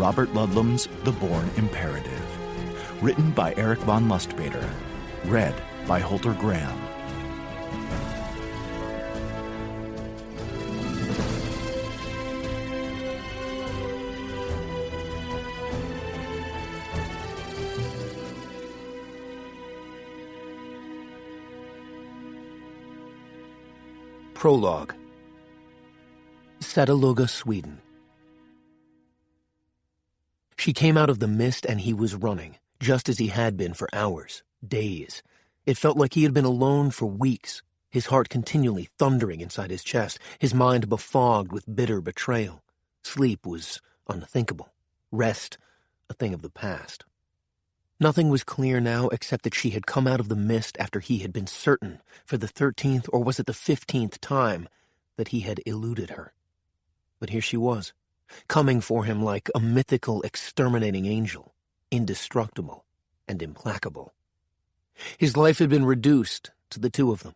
Robert Ludlum's The Bourne Imperative. Written by Eric von Lustbader. Read by Holter Graham. Prologue. Sataloga, Sweden. She came out of the mist and he was running, just as he had been for hours, days. It felt like he had been alone for weeks, his heart continually thundering inside his chest, his mind befogged with bitter betrayal. Sleep was unthinkable. Rest, a thing of the past. Nothing was clear now except that she had come out of the mist after he had been certain, for the 13th or was it the 15th time, that he had eluded her. But here she was, coming for him like a mythical exterminating angel, indestructible and implacable. His life had been reduced to the two of them.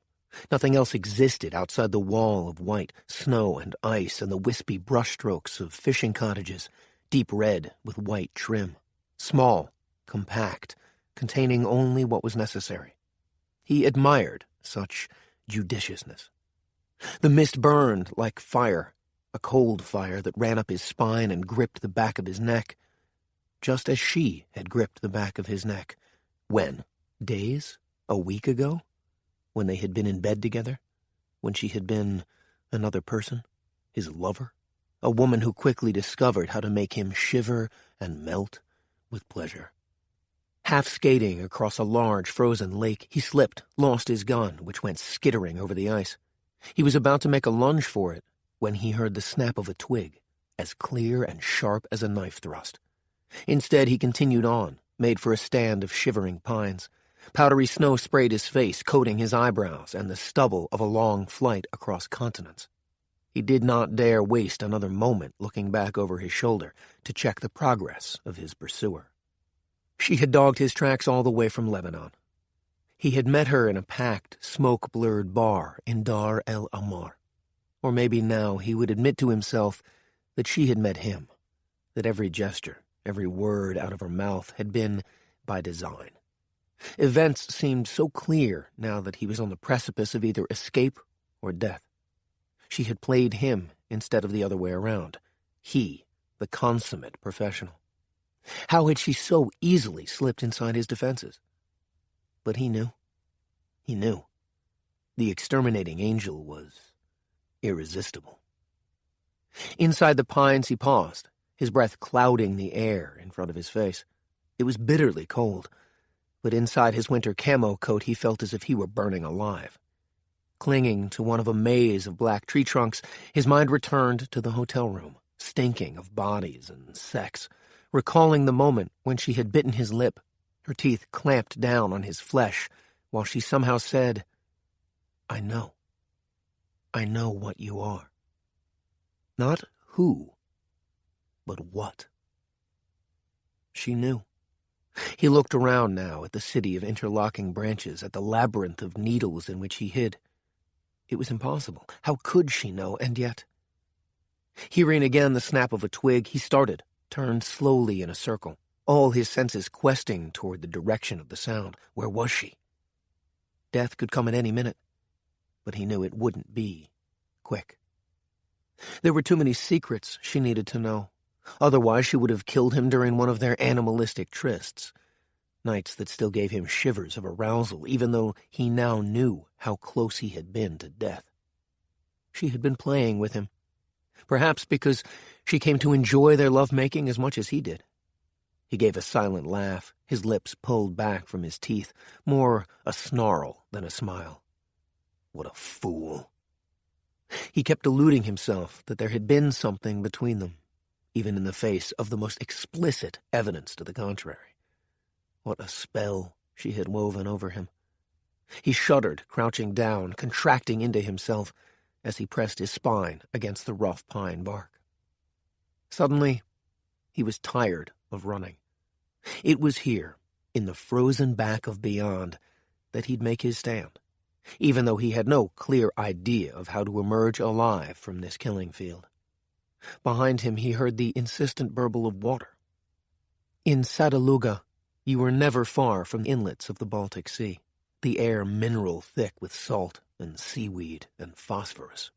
Nothing else existed outside the wall of white snow and ice and the wispy brushstrokes of fishing cottages, deep red with white trim, small, compact, containing only what was necessary. He admired such judiciousness. The mist burned like fire, a cold fire that ran up his spine and gripped the back of his neck, just as she had gripped the back of his neck. When? Days? A week ago? When they had been in bed together? When she had been another person? His lover? A woman who quickly discovered how to make him shiver and melt with pleasure. Half skating across a large frozen lake, he slipped, lost his gun, which went skittering over the ice. He was about to make a lunge for it when he heard the snap of a twig, as clear and sharp as a knife thrust. Instead, he continued on, made for a stand of shivering pines. Powdery snow sprayed his face, coating his eyebrows and the stubble of a long flight across continents. He did not dare waste another moment looking back over his shoulder to check the progress of his pursuer. She had dogged his tracks all the way from Lebanon. He had met her in a packed, smoke-blurred bar in Dar el Amar. Or maybe now he would admit to himself that she had met him, that every gesture, every word out of her mouth had been by design. Events seemed so clear now that he was on the precipice of either escape or death. She had played him instead of the other way around. He, the consummate professional. How had she so easily slipped inside his defenses? But he knew. He knew. The exterminating angel was irresistible. Inside the pines he paused, his breath clouding the air in front of his face. It was bitterly cold, but inside his winter camo coat he felt as if he were burning alive. Clinging to one of a maze of black tree trunks, his mind returned to the hotel room, stinking of bodies and sex, recalling the moment when she had bitten his lip, her teeth clamped down on his flesh, while she somehow said, "I know. I know what you are." Not who, but what. She knew. He looked around now at the city of interlocking branches, at the labyrinth of needles in which he hid. It was impossible. How could she know, and yet? Hearing again the snap of a twig, he started, turned slowly in a circle, all his senses questing toward the direction of the sound. Where was she? Death could come at any minute, but he knew it wouldn't be quick. There were too many secrets she needed to know. Otherwise, she would have killed him during one of their animalistic trysts, nights that still gave him shivers of arousal, even though he now knew how close he had been to death. She had been playing with him, perhaps because she came to enjoy their lovemaking as much as he did. He gave a silent laugh, his lips pulled back from his teeth, more a snarl than a smile. What a fool. He kept deluding himself that there had been something between them, even in the face of the most explicit evidence to the contrary. What a spell she had woven over him. He shuddered, crouching down, contracting into himself as he pressed his spine against the rough pine bark. Suddenly, he was tired of running. It was here, in the frozen back of beyond, that he'd make his stand, even though he had no clear idea of how to emerge alive from this killing field. Behind him he heard the insistent burble of water, In Sadaluga, you were never far from the inlets of the Baltic Sea, the air mineral thick with salt and seaweed and phosphorus.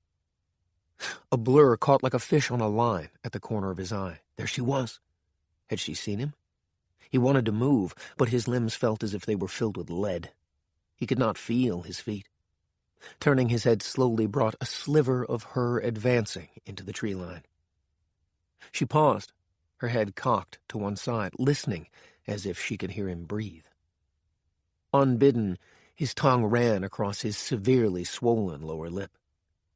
A blur caught like a fish on a line at the corner of his eye. There she was. Had she seen him? He wanted to move, but his limbs felt as if they were filled with lead. He could not feel his feet. Turning his head slowly brought a sliver of her advancing into the tree line. She paused, her head cocked to one side, listening as if she could hear him breathe. Unbidden, his tongue ran across his severely swollen lower lip.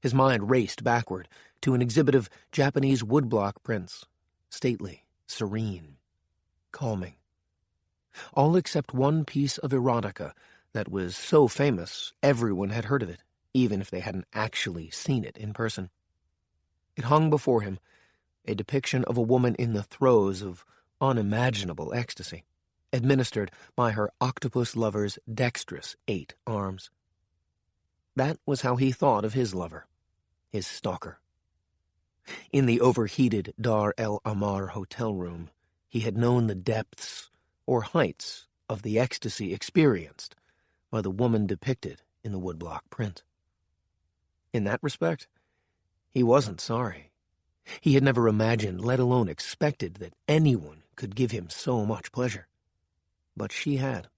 His mind raced backward to an exhibit of Japanese woodblock prints, stately, serene, calming. All except one piece of erotica that was so famous everyone had heard of it, even if they hadn't actually seen it in person. It hung before him, a depiction of a woman in the throes of unimaginable ecstasy, administered by her octopus lover's dexterous 8 arms. That was how he thought of his lover, his stalker. In the overheated Dar el Amar hotel room, he had known the depths or heights of the ecstasy experienced by the woman depicted in the woodblock print. In that respect, he wasn't sorry. He had never imagined, let alone expected, that anyone could give him so much pleasure. But she had,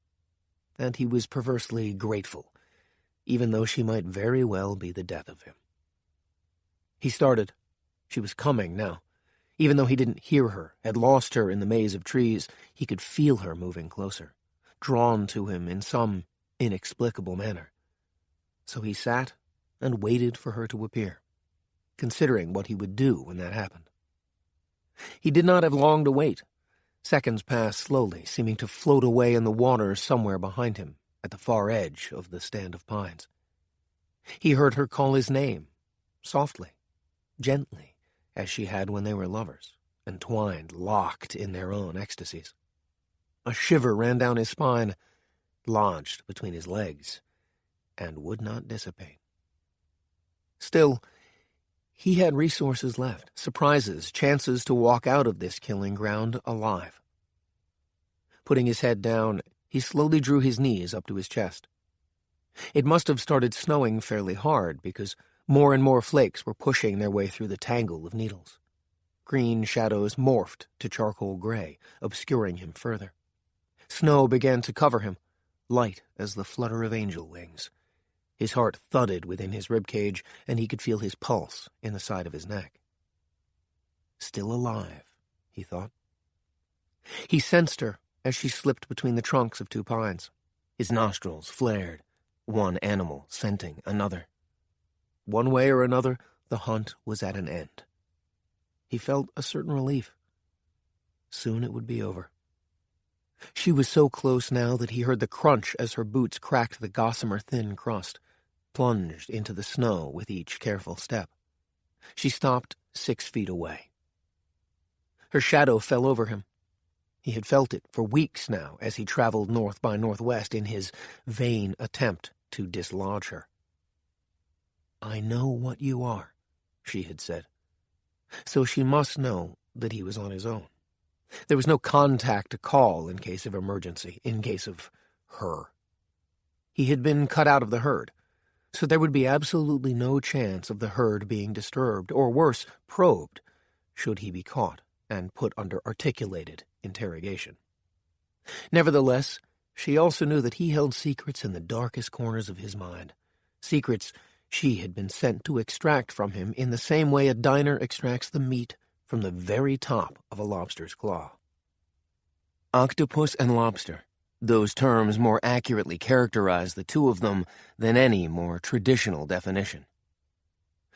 and he was perversely grateful, even though she might very well be the death of him. He started. She was coming now. Even though he didn't hear her, had lost her in the maze of trees, he could feel her moving closer, drawn to him in some inexplicable manner. So he sat and waited for her to appear, considering what he would do when that happened. He did not have long to wait. Seconds passed slowly, seeming to float away in the water somewhere behind him, at the far edge of the stand of pines. He heard her call his name, softly, gently, as she had when they were lovers, entwined, locked in their own ecstasies. A shiver ran down his spine, lodged between his legs, and would not dissipate. Still, he had resources left, surprises, chances to walk out of this killing ground alive. Putting his head down, he slowly drew his knees up to his chest. It must have started snowing fairly hard, because more and more flakes were pushing their way through the tangle of needles. Green shadows morphed to charcoal gray, obscuring him further. Snow began to cover him, light as the flutter of angel wings. His heart thudded within his ribcage, and he could feel his pulse in the side of his neck. Still alive, he thought. He sensed her as she slipped between the trunks of 2 pines. His nostrils flared, one animal scenting another. One way or another, the hunt was at an end. He felt a certain relief. Soon it would be over. She was so close now that he heard the crunch as her boots cracked the gossamer thin crust, plunged into the snow with each careful step. She stopped 6 feet away. Her shadow fell over him. He had felt it for weeks now as he traveled north by northwest in his vain attempt to dislodge her. "I know what you are," she had said. So she must know that he was on his own. There was no contact to call in case of emergency, in case of her. He had been cut out of the herd, so there would be absolutely no chance of the herd being disturbed, or worse, probed, should he be caught and put under articulated interrogation. Nevertheless, she also knew that he held secrets in the darkest corners of his mind, secrets she had been sent to extract from him in the same way a diner extracts the meat from the very top of a lobster's claw. Octopus and lobster, those terms more accurately characterize the two of them than any more traditional definition.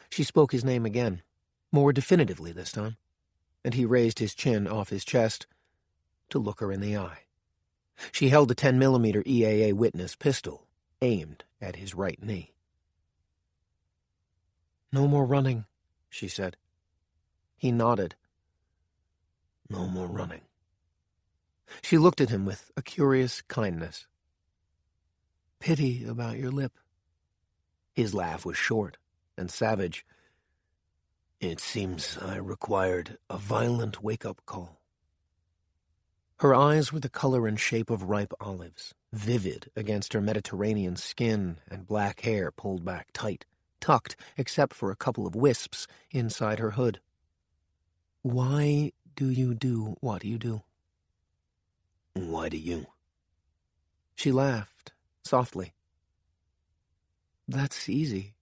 She spoke his name again, more definitively this time, and he raised his chin off his chest to look her in the eye. She held a 10mm EAA witness pistol, aimed at his right knee. "No more running," she said. He nodded. "No more running." She looked at him with a curious kindness. "Pity about your lip." His laugh was short and savage. "It seems I required a violent wake-up call." Her eyes were the color and shape of ripe olives, vivid against her Mediterranean skin and black hair pulled back tight, tucked except for a couple of wisps inside her hood. "Why do you do what you do?" "Why do you?" She laughed, softly. "That's easy."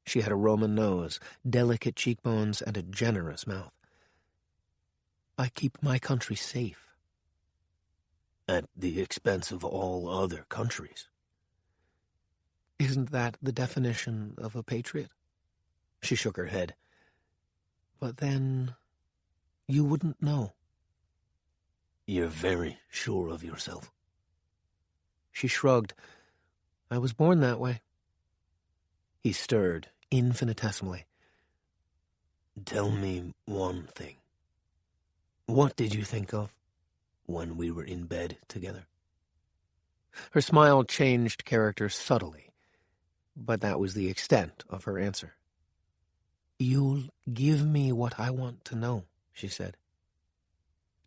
She had a Roman nose, delicate cheekbones, and a generous mouth. "I keep my country safe." "At the expense of all other countries." "Isn't that the definition of a patriot?" She shook her head. "But then, you wouldn't know." "You're very sure of yourself." She shrugged. "I was born that way." He stirred infinitesimally. "Tell me one thing. What did you think of when we were in bed together?" Her smile changed character subtly, but that was the extent of her answer. "You'll give me what I want to know," she said.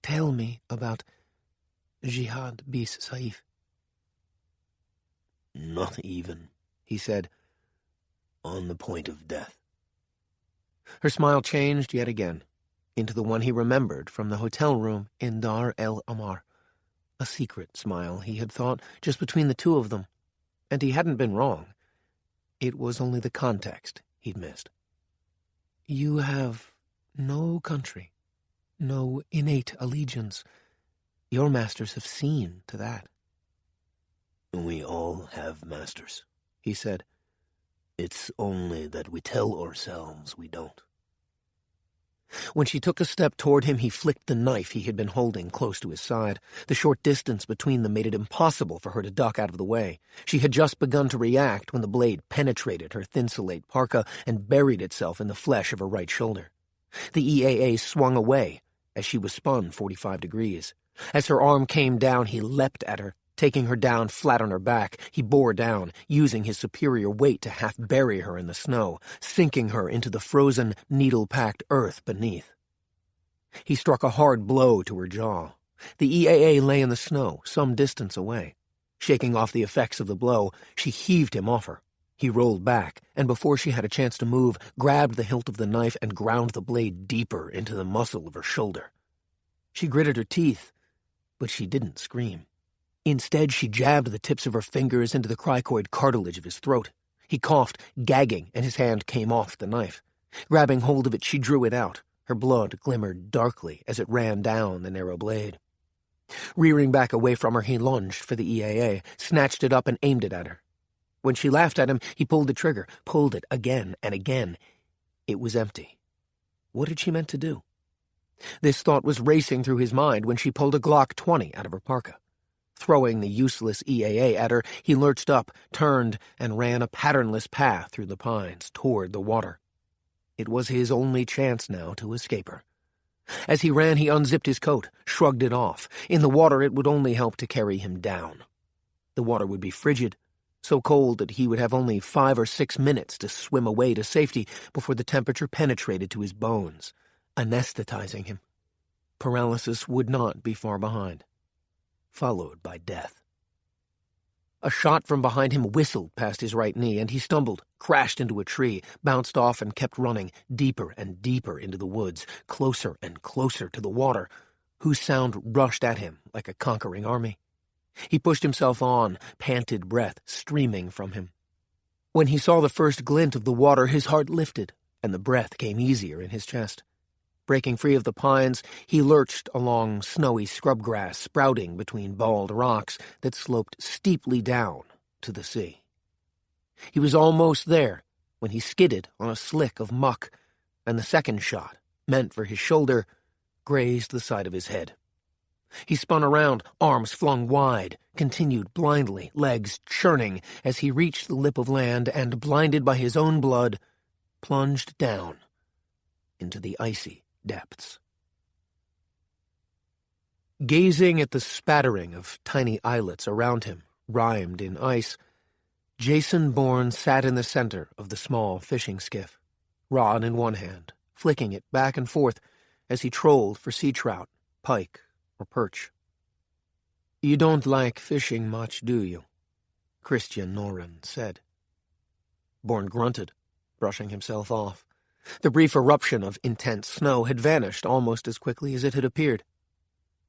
"Tell me about Jihad bis Saif." "Not even," he said, "on the point of death." Her smile changed yet again, into the one he remembered from the hotel room in Dar el Amar. A secret smile, he had thought, just between the two of them. And he hadn't been wrong. It was only the context he'd missed. "You have no country, no innate allegiance. Your masters have seen to that." "We all have masters," he said. "It's only that we tell ourselves we don't." When she took a step toward him, he flicked the knife he had been holding close to his side. The short distance between them made it impossible for her to duck out of the way. She had just begun to react when the blade penetrated her thinsulate parka and buried itself in the flesh of her right shoulder. The EAA swung away as she was spun 45 degrees. As her arm came down, he leapt at her. Taking her down flat on her back, he bore down, using his superior weight to half bury her in the snow, sinking her into the frozen, needle-packed earth beneath. He struck a hard blow to her jaw. The EAA lay in the snow, some distance away. Shaking off the effects of the blow, she heaved him off her. He rolled back, and before she had a chance to move, grabbed the hilt of the knife and ground the blade deeper into the muscle of her shoulder. She gritted her teeth, but she didn't scream. Instead, she jabbed the tips of her fingers into the cricoid cartilage of his throat. He coughed, gagging, and his hand came off the knife. Grabbing hold of it, she drew it out. Her blood glimmered darkly as it ran down the narrow blade. Rearing back away from her, he lunged for the EAA, snatched it up and aimed it at her. When she laughed at him, he pulled the trigger, pulled it again and again. It was empty. What had she meant to do? This thought was racing through his mind when she pulled a Glock 20 out of her parka. Throwing the useless EAA at her, he lurched up, turned, and ran a patternless path through the pines toward the water. It was his only chance now to escape her. As he ran, he unzipped his coat, shrugged it off. In the water, it would only help to carry him down. The water would be frigid, so cold that he would have only 5 or 6 minutes to swim away to safety before the temperature penetrated to his bones, anesthetizing him. Paralysis would not be far behind, followed by death. A shot from behind him whistled past his right knee, and he stumbled, crashed into a tree, bounced off and kept running, deeper and deeper into the woods, closer and closer to the water, whose sound rushed at him like a conquering army. He pushed himself on, panted breath streaming from him. When he saw the first glint of the water, his heart lifted, and the breath came easier in his chest. Breaking free of the pines, he lurched along snowy scrubgrass sprouting between bald rocks that sloped steeply down to the sea. He was almost there when he skidded on a slick of muck, and the second shot, meant for his shoulder, grazed the side of his head. He spun around, arms flung wide, continued blindly, legs churning, as he reached the lip of land and, blinded by his own blood, plunged down into the icy depths. Gazing at the spattering of tiny islets around him, rimed in ice, Jason Bourne sat in the center of the small fishing skiff, rod in one hand, flicking it back and forth as he trolled for sea trout, pike, or perch. "You don't like fishing much, do you?" Christian Noren said. Bourne grunted, brushing himself off. The brief eruption of intense snow had vanished almost as quickly as it had appeared.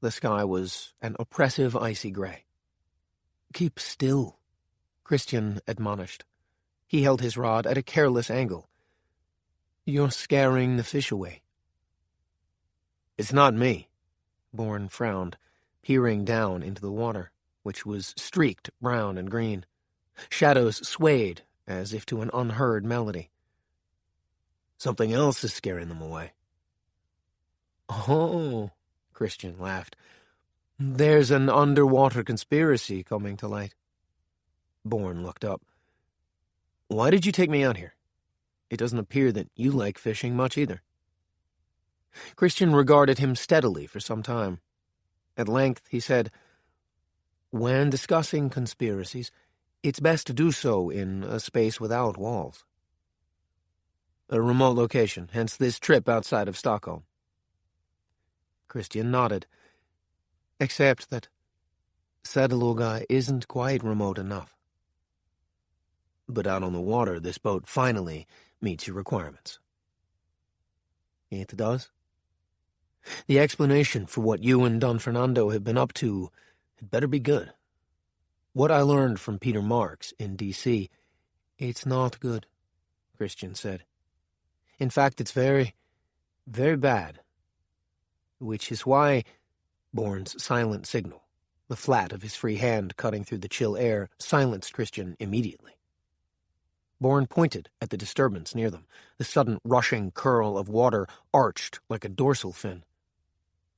The sky was an oppressive icy gray. "Keep still," Christian admonished. He held his rod at a careless angle. "You're scaring the fish away." "It's not me." Bourne frowned, peering down into the water, which was streaked brown and green. Shadows swayed as if to an unheard melody. "Something else is scaring them away." "Oh," Christian laughed. "There's an underwater conspiracy coming to light." Bourne looked up. "Why did you take me out here? It doesn't appear that you like fishing much either." Christian regarded him steadily for some time. At length he said, "When discussing conspiracies, it's best to do so in a space without walls." "A remote location, hence this trip outside of Stockholm." Christian nodded. "Except that Sadaloga isn't quite remote enough." "But out on the water, this boat finally meets your requirements." "It does?" "The explanation for what you and Don Fernando have been up to had better be good. What I learned from Peter Marks in D.C., it's not good," Christian said. "In fact, it's very, very bad. Which is why—" Bourne's silent signal, the flat of his free hand cutting through the chill air, silenced Christian immediately. Bourne pointed at the disturbance near them. The sudden rushing curl of water arched like a dorsal fin.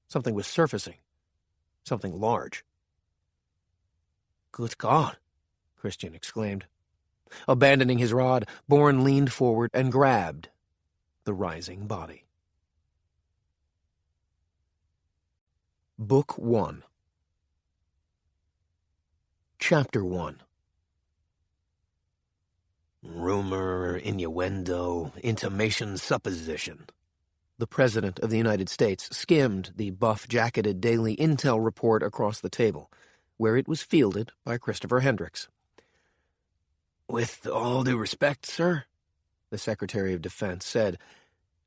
Something was surfacing. Something large. "Good God!" Christian exclaimed. Abandoning his rod, Bourne leaned forward and grabbed the rising body. Book 1. Chapter 1. Rumor, innuendo, intimation, supposition. The President of the United States skimmed the buff-jacketed daily intel report across the table, where it was fielded by Christopher Hendricks. "With all due respect, sir," the Secretary of Defense said,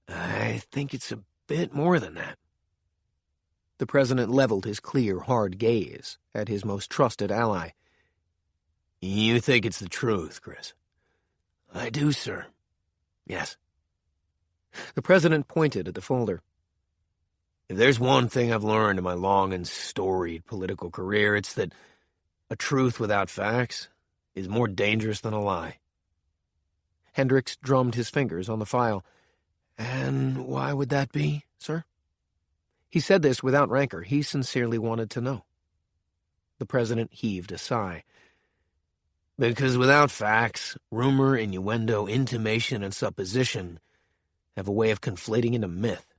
"I think it's a bit more than that." The President leveled his clear, hard gaze at his most trusted ally. "You think it's the truth, Chris?" "I do, sir. Yes." The President pointed at the folder. "If there's one thing I've learned in my long and storied political career, it's that a truth without facts is more dangerous than a lie." Hendricks drummed his fingers on the file. "And why would that be, sir?" He said this without rancor. He sincerely wanted to know. The President heaved a sigh. "Because without facts, rumor, innuendo, intimation, and supposition have a way of conflating into myth.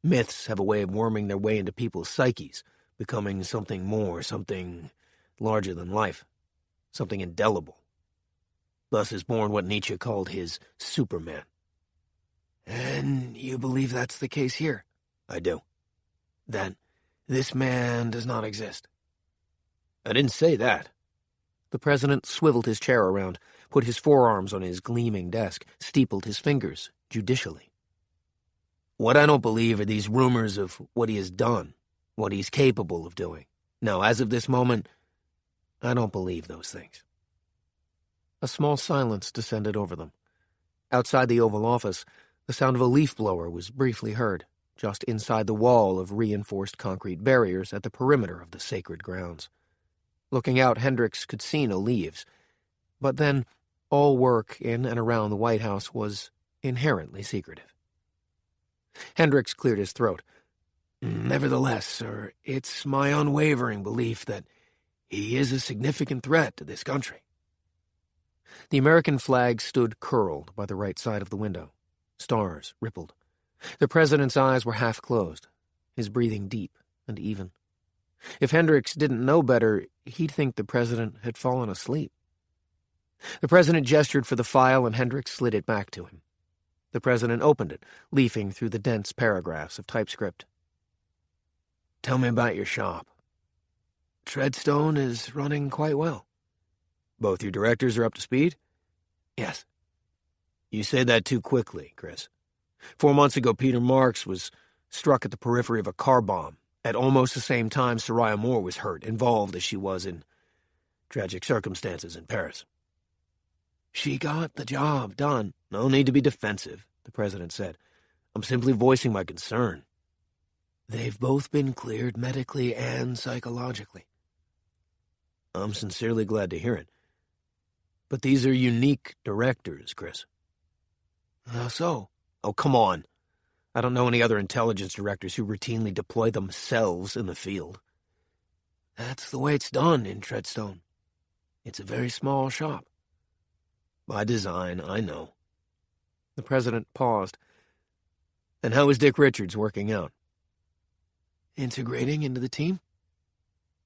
Myths have a way of worming their way into people's psyches, becoming something more, something larger than life, something indelible. Thus is born what Nietzsche called his Superman." "And you believe that's the case here?" "I do." "Then this man does not exist." "I didn't say that." The President swiveled his chair around, put his forearms on his gleaming desk, steepled his fingers judicially. "What I don't believe are these rumors of what he has done, what he's capable of doing. No, as of this moment, I don't believe those things." A small silence descended over them. Outside the Oval Office, the sound of a leaf blower was briefly heard, just inside the wall of reinforced concrete barriers at the perimeter of the sacred grounds. Looking out, Hendricks could see no leaves. But then, all work in and around the White House was inherently secretive. Hendricks cleared his throat. "Nevertheless, sir, it's my unwavering belief that he is a significant threat to this country." The American flag stood curled by the right side of the window. Stars rippled. The President's eyes were half closed, his breathing deep and even. If Hendricks didn't know better, he'd think the President had fallen asleep. The President gestured for the file, and Hendricks slid it back to him. The President opened it, leafing through the dense paragraphs of typescript. "Tell me about your shop." Treadstone is running quite well. Both your directors are up to speed? Yes. You say that too quickly, Chris. 4 months ago, Peter Marks was struck at the periphery of a car bomb. At almost the same time, Soraya Moore was hurt, involved as she was in tragic circumstances in Paris. She got the job done. No need to be defensive, the president said. I'm simply voicing my concern. They've both been cleared medically and psychologically. I'm sincerely glad to hear it. But these are unique directors, Chris. How so? Oh, come on. I don't know any other intelligence directors who routinely deploy themselves in the field. That's the way it's done in Treadstone. It's a very small shop. By design, I know. The president paused. And how is Dick Richards working out? Integrating into the team?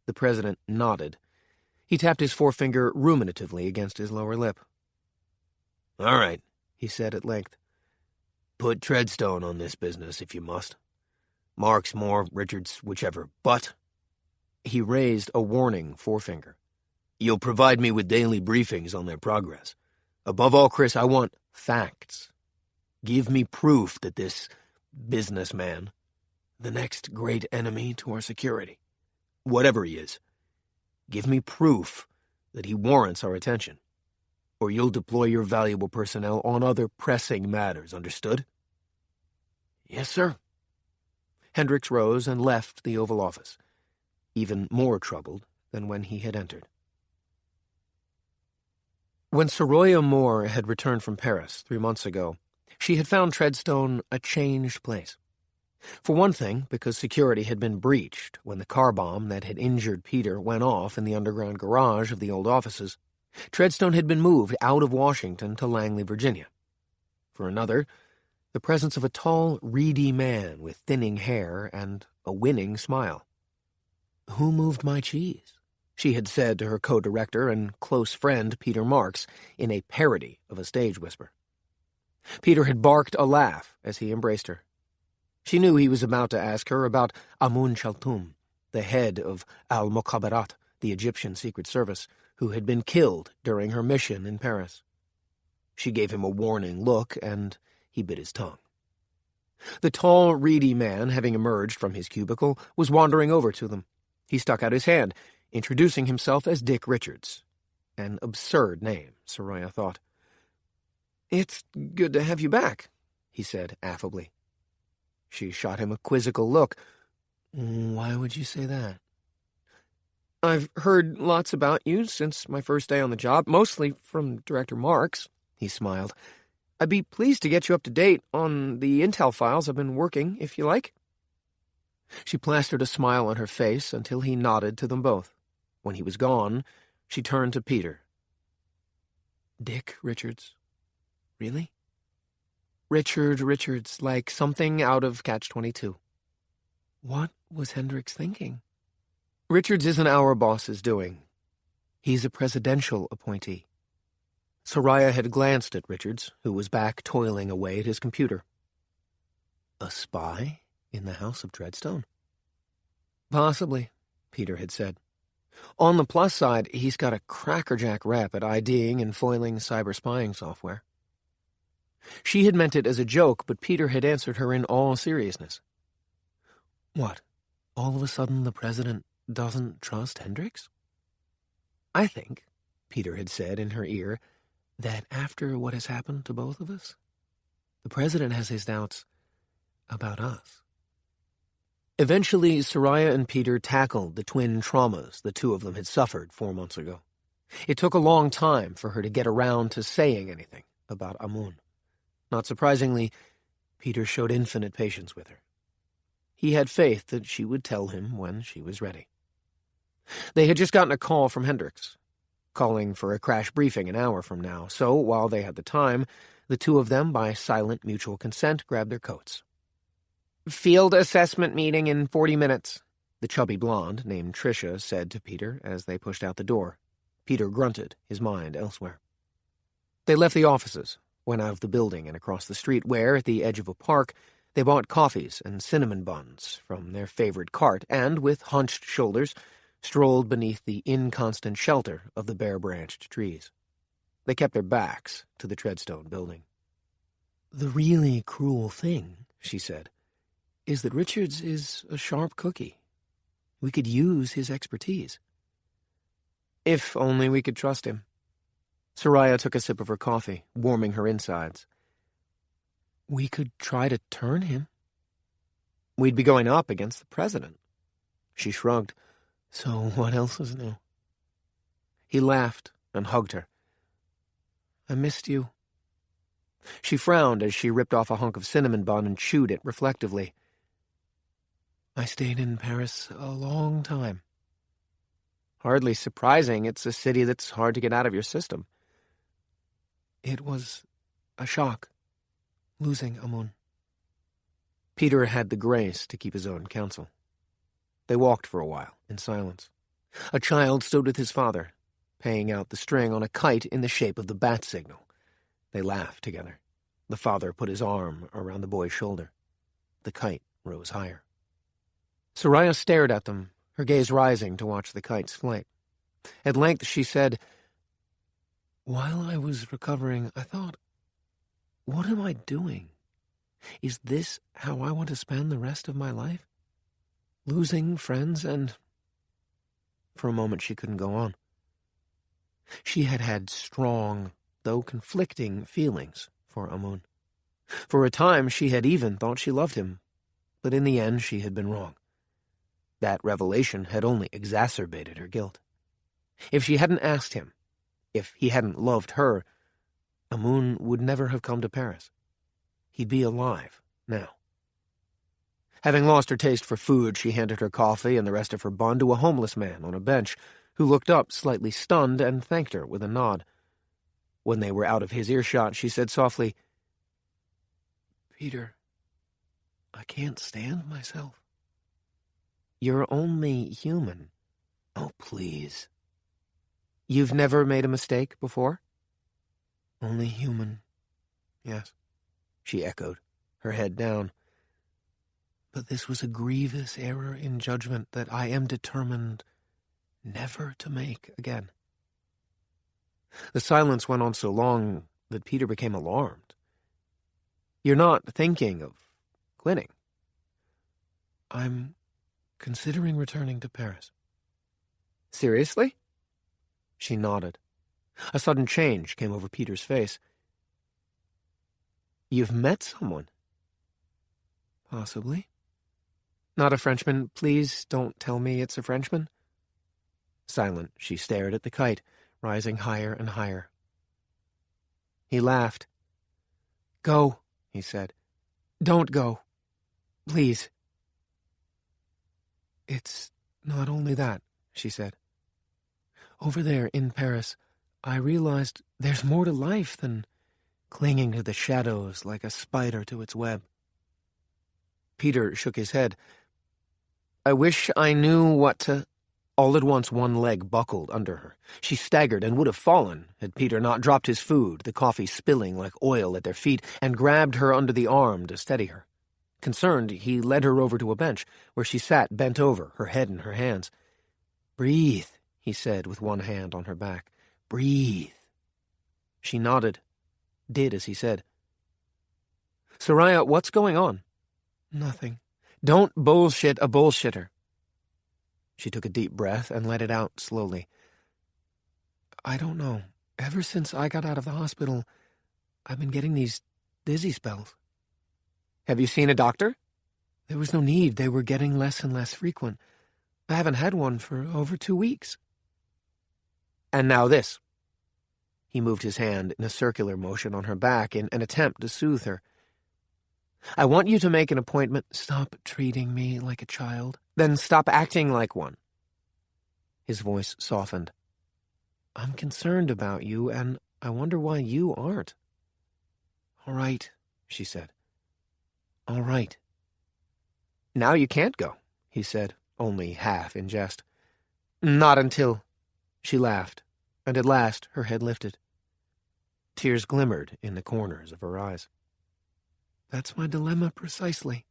The president nodded. He tapped his forefinger ruminatively against his lower lip. All right, he said at length. Put Treadstone on this business if you must. Marks, Moore, Richards, whichever. But, he raised a warning forefinger. You'll provide me with daily briefings on their progress. Above all, Chris, I want facts. Give me proof that this businessman, the next great enemy to our security, whatever he is, give me proof that he warrants our attention. Or you'll deploy your valuable personnel on other pressing matters, understood? Yes, sir. Hendricks rose and left the Oval Office, even more troubled than when he had entered. When Soraya Moore had returned from Paris 3 months ago, she had found Treadstone a changed place. For one thing, because security had been breached when the car bomb that had injured Peter went off in the underground garage of the old offices, Treadstone had been moved out of Washington to Langley, Virginia. For another, the presence of a tall, reedy man with thinning hair and a winning smile. "Who moved my cheese?" she had said to her co-director and close friend Peter Marks in a parody of a stage whisper. Peter had barked a laugh as he embraced her. She knew he was about to ask her about Amun Chaltoum, the head of Al-Mukhabarat, the Egyptian Secret Service, who had been killed during her mission in Paris. She gave him a warning look, and he bit his tongue. The tall, reedy man, having emerged from his cubicle, was wandering over to them. He stuck out his hand, introducing himself as Dick Richards. An absurd name, Soraya thought. "It's good to have you back," he said affably. She shot him a quizzical look. "Why would you say that?" "I've heard lots about you since my first day on the job, mostly from Director Marks," he smiled. "I'd be pleased to get you up to date on the intel files I've been working, if you like." She plastered a smile on her face until he nodded to them both. When he was gone, she turned to Peter. "Dick Richards? Really?" Richard Richards, like something out of Catch-22. What was Hendricks thinking? Richards isn't our boss's doing. He's a presidential appointee. Soraya had glanced at Richards, who was back toiling away at his computer. A spy in the house of Treadstone? Possibly, Peter had said. On the plus side, he's got a crackerjack rep at IDing and foiling cyber-spying software. She had meant it as a joke, but Peter had answered her in all seriousness. What, all of a sudden the president doesn't trust Hendricks? I think, Peter had said in her ear, that after what has happened to both of us, the president has his doubts about us. Eventually, Soraya and Peter tackled the twin traumas the two of them had suffered 4 months ago. It took a long time for her to get around to saying anything about Amun. Not surprisingly, Peter showed infinite patience with her. He had faith that she would tell him when she was ready. They had just gotten a call from Hendricks, calling for a crash briefing an hour from now, so while they had the time, the two of them, by silent mutual consent, grabbed their coats. "Field assessment meeting in 40 minutes, the chubby blonde named Tricia said to Peter as they pushed out the door. Peter grunted, his mind elsewhere. They left the offices, went out of the building and across the street where, at the edge of a park, they bought coffees and cinnamon buns from their favorite cart and, with hunched shoulders, strolled beneath the inconstant shelter of the bare-branched trees. They kept their backs to the Treadstone building. "The really cruel thing," she said, "is that Richards is a sharp cookie. We could use his expertise." If only we could trust him. Soraya took a sip of her coffee, warming her insides. "We could try to turn him. We'd be going up against the president." She shrugged. "So what else is new?" He laughed and hugged her. "I missed you." She frowned as she ripped off a hunk of cinnamon bun and chewed it reflectively. "I stayed in Paris a long time." "Hardly surprising. It's a city that's hard to get out of your system." "It was a shock, losing Amun." Peter had the grace to keep his own counsel. They walked for a while, in silence. A child stood with his father, paying out the string on a kite in the shape of the bat signal. They laughed together. The father put his arm around the boy's shoulder. The kite rose higher. Soraya stared at them, her gaze rising to watch the kite's flight. At length she said, "While I was recovering, I thought, what am I doing? Is this how I want to spend the rest of my life? Losing friends and—" For a moment she couldn't go on. She had had strong, though conflicting, feelings for Amun. For a time she had even thought she loved him, but in the end she had been wrong. That revelation had only exacerbated her guilt. If she hadn't asked him, if he hadn't loved her, Amun would never have come to Paris. He'd be alive now. Having lost her taste for food, she handed her coffee and the rest of her bun to a homeless man on a bench, who looked up slightly stunned and thanked her with a nod. When they were out of his earshot, she said softly, "Peter, I can't stand myself." "You're only human." "Oh, please." "You've never made a mistake before?" "Only human, yes," she echoed, her head down. "But this was a grievous error in judgment that I am determined never to make again." The silence went on so long that Peter became alarmed. "You're not thinking of quitting?" "I'm considering returning to Paris." "Seriously?" She nodded. A sudden change came over Peter's face. "You've met someone?" "Possibly." "Not a Frenchman? Please don't tell me it's a Frenchman." Silent, she stared at the kite, rising higher and higher. He laughed. "Go," he said. "Don't go. Please." "It's not only that," she said. "Over there in Paris, I realized there's more to life than clinging to the shadows like a spider to its web." Peter shook his head. "I wish I knew what to—" All at once one leg buckled under her. She staggered and would have fallen had Peter not dropped his food, the coffee spilling like oil at their feet, and grabbed her under the arm to steady her. Concerned, he led her over to a bench, where she sat bent over, her head in her hands. "Breathe," he said with one hand on her back. "Breathe." She nodded, did as he said. "Soraya, what's going on?" "Nothing." "Don't bullshit a bullshitter." She took a deep breath and let it out slowly. "I don't know. Ever since I got out of the hospital, I've been getting these dizzy spells." "Have you seen a doctor?" "There was no need. They were getting less and less frequent. I haven't had one for over 2 weeks." "And now this." He moved his hand in a circular motion on her back in an attempt to soothe her. "I want you to make an appointment." "Stop treating me like a child." "Then stop acting like one." His voice softened. "I'm concerned about you, and I wonder why you aren't." "All right," she said. "All right." "Now you can't go," he said, only half in jest. "Not until—" She laughed, and at last her head lifted. Tears glimmered in the corners of her eyes. "That's my dilemma precisely."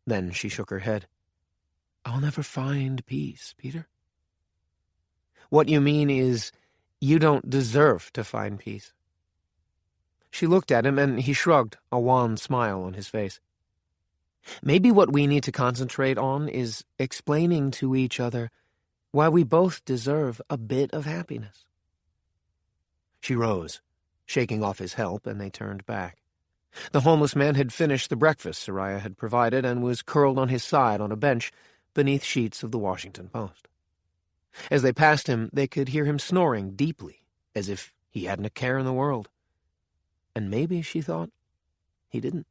Then she shook her head. "I'll never find peace, Peter. What you mean is, you don't deserve to find peace. She looked at him, and he shrugged, a wan smile on his face. Maybe what we need to concentrate on is explaining to each other why we both deserve a bit of happiness. She rose, shaking off his help, and they turned back. The homeless man had finished the breakfast Soraya had provided and was curled on his side on a bench beneath sheets of the Washington Post. As they passed him, they could hear him snoring deeply, as if he hadn't a care in the world. And maybe, she thought, he didn't.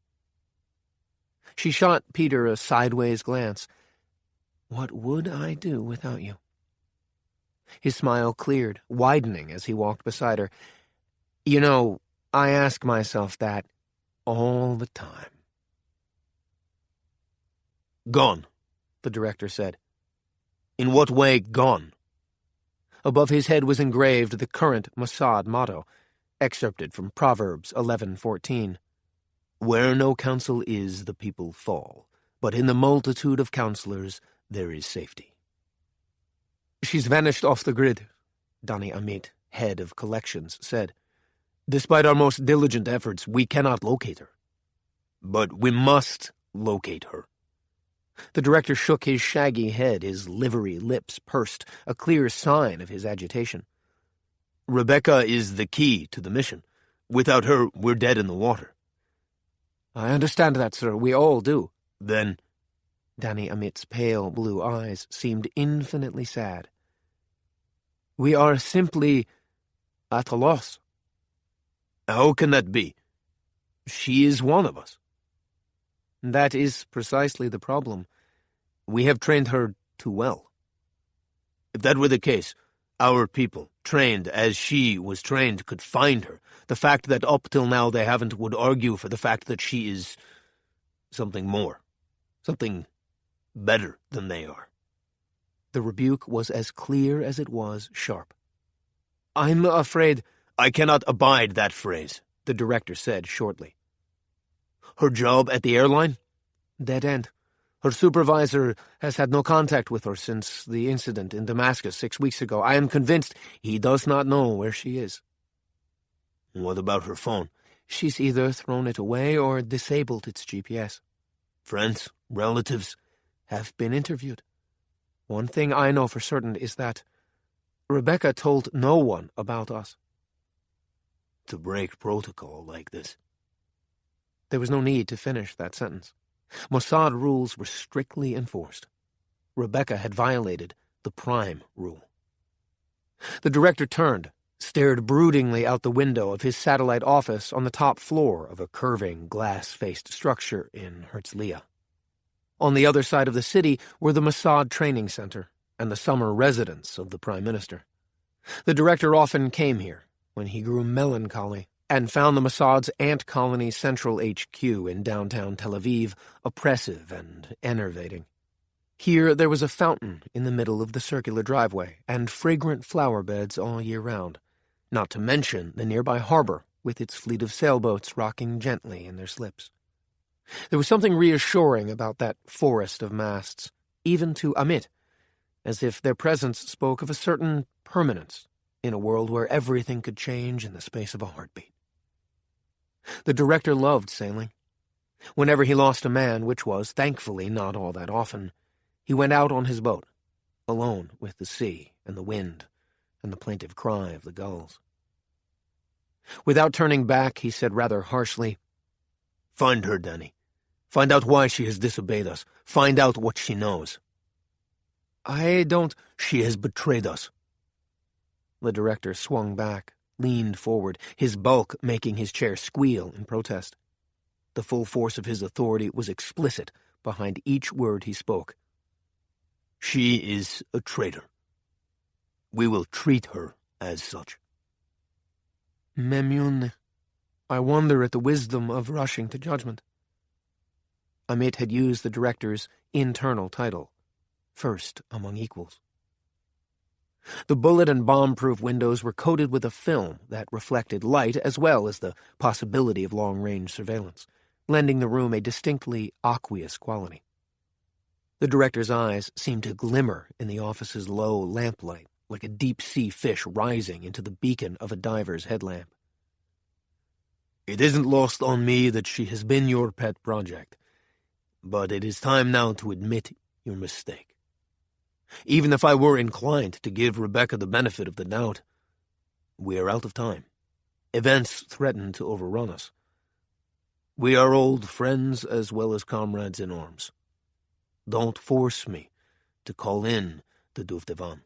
She shot Peter a sideways glance. What would I do without you? His smile cleared, widening as he walked beside her. You know, I ask myself that all the time. Gone, the director said. In what way gone? Above his head was engraved the current Mossad motto, excerpted from Proverbs 11:14. Where no counsel is, the people fall, but in the multitude of counselors there is safety. She's vanished off the grid, Dani Amit, head of collections, said. Despite our most diligent efforts, we cannot locate her. But we must locate her. The director shook his shaggy head, his livery lips pursed, a clear sign of his agitation. Rebeka is the key to the mission. Without her, we're dead in the water. I understand that, sir. We all do. Then, Dani Amit's pale blue eyes seemed infinitely sad. We are simply at a loss. How can that be? She is one of us. That is precisely the problem. We have trained her too well. If that were the case, our people, trained as she was trained, could find her. The fact that up till now they haven't would argue for the fact that she is something more, something better than they are. The rebuke was as clear as it was sharp. I'm afraid I cannot abide that phrase, the director said shortly. Her job at the airline? Dead end. Her supervisor has had no contact with her since the incident in Damascus 6 weeks ago. I am convinced he does not know where she is. What about her phone? She's either thrown it away or disabled its GPS. Friends, relatives, have been interviewed. One thing I know for certain is that Rebeka told no one about us. To break protocol like this. There was no need to finish that sentence. Mossad rules were strictly enforced. Rebeka had violated the prime rule. The director turned, stared broodingly out the window of his satellite office on the top floor of a curving, glass-faced structure in Herzliya. On the other side of the city were the Mossad Training Center and the summer residence of the Prime Minister. The director often came here when he grew melancholy and found the Mossad's ant colony central HQ in downtown Tel Aviv oppressive and enervating. Here there was a fountain in the middle of the circular driveway and fragrant flower beds all year round, not to mention the nearby harbor with its fleet of sailboats rocking gently in their slips. There was something reassuring about that forest of masts, even to Amit, as if their presence spoke of a certain permanence in a world where everything could change in the space of a heartbeat. The director loved sailing. Whenever he lost a man, which was, thankfully, not all that often, he went out on his boat, alone with the sea and the wind and the plaintive cry of the gulls. Without turning back, he said rather harshly, Find her, Dani. Find out why she has disobeyed us. Find out what she knows. I don't... She has betrayed us. The director swung back, leaned forward, his bulk making his chair squeal in protest. The full force of his authority was explicit behind each word he spoke. She is a traitor. We will treat her as such. Memune, I wonder at the wisdom of rushing to judgment. Amit had used the director's internal title, first among equals. The bullet and bomb-proof windows were coated with a film that reflected light as well as the possibility of long-range surveillance, lending the room a distinctly aqueous quality. The director's eyes seemed to glimmer in the office's low lamplight like a deep-sea fish rising into the beacon of a diver's headlamp. "It isn't lost on me that she has been your pet project, but it is time now to admit your mistake. Even if I were inclined to give Rebeka the benefit of the doubt, we are out of time. Events threaten to overrun us. We are old friends as well as comrades in arms. Don't force me to call in the Duvdevan."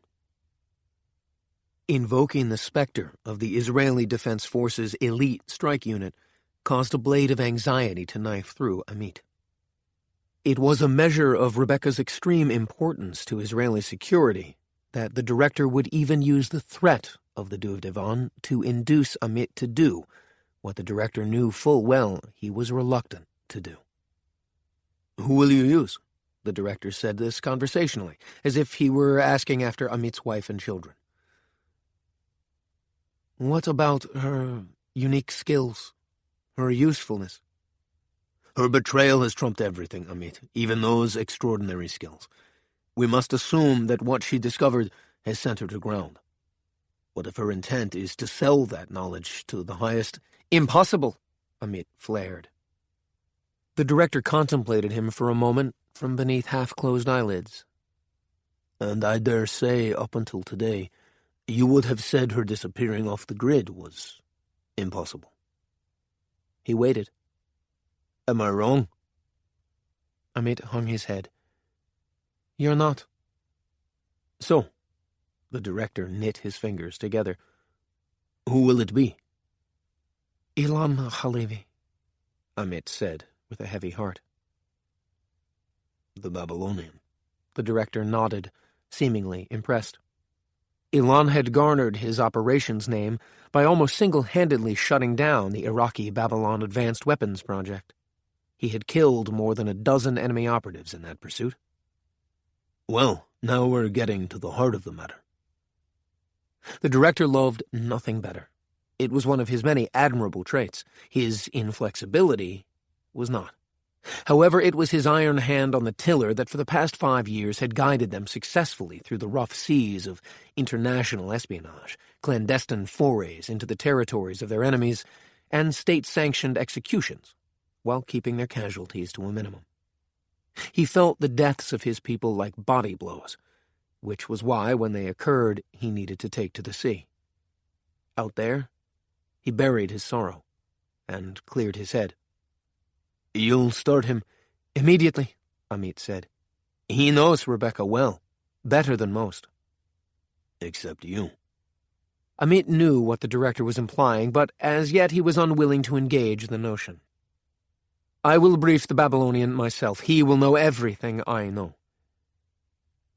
Invoking the specter of the Israeli Defense Forces elite strike unit caused a blade of anxiety to knife through Amit. It was a measure of Rebeka's extreme importance to Israeli security that the director would even use the threat of the Duvdevan to induce Amit to do what the director knew full well he was reluctant to do. "Who will you use?" The director said this conversationally, as if he were asking after Amit's wife and children. "What about her unique skills, her usefulness?" "Her betrayal has trumped everything, Amit, even those extraordinary skills. We must assume that what she discovered has sent her to ground. What if her intent is to sell that knowledge to the highest—" "Impossible!" Amit flared. The director contemplated him for a moment from beneath half-closed eyelids. "And I dare say, up until today, you would have said her disappearing off the grid was impossible." He waited. "Am I wrong?" Amit hung his head. "You're not." "So," the director knit his fingers together, "who will it be?" "Ilan Halevi," Amit said with a heavy heart. "The Babylonian." The director nodded, seemingly impressed. Ilan had garnered his operations name by almost single-handedly shutting down the Iraqi Babylon Advanced Weapons Project. He had killed more than a dozen enemy operatives in that pursuit. "Well, now we're getting to the heart of the matter." The director loved nothing better. It was one of his many admirable traits. His inflexibility was not. However, it was his iron hand on the tiller that for the past 5 years had guided them successfully through the rough seas of international espionage, clandestine forays into the territories of their enemies, and state-sanctioned executions, while keeping their casualties to a minimum. He felt the deaths of his people like body blows, which was why, when they occurred, he needed to take to the sea. Out there, he buried his sorrow and cleared his head. "You'll start him?" "Immediately," Amit said. "He knows Rebeka well, better than most." "Except you." Amit knew what the director was implying, but as yet he was unwilling to engage the notion. "I will brief the Babylonian myself. He will know everything I know."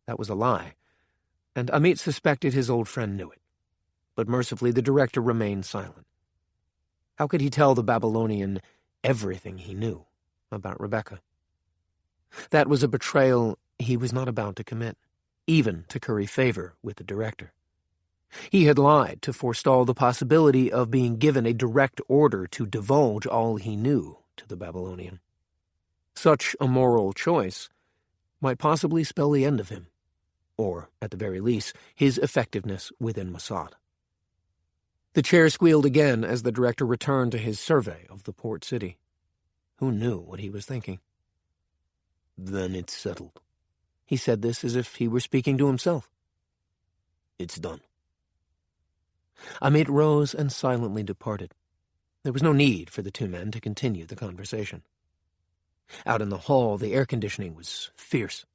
That was a lie, and Amit suspected his old friend knew it. But mercifully the director remained silent. How could he tell the Babylonian everything he knew about Rebeka? That was a betrayal he was not about to commit, even to curry favor with the director. He had lied to forestall the possibility of being given a direct order to divulge all he knew to the Babylonian. Such a moral choice might possibly spell the end of him, or, at the very least, his effectiveness within Mossad. The chair squealed again as the director returned to his survey of the port city. Who knew what he was thinking? "Then it's settled." He said this as if he were speaking to himself. "It's done." Amit rose and silently departed. There was no need for the two men to continue the conversation. Out in the hall, the air conditioning was fierce.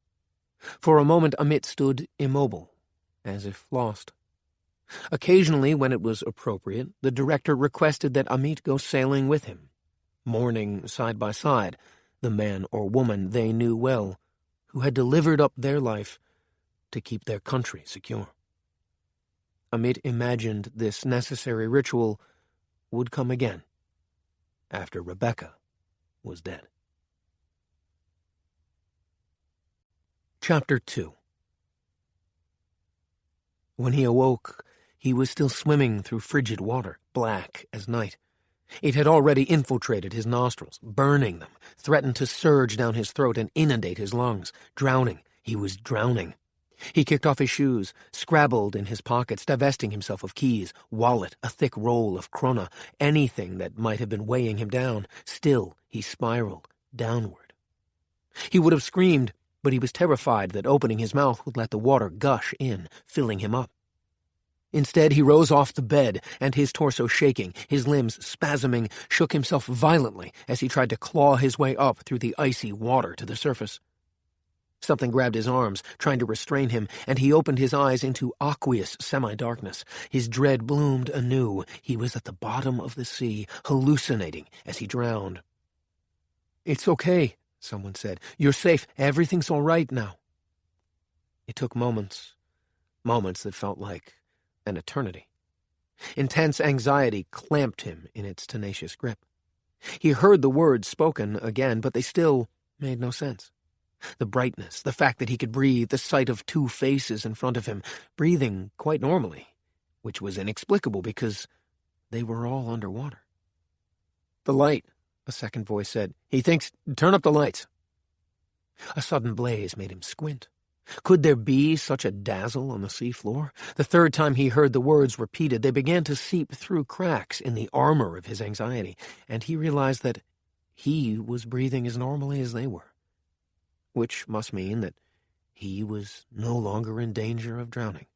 For a moment, Amit stood immobile, as if lost. Occasionally, when it was appropriate, the director requested that Amit go sailing with him, mourning side by side the man or woman they knew well, who had delivered up their life to keep their country secure. Amit imagined this necessary ritual would come again, after Rebeka was dead. Chapter 2. When he awoke, he was still swimming through frigid water, black as night. It had already infiltrated his nostrils, burning them, threatened to surge down his throat and inundate his lungs. Drowning. He was drowning. He kicked off his shoes, scrabbled in his pockets, divesting himself of keys, wallet, a thick roll of krona, anything that might have been weighing him down. Still, he spiraled downward. He would have screamed, but he was terrified that opening his mouth would let the water gush in, filling him up. Instead, he rose off the bed, and his torso shaking, his limbs spasming, shook himself violently as he tried to claw his way up through the icy water to the surface. Something grabbed his arms, trying to restrain him, and he opened his eyes into aqueous semi-darkness. His dread bloomed anew. He was at the bottom of the sea, hallucinating as he drowned. "It's okay," someone said. "You're safe. Everything's all right now." It took moments that felt like an eternity. Intense anxiety clamped him in its tenacious grip. He heard the words spoken again, but they still made no sense. The brightness, the fact that he could breathe, the sight of two faces in front of him, breathing quite normally, which was inexplicable because they were all underwater. "The light," a second voice said. "He thinks, turn up the lights." A sudden blaze made him squint. Could there be such a dazzle on the seafloor? The third time he heard the words repeated, they began to seep through cracks in the armor of his anxiety, and he realized that he was breathing as normally as they were, which must mean that he was no longer in danger of drowning.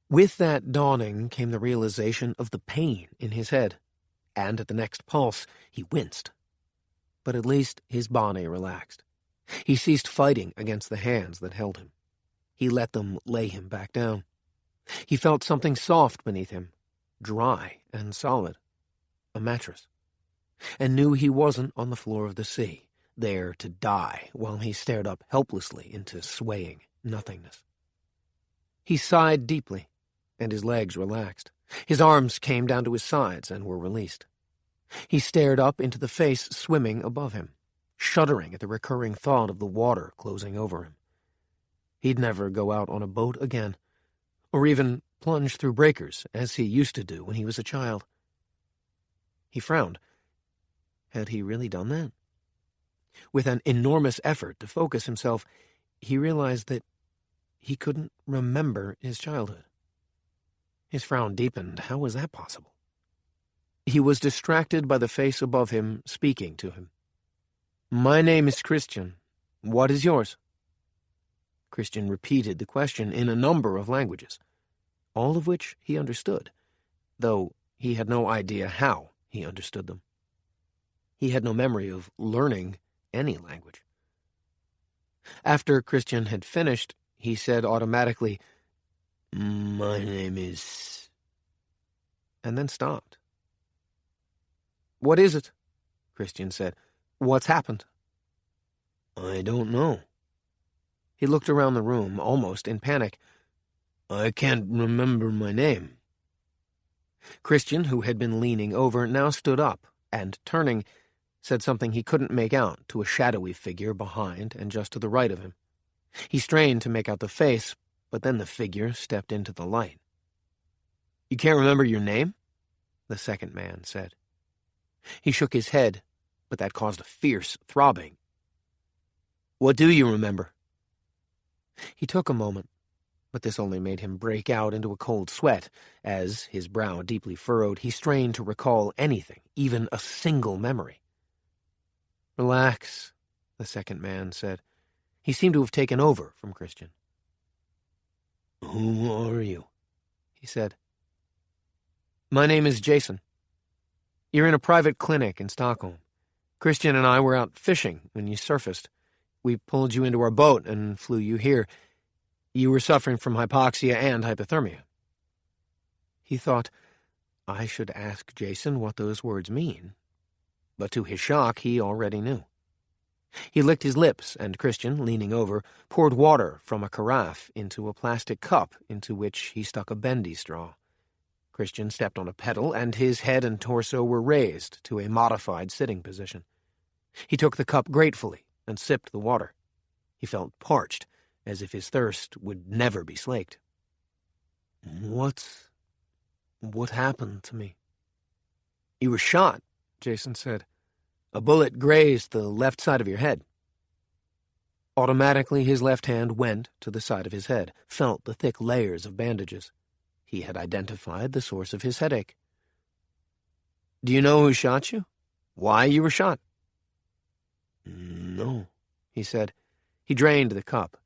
With that dawning came the realization of the pain in his head, and at the next pulse he winced. But at least his body relaxed. He ceased fighting against the hands that held him. He let them lay him back down. He felt something soft beneath him, dry and solid, a mattress, and knew he wasn't on the floor of the sea, there to die while he stared up helplessly into swaying nothingness. He sighed deeply, and his legs relaxed. His arms came down to his sides and were released. He stared up into the face swimming above him, shuddering at the recurring thought of the water closing over him. He'd never go out on a boat again, or even plunge through breakers as he used to do when he was a child. He frowned. Had he really done that? With an enormous effort to focus himself, he realized that he couldn't remember his childhood. His frown deepened. How was that possible? He was distracted by the face above him speaking to him. "My name is Christian. What is yours?" Christian repeated the question in a number of languages, all of which he understood, though he had no idea how he understood them. He had no memory of learning any language. After Christian had finished, he said automatically, "My name is..." and then stopped. "What is it?" Christian said. "What's happened?" "I don't know." He looked around the room, almost in panic. "I can't remember my name." Christian, who had been leaning over, now stood up and, turning, said something he couldn't make out to a shadowy figure behind and just to the right of him. He strained to make out the face, but then the figure stepped into the light. "You can't remember your name?" the second man said. He shook his head, but that caused a fierce throbbing. "What do you remember?" He took a moment, but this only made him break out into a cold sweat as, his brow deeply furrowed, he strained to recall anything, even a single memory. "Relax," the second man said. He seemed to have taken over from Christian. "Who are you?" he said. "My name is Jason. You're in a private clinic in Stockholm. Christian and I were out fishing when you surfaced. We pulled you into our boat and flew you here. You were suffering from hypoxia and hypothermia." He thought, I should ask Jason what those words mean. But to his shock, he already knew. He licked his lips, and Christian, leaning over, poured water from a carafe into a plastic cup into which he stuck a bendy straw. Christian stepped on a pedal, and his head and torso were raised to a modified sitting position. He took the cup gratefully and sipped the water. He felt parched, as if his thirst would never be slaked. What happened to me?" "You were shot," Jason said. "A bullet grazed the left side of your head." Automatically, his left hand went to the side of his head, felt the thick layers of bandages. He had identified the source of his headache. "Do you know who shot you? Why you were shot?" "No," he said. He drained the cup,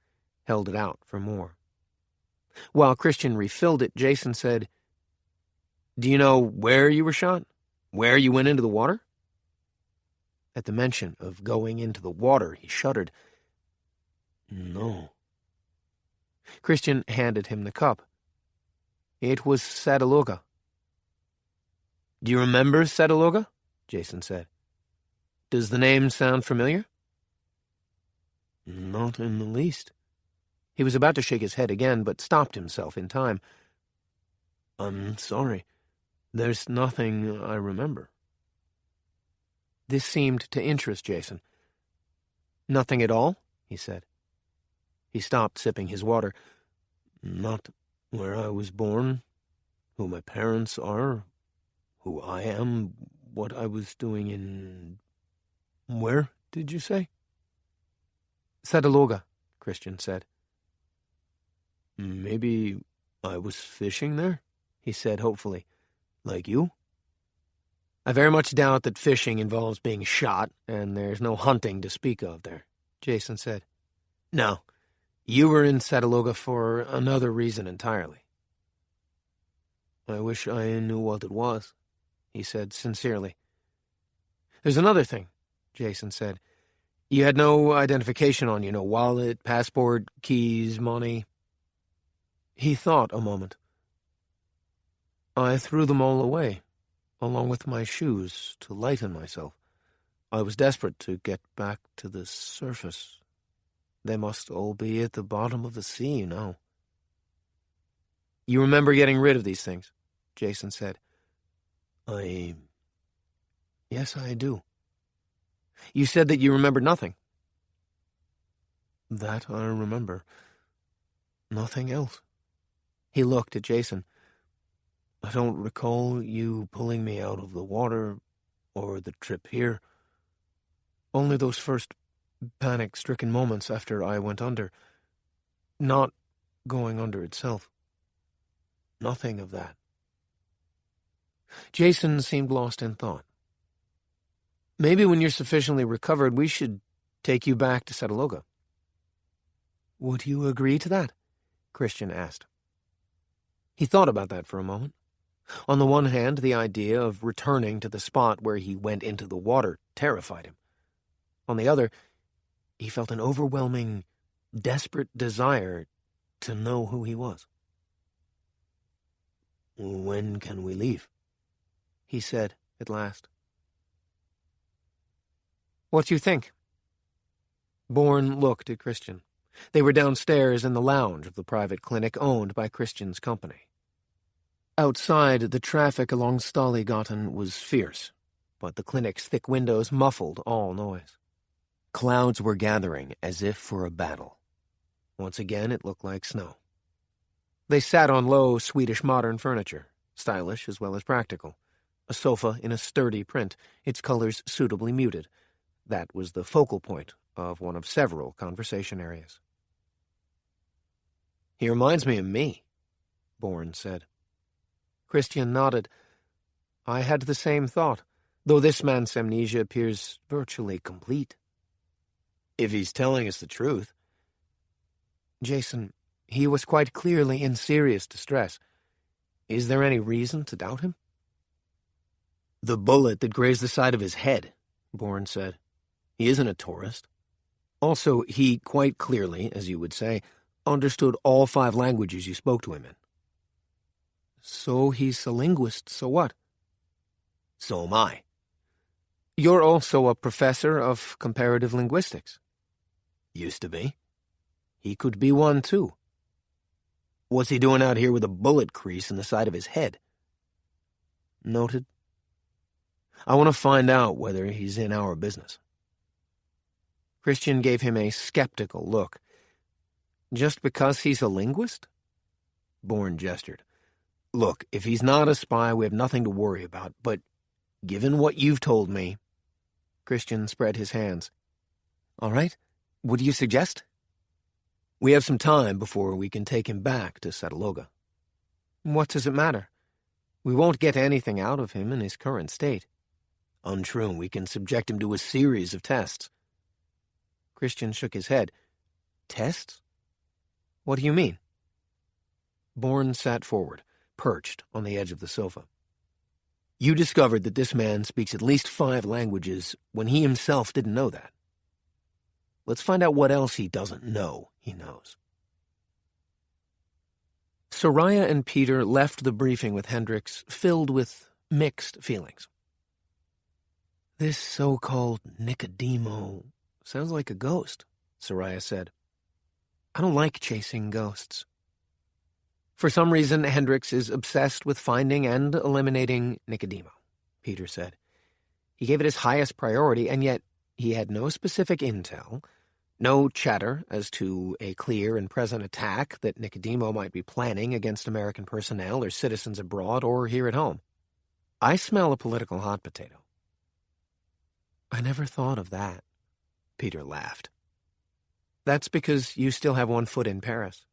held it out for more. While Christian refilled it, Jason said, "Do you know where you were shot? Where you went into the water?" At the mention of going into the water, he shuddered. "No." Christian handed him the cup. "It was Sadaloga." "Do you remember Sadaloga?" Jason said. "Does the name sound familiar?" "Not in the least." He was about to shake his head again, but stopped himself in time. "I'm sorry. There's nothing I remember." This seemed to interest Jason. "Nothing at all?" he said. He stopped sipping his water. "Not where I was born, who my parents are, who I am, what I was doing in... Where, did you say?" "Sadaloga," Christian said. "Maybe I was fishing there?" he said hopefully. "Like you?" "I very much doubt that fishing involves being shot, and there's no hunting to speak of there," Jason said. "No, you were in Sadaloga for another reason entirely." "I wish I knew what it was," he said sincerely. "There's another thing," Jason said. "You had no identification on you, no wallet, passport, keys, money." He thought a moment. "I threw them all away, along with my shoes, to lighten myself. I was desperate to get back to the surface. They must all be at the bottom of the sea now." "You remember getting rid of these things?" Jason said. Yes, I do." "You said that you remembered nothing." "That I remember. Nothing else." He looked at Jason. "I don't recall you pulling me out of the water or the trip here. Only those first panic-stricken moments after I went under. Not going under itself. Nothing of that." Jason seemed lost in thought. "Maybe when you're sufficiently recovered, we should take you back to Sadaloga." "Would you agree to that?" Christian asked. He thought about that for a moment. On the one hand, the idea of returning to the spot where he went into the water terrified him. On the other, he felt an overwhelming, desperate desire to know who he was. "When can we leave?" he said at last. "What do you think?" Bourne looked at Christian. They were downstairs in the lounge of the private clinic owned by Christian's company. Outside, the traffic along Stalked was fierce, but the clinic's thick windows muffled all noise. Clouds were gathering as if for a battle. Once again, it looked like snow. They sat on low Swedish modern furniture, stylish as well as practical. A sofa in a sturdy print, its colors suitably muted. That was the focal point of one of several conversation areas. "He reminds me of me," Bourne said. Christian nodded. "I had the same thought, though this man's amnesia appears virtually complete." "If he's telling us the truth." "Jason, he was quite clearly in serious distress. Is there any reason to doubt him?" "The bullet that grazed the side of his head," Bourne said. "He isn't a tourist. Also, he quite clearly, as you would say, understood all 5 languages you spoke to him in." "So he's a linguist, so what?" "So am I." "You're also a professor of comparative linguistics." "Used to be." "He could be one, too." "What's he doing out here with a bullet crease in the side of his head?" "Noted. I want to find out whether he's in our business." Christian gave him a skeptical look. "Just because he's a linguist?" Bourne gestured. "Look, if he's not a spy, we have nothing to worry about, but given what you've told me..." Christian spread his hands. "All right, What do you suggest? We have some time before we can take him back to Sataloga. What does it matter? We won't get anything out of him in his current state. Untrue, we can subject him to a series of tests. Christian shook his head. Tests? What do you mean? Bourne sat forward, perched on the edge of the sofa. You discovered that this man speaks at least 5 languages when he himself didn't know that. Let's find out what else he doesn't know he knows. Soraya and Peter left the briefing with Hendricks filled with mixed feelings. This so-called Nicodemo sounds like a ghost, Soraya said. I don't like chasing ghosts. For some reason, Hendricks is obsessed with finding and eliminating Nicodemo, Peter said. He gave it his highest priority, and yet he had no specific intel, no chatter as to a clear and present attack that Nicodemo might be planning against American personnel or citizens abroad or here at home. I smell a political hot potato. I never thought of that, Peter laughed. That's because you still have one foot in Paris.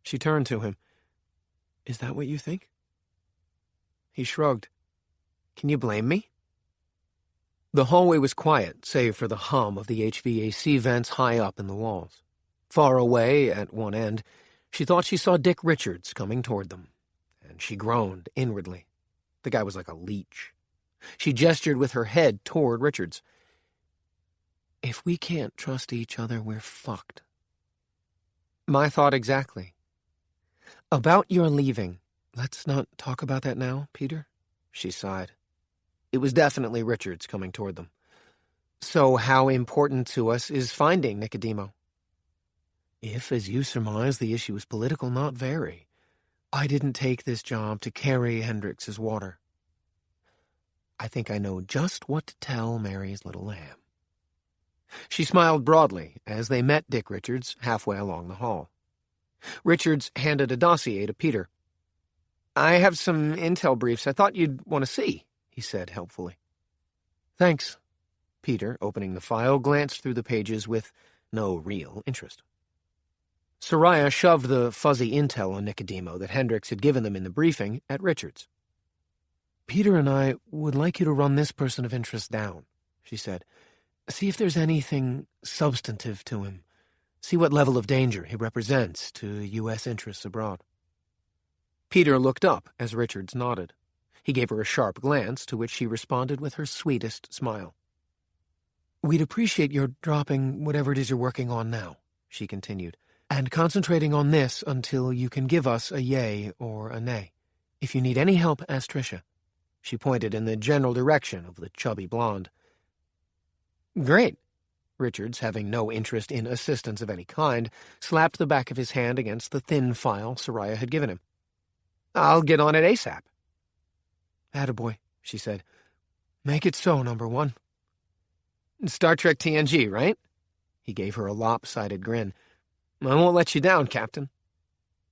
She turned to him. Is that what you think? He shrugged. Can you blame me? The hallway was quiet, save for the hum of the HVAC vents high up in the walls. Far away, at one end, she thought she saw Dick Richards coming toward them, and she groaned inwardly. The guy was like a leech. She gestured with her head toward Richards. If we can't trust each other, we're fucked. My thought exactly. About your leaving. Let's not talk about that now, Peter, she sighed. It was definitely Richards coming toward them. So how important to us is finding Nicodemo? If, as you surmise, the issue is political, not very. I didn't take this job to carry Hendricks' water. I think I know just what to tell Mary's little lamb. She smiled broadly as they met Dick Richards halfway along the hall. Richards handed a dossier to Peter. I have some intel briefs I thought you'd want to see, he said helpfully. Thanks. Peter, opening the file, glanced through the pages with no real interest. Soraya shoved the fuzzy intel on Nicodemo that Hendricks had given them in the briefing at Richards. Peter and I would like you to run this person of interest down, she said. See if there's anything substantive to him. See what level of danger he represents to U.S. interests abroad. Peter looked up as Richards nodded. He gave her a sharp glance, to which she responded with her sweetest smile. We'd appreciate your dropping whatever it is you're working on now, she continued, and concentrating on this until you can give us a yay or a nay. If you need any help, ask Tricia. She pointed in the general direction of the chubby blonde. Great. Richards, having no interest in assistance of any kind, slapped the back of his hand against the thin file Soraya had given him. I'll get on it ASAP. Attaboy, she said. Make it so, number 1. Star Trek TNG, right? He gave her a lopsided grin. I won't let you down, Captain.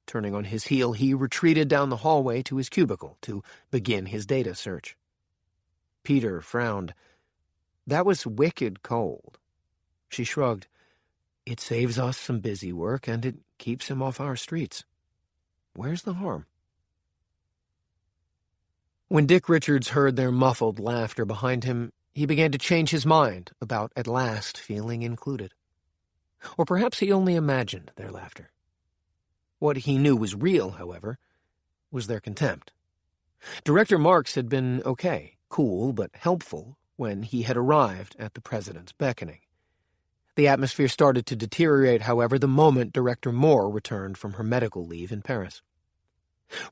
Turning on his heel, he retreated down the hallway to his cubicle to begin his data search. Peter frowned. That was wicked cold. She shrugged. It saves us some busy work, and it keeps him off our streets. Where's the harm? When Dick Richards heard their muffled laughter behind him, he began to change his mind about at last feeling included. Or perhaps he only imagined their laughter. What he knew was real, however, was their contempt. Director Marks had been okay, cool but helpful, when he had arrived at the president's beckoning. The atmosphere started to deteriorate, however, the moment Director Moore returned from her medical leave in Paris.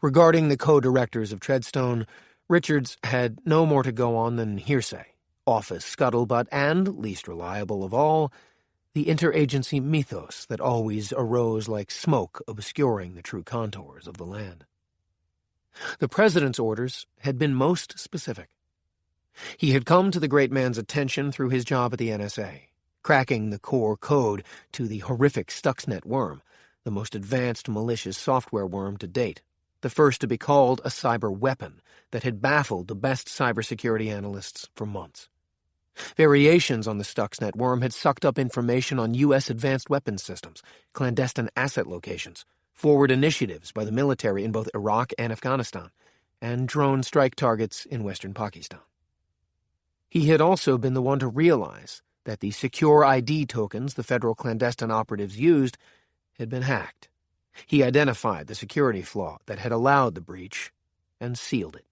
Regarding the co-directors of Treadstone, Richards had no more to go on than hearsay, office scuttlebutt, and, least reliable of all, the interagency mythos that always arose like smoke obscuring the true contours of the land. The president's orders had been most specific. He had come to the great man's attention through his job at the NSA, cracking the core code to the horrific Stuxnet worm, the most advanced malicious software worm to date, the first to be called a cyber weapon that had baffled the best cybersecurity analysts for months. Variations on the Stuxnet worm had sucked up information on U.S. advanced weapons systems, clandestine asset locations, forward initiatives by the military in both Iraq and Afghanistan, and drone strike targets in western Pakistan. He had also been the one to realize that the secure ID tokens the federal clandestine operatives used had been hacked. He identified the security flaw that had allowed the breach and sealed it.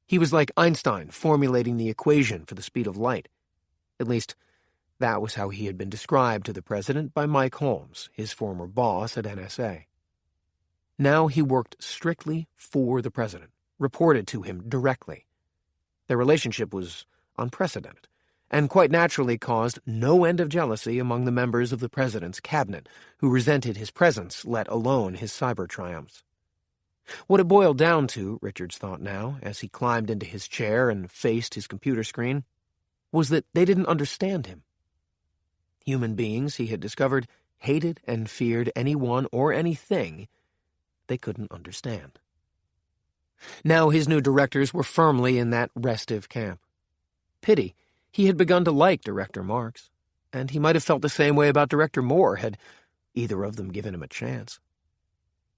He was like Einstein formulating the equation for the speed of light. At least, that was how he had been described to the president by Mike Holmes, his former boss at NSA. Now he worked strictly for the president, reported to him directly. Their relationship was unprecedented, and quite naturally caused no end of jealousy among the members of the president's cabinet, who resented his presence, let alone his cyber triumphs. What it boiled down to, Richards thought now, as he climbed into his chair and faced his computer screen, was that they didn't understand him. Human beings, he had discovered, hated and feared anyone or anything they couldn't understand. Now his new directors were firmly in that restive camp. Pity, he had begun to like Director Marks, and he might have felt the same way about Director Moore had either of them given him a chance.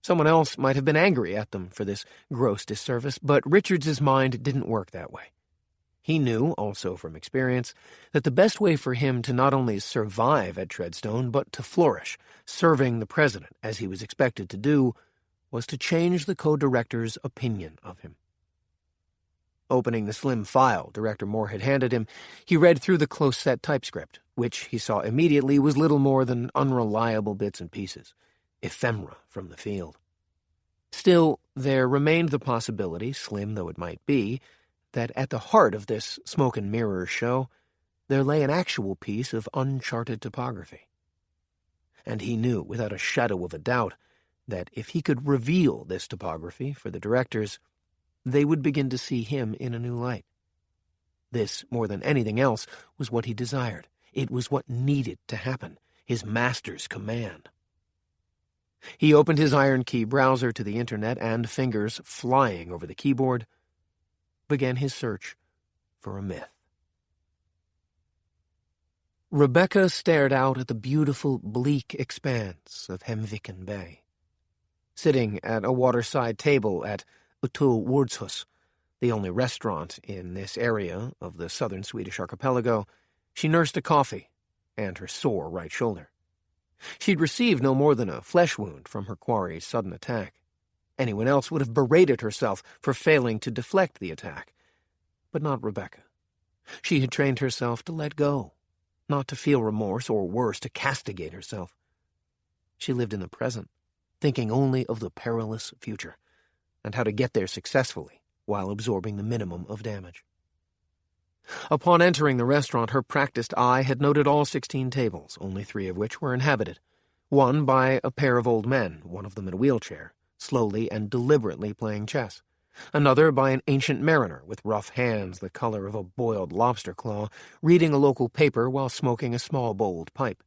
Someone else might have been angry at them for this gross disservice, but Richards's mind didn't work that way. He knew, also from experience, that the best way for him to not only survive at Treadstone, but to flourish, serving the president as he was expected to do, was to change the co-director's opinion of him. Opening the slim file Director Moore had handed him, he read through the close-set typescript, which he saw immediately was little more than unreliable bits and pieces, ephemera from the field. Still, there remained the possibility, slim though it might be, that at the heart of this smoke and mirrors show, there lay an actual piece of uncharted topography. And he knew, without a shadow of a doubt, that if he could reveal this topography for the directors, they would begin to see him in a new light. This, more than anything else, was what he desired. It was what needed to happen, his master's command. He opened his iron key browser to the internet and, fingers flying over the keyboard, began his search for a myth. Rebeka stared out at the beautiful, bleak expanse of Hemviken Bay. Sitting at a waterside table at Utul Wardshus, the only restaurant in this area of the southern Swedish archipelago, she nursed a coffee and her sore right shoulder. She'd received no more than a flesh wound from her quarry's sudden attack. Anyone else would have berated herself for failing to deflect the attack, but not Rebeka. She had trained herself to let go, not to feel remorse or worse, to castigate herself. She lived in the present, thinking only of the perilous future, and how to get there successfully while absorbing the minimum of damage. Upon entering the restaurant, her practiced eye had noted all 16 tables, only 3 of which were inhabited. One by a pair of old men, one of them in a wheelchair, slowly and deliberately playing chess. Another by an ancient mariner with rough hands the color of a boiled lobster claw, reading a local paper while smoking a small bowled pipe.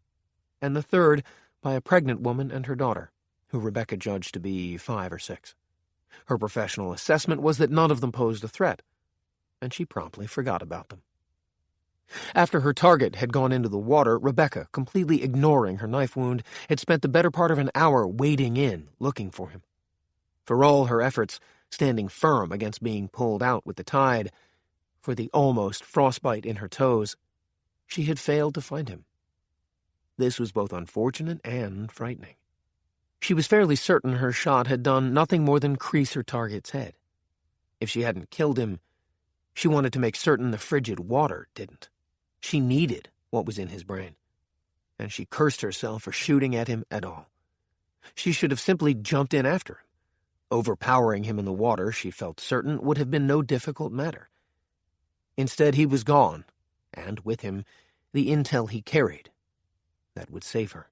And the third by a pregnant woman and her daughter, who Rebeka judged to be 5 or 6. Her professional assessment was that none of them posed a threat, and she promptly forgot about them. After her target had gone into the water, Rebeka, completely ignoring her knife wound, had spent the better part of an hour wading in, looking for him. For all her efforts, standing firm against being pulled out with the tide, for the almost frostbite in her toes, she had failed to find him. This was both unfortunate and frightening. She was fairly certain her shot had done nothing more than crease her target's head. If she hadn't killed him, she wanted to make certain the frigid water didn't. She needed what was in his brain, and she cursed herself for shooting at him at all. She should have simply jumped in after him. Overpowering him in the water, she felt certain, would have been no difficult matter. Instead, he was gone, and with him, the intel he carried that would save her.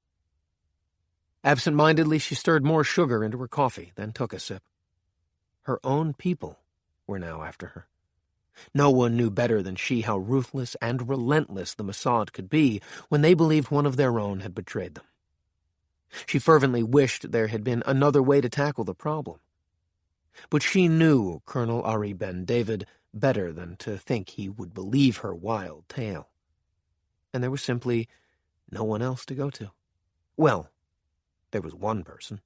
Absent-mindedly, she stirred more sugar into her coffee, then took a sip. Her own people were now after her. No one knew better than she how ruthless and relentless the Mossad could be when they believed one of their own had betrayed them. She fervently wished there had been another way to tackle the problem. But she knew Colonel Ari Ben David better than to think he would believe her wild tale. And there was simply no one else to go to. Well, there was one person,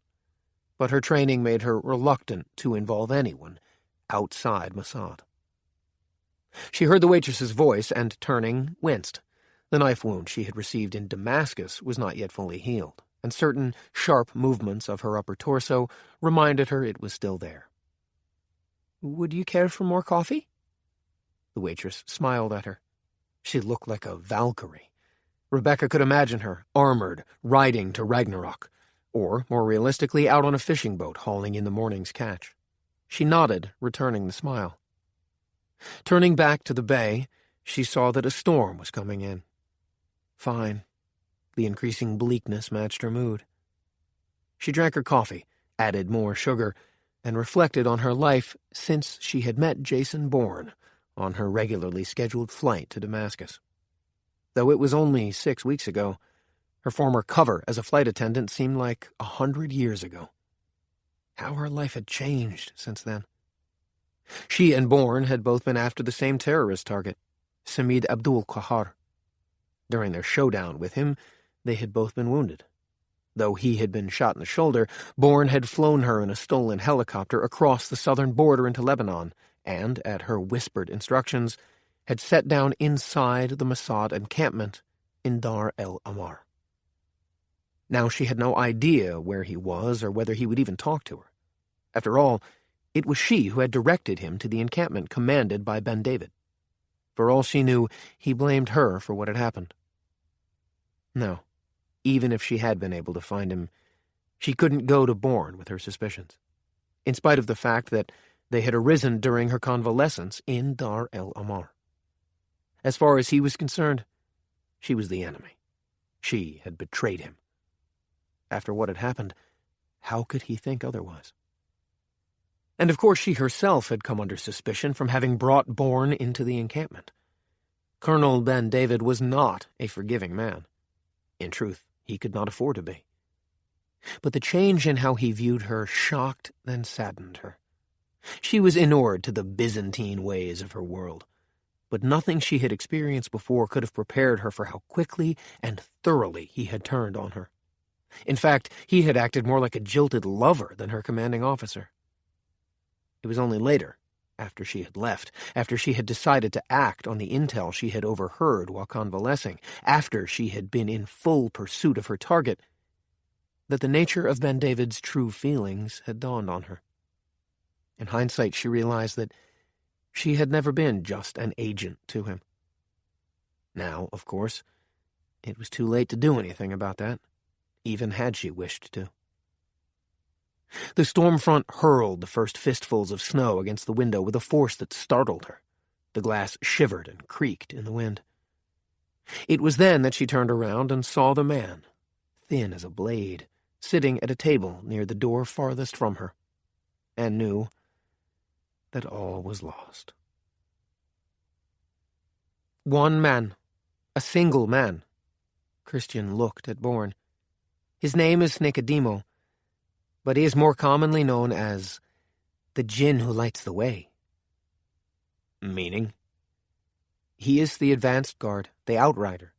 but her training made her reluctant to involve anyone outside Mossad. She heard the waitress's voice and, turning, winced. The knife wound she had received in Damascus was not yet fully healed, and certain sharp movements of her upper torso reminded her it was still there. "Would you care for more coffee?" The waitress smiled at her. She looked like a Valkyrie. Rebeka could imagine her, armored, riding to Ragnarok, or, more realistically, out on a fishing boat hauling in the morning's catch. She nodded, returning the smile. Turning back to the bay, she saw that a storm was coming in. Fine. The increasing bleakness matched her mood. She drank her coffee, added more sugar, and reflected on her life since she had met Jason Bourne on her regularly scheduled flight to Damascus. Though it was only 6 weeks ago, her former cover as a flight attendant seemed like 100 years ago. How her life had changed since then. She and Bourne had both been after the same terrorist target, Samid Abdul-Qahar. During their showdown with him, they had both been wounded. Though he had been shot in the shoulder, Bourne had flown her in a stolen helicopter across the southern border into Lebanon, and, at her whispered instructions, had set down inside the Mossad encampment in Dar el-Amar. Now she had no idea where he was or whether he would even talk to her. After all, it was she who had directed him to the encampment commanded by Ben David. For all she knew, he blamed her for what had happened. No, even if she had been able to find him, she couldn't go to Bourne with her suspicions, in spite of the fact that they had arisen during her convalescence in Dar el-Amar. As far as he was concerned, she was the enemy. She had betrayed him. After what had happened, how could he think otherwise? And of course she herself had come under suspicion from having brought Bourne into the encampment. Colonel Ben David was not a forgiving man. In truth, he could not afford to be. But the change in how he viewed her shocked then saddened her. She was inured to the Byzantine ways of her world, but nothing she had experienced before could have prepared her for how quickly and thoroughly he had turned on her. In fact, he had acted more like a jilted lover than her commanding officer. It was only later, after she had left, after she had decided to act on the intel she had overheard while convalescing, after she had been in full pursuit of her target, that the nature of Ben David's true feelings had dawned on her. In hindsight, she realized that she had never been just an agent to him. Now, of course, it was too late to do anything about that, even had she wished to. The storm front hurled the first fistfuls of snow against the window with a force that startled her. The glass shivered and creaked in the wind. It was then that she turned around and saw the man, thin as a blade, sitting at a table near the door farthest from her, and knew that all was lost. One man, a single man. Christian looked at Bourne. His name is Nicodemo, but he is more commonly known as the Jinn who lights the way. Meaning? He is the advanced guard, the outrider.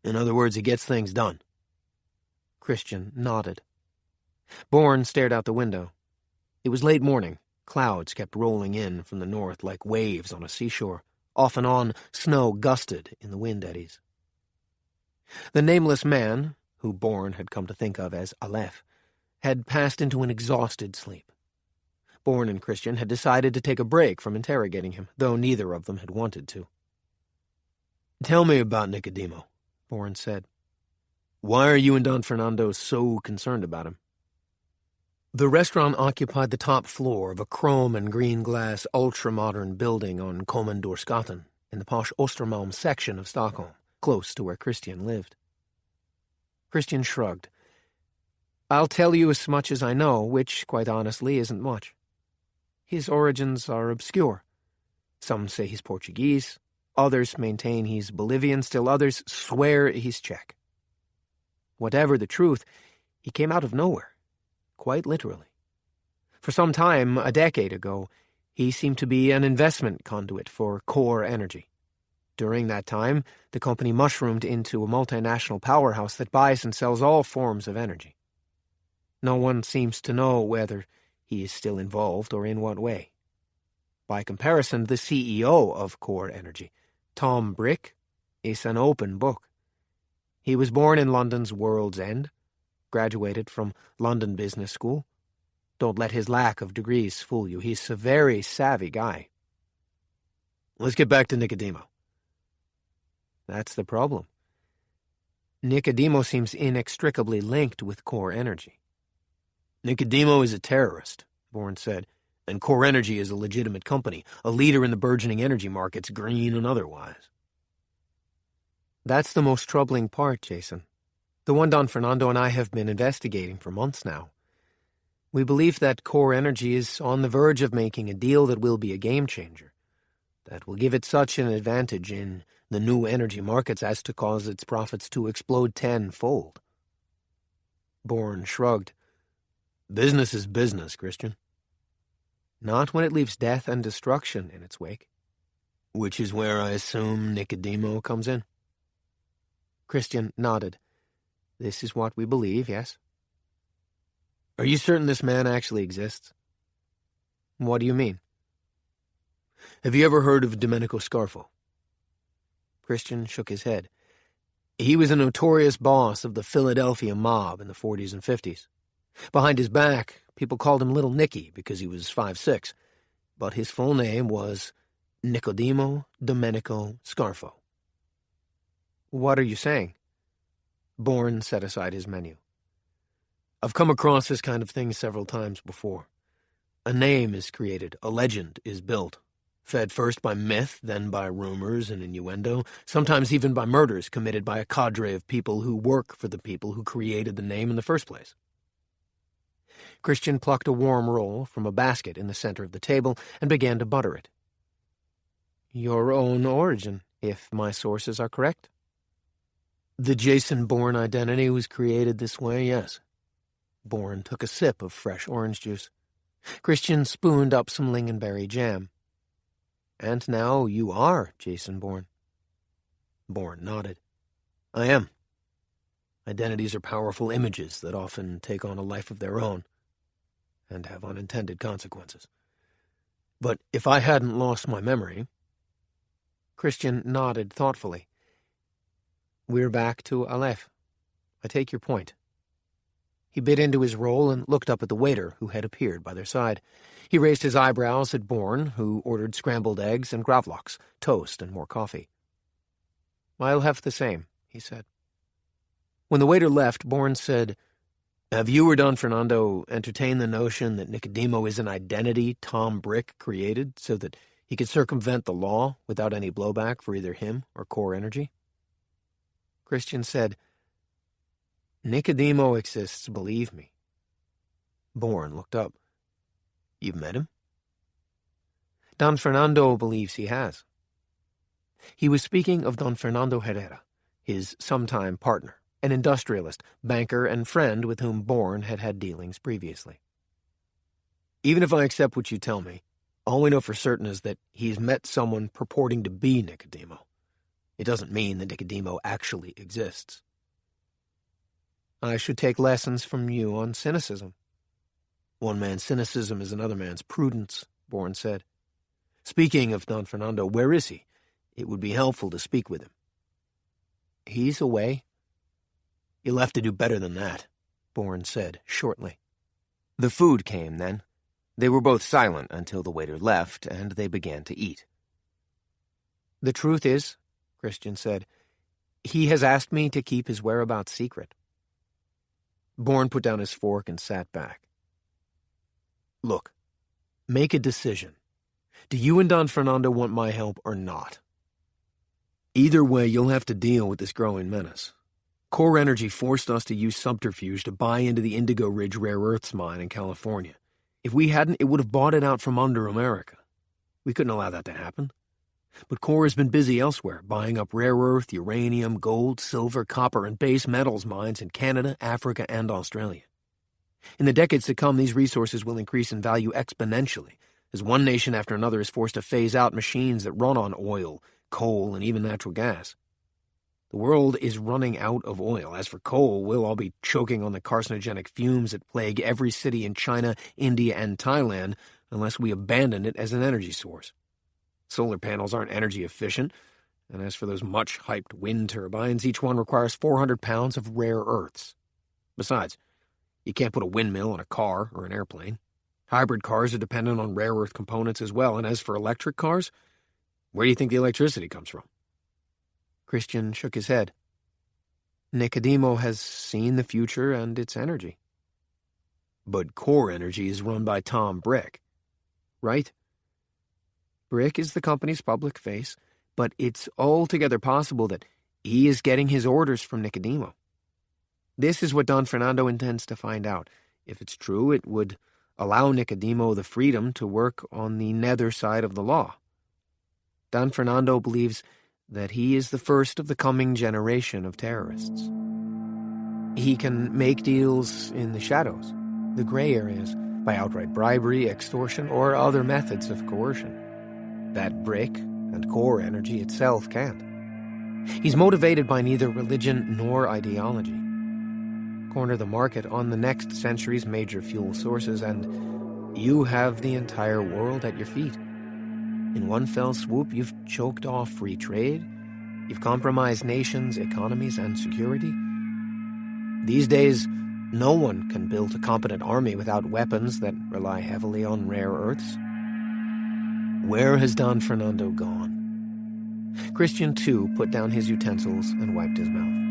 In other words, he gets things done. Christian nodded. Bourne stared out the window. It was late morning. Clouds kept rolling in from the north like waves on a seashore. Off and on, snow gusted in the wind eddies. The nameless man, who Bourne had come to think of as Aleph, had passed into an exhausted sleep. Bourne and Christian had decided to take a break from interrogating him, though neither of them had wanted to. "Tell me about Nicodemo," Bourne said. "Why are you and Don Fernando so concerned about him?" The restaurant occupied the top floor of a chrome and green glass ultra-modern building on Kommandorsgatan in the posh Östermalm section of Stockholm, close to where Christian lived. Christian shrugged. "I'll tell you as much as I know, which, quite honestly, isn't much. His origins are obscure. Some say he's Portuguese, others maintain he's Bolivian, still others swear he's Czech. Whatever the truth, he came out of nowhere, quite literally. For some time, a decade ago, He seemed to be an investment conduit for Core Energy. During that time, the company mushroomed into a multinational powerhouse that buys and sells all forms of energy. No one seems to know whether he is still involved or in what way. By comparison, the CEO of Core Energy, Tom Brick, is an open book. He was born in London's World's End, graduated from London Business School. Don't let his lack of degrees fool you. He's a very savvy guy. Let's get back to Nicodemo. That's the problem. Nicodemo seems inextricably linked with Core Energy. Nicodemo is a terrorist, Bourne said, and Core Energy is a legitimate company, a leader in the burgeoning energy markets, green and otherwise. That's the most troubling part, Jason. The one Don Fernando and I have been investigating for months now. We believe that Core Energy is on the verge of making a deal that will be a game-changer, that will give it such an advantage in the new energy markets as to cause its profits to explode tenfold. Bourne shrugged. Business is business, Christian. Not when it leaves death and destruction in its wake. Which is where I assume Nicodemo comes in. Christian nodded. This is what we believe, yes. Are you certain this man actually exists? What do you mean? Have you ever heard of Domenico Scarfo? Christian shook his head. He was a notorious boss of the Philadelphia mob in the 40s and 50s. Behind his back, people called him Little Nicky because he was 5'6", but his full name was Nicodemo Domenico Scarfo. What are you saying? Bourne set aside his menu. I've come across this kind of thing several times before. A name is created, a legend is built, fed first by myth, then by rumors and innuendo, sometimes even by murders committed by a cadre of people who work for the people who created the name in the first place. Christian plucked a warm roll from a basket in the center of the table and began to butter it. Your own origin, if my sources are correct. The Jason Bourne identity was created this way, yes. Bourne took a sip of fresh orange juice. Christian spooned up some lingonberry jam. And now you are Jason Bourne. Bourne nodded. I am. Identities are powerful images that often take on a life of their own and have unintended consequences. But if I hadn't lost my memory... Christian nodded thoughtfully. We're back to Aleph. I take your point. He bit into his roll and looked up at the waiter who had appeared by their side. He raised his eyebrows at Bourne, who ordered scrambled eggs and gravlax, toast and more coffee. I'll have the same, he said. When the waiter left, Bourne said, Have you or Don Fernando entertained the notion that Nicodemo is an identity Tom Brick created so that he could circumvent the law without any blowback for either him or Core Energy? Christian said, Nicodemo exists, believe me. Bourne looked up. You've met him? Don Fernando believes he has. He was speaking of Don Fernando Herrera, his sometime partner, an industrialist, banker, and friend with whom Bourne had had dealings previously. Even if I accept what you tell me, all we know for certain is that he's met someone purporting to be Nicodemo. It doesn't mean that Nicodemo actually exists. I should take lessons from you on cynicism. One man's cynicism is another man's prudence, Bourne said. Speaking of Don Fernando, where is he? It would be helpful to speak with him. He's away. You'll have to do better than that, Bourne said shortly. The food came then. They were both silent until the waiter left, and they began to eat. The truth is, Christian said, he has asked me to keep his whereabouts secret. Bourne put down his fork and sat back. Look, make a decision. Do you and Don Fernando want my help or not? Either way, you'll have to deal with this growing menace. Core Energy forced us to use subterfuge to buy into the Indigo Ridge rare earths mine in California. If we hadn't, it would have bought it out from under America. We couldn't allow that to happen. But Core has been busy elsewhere, buying up rare earth, uranium, gold, silver, copper, and base metals mines in Canada, Africa, and Australia. In the decades to come, these resources will increase in value exponentially, as one nation after another is forced to phase out machines that run on oil, coal, and even natural gas. The world is running out of oil. As for coal, we'll all be choking on the carcinogenic fumes that plague every city in China, India, and Thailand unless we abandon it as an energy source. Solar panels aren't energy efficient, and as for those much-hyped wind turbines, each one requires 400 pounds of rare earths. Besides, you can't put a windmill on a car or an airplane. Hybrid cars are dependent on rare earth components as well, and as for electric cars, where do you think the electricity comes from? Christian shook his head. Nicodemo has seen the future and its energy. But core energy is run by Tom Brick, right? Brick is the company's public face, but it's altogether possible that he is getting his orders from Nicodemo. This is what Don Fernando intends to find out. If it's true, it would allow Nicodemo the freedom to work on the nether side of the law. Don Fernando believes that he is the first of the coming generation of terrorists. He can make deals in the shadows, the gray areas, by outright bribery, extortion, or other methods of coercion. That Brick and core energy itself can't. He's motivated by neither religion nor ideology. Corner the market on the next century's major fuel sources, and you have the entire world at your feet. In one fell swoop, you've choked off free trade, you've compromised nations' economies and security. These days, no one can build a competent army without weapons that rely heavily on rare earths. Where has Don Fernando gone? Christian, too, put down his utensils and wiped his mouth.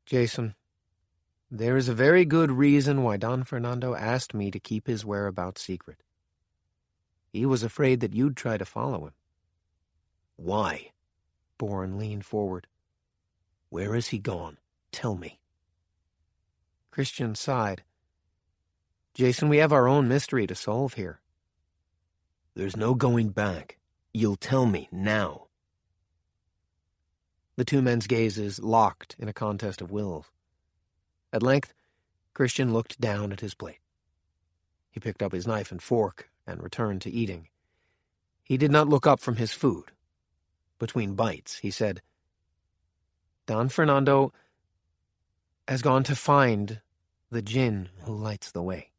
Jason, there is a very good reason why Don Fernando asked me to keep his whereabouts secret. He was afraid that you'd try to follow him. Why? Bourne leaned forward. Where has he gone? Tell me. Christian sighed. Jason, we have our own mystery to solve here. There's no going back. You'll tell me now. The two men's gazes locked in a contest of wills. At length, Christian looked down at his plate. He picked up his knife and fork and returned to eating. He did not look up from his food. Between bites, he said, Don Fernando has gone to find the djinn who lights the way.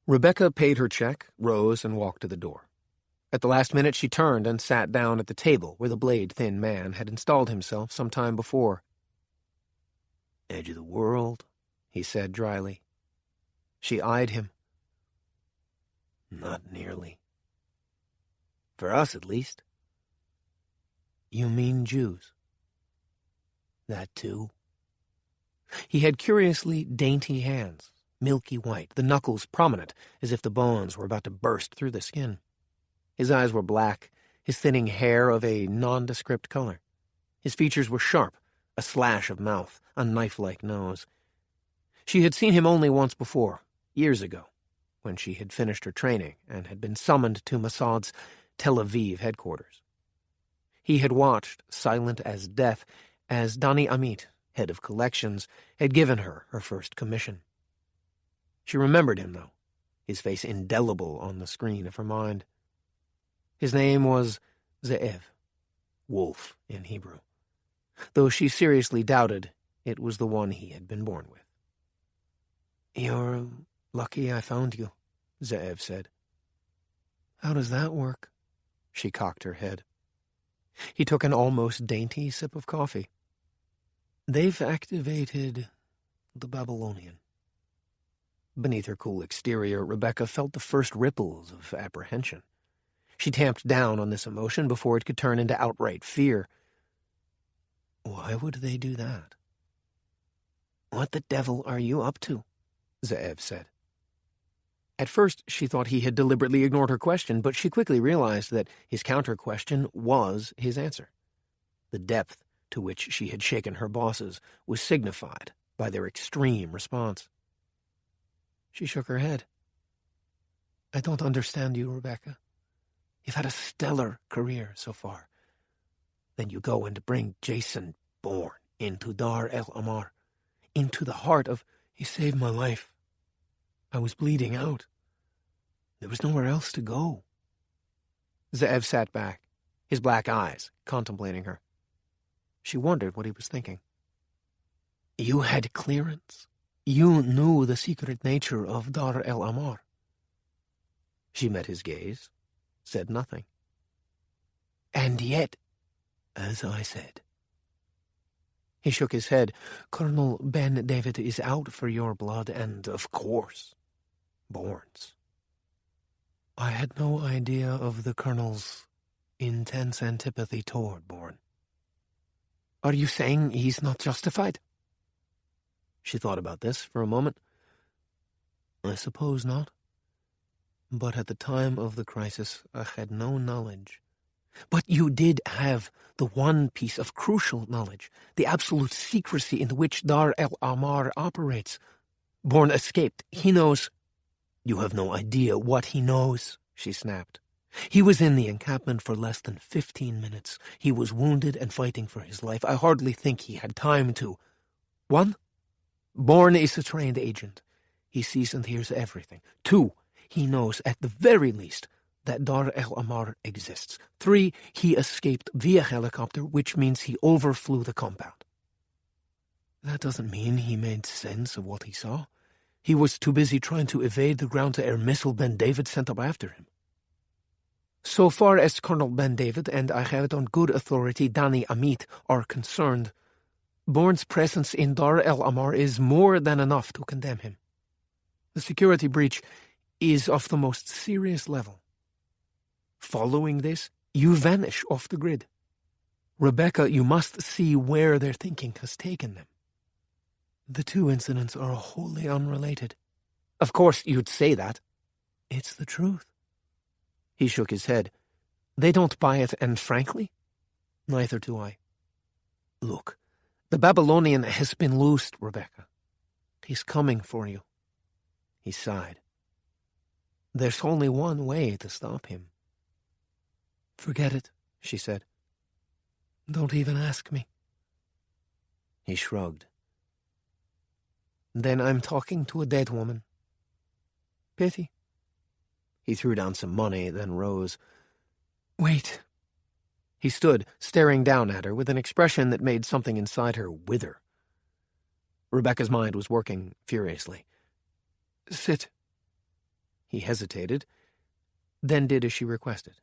Rebeka paid her check, rose, and walked to the door. At the last minute, she turned and sat down at the table where the blade-thin man had installed himself some time before. Edge of the world, he said dryly. She eyed him. Not nearly. For us, at least. You mean Jews? That too. He had curiously dainty hands, milky white, the knuckles prominent, as if the bones were about to burst through the skin. His eyes were black, his thinning hair of a nondescript color. His features were sharp, a slash of mouth, a knife-like nose. She had seen him only once before, years ago, when she had finished her training and had been summoned to Mossad's Tel Aviv headquarters. He had watched, silent as death, as Dani Amit, head of collections, had given her her first commission. She remembered him, though, his face indelible on the screen of her mind. His name was Ze'ev, wolf in Hebrew, though she seriously doubted it was the one he had been born with. You're lucky I found you, Ze'ev said. How does that work? She cocked her head. He took an almost dainty sip of coffee. They've activated the Babylonian. Beneath her cool exterior, Rebeka felt the first ripples of apprehension. She tamped down on this emotion before it could turn into outright fear. Why would they do that? What the devil are you up to? Ze'ev said. At first, she thought he had deliberately ignored her question, but she quickly realized that his counter-question was his answer. The depth to which she had shaken her bosses, was signified by their extreme response. She shook her head. I don't understand you, Rebeka. You've had a stellar career so far. Then you go and bring Jason Bourne into Dar el-Amar, into the heart of... He saved my life. I was bleeding out. There was nowhere else to go. Ze'ev sat back, his black eyes contemplating her. She wondered what he was thinking. You had clearance. You knew the secret nature of Dar el-Amar. She met his gaze, said nothing. And yet, as I said. He shook his head. Colonel Ben David is out for your blood and, of course, Bourne's. I had no idea of the Colonel's intense antipathy toward Bourne. Are you saying he's not justified? She thought about this for a moment. I suppose not. But at the time of the crisis, I had no knowledge. But you did have the one piece of crucial knowledge, the absolute secrecy in which Dar el-Amar operates. Bourne escaped. He knows... You have no idea what he knows, she snapped. He was in the encampment for less than 15 minutes. He was wounded and fighting for his life. I hardly think he had time to... 1. Bourne is a trained agent. He sees and hears everything. 2. He knows, at the very least, that Dar el-Amar exists. 3. He escaped via helicopter, which means he overflew the compound. That doesn't mean he made sense of what he saw. He was too busy trying to evade the ground-to-air missile Ben David sent up after him. So far as Colonel Ben David, and I have it on good authority, Danny Amit, are concerned, Bourne's presence in Dar el-Amar is more than enough to condemn him. The security breach is of the most serious level. Following this, you vanish off the grid. Rebeka, you must see where their thinking has taken them. The two incidents are wholly unrelated. Of course you'd say that. It's the truth. He shook his head. They don't buy it, and frankly, neither do I. Look, the Babylonian has been loosed, Rebeka. He's coming for you. He sighed. There's only one way to stop him. Forget it, she said. Don't even ask me. He shrugged. Then I'm talking to a dead woman. Pity. He threw down some money, then rose. Wait. He stood, staring down at her with an expression that made something inside her wither. Rebecca's mind was working furiously. Sit. He hesitated, then did as she requested.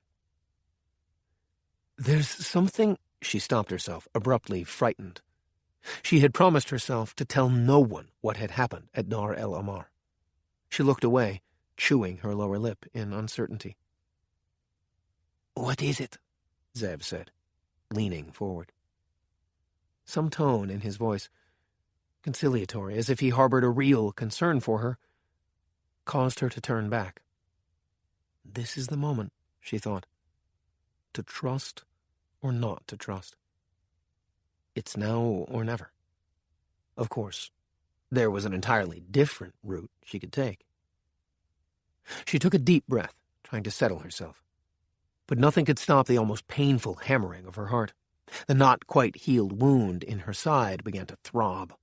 There's something... She stopped herself, abruptly frightened. She had promised herself to tell no one what had happened at Dar el-Amar. She looked away, chewing her lower lip in uncertainty. What is it? Zev said, leaning forward. Some tone in his voice, conciliatory, as if he harbored a real concern for her, caused her to turn back. This is the moment, she thought, to trust or not to trust. It's now or never. Of course, there was an entirely different route she could take. She took a deep breath, trying to settle herself. But nothing could stop the almost painful hammering of her heart. The not-quite-healed wound in her side began to throb.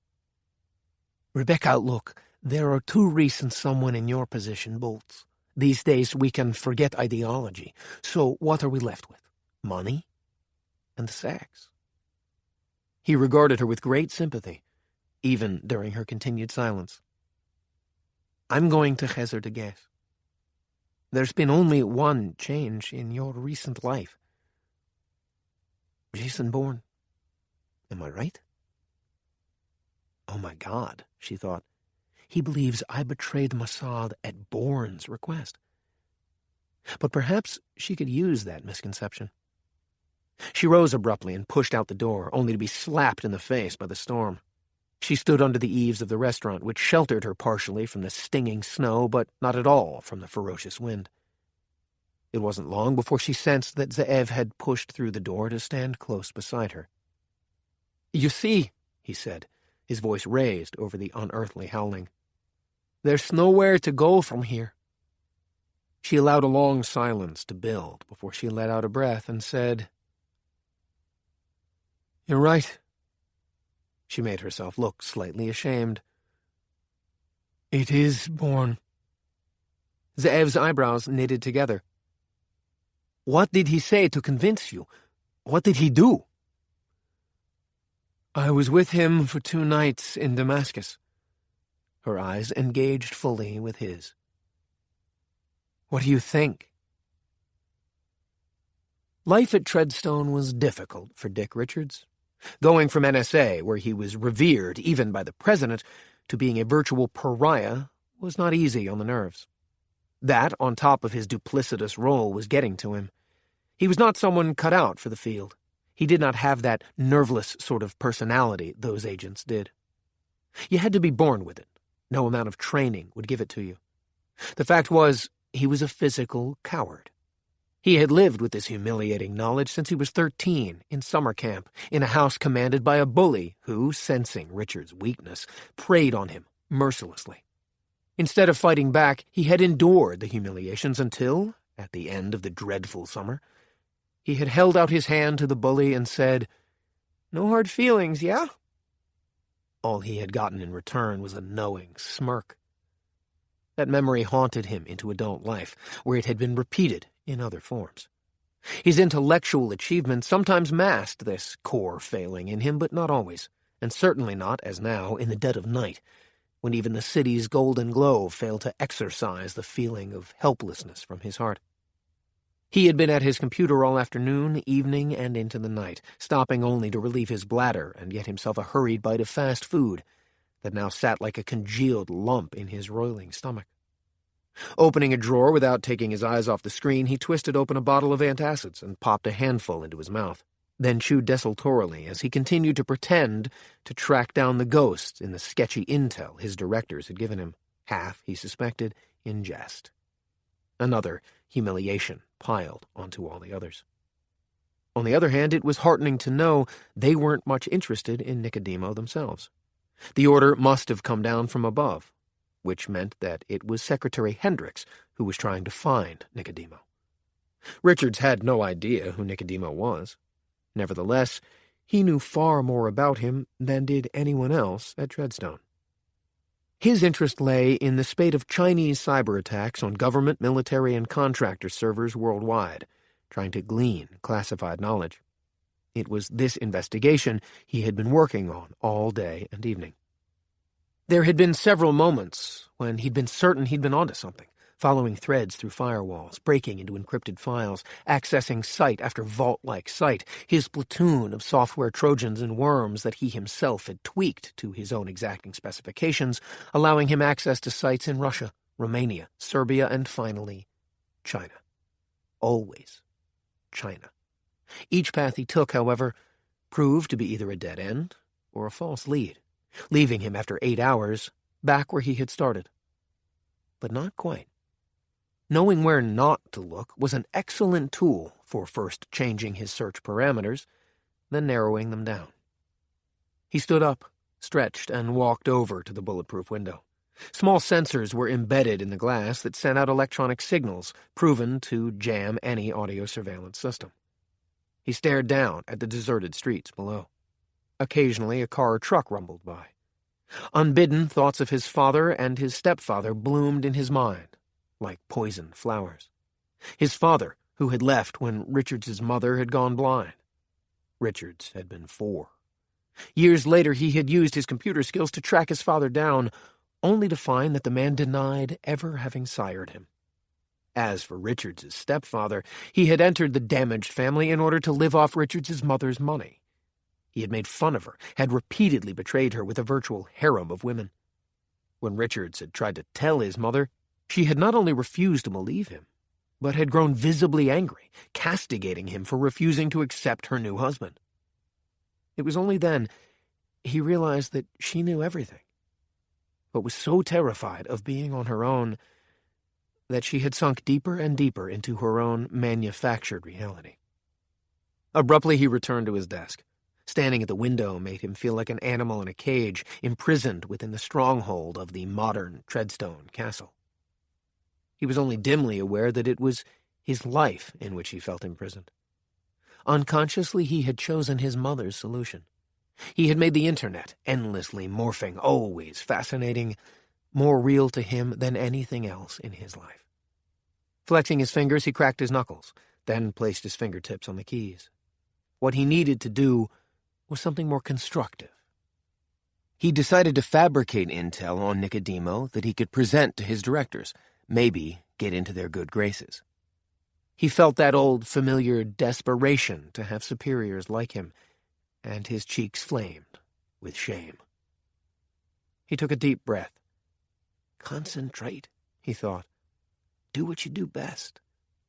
Rebeka, look, there are two reasons someone in your position bolts. These days we can forget ideology. So what are we left with? Money and sex. He regarded her with great sympathy, even during her continued silence. I'm going to hazard a guess. There's been only one change in your recent life. Jason Bourne. Am I right? Oh my God, she thought. He believes I betrayed Mossad at Bourne's request. But perhaps she could use that misconception. She rose abruptly and pushed out the door, only to be slapped in the face by the storm. She stood under the eaves of the restaurant, which sheltered her partially from the stinging snow, but not at all from the ferocious wind. It wasn't long before she sensed that Ze'ev had pushed through the door to stand close beside her. "You see," he said, his voice raised over the unearthly howling, "there's nowhere to go from here." She allowed a long silence to build before she let out a breath and said, "You're right." She made herself look slightly ashamed. "It is Bourne." Zeev's eyebrows knitted together. "What did he say to convince you? What did he do?" "I was with him for 2 nights in Damascus." Her eyes engaged fully with his. "What do you think?" Life at Treadstone was difficult for Dick Richards. Going from NSA, where he was revered even by the president, to being a virtual pariah was not easy on the nerves. That, on top of his duplicitous role, was getting to him. He was not someone cut out for the field. He did not have that nerveless sort of personality those agents did. You had to be born with it. No amount of training would give it to you. The fact was, he was a physical coward. He had lived with this humiliating knowledge since he was 13, in summer camp, in a house commanded by a bully who, sensing Richard's weakness, preyed on him mercilessly. Instead of fighting back, he had endured the humiliations until, at the end of the dreadful summer, he had held out his hand to the bully and said, "No hard feelings, yeah?" All he had gotten in return was a knowing smirk. That memory haunted him into adult life, where it had been repeated in other forms. His intellectual achievement sometimes masked this core failing in him, but not always, and certainly not, as now, in the dead of night, when even the city's golden glow failed to exorcise the feeling of helplessness from his heart. He had been at his computer all afternoon, evening, and into the night, stopping only to relieve his bladder and get himself a hurried bite of fast food that now sat like a congealed lump in his roiling stomach. Opening a drawer without taking his eyes off the screen, he twisted open a bottle of antacids and popped a handful into his mouth, then chewed desultorily as he continued to pretend to track down the ghosts in the sketchy intel his directors had given him, half, he suspected, in jest. Another humiliation piled onto all the others. On the other hand, it was heartening to know they weren't much interested in Nicodemo themselves. The order must have come down from above, which meant that it was Secretary Hendricks who was trying to find Nicodemo. Richards had no idea who Nicodemo was. Nevertheless, he knew far more about him than did anyone else at Treadstone. His interest lay in the spate of Chinese cyber attacks on government, military, and contractor servers worldwide, trying to glean classified knowledge. It was this investigation he had been working on all day and evening. There had been several moments when he'd been certain he'd been onto something, following threads through firewalls, breaking into encrypted files, accessing site after vault-like site, his platoon of software trojans and worms that he himself had tweaked to his own exacting specifications, allowing him access to sites in Russia, Romania, Serbia, and finally, China. Always China. Each path he took, however, proved to be either a dead end or a false lead, leaving him after 8 hours back where he had started. But not quite. Knowing where not to look was an excellent tool for first changing his search parameters, then narrowing them down. He stood up, stretched, and walked over to the bulletproof window. Small sensors were embedded in the glass that sent out electronic signals, proven to jam any audio surveillance system. He stared down at the deserted streets below. Occasionally, a car or truck rumbled by. Unbidden, thoughts of his father and his stepfather bloomed in his mind, like poisoned flowers. His father, who had left when Richards's mother had gone blind. Richards had been 4. Years later, he had used his computer skills to track his father down, only to find that the man denied ever having sired him. As for Richards's stepfather, he had entered the damaged family in order to live off Richards's mother's money. He had made fun of her, had repeatedly betrayed her with a virtual harem of women. When Richards had tried to tell his mother, she had not only refused to believe him, but had grown visibly angry, castigating him for refusing to accept her new husband. It was only then he realized that she knew everything, but was so terrified of being on her own that she had sunk deeper and deeper into her own manufactured reality. Abruptly, he returned to his desk, Standing at the window made him feel like an animal in a cage, imprisoned within the stronghold of the modern Treadstone castle. He was only dimly aware that it was his life in which he felt imprisoned. Unconsciously, he had chosen his mother's solution. He had made the internet endlessly morphing, always fascinating, more real to him than anything else in his life. Flexing his fingers, he cracked his knuckles, then placed his fingertips on the keys. What he needed to do was something more constructive. He decided to fabricate intel on Nicodemo that he could present to his directors, maybe get into their good graces. He felt that old, familiar desperation to have superiors like him, and his cheeks flamed with shame. He took a deep breath. Concentrate, he thought. Do what you do best.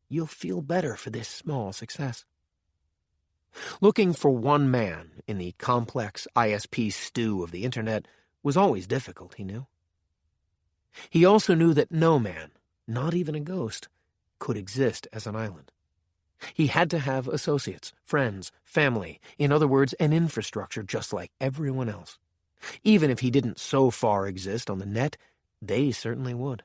You'll feel better for this small success. Looking for one man in the complex ISP stew of the internet was always difficult, he knew. He also knew that no man, not even a ghost, could exist as an island. He had to have associates, friends, family, in other words, an infrastructure just like everyone else. Even if he didn't so far exist on the net, they certainly would.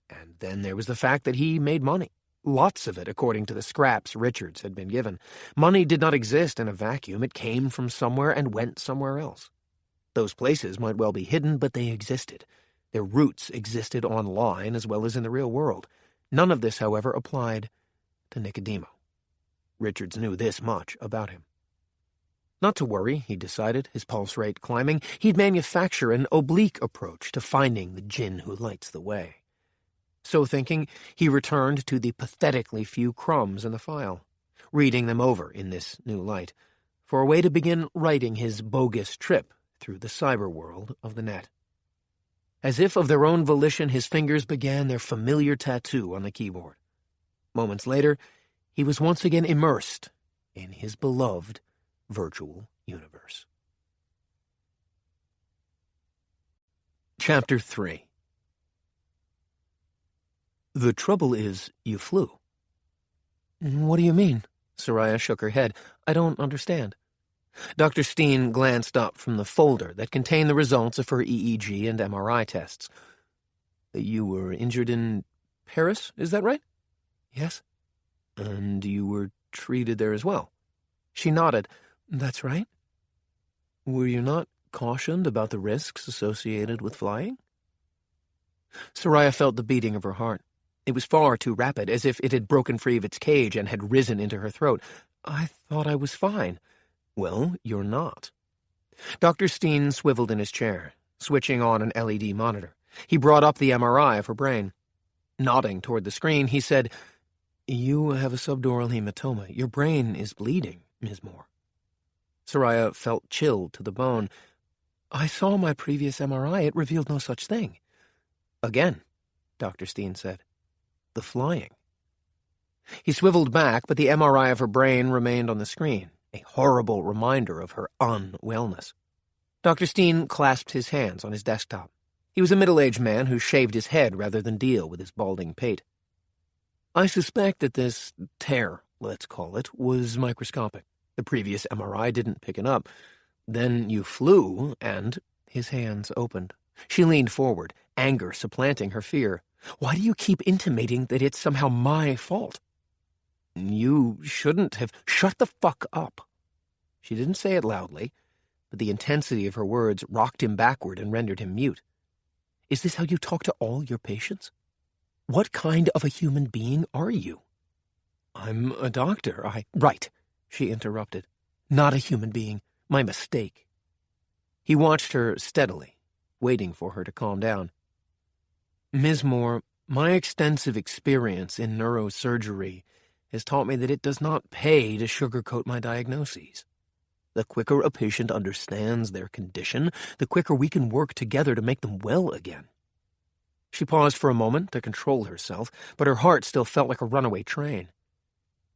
And then there was the fact that he made money. Lots of it, according to the scraps Richards had been given. Money did not exist in a vacuum. It came from somewhere and went somewhere else. Those places might well be hidden, but they existed. Their roots existed online as well as in the real world. None of this, however, applied to Nicodemo. Richards knew this much about him. Not to worry, he decided, his pulse rate climbing. He'd manufacture an oblique approach to finding the djinn who lights the way. So thinking, he returned to the pathetically few crumbs in the file, reading them over in this new light, for a way to begin writing his bogus trip through the cyber world of the net. As if of their own volition, his fingers began their familiar tattoo on the keyboard. Moments later, he was once again immersed in his beloved virtual universe. Chapter 3. The trouble is, you flew. What do you mean? Soraya shook her head. I don't understand. Dr. Steen glanced up from the folder that contained the results of her EEG and MRI tests. You were injured in Paris, is that right? Yes. And you were treated there as well? She nodded. That's right. Were you not cautioned about the risks associated with flying? Soraya felt the beating of her heart. It was far too rapid, as if it had broken free of its cage and had risen into her throat. I thought I was fine. Well, you're not. Dr. Steen swiveled in his chair, switching on an LED monitor. He brought up the MRI of her brain. Nodding toward the screen, he said, You have a subdural hematoma. Your brain is bleeding, Ms. Moore. Soraya felt chilled to the bone. I saw my previous MRI. It revealed no such thing. Again, Dr. Steen said. The flying. He swiveled back, but the MRI of her brain remained on the screen, a horrible reminder of her unwellness. Dr. Steen clasped his hands on his desktop. He was a middle-aged man who shaved his head rather than deal with his balding pate. I suspect that this tear, let's call it, was microscopic. The previous MRI didn't pick it up. Then you flew, and his hands opened. She leaned forward, anger supplanting her fear. Why do you keep intimating that it's somehow my fault? You shouldn't have. Shut the fuck up. She didn't say it loudly, but the intensity of her words rocked him backward and rendered him mute. Is this how you talk to all your patients? What kind of a human being are you? I'm a doctor. Right, she interrupted. Not a human being. My mistake. He watched her steadily, waiting for her to calm down. Ms. Moore, my extensive experience in neurosurgery has taught me that it does not pay to sugarcoat my diagnoses. The quicker a patient understands their condition, the quicker we can work together to make them well again. She paused for a moment to control herself, but her heart still felt like a runaway train.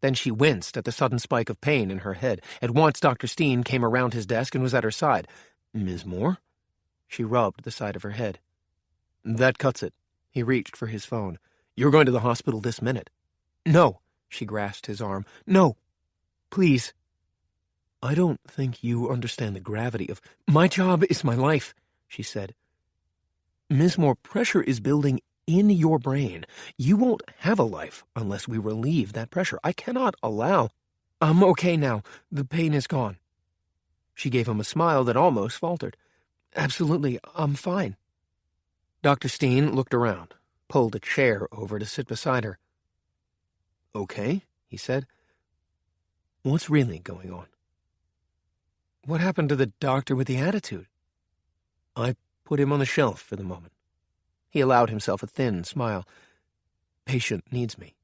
Then she winced at the sudden spike of pain in her head. At once Dr. Steen came around his desk and was at her side. Ms. Moore? She rubbed the side of her head. That cuts it. He reached for his phone. You're going to the hospital this minute. No, she grasped his arm. No, please. I don't think you understand the gravity of— My job is my life, she said. Miss Moore, pressure is building in your brain. You won't have a life unless we relieve that pressure. I cannot allow— I'm okay now. The pain is gone. She gave him a smile that almost faltered. Absolutely, I'm fine. Dr. Steen looked around, pulled a chair over to sit beside her. Okay, he said. What's really going on? What happened to the doctor with the attitude? I put him on the shelf for the moment. He allowed himself a thin smile. Patient needs me.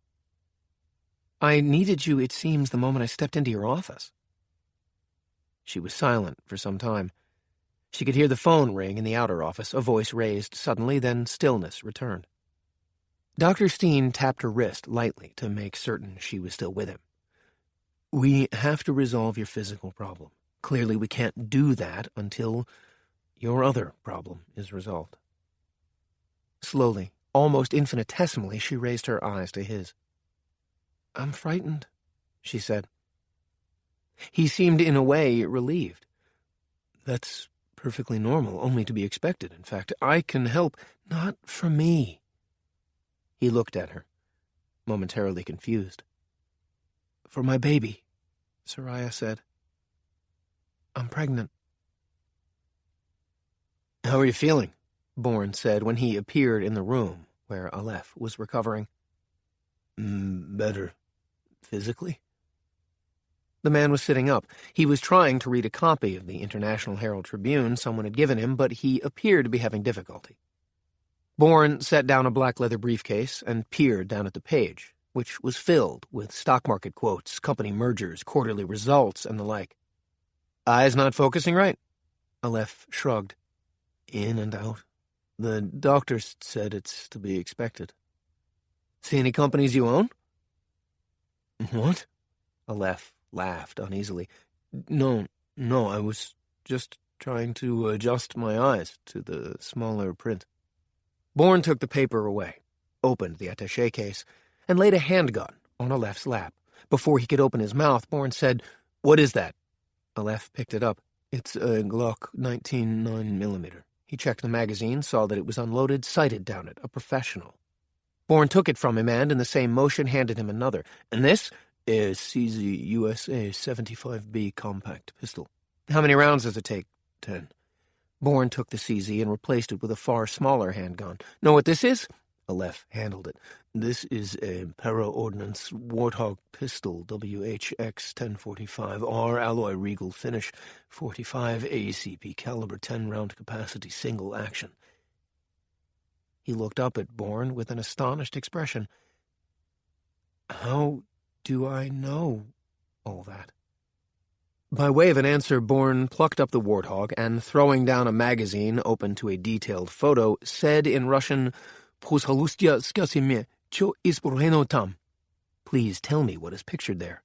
I needed you, it seems, the moment I stepped into your office. She was silent for some time. She could hear the phone ring in the outer office, a voice raised suddenly, then stillness returned. Dr. Steen tapped her wrist lightly to make certain she was still with him. We have to resolve your physical problem. Clearly we can't do that until your other problem is resolved. Slowly, almost infinitesimally, she raised her eyes to his. I'm frightened, she said. He seemed in a way relieved. That's perfectly normal, only to be expected. In fact, I can help. Not for me. He looked at her, momentarily confused. For my baby, Soraya said. I'm pregnant. How are you feeling? Bourne said when he appeared in the room where Aleph was recovering. Better. Physically? The man was sitting up. He was trying to read a copy of the International Herald Tribune someone had given him, but he appeared to be having difficulty. Bourne set down a black leather briefcase and peered down at the page, which was filled with stock market quotes, company mergers, quarterly results, and the like. Eyes not focusing right? Aleph shrugged. In and out. The doctors said it's to be expected. See any companies you own? What? Aleph laughed uneasily. No, I was just trying to adjust my eyes to the smaller print. Bourne took the paper away, opened the attaché case, and laid a handgun on Aleph's lap. Before he could open his mouth, Bourne said, What is that? Aleph picked it up. It's a Glock 19 9mm. He checked the magazine, saw that it was unloaded, sighted down it, a professional. Bourne took it from him and, in the same motion, handed him another. And this is CZ USA 75B compact pistol. How many rounds does it take? 10. Bourne took the CZ and replaced it with a far smaller handgun. Know what this is? Aleph handled it. This is a Para-Ordnance Warthog pistol, WHX-1045, alloy regal finish, 45 ACP caliber, 10-round capacity, single action. He looked up at Bourne with an astonished expression. How do I know all that? By way of an answer, Bourne plucked up the warthog and, throwing down a magazine open to a detailed photo, said in Russian, Please tell me what is pictured there.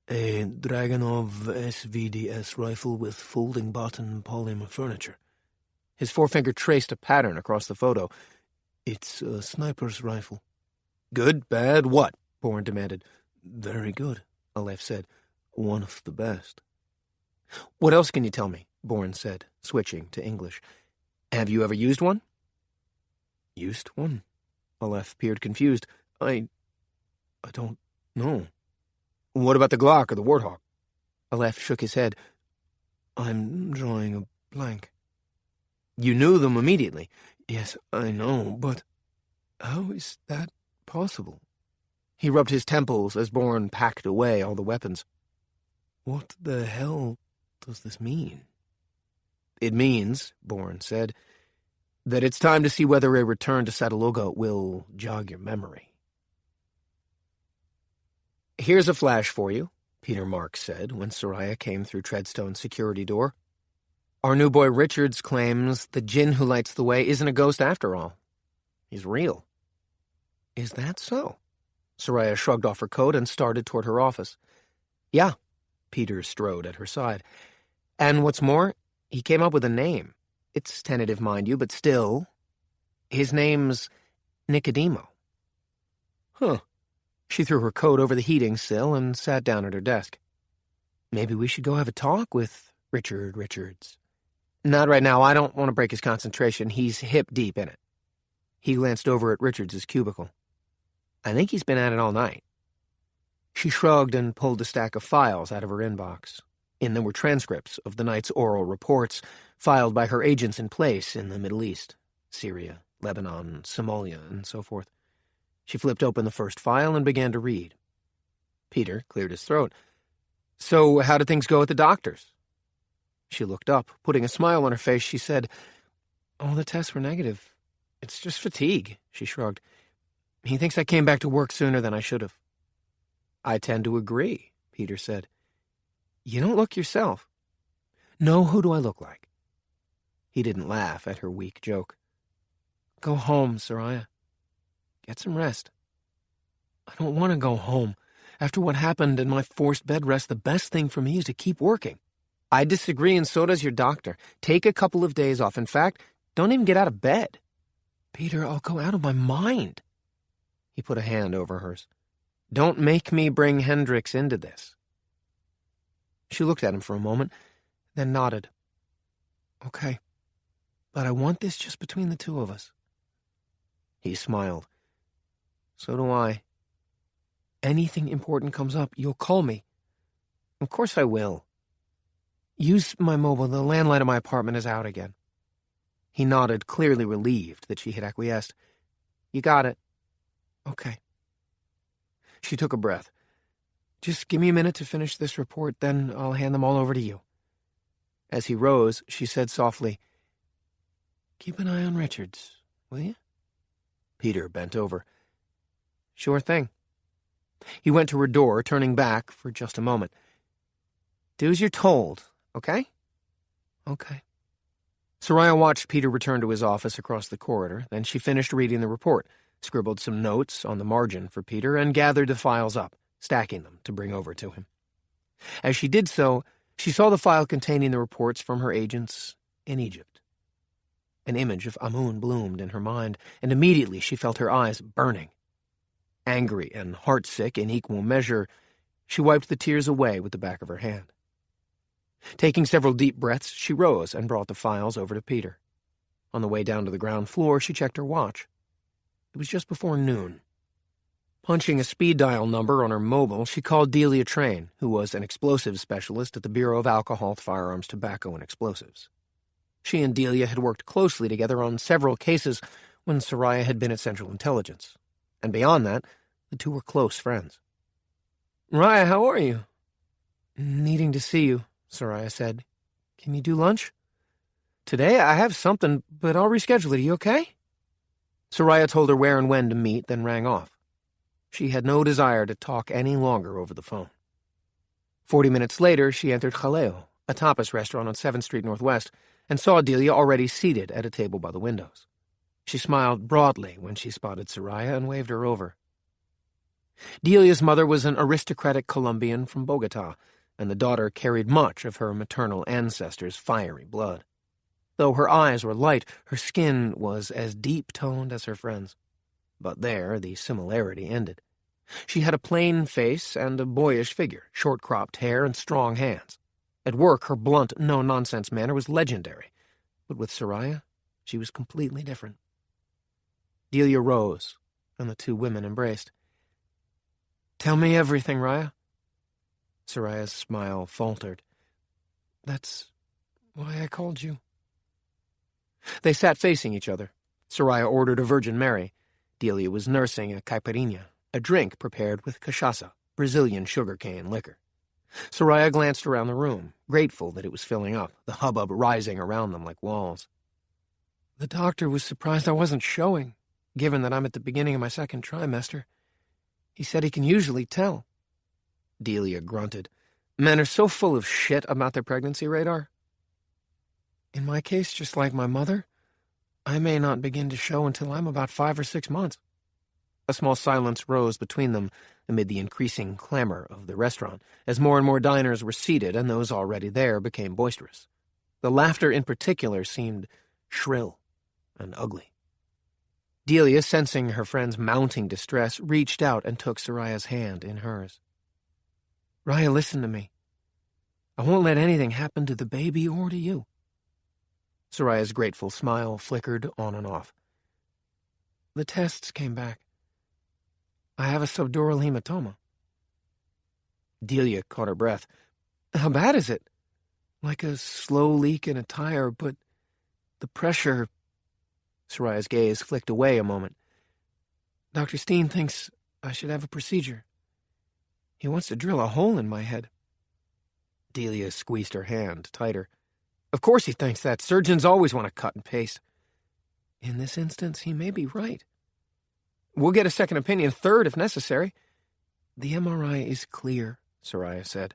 A Dragunov SVDS rifle with folding button polymer furniture. His forefinger traced a pattern across the photo. It's a sniper's rifle. Good, bad, what? Bourne demanded. Very good, Aleph said. One of the best. What else can you tell me? Bourne said, switching to English. Have you ever used one? Used one? Aleph peered confused. I don't know. What about the Glock or the Warthog? Aleph shook his head. I'm drawing a blank. You knew them immediately. Yes, I know, but how is that possible? He rubbed his temples as Bourne packed away all the weapons. What the hell does this mean? It means, Bourne said, that it's time to see whether a return to Sataloga will jog your memory. Here's a flash for you, Peter Marks said when Soraya came through Treadstone's security door. Our new boy Richards claims the djinn who lights the way isn't a ghost after all. He's real. Is that so? Soraya shrugged off her coat and started toward her office. Yeah, Peter strode at her side. And what's more, he came up with a name. It's tentative, mind you, but still. His name's Nicodemo. Huh. She threw her coat over the heating sill and sat down at her desk. Maybe we should go have a talk with Richard Richards. Not right now. I don't want to break his concentration. He's hip deep in it. He glanced over at Richards' cubicle. I think he's been at it all night. She shrugged and pulled a stack of files out of her inbox. In them were transcripts of the night's oral reports filed by her agents in place in the Middle East, Syria, Lebanon, Somalia, and so forth. She flipped open the first file and began to read. Peter cleared his throat. So how did things go at the doctor's? She looked up. Putting a smile on her face, she said, All the tests were negative. It's just fatigue, she shrugged. He thinks I came back to work sooner than I should have. I tend to agree, Peter said. You don't look yourself. No, who do I look like? He didn't laugh at her weak joke. Go home, Soraya. Get some rest. I don't want to go home. After what happened and my forced bed rest, the best thing for me is to keep working. I disagree, and so does your doctor. Take a couple of days off. In fact, don't even get out of bed. Peter, I'll go out of my mind. He put a hand over hers. Don't make me bring Hendricks into this. She looked at him for a moment, then nodded. Okay, but I want this just between the two of us. He smiled. So do I. Anything important comes up, you'll call me. Of course I will. Use my mobile. The landline of my apartment is out again. He nodded, clearly relieved that she had acquiesced. You got it. Okay. She took a breath. Just give me a minute to finish this report, then I'll hand them all over to you. As he rose, she said softly, Keep an eye on Richards, will you? Peter bent over. Sure thing. He went to her door, turning back for just a moment. Do as you're told, okay? Okay. Soraya watched Peter return to his office across the corridor. Then she finished reading the report, scribbled some notes on the margin for Peter, and gathered the files up, stacking them to bring over to him. As she did so, she saw the file containing the reports from her agents in Egypt. An image of Amun bloomed in her mind, and immediately she felt her eyes burning. Angry and heartsick in equal measure, she wiped the tears away with the back of her hand. Taking several deep breaths, she rose and brought the files over to Peter. On the way down to the ground floor, she checked her watch. It was just before noon. Punching a speed dial number on her mobile, she called Delia Train, who was an explosives specialist at the Bureau of Alcohol, Firearms, Tobacco, and Explosives. She and Delia had worked closely together on several cases when Soraya had been at Central Intelligence. And beyond that, the two were close friends. Raya, how are you? Needing to see you, Soraya said. Can you do lunch? Today I have something, but I'll reschedule it. Are you okay? Soraya told her where and when to meet, then rang off. She had no desire to talk any longer over the phone. 40 minutes later, she entered Jaleo, a tapas restaurant on 7th Street Northwest, and saw Delia already seated at a table by the windows. She smiled broadly when she spotted Soraya and waved her over. Delia's mother was an aristocratic Colombian from Bogota, and the daughter carried much of her maternal ancestors' fiery blood. Though her eyes were light, her skin was as deep-toned as her friend's. But there the similarity ended. She had a plain face and a boyish figure, short-cropped hair and strong hands. At work, her blunt, no-nonsense manner was legendary. But with Soraya, she was completely different. Delia rose, and the two women embraced. Tell me everything, Raya. Soraya's smile faltered. That's why I called you. They sat facing each other. Soraya ordered a Virgin Mary. Delia was nursing a caipirinha, a drink prepared with cachaça, Brazilian sugarcane liquor. Soraya glanced around the room, grateful that it was filling up, the hubbub rising around them like walls. The doctor was surprised I wasn't showing, given that I'm at the beginning of my second trimester. He said he can usually tell. Delia grunted. Men are so full of shit about their pregnancy radar. In my case, just like my mother, I may not begin to show until I'm about 5 or 6 months. A small silence rose between them amid the increasing clamor of the restaurant, as more and more diners were seated and those already there became boisterous. The laughter in particular seemed shrill and ugly. Delia, sensing her friend's mounting distress, reached out and took Soraya's hand in hers. Raya, listen to me. I won't let anything happen to the baby or to you." Soraya's grateful smile flickered on and off. "The tests came back. I have a subdural hematoma." Delia caught her breath. "How bad is it?" "Like a slow leak in a tire, but the pressure—" Soraya's gaze flicked away a moment. "Dr. Steen thinks I should have a procedure. He wants to drill a hole in my head." Delia squeezed her hand tighter. "Of course he thinks that. Surgeons always want to cut and paste." "In this instance, he may be right. We'll get a second opinion, third if necessary." "The MRI is clear," Soraya said.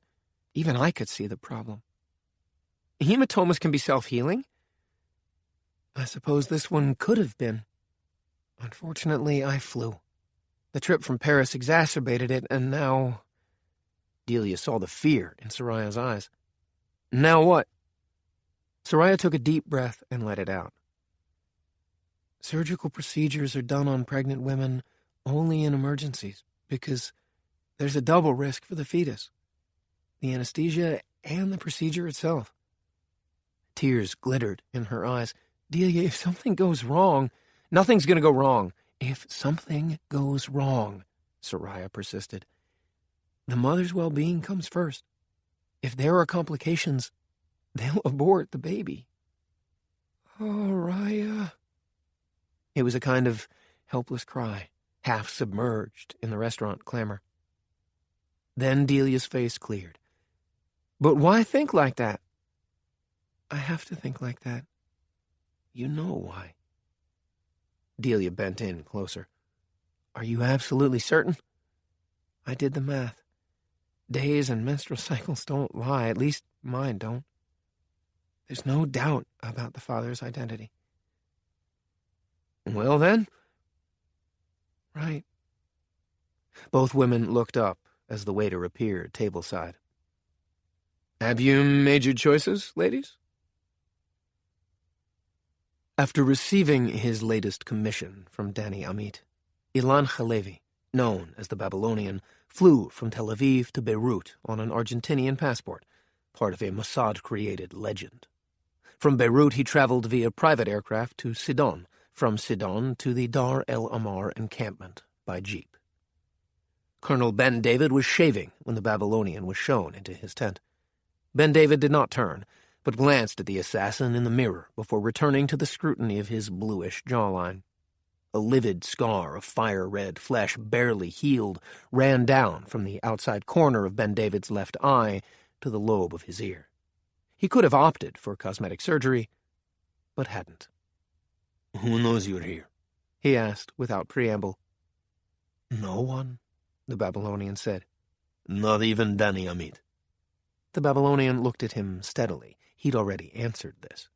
"Even I could see the problem." "Hematomas can be self-healing?" "I suppose this one could have been. Unfortunately, I flew. The trip from Paris exacerbated it, and now—" Delia saw the fear in Soraya's eyes. "Now what?" Soraya took a deep breath and let it out. "Surgical procedures are done on pregnant women only in emergencies, because there's a double risk for the fetus. The anesthesia and the procedure itself." Tears glittered in her eyes. "Delia, if something goes wrong—" "Nothing's going to go wrong." "If something goes wrong," Soraya persisted, "the mother's well-being comes first. If there are complications, they'll abort the baby." "Oh, Raya." It was a kind of helpless cry, half submerged in the restaurant clamor. Then Delia's face cleared. "But why think like that?" "I have to think like that. You know why." Delia bent in closer. "Are you absolutely certain?" "I did the math. Days and menstrual cycles don't lie, at least mine don't. There's no doubt about the father's identity." "Well, then?" "Right." Both women looked up as the waiter appeared tableside. "Have you made your choices, ladies?" After receiving his latest commission from Danny Amit, Ilan Halevi, known as the Babylonian, flew from Tel Aviv to Beirut on an Argentinian passport, part of a Mossad-created legend. From Beirut, he traveled via private aircraft to Sidon, from Sidon to the Dar el-Amar encampment by jeep. Colonel Ben David was shaving when the Babylonian was shown into his tent. Ben David did not turn, but glanced at the assassin in the mirror before returning to the scrutiny of his bluish jawline. A livid scar of fire-red flesh, barely healed, ran down from the outside corner of Ben David's left eye to the lobe of his ear. He could have opted for cosmetic surgery, but hadn't. "Who knows you're here?" he asked without preamble. "No one," the Babylonian said. "Not even Danny Amit." The Babylonian looked at him steadily. He'd already answered this.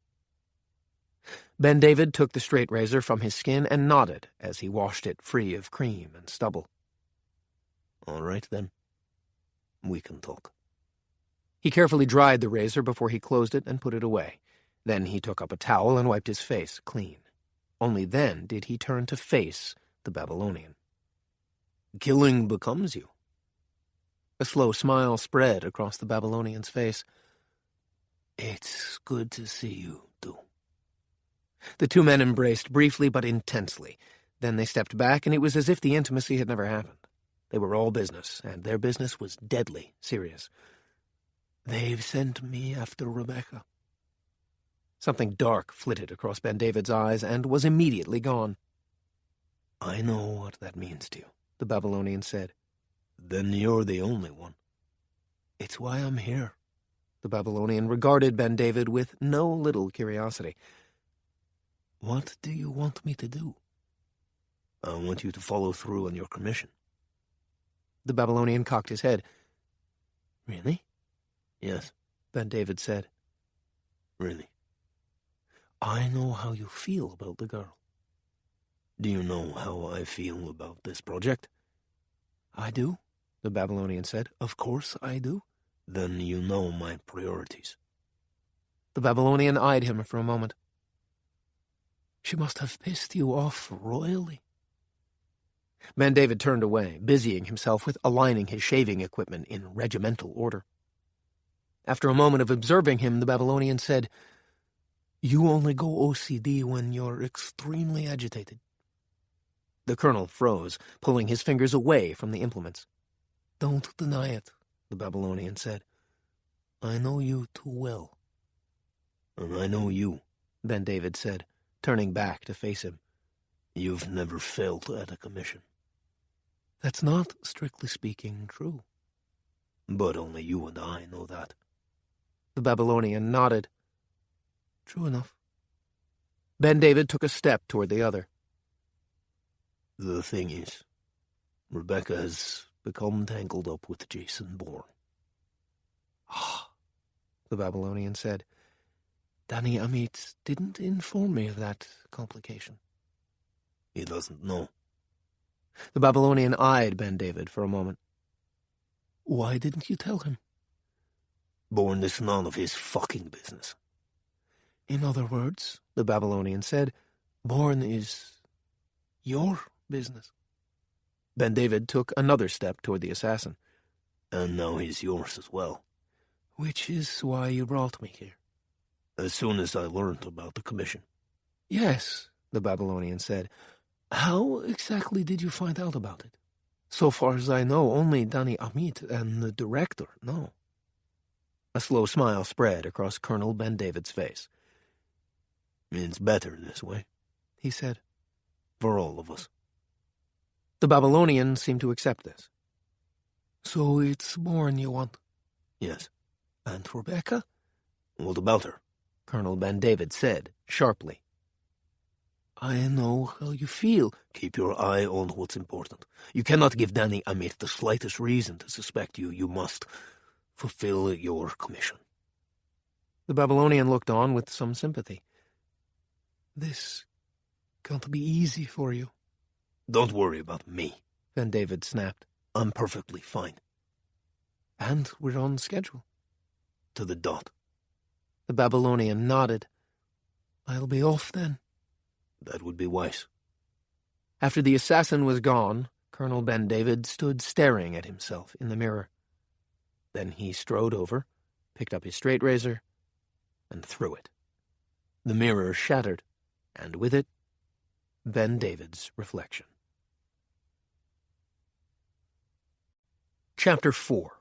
Ben David took the straight razor from his skin and nodded as he washed it free of cream and stubble. "All right, then. We can talk." He carefully dried the razor before he closed it and put it away. Then he took up a towel and wiped his face clean. Only then did he turn to face the Babylonian. "Killing becomes you." A slow smile spread across the Babylonian's face. "It's good to see you, too." The two men embraced briefly but intensely. Then they stepped back, and it was as if the intimacy had never happened. They were all business, and their business was deadly serious. "They've sent me after Rebeka." Something dark flitted across Ben David's eyes and was immediately gone. "I know what that means to you," the Babylonian said. "Then you're the only one." "It's why I'm here." The Babylonian regarded Ben David with no little curiosity. "What do you want me to do?" "I want you to follow through on your commission." The Babylonian cocked his head. "Really?" "Yes," Ben David said. "Really. I know how you feel about the girl." "Do you know how I feel about this project?" "I do," the Babylonian said. "Of course I do." "Then you know my priorities." The Babylonian eyed him for a moment. "She must have pissed you off royally." Ben David turned away, busying himself with aligning his shaving equipment in regimental order. After a moment of observing him, the Babylonian said, "You only go OCD when you're extremely agitated." The colonel froze, pulling his fingers away from the implements. "Don't deny it," the Babylonian said. "I know you too well." "And I know you," Ben David said, turning back to face him. "You've never failed at a commission." "That's not, strictly speaking, true." "But only you and I know that." The Babylonian nodded. "True enough." Ben David took a step toward the other. "The thing is, Rebeka has become tangled up with Jason Bourne." "Ah," the Babylonian said. "Danny Amit didn't inform me of that complication." "He doesn't know." The Babylonian eyed Ben David for a moment. "Why didn't you tell him?" "Bourne is none of his fucking business." "In other words," the Babylonian said, "Bourne is your business." Ben David took another step toward the assassin. "And now he's yours as well." "Which is why you brought me here." "As soon as I learned about the commission." "Yes," the Babylonian said. "How exactly did you find out about it? So far as I know, only Danny Amit and the director know." A slow smile spread across Colonel Ben David's face. "It's better this way," he said. "For all of us." The Babylonian seemed to accept this. "So it's Bourne you want?" "Yes." "And Rebeka?" "What about her?" Colonel Ben David said, sharply. "I know how you feel." "Keep your eye on what's important. You cannot give Danny Amit the slightest reason to suspect you. You must fulfill your commission." The Babylonian looked on with some sympathy. "This can't be easy for you." "Don't worry about me," Ben David snapped. "I'm perfectly fine." "And we're on schedule." "To the dot." The Babylonian nodded. "I'll be off then." "That would be wise." After the assassin was gone, Colonel Ben David stood staring at himself in the mirror. Then he strode over, picked up his straight razor, and threw it. The mirror shattered, and with it, Ben David's reflection. Chapter 4.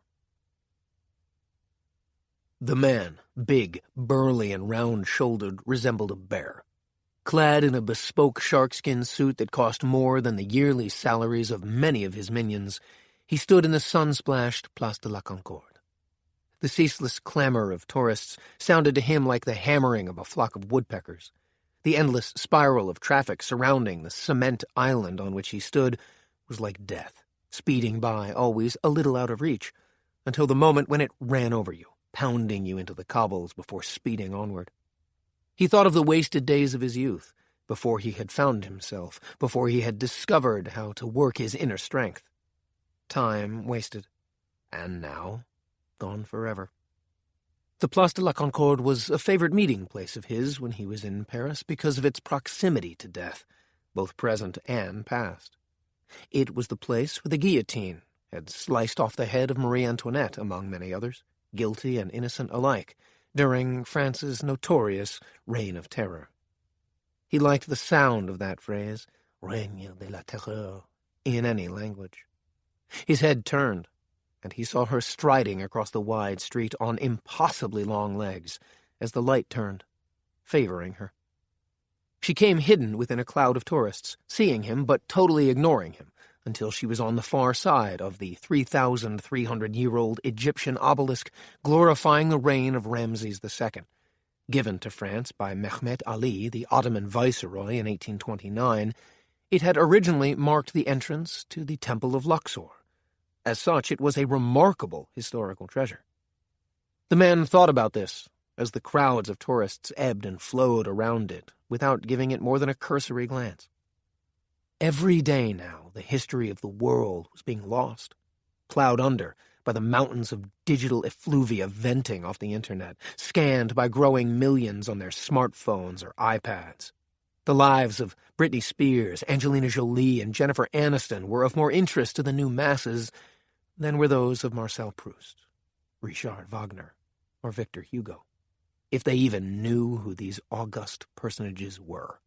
The man, big, burly, and round-shouldered, resembled a bear. Clad in a bespoke sharkskin suit that cost more than the yearly salaries of many of his minions, he stood in the sun-splashed Place de la Concorde. The ceaseless clamor of tourists sounded to him like the hammering of a flock of woodpeckers. The endless spiral of traffic surrounding the cement island on which he stood was like death, speeding by, always a little out of reach, until the moment when it ran over you, pounding you into the cobbles before speeding onward. He thought of the wasted days of his youth, before he had found himself, before he had discovered how to work his inner strength. Time wasted, and now gone forever. The Place de la Concorde was a favorite meeting place of his when he was in Paris because of its proximity to death, both present and past. It was the place where the guillotine had sliced off the head of Marie Antoinette, among many others, guilty and innocent alike, during France's notorious Reign of Terror. He liked the sound of that phrase, Règne de la Terreur, in any language. His head turned, and he saw her striding across the wide street on impossibly long legs as the light turned, favoring her. She came hidden within a cloud of tourists, seeing him but totally ignoring him, until she was on the far side of the 3,300-year-old Egyptian obelisk glorifying the reign of Ramses II, given to France by Mehmet Ali, the Ottoman viceroy, in 1829. It had originally marked the entrance to the Temple of Luxor. As such, it was a remarkable historical treasure. The man thought about this as the crowds of tourists ebbed and flowed around it, without giving it more than a cursory glance. Every day now, the history of the world was being lost, plowed under by the mountains of digital effluvia venting off the internet, scanned by growing millions on their smartphones or iPads. The lives of Britney Spears, Angelina Jolie, and Jennifer Aniston were of more interest to the new masses than were those of Marcel Proust, Richard Wagner, or Victor Hugo, if they even knew who these august personages were.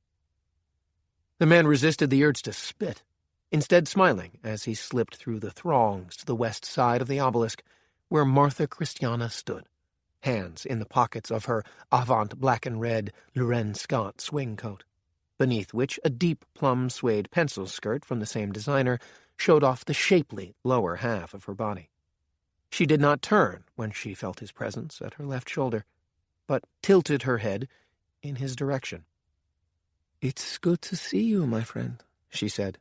The man resisted the urge to spit, instead smiling as he slipped through the throngs to the west side of the obelisk, where Martha Christiana stood, hands in the pockets of her avant black and red Loren Scott swing coat, beneath which a deep plum suede pencil skirt from the same designer showed off the shapely lower half of her body. She did not turn when she felt his presence at her left shoulder, but tilted her head in his direction. "It's good to see you, my friend," she said.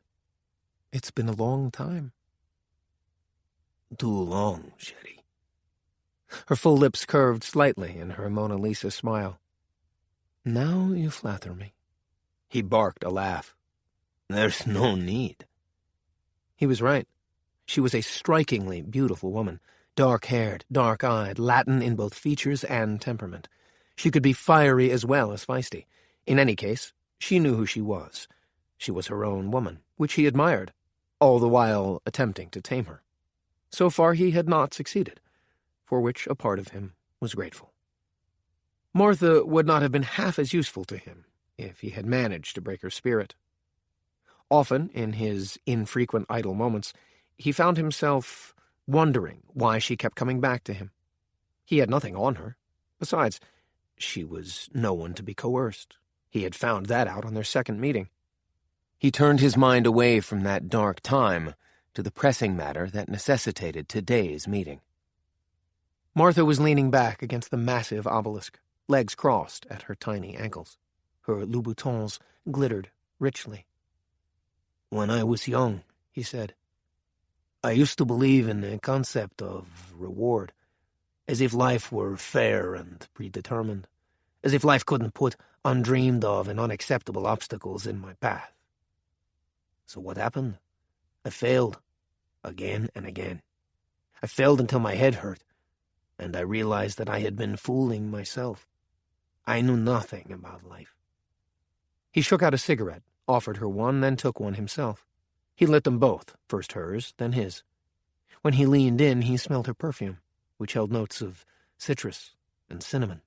"It's been a long time." "Too long, Sherry." Her full lips curved slightly in her Mona Lisa smile. "Now you flatter me." He barked a laugh. "There's no need." He was right. She was a strikingly beautiful woman, dark-haired, dark-eyed, Latin in both features and temperament. She could be fiery as well as feisty. In any case, she knew who she was. She was her own woman, which he admired, all the while attempting to tame her. So far he had not succeeded, for which a part of him was grateful. Martha would not have been half as useful to him if he had managed to break her spirit. Often, in his infrequent idle moments, he found himself wondering why she kept coming back to him. He had nothing on her. Besides, she was no one to be coerced. He had found that out on their second meeting. He turned his mind away from that dark time to the pressing matter that necessitated today's meeting. Martha was leaning back against the massive obelisk, legs crossed at her tiny ankles. Her Louboutins glittered richly. "When I was young," he said, "I used to believe in the concept of reward, as if life were fair and predetermined, as if life couldn't put undreamed of and unacceptable obstacles in my path. So what happened? I failed, again and again. I failed until my head hurt, and I realized that I had been fooling myself. I knew nothing about life." He shook out a cigarette, offered her one, then took one himself. He lit them both, first hers, then his. When he leaned in, he smelled her perfume, which held notes of citrus and cinnamon.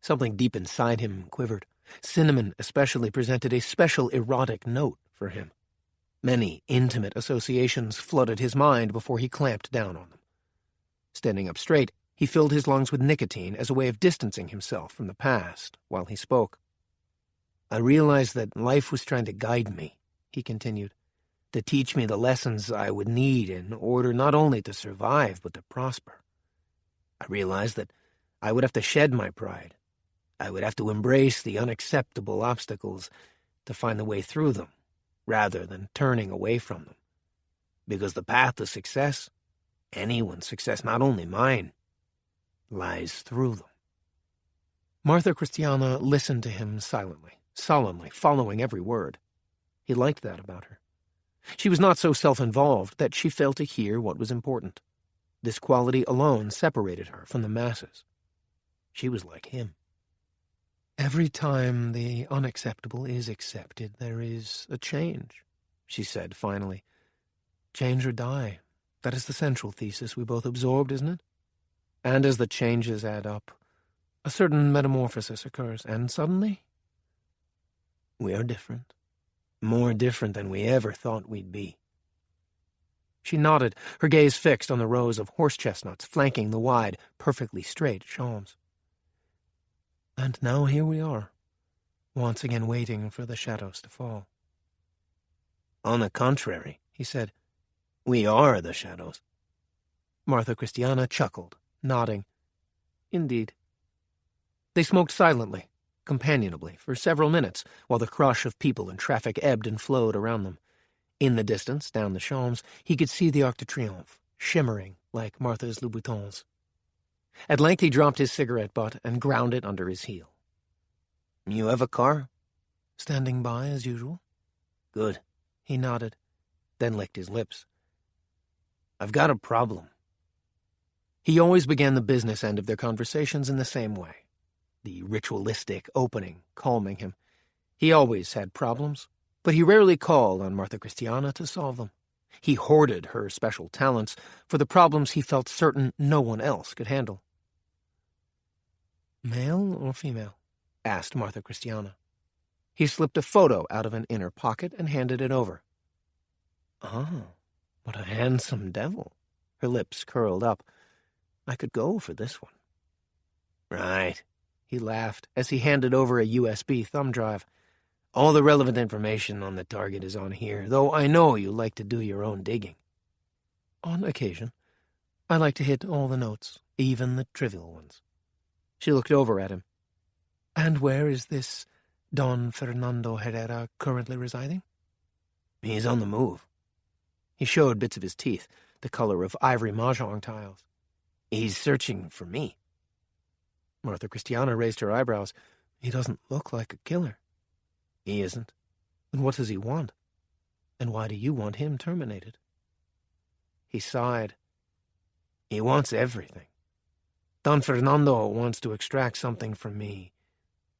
Something deep inside him quivered. Cinnamon especially presented a special erotic note for him. Many intimate associations flooded his mind before he clamped down on them. Standing up straight, he filled his lungs with nicotine as a way of distancing himself from the past while he spoke. "I realized that life was trying to guide me," he continued, "to teach me the lessons I would need in order not only to survive but to prosper. I realized that I would have to shed my pride. I would have to embrace the unacceptable obstacles to find the way through them, rather than turning away from them. Because the path to success, anyone's success, not only mine, lies through them." Martha Christiana listened to him silently, sullenly, following every word. He liked that about her. She was not so self-involved that she failed to hear what was important. This quality alone separated her from the masses. She was like him. "Every time the unacceptable is accepted, there is a change," she said finally. "Change or die. That is the central thesis we both absorbed, isn't it? And as the changes add up, a certain metamorphosis occurs, and suddenly We are different. More different than we ever thought we'd be." She nodded, her gaze fixed on the rows of horse chestnuts flanking the wide, perfectly straight shawms. "And now here we are, once again waiting for the shadows to fall." "On the contrary," he said, "we are the shadows." Martha Christiana chuckled, nodding. "Indeed." They smoked silently, companionably, for several minutes, while the crush of people and traffic ebbed and flowed around them. In the distance, down the Champs, he could see the Arc de Triomphe, shimmering like Martha's Louboutins. At length he dropped his cigarette butt and ground it under his heel. "You have a car?" "Standing by, as usual." "Good." He nodded, then licked his lips. "I've got a problem." He always began the business end of their conversations in the same way, the ritualistic opening calming him. He always had problems, but he rarely called on Martha Christiana to solve them. He hoarded her special talents for the problems he felt certain no one else could handle. Male or female? Asked Martha Christiana. He slipped a photo out of an inner pocket and handed it over. Oh, what a handsome devil. Her lips curled up. I could go for this one. Right, he laughed as he handed over a USB thumb drive. All the relevant information on the target is on here, though I know you like to do your own digging. On occasion, I like to hit all the notes, even the trivial ones. She looked over at him. And where is this Don Fernando Herrera currently residing? He's on the move. He showed bits of his teeth, the color of ivory mahjong tiles. He's searching for me. Martha Christiana raised her eyebrows. He doesn't look like a killer. He isn't. And what does he want? And why do you want him terminated? He sighed. He wants everything. Don Fernando wants to extract something from me,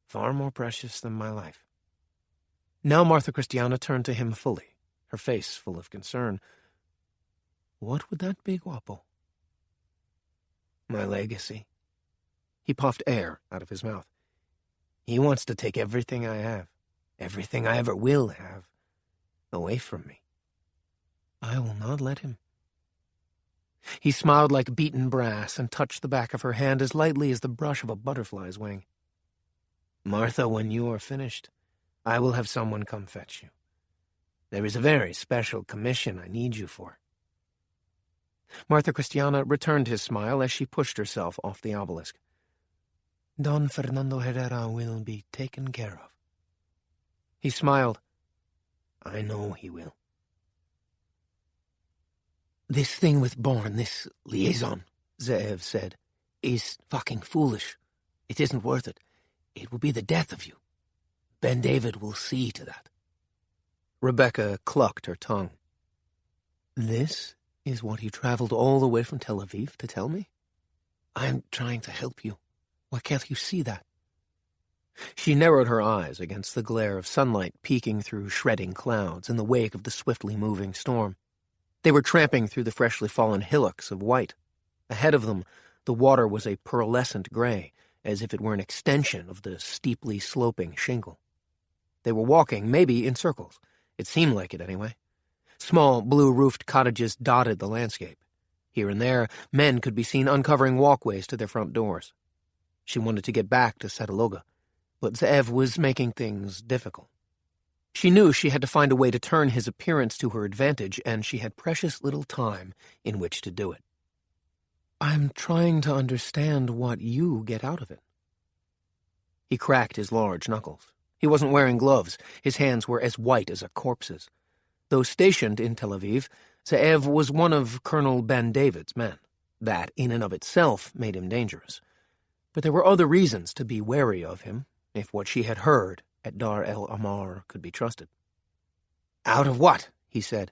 far more precious than my life. Now Martha Christiana turned to him fully, her face full of concern. What would that be, Guapo? My legacy. He puffed air out of his mouth. He wants to take everything I have, everything I ever will have, away from me. I will not let him. He smiled like beaten brass and touched the back of her hand as lightly as the brush of a butterfly's wing. Martha, when you are finished, I will have someone come fetch you. There is a very special commission I need you for. Martha Christiana returned his smile as she pushed herself off the obelisk. Don Fernando Herrera will be taken care of. He smiled. I know he will. This thing with Bourne, this liaison, Ze'ev said, is fucking foolish. It isn't worth it. It will be the death of you. Ben David will see to that. Rebeka clucked her tongue. This is what he traveled all the way from Tel Aviv to tell me? I'm trying to help you. Why can't you see that? She narrowed her eyes against the glare of sunlight peeking through shredding clouds in the wake of the swiftly moving storm. They were tramping through the freshly fallen hillocks of white. Ahead of them, the water was a pearlescent gray, as if it were an extension of the steeply sloping shingle. They were walking, maybe in circles. It seemed like it, anyway. Small, blue-roofed cottages dotted the landscape. Here and there, men could be seen uncovering walkways to their front doors. She wanted to get back to Sataloga, but Ze'ev was making things difficult. She knew she had to find a way to turn his appearance to her advantage, and she had precious little time in which to do it. I'm trying to understand what you get out of it. He cracked his large knuckles. He wasn't wearing gloves. His hands were as white as a corpse's. Though stationed in Tel Aviv, Ze'ev was one of Colonel Ben David's men. That, in and of itself, made him dangerous. But there were other reasons to be wary of him, if what she had heard at Dar el Amar could be trusted. Out of what? He said.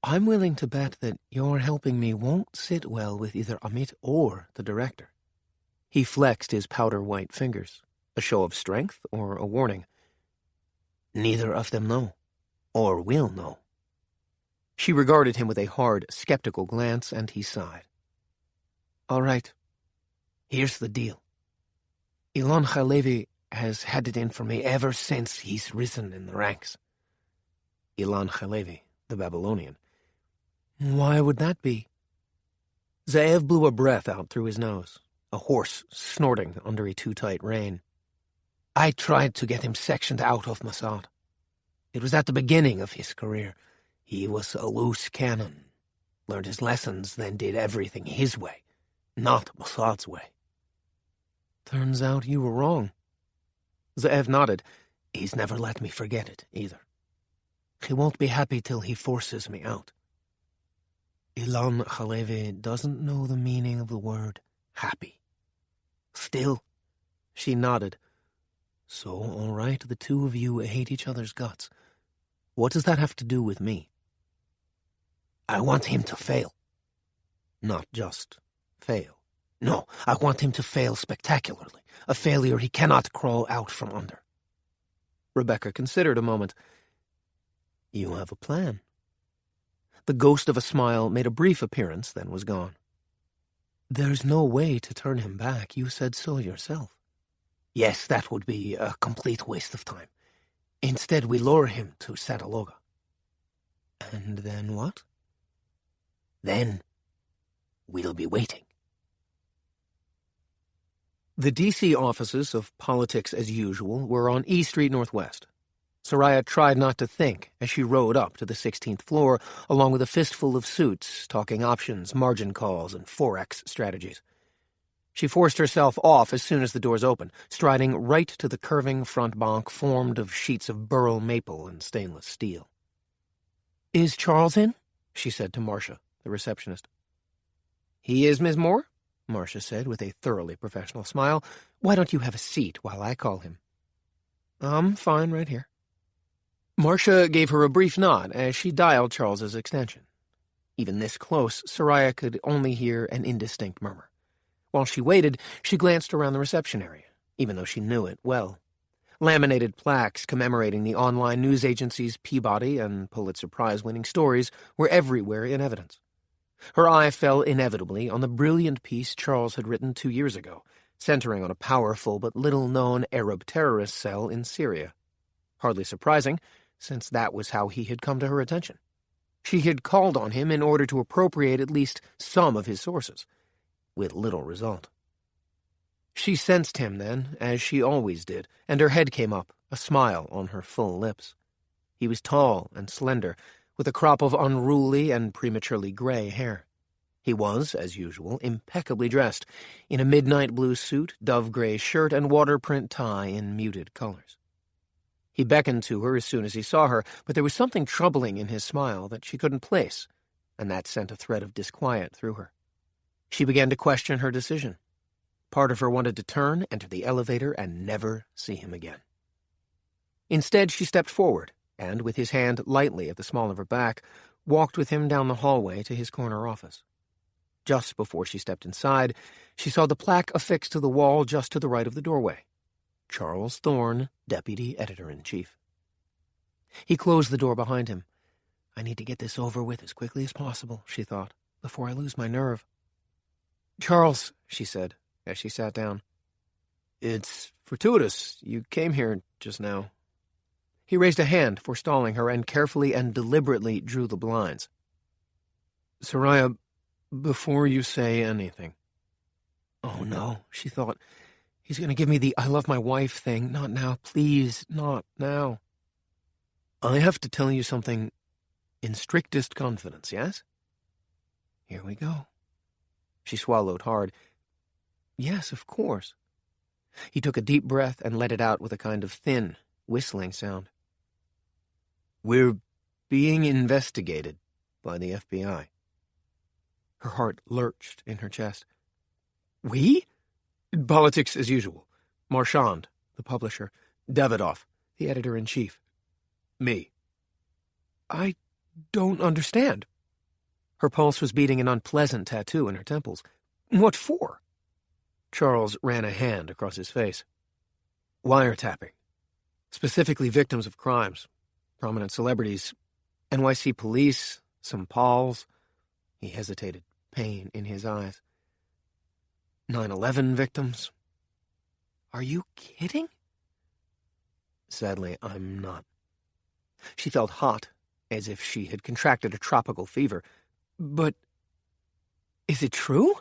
I'm willing to bet that your helping me won't sit well with either Amit or the director. He flexed his powder-white fingers, a show of strength or a warning. Neither of them know, or will know. She regarded him with a hard, skeptical glance, and he sighed. All right, here's the deal. Ilan Halevi has had it in for me ever since he's risen in the ranks. Ilan Halevi, the Babylonian. Why would that be? Ze'ev blew a breath out through his nose, a horse snorting under a too-tight rein. I tried to get him sectioned out of Mossad. It was at the beginning of his career. He was a loose cannon, learned his lessons, then did everything his way, not Mossad's way. Turns out you were wrong. Ze'ev nodded. He's never let me forget it, either. He won't be happy till he forces me out. Ilan Halevi doesn't know the meaning of the word happy. Still, she nodded. So, all right, the two of you hate each other's guts. What does that have to do with me? I want him to fail. Not just fail. No, I want him to fail spectacularly, a failure he cannot crawl out from under. Rebeka considered a moment. You have a plan. The ghost of a smile made a brief appearance, then was gone. There's no way to turn him back. You said so yourself. Yes, that would be a complete waste of time. Instead, we lure him to Sadaloga. And then what? Then we'll be waiting. The D.C. offices of Politics as Usual were on E Street Northwest. Soraya tried not to think as she rode up to the 16th floor, along with a fistful of suits, talking options, margin calls, and Forex strategies. She forced herself off as soon as the doors opened, striding right to the curving front banc formed of sheets of burl maple and stainless steel. "Is Charles in?" she said to Marcia, the receptionist. "He is, Miss Moore," Marcia said with a thoroughly professional smile. "Why don't you have a seat while I call him?" "I'm fine right here." Marcia gave her a brief nod as she dialed Charles's extension. Even this close, Soraya could only hear an indistinct murmur. While she waited, she glanced around the reception area, even though she knew it well. Laminated plaques commemorating the online news agency's Peabody and Pulitzer Prize-winning stories were everywhere in evidence. Her eye fell inevitably on the brilliant piece Charles had written 2 years ago, centering on a powerful but little-known Arab terrorist cell in Syria. Hardly surprising, since that was how he had come to her attention. She had called on him in order to appropriate at least some of his sources, with little result. She sensed him then, as she always did, and her head came up, a smile on her full lips. He was tall and slender, with a crop of unruly and prematurely gray hair. He was, as usual, impeccably dressed, in a midnight blue suit, dove-gray shirt, and waterprint tie in muted colors. He beckoned to her as soon as he saw her, but there was something troubling in his smile that she couldn't place, and that sent a thread of disquiet through her. She began to question her decision. Part of her wanted to turn, enter the elevator, and never see him again. Instead, she stepped forward, and, with his hand lightly at the small of her back, walked with him down the hallway to his corner office. Just before she stepped inside, she saw the plaque affixed to the wall just to the right of the doorway. Charles Thorne, Deputy Editor-in-Chief. He closed the door behind him. "I need to get this over with as quickly as possible," she thought, "before I lose my nerve." "Charles," she said, as she sat down. "It's fortuitous you came here just now." He raised a hand, forestalling her, and carefully and deliberately drew the blinds. "Soraya, before you say anything." "Oh, no," she thought. "He's going to give me the I love my wife thing. Not now, please, not now." "I have to tell you something in strictest confidence, yes?" "Here we go." She swallowed hard. "Yes, of course." He took a deep breath and let it out with a kind of thin, whistling sound. "We're being investigated by the FBI." Her heart lurched in her chest. "We?" "Politics as Usual. Marchand, the publisher. Davidoff, the editor-in-chief. Me." "I don't understand." Her pulse was beating an unpleasant tattoo in her temples. "What for?" Charles ran a hand across his face. "Wiretapping. Specifically victims of crimes. Prominent celebrities. NYC police. Some Pauls." He hesitated, pain in his eyes. 9/11 victims. "Are you kidding?" "Sadly, I'm not." She felt hot, as if she had contracted a tropical fever. "But is it true?"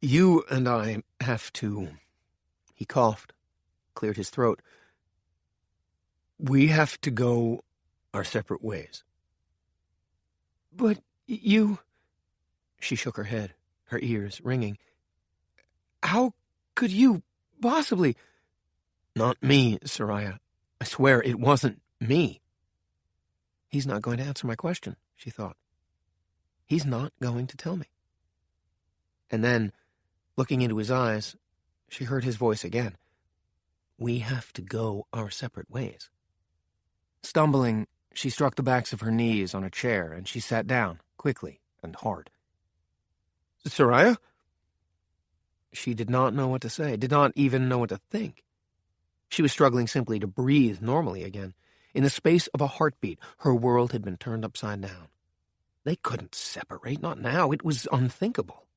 "You and I have to..." He coughed, cleared his throat. "We have to go our separate ways." "But you..." She shook her head, her ears ringing. "How could you possibly..." "Not me, Soraya. I swear it wasn't me." He's not going to answer my question, she thought. He's not going to tell me. And then, looking into his eyes, she heard his voice again. "We have to go our separate ways." Stumbling, she struck the backs of her knees on a chair, and she sat down, quickly and hard. "Soraya?" She did not know what to say, did not even know what to think. She was struggling simply to breathe normally again. In the space of a heartbeat, her world had been turned upside down. They couldn't separate, not now. It was unthinkable.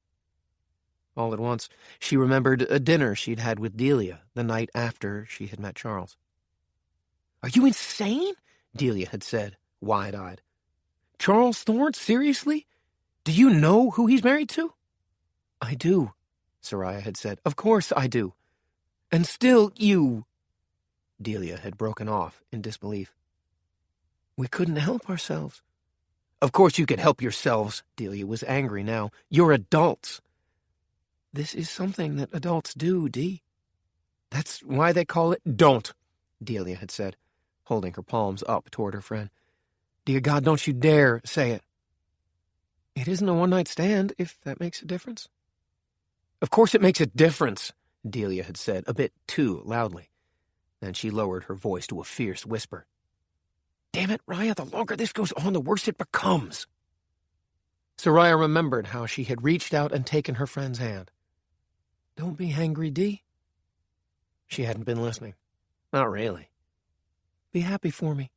All at once, she remembered a dinner she'd had with Delia the night after she had met Charles. "Are you insane?" Delia had said, wide-eyed. "Charles Thorne, seriously? Do you know who he's married to?" "I do," Soraya had said. "Of course I do. And still you—" Delia had broken off in disbelief. "We couldn't help ourselves." "Of course you could help yourselves." Delia was angry now. "You're adults." "This is something that adults do, Dee. That's why they call it—" "Don't," Delia had said, holding her palms up toward her friend. "Dear God, don't you dare say it." "It isn't a one-night stand, if that makes a difference." "Of course it makes a difference," Delia had said, a bit too loudly. Then she lowered her voice to a fierce whisper. "Damn it, Raya, the longer this goes on, the worse it becomes." Soraya remembered how she had reached out and taken her friend's hand. "Don't be angry, Dee." She hadn't been listening. Not really. "Be happy for me."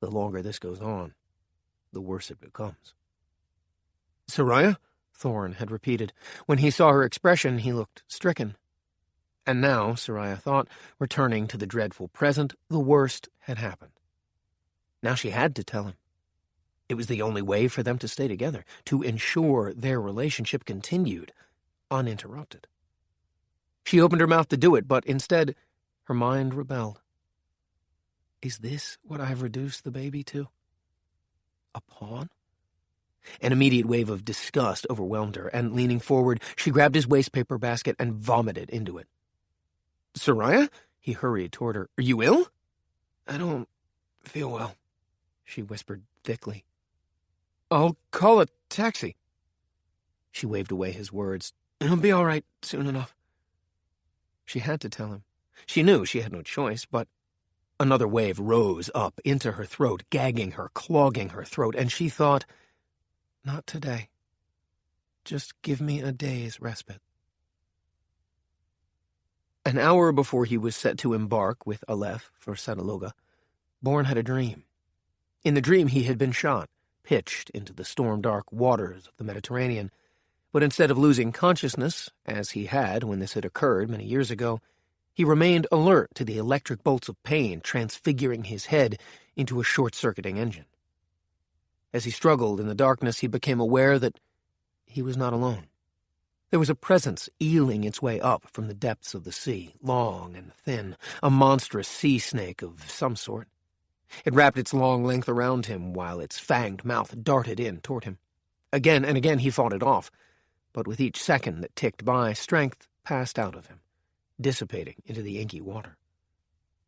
"The longer this goes on, the worse it becomes." "Soraya?" Thorne had repeated. When he saw her expression, he looked stricken. And now, Soraya thought, returning to the dreadful present, the worst had happened. Now she had to tell him. It was the only way for them to stay together, to ensure their relationship continued, uninterrupted. She opened her mouth to do it, but instead, her mind rebelled. Is this what I've reduced the baby to? A pawn? An immediate wave of disgust overwhelmed her, and leaning forward, she grabbed his wastepaper basket and vomited into it. "Soraya?" He hurried toward her. "Are you ill?" "I don't feel well," she whispered thickly. "I'll call a taxi." She waved away his words. "It'll be all right soon enough." She had to tell him. She knew she had no choice, but another wave rose up into her throat, gagging her, clogging her throat, and she thought, not today. Just give me a day's respite. An hour before he was set to embark with Aleph for Sadaloga, Bourne had a dream. In the dream he had been shot, pitched into the storm-dark waters of the Mediterranean, but instead of losing consciousness, as he had when this had occurred many years ago, he remained alert to the electric bolts of pain transfiguring his head into a short-circuiting engine. As he struggled in the darkness, he became aware that he was not alone. There was a presence eeling its way up from the depths of the sea, long and thin, a monstrous sea snake of some sort. It wrapped its long length around him while its fanged mouth darted in toward him. Again and again he fought it off, but with each second that ticked by, strength passed out of him, dissipating into the inky water.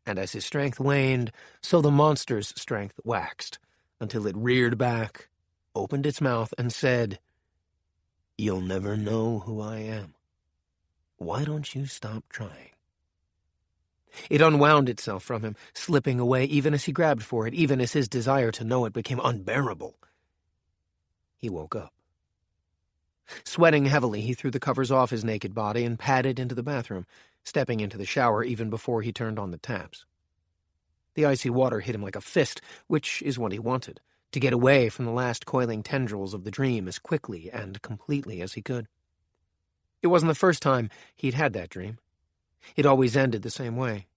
And as his strength waned, so the monster's strength waxed, until it reared back, opened its mouth, and said, "You'll never know who I am. Why don't you stop trying?" It unwound itself from him, slipping away even as he grabbed for it, even as his desire to know it became unbearable. He woke up. Sweating heavily, he threw the covers off his naked body and padded into the bathroom, stepping into the shower even before he turned on the taps. The icy water hit him like a fist, which is what he wanted, to get away from the last coiling tendrils of the dream as quickly and completely as he could. It wasn't the first time he'd had that dream. It always ended the same way.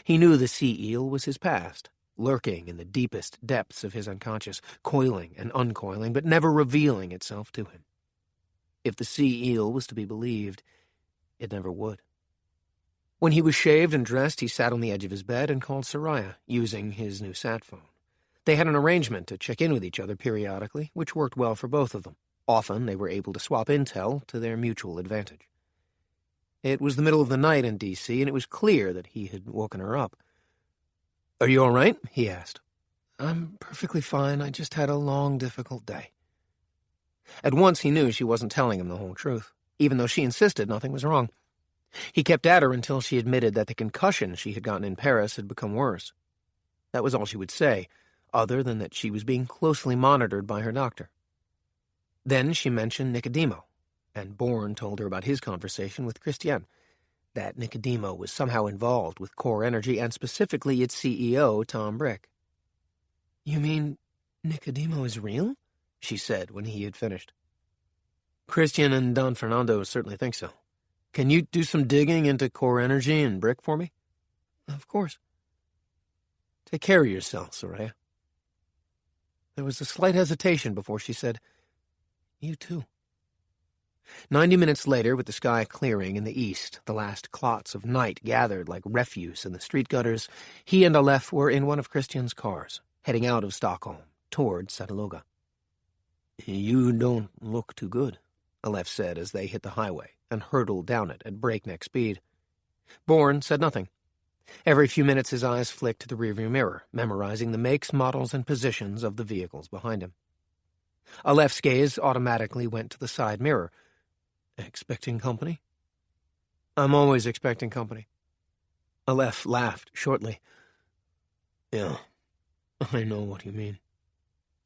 He knew the sea eel was his past, lurking in the deepest depths of his unconscious, coiling and uncoiling, but never revealing itself to him. If the sea eel was to be believed, it never would. When he was shaved and dressed, he sat on the edge of his bed and called Soraya, using his new sat phone. They had an arrangement to check in with each other periodically, which worked well for both of them. Often they were able to swap intel to their mutual advantage. It was the middle of the night in D.C., and it was clear that he had woken her up. "Are you all right?" he asked. "I'm perfectly fine. I just had a long, difficult day." At once he knew she wasn't telling him the whole truth, even though she insisted nothing was wrong. He kept at her until she admitted that the concussion she had gotten in Paris had become worse. That was all she would say, other than that she was being closely monitored by her doctor. Then she mentioned Nicodemo, and Bourne told her about his conversation with Christiane, that Nicodemo was somehow involved with Core Energy and specifically its CEO, Tom Brick. "You mean Nicodemo is real?" she said when he had finished. Christian and Don Fernando certainly think so. Can you do some digging into core energy and brick for me? Of course. Take care of yourself, Soraya. There was a slight hesitation before she said, You too. 90 minutes later, with the sky clearing in the east, the last clots of night gathered like refuse in the street gutters, he and Aleph were in one of Christian's cars, heading out of Stockholm, toward Sataloga. You don't look too good, Aleph said as they hit the highway and hurtled down it at breakneck speed. Bourne said nothing. Every few minutes his eyes flicked to the rearview mirror, memorizing the makes, models, and positions of the vehicles behind him. Aleph's gaze automatically went to the side mirror. Expecting company? I'm always expecting company. Aleph laughed shortly. Yeah, I know what you mean.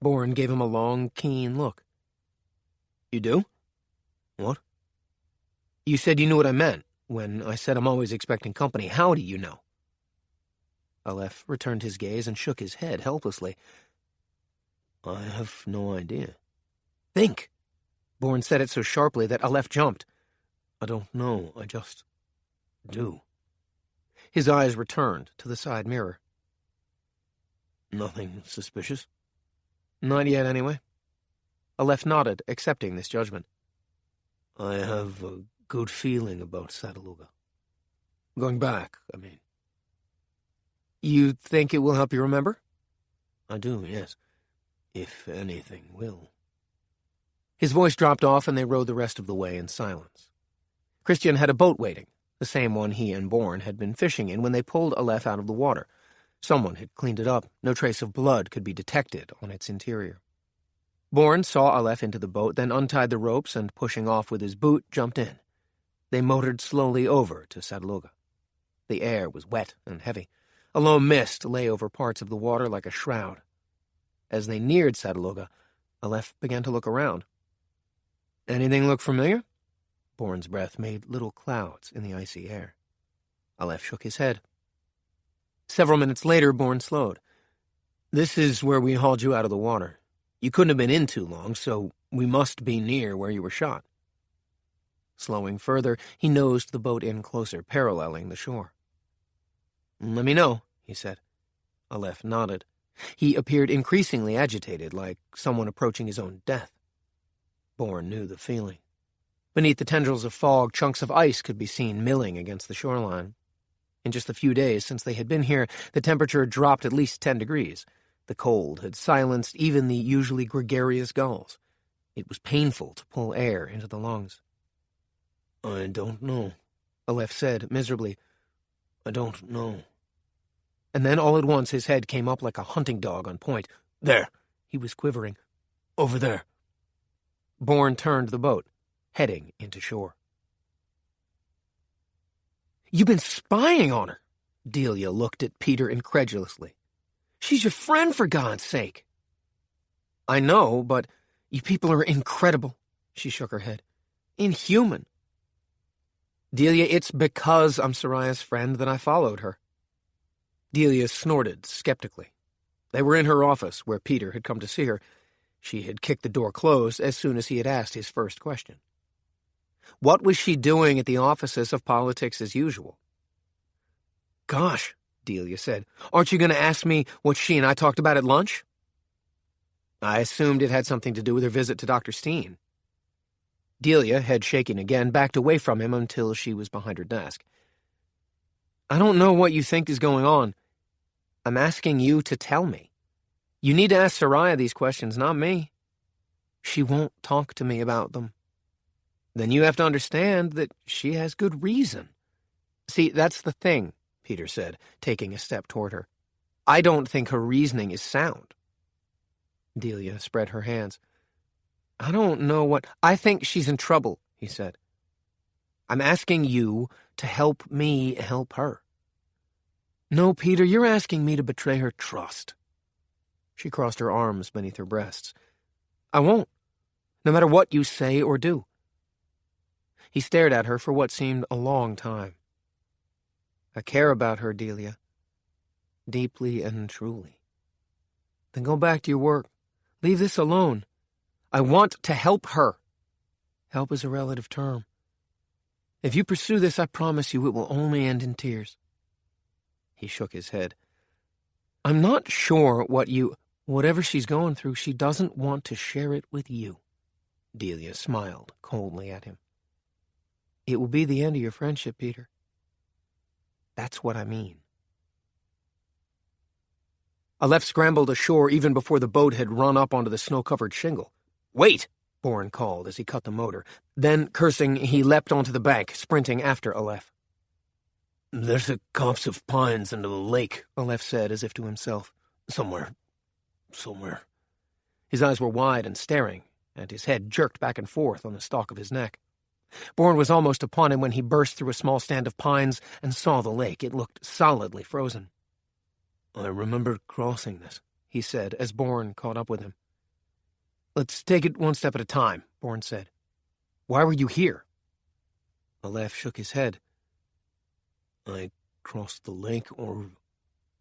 Bourne gave him a long, keen look. You do? What? You said you knew what I meant when I said I'm always expecting company. How do you know? Aleph returned his gaze and shook his head helplessly. I have no idea. Think! Bourne said it so sharply that Aleph jumped. I don't know, I just do. His eyes returned to the side mirror. Nothing suspicious? Not yet, anyway. Aleph nodded, accepting this judgment. I have a good feeling about Sataloga. Going back, I mean. You think it will help you remember? I do, yes. If anything will. His voice dropped off and they rode the rest of the way in silence. Christian had a boat waiting, the same one he and Bourne had been fishing in when they pulled Aleph out of the water. Someone had cleaned it up. No trace of blood could be detected on its interior. Bourne saw Aleph into the boat, then untied the ropes and, pushing off with his boot, jumped in. They motored slowly over to Sataloga. The air was wet and heavy. A low mist lay over parts of the water like a shroud. As they neared Sataloga, Aleph began to look around. Anything look familiar? Bourne's breath made little clouds in the icy air. Aleph shook his head. Several minutes later, Bourne slowed. This is where we hauled you out of the water. You couldn't have been in too long, so we must be near where you were shot. Slowing further, he nosed the boat in closer, paralleling the shore. Let me know, he said. Aleph nodded. He appeared increasingly agitated, like someone approaching his own death. Bourne knew the feeling. Beneath the tendrils of fog, chunks of ice could be seen milling against the shoreline. In just the few days since they had been here, the temperature had dropped at least 10 degrees. The cold had silenced even the usually gregarious gulls. It was painful to pull air into the lungs. I don't know, Aleph said miserably. I don't know. And then all at once his head came up like a hunting dog on point. There, he was quivering. Over there. Bourne turned the boat, heading into shore. You've been spying on her. Delia looked at Peter incredulously. She's your friend, for God's sake. I know, but you people are incredible. She shook her head. Inhuman. Delia, it's because I'm Soraya's friend that I followed her. Delia snorted skeptically. They were in her office, where Peter had come to see her. She had kicked the door closed as soon as he had asked his first question. What was she doing at the offices of Politics as Usual? Gosh, Delia said, aren't you going to ask me what she and I talked about at lunch? I assumed it had something to do with her visit to Dr. Steen. Delia, head shaking again, backed away from him until she was behind her desk. I don't know what you think is going on. I'm asking you to tell me. You need to ask Soraya these questions, not me. She won't talk to me about them. Then you have to understand that she has good reason. See, that's the thing, Peter said, taking a step toward her. I don't think her reasoning is sound. Delia spread her hands. I don't know what... I think she's in trouble, he said. I'm asking you to help me help her. No, Peter, you're asking me to betray her trust. She crossed her arms beneath her breasts. I won't, no matter what you say or do. He stared at her for what seemed a long time. I care about her, Delia. Deeply and truly. Then go back to your work. Leave this alone. I want to help her. Help is a relative term. If you pursue this, I promise you it will only end in tears. He shook his head. I'm not sure whatever she's going through, she doesn't want to share it with you. Delia smiled coldly at him. It will be the end of your friendship, Peter. That's what I mean. Aleph scrambled ashore even before the boat had run up onto the snow-covered shingle. Wait! Bourne called as he cut the motor. Then, cursing, he leapt onto the bank, sprinting after Aleph. There's a copse of pines into the lake, Aleph said as if to himself. Somewhere. His eyes were wide and staring, and his head jerked back and forth on the stalk of his neck. Bourne was almost upon him when he burst through a small stand of pines and saw the lake. It looked solidly frozen. I remember crossing this, he said as Bourne caught up with him. Let's take it one step at a time, Bourne said. Why were you here? Aleph shook his head. I crossed the lake, or...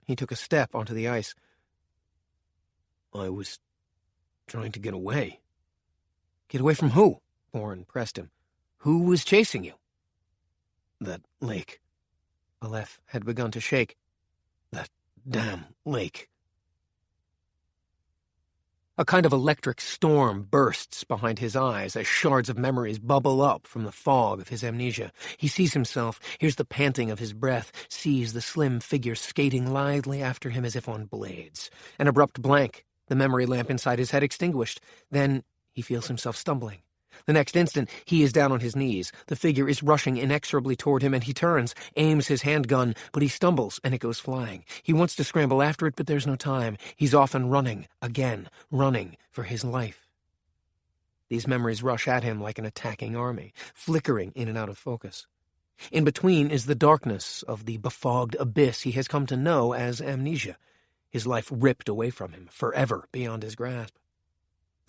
He took a step onto the ice. I was trying to get away. Get away from who? Bourne pressed him. Who was chasing you? That lake. Aleph had begun to shake. That damn lake. A kind of electric storm bursts behind his eyes as shards of memories bubble up from the fog of his amnesia. He sees himself, hears the panting of his breath, sees the slim figure skating lithely after him as if on blades. An abrupt blank, the memory lamp inside his head extinguished. Then he feels himself stumbling. The next instant, he is down on his knees. The figure is rushing inexorably toward him, and he turns, aims his handgun, but he stumbles, and it goes flying. He wants to scramble after it, but there's no time. He's off and running, again, running for his life. These memories rush at him like an attacking army, flickering in and out of focus. In between is the darkness of the befogged abyss he has come to know as amnesia, his life ripped away from him, forever beyond his grasp.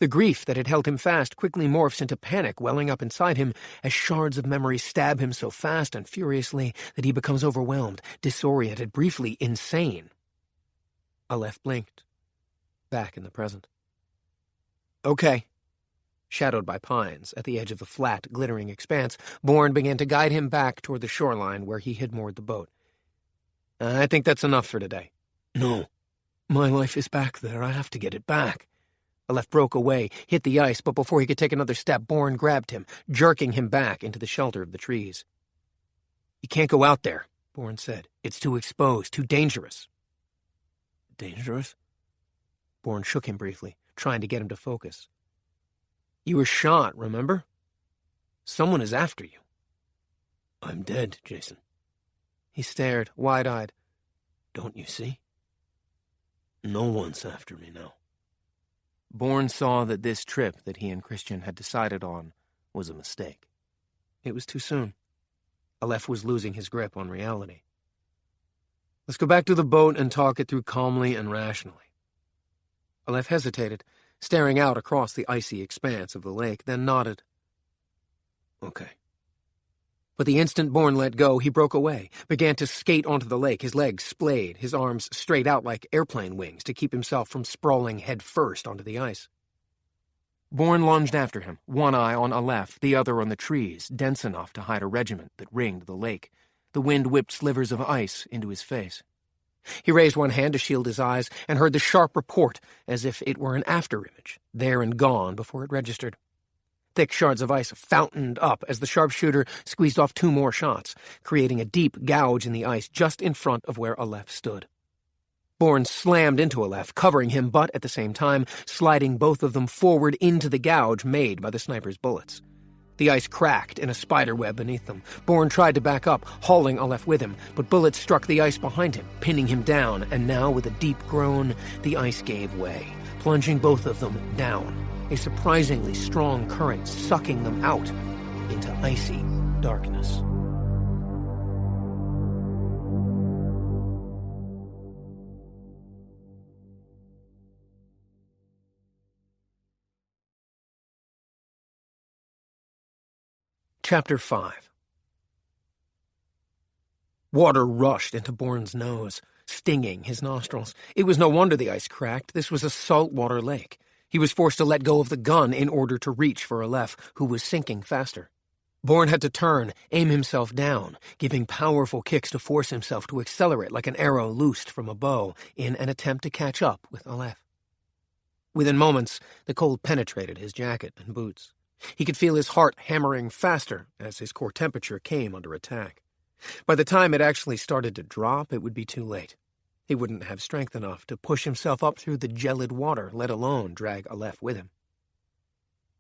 The grief that had held him fast quickly morphs into panic welling up inside him as shards of memory stab him so fast and furiously that he becomes overwhelmed, disoriented, briefly insane. Aleph blinked, back in the present. Okay. Shadowed by pines at the edge of the flat, glittering expanse, Bourne began to guide him back toward the shoreline where he had moored the boat. I think that's enough for today. No. My life is back there. I have to get it back. Aleph broke away, hit the ice, but before he could take another step, Bourne grabbed him, jerking him back into the shelter of the trees. You can't go out there, Bourne said. It's too exposed, too dangerous. Dangerous? Bourne shook him briefly, trying to get him to focus. You were shot, remember? Someone is after you. I'm dead, Jason. He stared, wide-eyed. Don't you see? No one's after me now. Bourne saw that this trip that he and Christian had decided on was a mistake. It was too soon. Aleph was losing his grip on reality. Let's go back to the boat and talk it through calmly and rationally. Aleph hesitated, staring out across the icy expanse of the lake, then nodded. Okay. But the instant Bourne let go, he broke away, began to skate onto the lake, his legs splayed, his arms straight out like airplane wings to keep himself from sprawling head first onto the ice. Bourne lunged after him, one eye on Aleph, the other on the trees, dense enough to hide a regiment that ringed the lake. The wind whipped slivers of ice into his face. He raised one hand to shield his eyes and heard the sharp report as if it were an after-image, there and gone before it registered. Thick shards of ice fountained up as the sharpshooter squeezed off 2 more shots, creating a deep gouge in the ice just in front of where Aleph stood. Bourne slammed into Aleph, covering him, but at the same time sliding both of them forward into the gouge made by the sniper's bullets. The ice cracked in a spiderweb beneath them. Bourne tried to back up, hauling Aleph with him, but bullets struck the ice behind him, pinning him down, and now, with a deep groan, the ice gave way, plunging both of them down, a surprisingly strong current sucking them out into icy darkness. Chapter 5. Water rushed into Bourne's nose, stinging his nostrils. It was no wonder the ice cracked. This was a saltwater lake. He was forced to let go of the gun in order to reach for Aleph, who was sinking faster. Bourne had to turn, aim himself down, giving powerful kicks to force himself to accelerate like an arrow loosed from a bow in an attempt to catch up with Aleph. Within moments, the cold penetrated his jacket and boots. He could feel his heart hammering faster as his core temperature came under attack. By the time it actually started to drop, it would be too late. He wouldn't have strength enough to push himself up through the gelid water, let alone drag Aleph with him.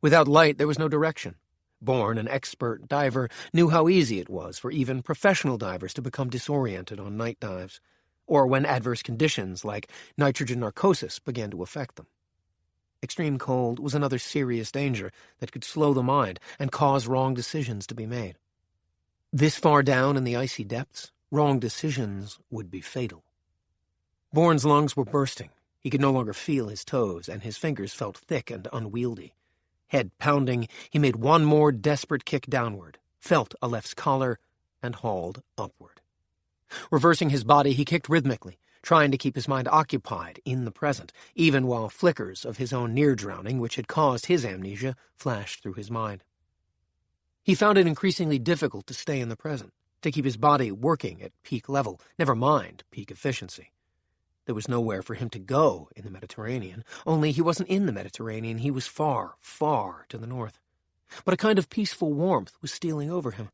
Without light, there was no direction. Bourne, an expert diver, knew how easy it was for even professional divers to become disoriented on night dives, or when adverse conditions like nitrogen narcosis began to affect them. Extreme cold was another serious danger that could slow the mind and cause wrong decisions to be made. This far down in the icy depths, wrong decisions would be fatal. Bourne's lungs were bursting. He could no longer feel his toes, and his fingers felt thick and unwieldy. Head pounding, he made one more desperate kick downward, felt Aleph's collar, and hauled upward. Reversing his body, he kicked rhythmically, trying to keep his mind occupied in the present, even while flickers of his own near-drowning, which had caused his amnesia, flashed through his mind. He found it increasingly difficult to stay in the present, to keep his body working at peak level, never mind peak efficiency. There was nowhere for him to go in the Mediterranean, only he wasn't in the Mediterranean, he was far, far to the north. But a kind of peaceful warmth was stealing over him,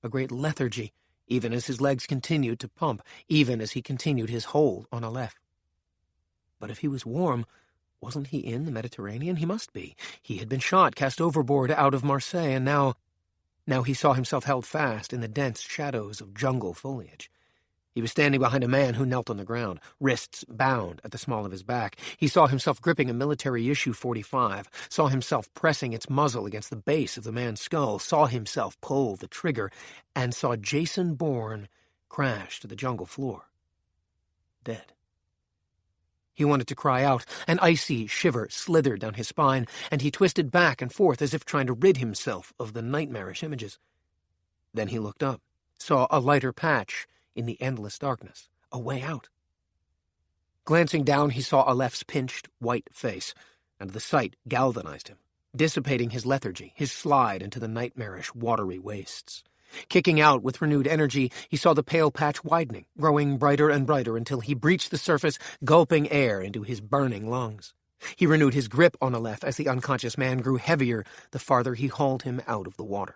a great lethargy, even as his legs continued to pump, even as he continued his hold on Aleph. But if he was warm, wasn't he in the Mediterranean? He must be. He had been shot, cast overboard out of Marseille, and now he saw himself held fast in the dense shadows of jungle foliage. He was standing behind a man who knelt on the ground, wrists bound at the small of his back. He saw himself gripping a military issue .45, saw himself pressing its muzzle against the base of the man's skull, saw himself pull the trigger, and saw Jason Bourne crash to the jungle floor. Dead. He wanted to cry out. An icy shiver slithered down his spine, and he twisted back and forth as if trying to rid himself of the nightmarish images. Then he looked up, saw a lighter patch in the endless darkness, a way out. Glancing down, he saw Aleph's pinched, white face, and the sight galvanized him, dissipating his lethargy, his slide into the nightmarish, watery wastes. Kicking out with renewed energy, he saw the pale patch widening, growing brighter and brighter until he breached the surface, gulping air into his burning lungs. He renewed his grip on Aleph as the unconscious man grew heavier the farther he hauled him out of the water.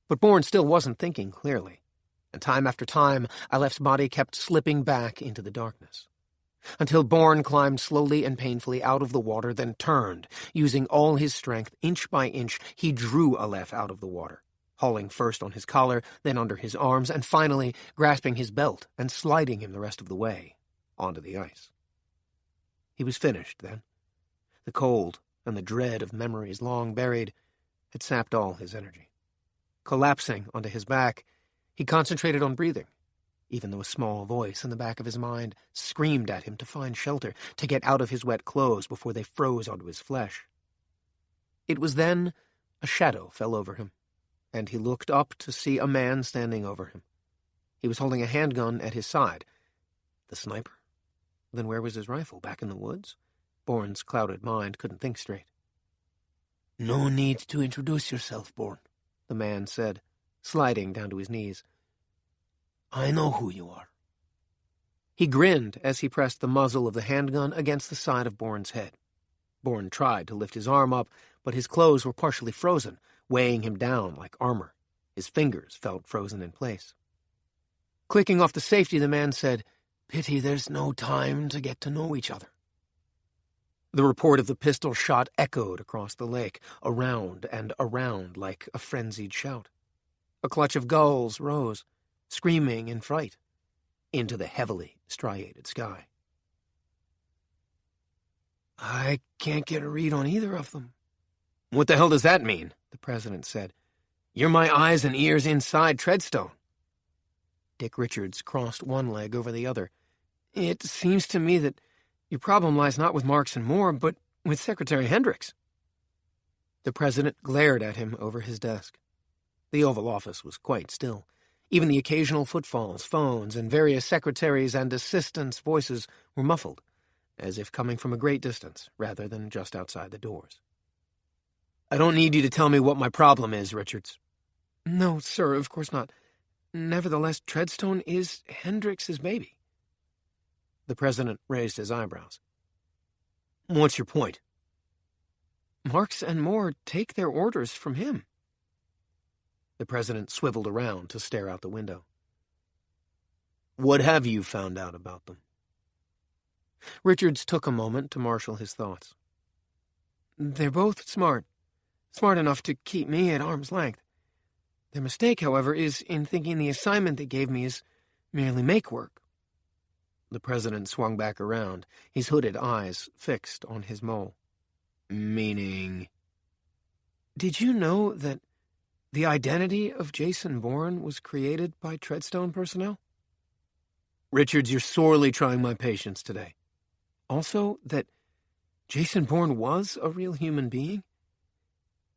But Bourne still wasn't thinking clearly, and time after time, Aleph's body kept slipping back into the darkness, until Bourne climbed slowly and painfully out of the water, then turned. Using all his strength, inch by inch, he drew Aleph out of the water, hauling first on his collar, then under his arms, and finally grasping his belt and sliding him the rest of the way onto the ice. He was finished then. The cold and the dread of memories long buried had sapped all his energy. Collapsing onto his back, he concentrated on breathing, even though a small voice in the back of his mind screamed at him to find shelter, to get out of his wet clothes before they froze onto his flesh. It was then a shadow fell over him, and he looked up to see a man standing over him. He was holding a handgun at his side. The sniper? Then where was his rifle? Back in the woods? Bourne's clouded mind couldn't think straight. "No need to introduce yourself, Bourne," the man said, sliding down to his knees. "I know who you are." He grinned as he pressed the muzzle of the handgun against the side of Bourne's head. Bourne tried to lift his arm up, but his clothes were partially frozen, weighing him down like armor. His fingers felt frozen in place. Clicking off the safety, the man said, "Pity there's no time to get to know each other." The report of the pistol shot echoed across the lake, around and around like a frenzied shout. A clutch of gulls rose, screaming in fright, into the heavily striated sky. "I can't get a read on either of them." "What the hell does that mean?" the president said. "You're my eyes and ears inside Treadstone." Dick Richards crossed one leg over the other. "It seems to me that your problem lies not with Marks and Moore, but with Secretary Hendricks." The president glared at him over his desk. The Oval Office was quite still. Even the occasional footfalls, phones, and various secretaries' and assistants' voices were muffled, as if coming from a great distance rather than just outside the doors. "I don't need you to tell me what my problem is, Richards." "No, sir, of course not. Nevertheless, Treadstone is Hendrix's baby." The president raised his eyebrows. "What's your point?" "Marks and Moore take their orders from him." The president swiveled around to stare out the window. "What have you found out about them?" Richards took a moment to marshal his thoughts. "They're both smart enough to keep me at arm's length. Their mistake, however, is in thinking the assignment they gave me is merely make-work." The president swung back around, his hooded eyes fixed on his mole. "Meaning?" "Did you know that the identity of Jason Bourne was created by Treadstone personnel?" "Richards, you're sorely trying my patience today." "Also, that Jason Bourne was a real human being?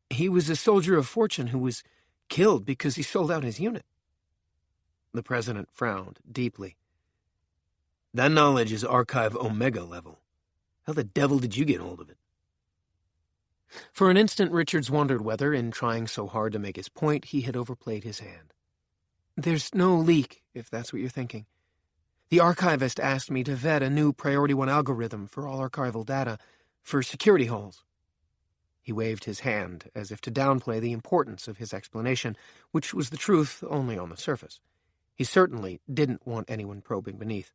He was a soldier of fortune who was killed because he sold out his unit." The president frowned deeply. "That knowledge is Archive Omega level. How the devil did you get hold of it?" For an instant, Richards wondered whether, in trying so hard to make his point, he had overplayed his hand. "There's no leak, if that's what you're thinking. The archivist asked me to vet a new Priority 1 algorithm for all archival data for security holes." He waved his hand as if to downplay the importance of his explanation, which was the truth only on the surface. He certainly didn't want anyone probing beneath.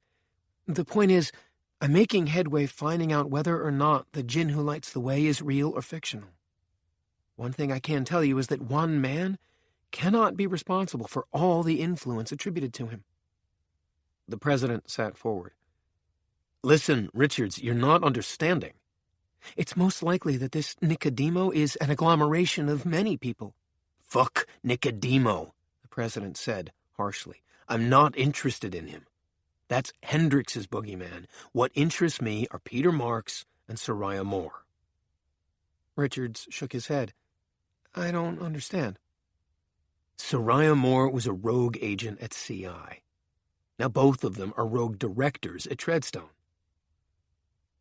"The point is, I'm making headway finding out whether or not the djinn who lights the way is real or fictional. One thing I can tell you is that one man cannot be responsible for all the influence attributed to him." The president sat forward. "Listen, Richards, you're not understanding. It's most likely that this Nicodemo is an agglomeration of many people." "Fuck Nicodemo," the president said harshly. "I'm not interested in him. That's Hendrix's boogeyman. What interests me are Peter Marks and Soraya Moore." Richards shook his head. "I don't understand." "Soraya Moore was a rogue agent at CI. Now both of them are rogue directors at Treadstone."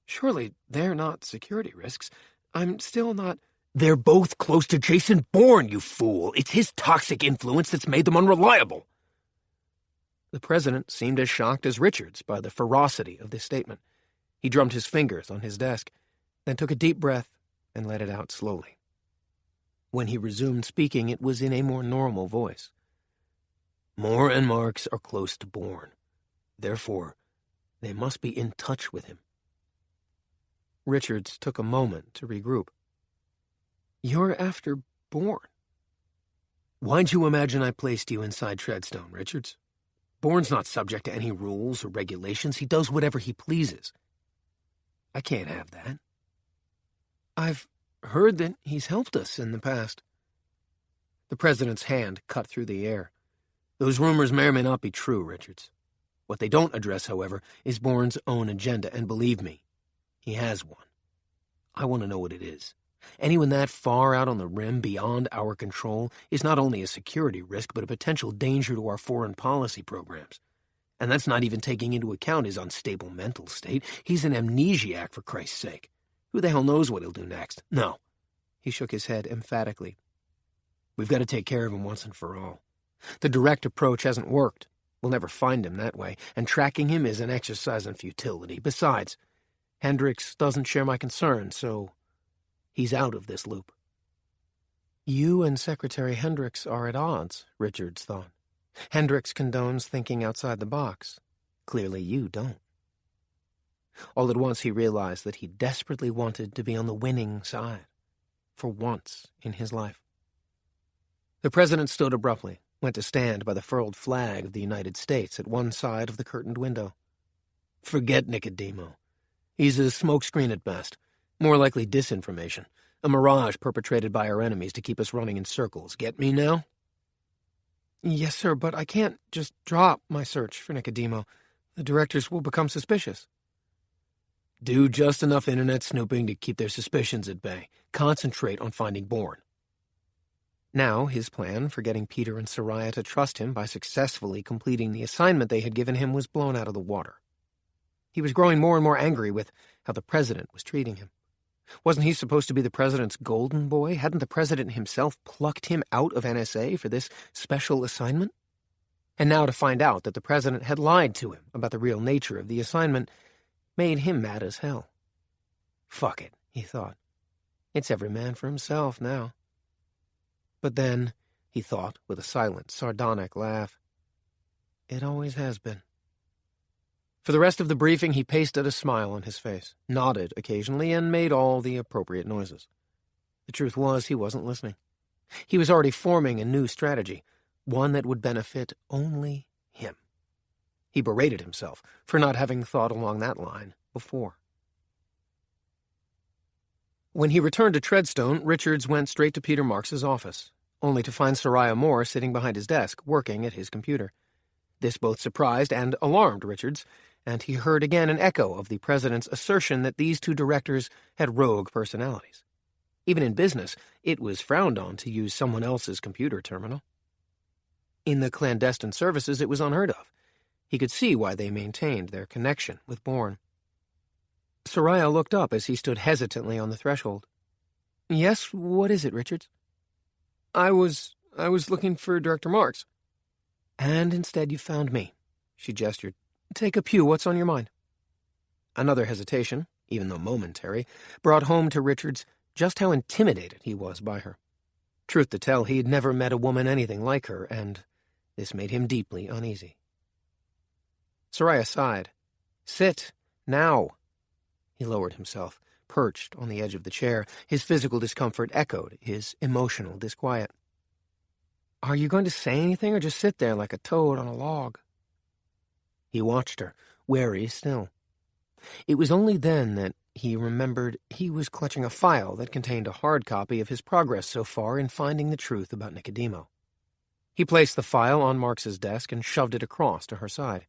"Surely they're not security risks. I'm still not—" "They're both close to Jason Bourne, you fool. It's his toxic influence that's made them unreliable." The president seemed as shocked as Richards by the ferocity of this statement. He drummed his fingers on his desk, then took a deep breath and let it out slowly. When he resumed speaking, it was in a more normal voice. "Moore and Marks are close to Bourne. Therefore, they must be in touch with him." Richards took a moment to regroup. "You're after Bourne." "Why'd you imagine I placed you inside Treadstone, Richards? Bourne's not subject to any rules or regulations. He does whatever he pleases. I can't have that." "I've heard that he's helped us in the past." The president's hand cut through the air. "Those rumors may or may not be true, Richards. What they don't address, however, is Bourne's own agenda, and believe me, he has one. I want to know what it is. Anyone that far out on the rim beyond our control is not only a security risk, but a potential danger to our foreign policy programs. And that's not even taking into account his unstable mental state. He's an amnesiac, for Christ's sake. Who the hell knows what he'll do next? No." He shook his head emphatically. "We've got to take care of him once and for all. The direct approach hasn't worked. We'll never find him that way, and tracking him is an exercise in futility. Besides, Hendrix doesn't share my concerns, so he's out of this loop." "You and Secretary Hendrix are at odds," Richards thought. "Hendrix condones thinking outside the box. Clearly you don't." All at once he realized that he desperately wanted to be on the winning side, for once in his life. The president stood abruptly, went to stand by the furled flag of the United States at one side of the curtained window. "Forget Nicodemo. He's a smokescreen at best. More likely disinformation. A mirage perpetrated by our enemies to keep us running in circles. Get me now?" "Yes, sir, but I can't just drop my search for Nicodemo. The directors will become suspicious." "Do just enough internet snooping to keep their suspicions at bay. Concentrate on finding Bourne." Now his plan for getting Peter and Soraya to trust him by successfully completing the assignment they had given him was blown out of the water. He was growing more and more angry with how the president was treating him. Wasn't he supposed to be the president's golden boy? Hadn't the president himself plucked him out of NSA for this special assignment? And now to find out that the president had lied to him about the real nature of the assignment made him mad as hell. Fuck it, he thought. It's every man for himself now. But then, he thought with a silent, sardonic laugh, it always has been. For the rest of the briefing, he pasted a smile on his face, nodded occasionally, and made all the appropriate noises. The truth was, he wasn't listening. He was already forming a new strategy, one that would benefit only him. He berated himself for not having thought along that line before. When he returned to Treadstone, Richards went straight to Peter Marks's office, only to find Soraya Moore sitting behind his desk, working at his computer. This both surprised and alarmed Richards, and he heard again an echo of the president's assertion that these two directors had rogue personalities. Even in business, it was frowned on to use someone else's computer terminal. In the clandestine services, it was unheard of. He could see why they maintained their connection with Bourne. Soraya looked up as he stood hesitantly on the threshold. "Yes, what is it, Richards?" I was looking for Director Marks." "And instead you found me," she gestured. "Take a pew. What's on your mind?" Another hesitation, even though momentary, brought home to Richards just how intimidated he was by her. Truth to tell, he had never met a woman anything like her, and this made him deeply uneasy. Soraya sighed. "Sit, now." He lowered himself, perched on the edge of the chair. His physical discomfort echoed his emotional disquiet. "Are you going to say anything or just sit there like a toad on a log?" He watched her, wary still. It was only then that he remembered he was clutching a file that contained a hard copy of his progress so far in finding the truth about Nicodemo. He placed the file on Marks's desk and shoved it across to her side.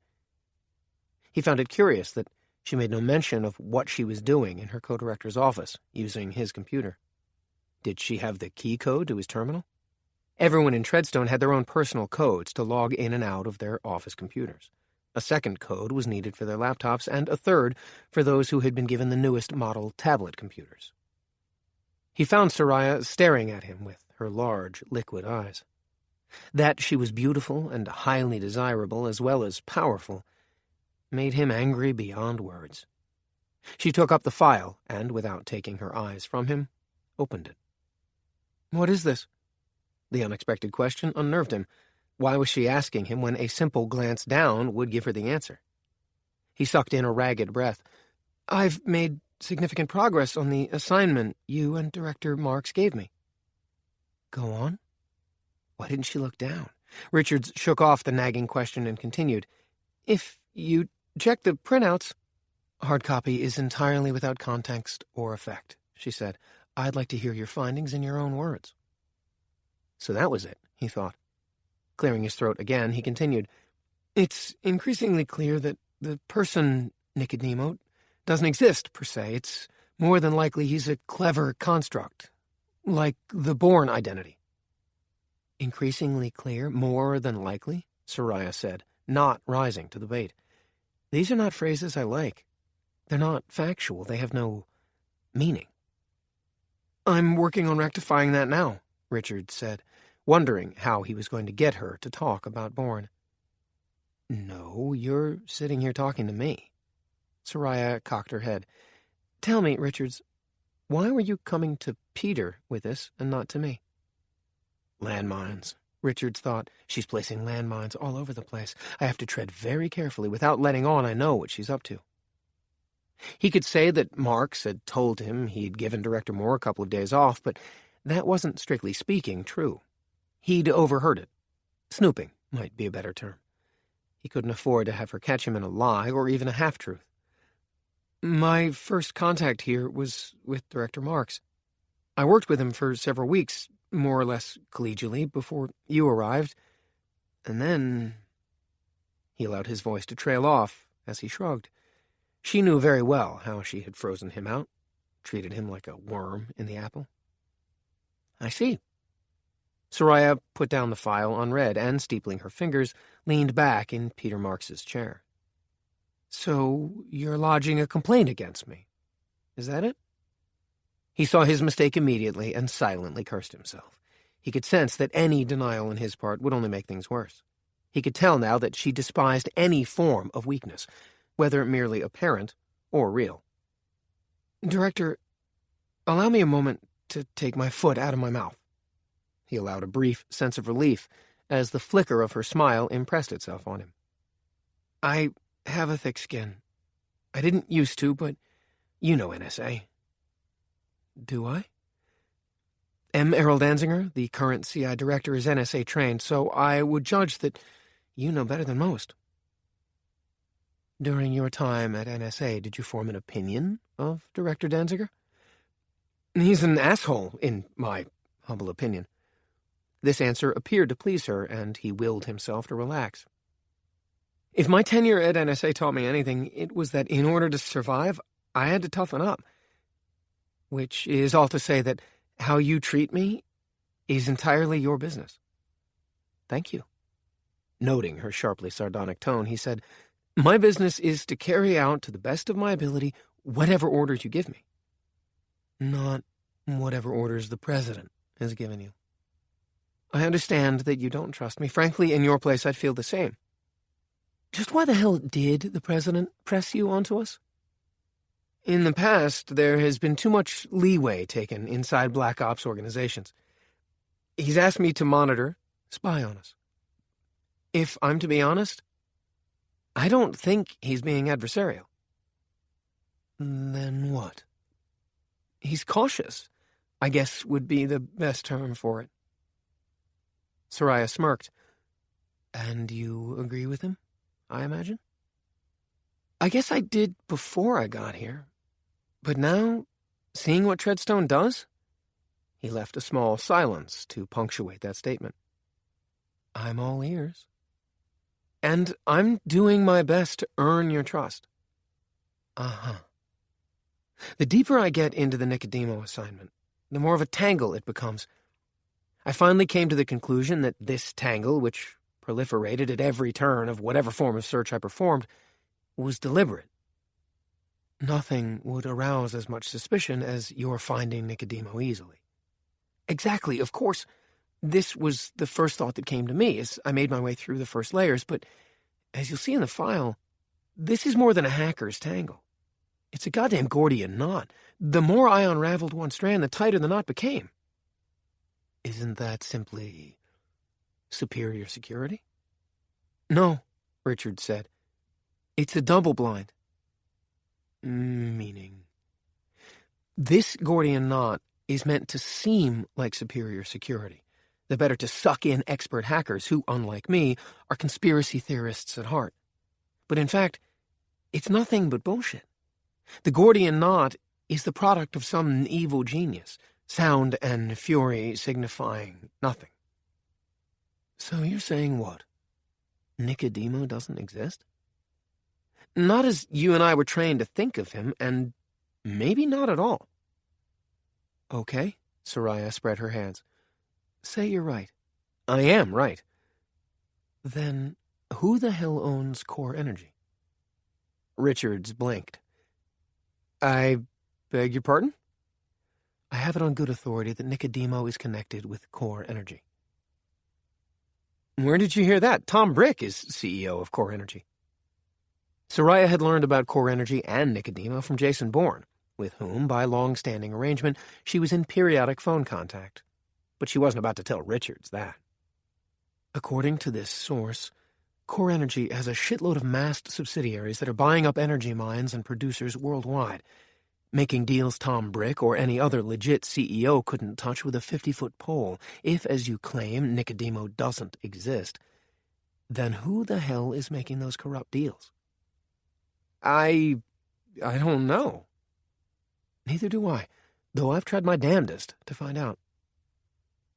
He found it curious that she made no mention of what she was doing in her co-director's office, using his computer. Did she have the key code to his terminal? Everyone in Treadstone had their own personal codes to log in and out of their office computers. A second code was needed for their laptops, and a third for those who had been given the newest model tablet computers. He found Soraya staring at him with her large, liquid eyes. That she was beautiful and highly desirable as well as powerful made him angry beyond words. She took up the file and, without taking her eyes from him, opened it. "What is this?" The unexpected question unnerved him. Why was she asking him when a simple glance down would give her the answer? He sucked in a ragged breath. "I've made significant progress on the assignment you and Director Marks gave me." "Go on." Why didn't she look down? Richards shook off the nagging question and continued. "If you check the printouts—" "Hard copy is entirely without context or effect," she said. "I'd like to hear your findings in your own words." So that was it, he thought. Clearing his throat again, he continued, "It's increasingly clear that the person, Nicodemo, doesn't exist, per se. It's more than likely he's a clever construct, like the Bourne identity." "Increasingly clear, more than likely?" Soraya said, not rising to the bait. "These are not phrases I like. They're not factual. They have no meaning." "I'm working on rectifying that now," Richards said, wondering how he was going to get her to talk about Bourne. "No, you're sitting here talking to me." Soraya cocked her head. "Tell me, Richards, why were you coming to Peter with this and not to me?" "Landmines," Richards thought. "She's placing landmines all over the place. I have to tread very carefully without letting on I know what she's up to." He could say that Marks had told him he'd given Director Moore a couple of days off, but that wasn't, strictly speaking, true. He'd overheard it. Snooping might be a better term. He couldn't afford to have her catch him in a lie or even a half-truth. "My first contact here was with Director Marks. I worked with him for several weeks, more or less collegially, before you arrived. And then—" He allowed his voice to trail off as he shrugged. She knew very well how she had frozen him out, treated him like a worm in the apple. "I see." Soraya put down the file unread and, steepling her fingers, leaned back in Peter Marks's chair. So you're lodging a complaint against me. Is that it? He saw his mistake immediately and silently cursed himself. He could sense that any denial on his part would only make things worse. He could tell now that she despised any form of weakness, whether merely apparent or real. Director, allow me a moment to take my foot out of my mouth. He allowed a brief sense of relief as the flicker of her smile impressed itself on him. I have a thick skin. I didn't used to, but you know NSA. Do I? M. Errol Danziger, the current CI director, is NSA trained, so I would judge that you know better than most. During your time at NSA, did you form an opinion of Director Danziger? He's an asshole, in my humble opinion. This answer appeared to please her, and he willed himself to relax. If my tenure at NSA taught me anything, it was that in order to survive, I had to toughen up. Which is all to say that how you treat me is entirely your business. Thank you. Noting her sharply sardonic tone, he said, My business is to carry out, to the best of my ability, whatever orders you give me. Not whatever orders the President has given you. I understand that you don't trust me. Frankly, in your place, I'd feel the same. Just why the hell did the President press you onto us? In the past, there has been too much leeway taken inside Black Ops organizations. He's asked me to monitor, spy on us. If I'm to be honest, I don't think he's being adversarial. Then what? He's cautious, I guess would be the best term for it. Soraya smirked. And you agree with him, I imagine? I guess I did before I got here. But now, seeing what Treadstone does? He left a small silence to punctuate that statement. I'm all ears. And I'm doing my best to earn your trust. Uh-huh. The deeper I get into the Nicodemo assignment, the more of a tangle it becomes. I finally came to the conclusion that this tangle, which proliferated at every turn of whatever form of search I performed, was deliberate. Nothing would arouse as much suspicion as your finding Nicodemo easily. Exactly, of course. This was the first thought that came to me as I made my way through the first layers, but as you'll see in the file, this is more than a hacker's tangle. It's a goddamn Gordian knot. The more I unraveled one strand, the tighter the knot became. Isn't that simply superior security? No, Richard said. It's a double-blind. Meaning? This Gordian knot is meant to seem like superior security, the better to suck in expert hackers who, unlike me, are conspiracy theorists at heart. But in fact, it's nothing but bullshit. The Gordian knot is the product of some evil genius, sound and fury signifying nothing. So you're saying what? Nicodemo doesn't exist? Not as you and I were trained to think of him, and maybe not at all. Okay, Soraya spread her hands. Say you're right. I am right. Then who the hell owns Core Energy? Richards blinked. I beg your pardon? I have it on good authority that Nicodemo is connected with Core Energy. Where did you hear that? Tom Brick is CEO of Core Energy. Soraya had learned about Core Energy and Nicodemo from Jason Bourne, with whom, by long-standing arrangement, she was in periodic phone contact. But she wasn't about to tell Richards that. According to this source, Core Energy has a shitload of masked subsidiaries that are buying up energy mines and producers worldwide, making deals Tom Brick or any other legit CEO couldn't touch with a 50-foot pole. If, as you claim, Nicodemo doesn't exist, then who the hell is making those corrupt deals? I don't know. Neither do I, though I've tried my damnedest to find out.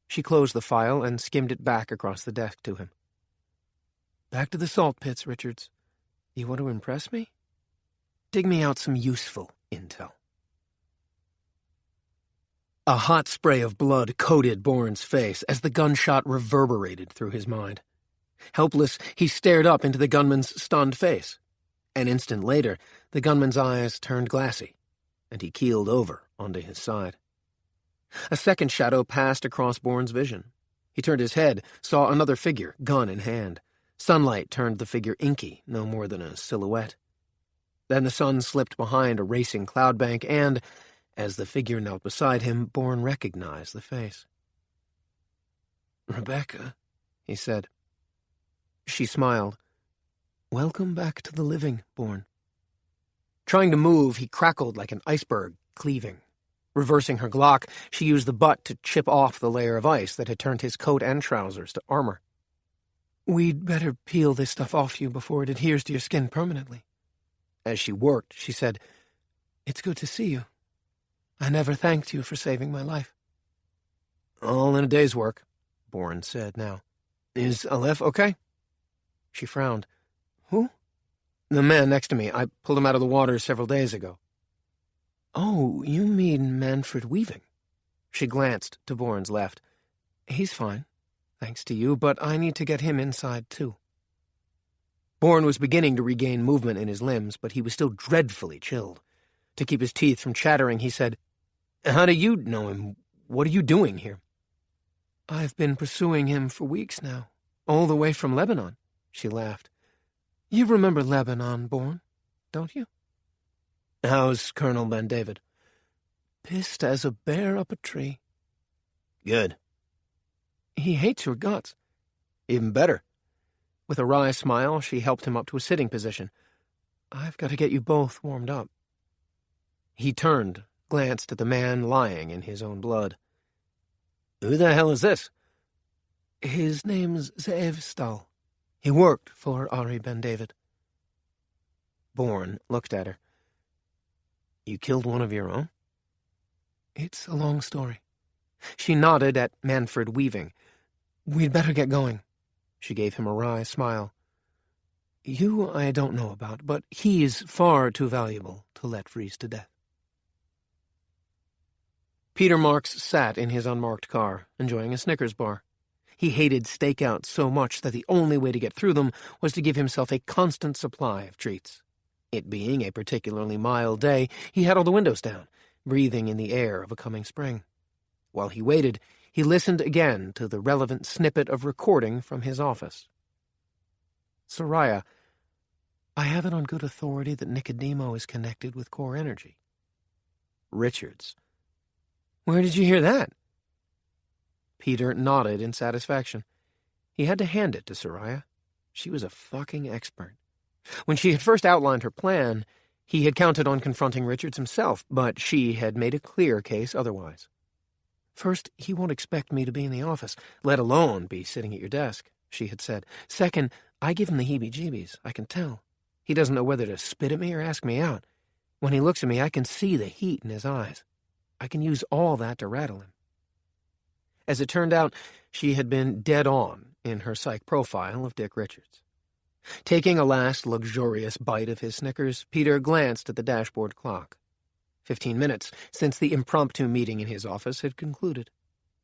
She closed the file and skimmed it back across the desk to him. Back to the salt pits, Richards. You want to impress me? Dig me out some useful intel. A hot spray of blood coated Bourne's face as the gunshot reverberated through his mind. Helpless, he stared up into the gunman's stunned face. An instant later, the gunman's eyes turned glassy, and he keeled over onto his side. A second shadow passed across Bourne's vision. He turned his head, saw another figure, gun in hand. Sunlight turned the figure inky, no more than a silhouette. Then the sun slipped behind a racing cloud bank, and, as the figure knelt beside him, Bourne recognized the face. "Rebeka," he said. She smiled. "Welcome back to the living, Bourne." Trying to move, he crackled like an iceberg, cleaving. Reversing her Glock, she used the butt to chip off the layer of ice that had turned his coat and trousers to armor. "We'd better peel this stuff off you before it adheres to your skin permanently." As she worked, she said, "It's good to see you. I never thanked you for saving my life." "All in a day's work," Bourne said now. "Is Aleph okay?" She frowned. "Who?" "The man next to me. I pulled him out of the water several days ago." "Oh, you mean Manfred Weaving?" She glanced to Bourne's left. "He's fine, thanks to you, but I need to get him inside, too." Bourne was beginning to regain movement in his limbs, but he was still dreadfully chilled. To keep his teeth from chattering, he said, "How do you know him? What are you doing here?" "I've been pursuing him for weeks now, all the way from Lebanon," she laughed. "You remember Lebanon, Bourne, don't you?" "How's Colonel Ben David?" "Pissed as a bear up a tree." "Good." "He hates your guts." "Even better." With a wry smile, she helped him up to a sitting position. "I've got to get you both warmed up." He turned, glanced at the man lying in his own blood. "Who the hell is this?" "His name's Ze'ev Stahl. He worked for Ari Ben David." Bourne looked at her. "You killed one of your own?" "It's a long story." She nodded at Manfred Weaving. "We'd better get going." She gave him a wry smile. "You I don't know about, but he's far too valuable to let freeze to death." Peter Marks sat in his unmarked car, enjoying a Snickers bar. He hated stakeouts so much that the only way to get through them was to give himself a constant supply of treats. It being a particularly mild day, he had all the windows down, breathing in the air of a coming spring. While he waited, he listened again to the relevant snippet of recording from his office. "Soraya, I have it on good authority that Nicodemo is connected with core energy." "Richards. Where did you hear that?" Peter nodded in satisfaction. He had to hand it to Soraya. She was a fucking expert. When she had first outlined her plan, he had counted on confronting Richards himself, but she had made a clear case otherwise. "First, he won't expect me to be in the office, let alone be sitting at your desk," she had said. "Second, I give him the heebie-jeebies, I can tell. He doesn't know whether to spit at me or ask me out. When he looks at me, I can see the heat in his eyes. I can use all that to rattle him." As it turned out, she had been dead on in her psych profile of Dick Richards. Taking a last luxurious bite of his Snickers, Peter glanced at the dashboard clock. 15 minutes since the impromptu meeting in his office had concluded.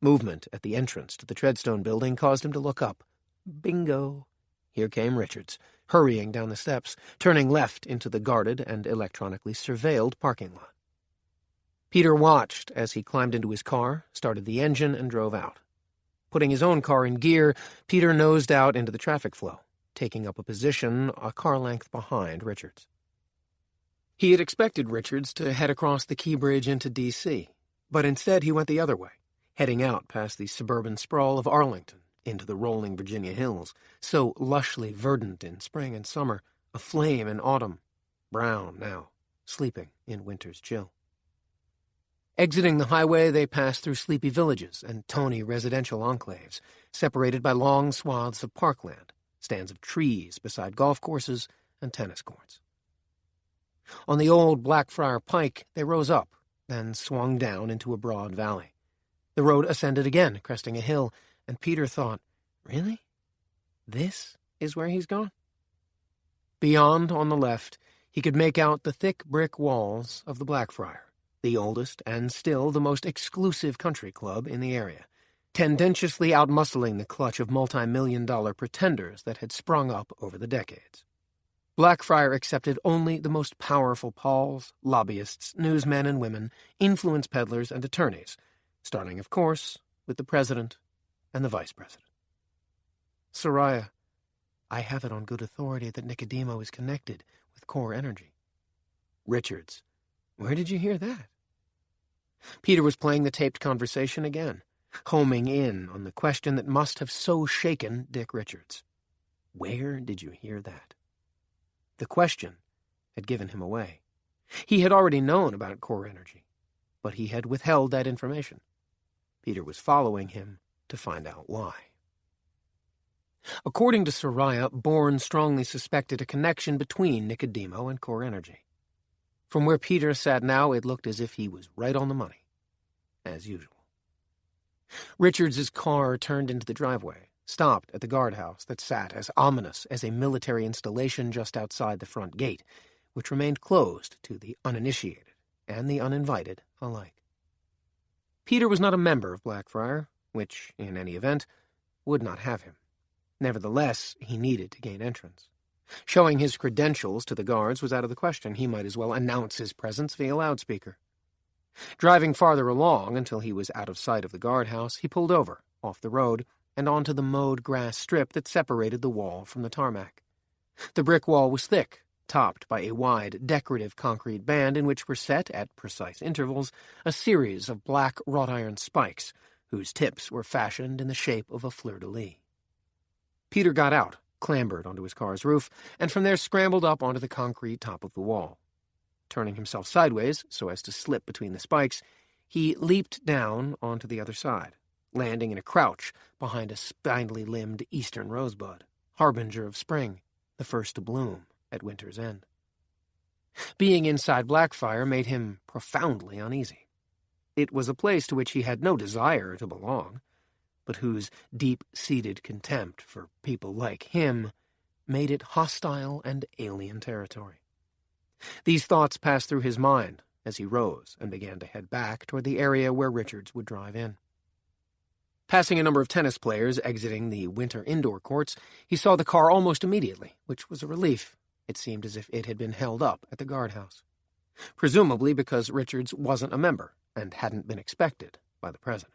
Movement at the entrance to the Treadstone building caused him to look up. Bingo! Here came Richards, hurrying down the steps, turning left into the guarded and electronically surveilled parking lot. Peter watched as he climbed into his car, started the engine, and drove out. Putting his own car in gear, Peter nosed out into the traffic flow, taking up a position a car length behind Richards. He had expected Richards to head across the Key Bridge into D.C., but instead he went the other way, heading out past the suburban sprawl of Arlington into the rolling Virginia hills, so lushly verdant in spring and summer, aflame in autumn, brown now, sleeping in winter's chill. Exiting the highway, they passed through sleepy villages and tony residential enclaves, separated by long swaths of parkland, stands of trees beside golf courses and tennis courts. On the old Blackfriar Pike, they rose up, then swung down into a broad valley. The road ascended again, cresting a hill, and Peter thought, really? This is where he's gone? Beyond, on the left, he could make out the thick brick walls of the Blackfriar, the oldest and still the most exclusive country club in the area, tendentiously outmuscling the clutch of multi-million-dollar pretenders that had sprung up over the decades. Blackfriar accepted only the most powerful Pauls, lobbyists, newsmen and women, influence peddlers, and attorneys, starting, of course, with the president and the vice president. Soraya, I have it on good authority that Nicodemo is connected with core energy. Richards, where did you hear that? Peter was playing the taped conversation again, homing in on the question that must have so shaken Dick Richards. Where did you hear that? The question had given him away. He had already known about core energy, but he had withheld that information. Peter was following him to find out why. According to Soraya, Bourne strongly suspected a connection between Nicodemo and core energy. From where Peter sat now, it looked as if he was right on the money, as usual. Richards's car turned into the driveway, stopped at the guardhouse that sat as ominous as a military installation just outside the front gate, which remained closed to the uninitiated and the uninvited alike. Peter was not a member of Blackfriar, which, in any event, would not have him. Nevertheless, he needed to gain entrance. Showing his credentials to the guards was out of the question. He might as well announce his presence via loudspeaker. Driving farther along until he was out of sight of the guardhouse, he pulled over, off the road, and onto the mowed grass strip that separated the wall from the tarmac. The brick wall was thick, topped by a wide, decorative concrete band in which were set, at precise intervals, a series of black wrought-iron spikes, whose tips were fashioned in the shape of a fleur-de-lis. Peter got out, clambered onto his car's roof, and from there scrambled up onto the concrete top of the wall. Turning himself sideways, so as to slip between the spikes, he leaped down onto the other side, landing in a crouch behind a spindly-limbed eastern rosebud, harbinger of spring, the first to bloom at winter's end. Being inside Blackfriar made him profoundly uneasy. It was a place to which he had no desire to belong, but whose deep-seated contempt for people like him made it hostile and alien territory. These thoughts passed through his mind as he rose and began to head back toward the area where Richards would drive in. Passing a number of tennis players exiting the winter indoor courts, he saw the car almost immediately, which was a relief. It seemed as if it had been held up at the guardhouse, presumably because Richards wasn't a member and hadn't been expected by the president.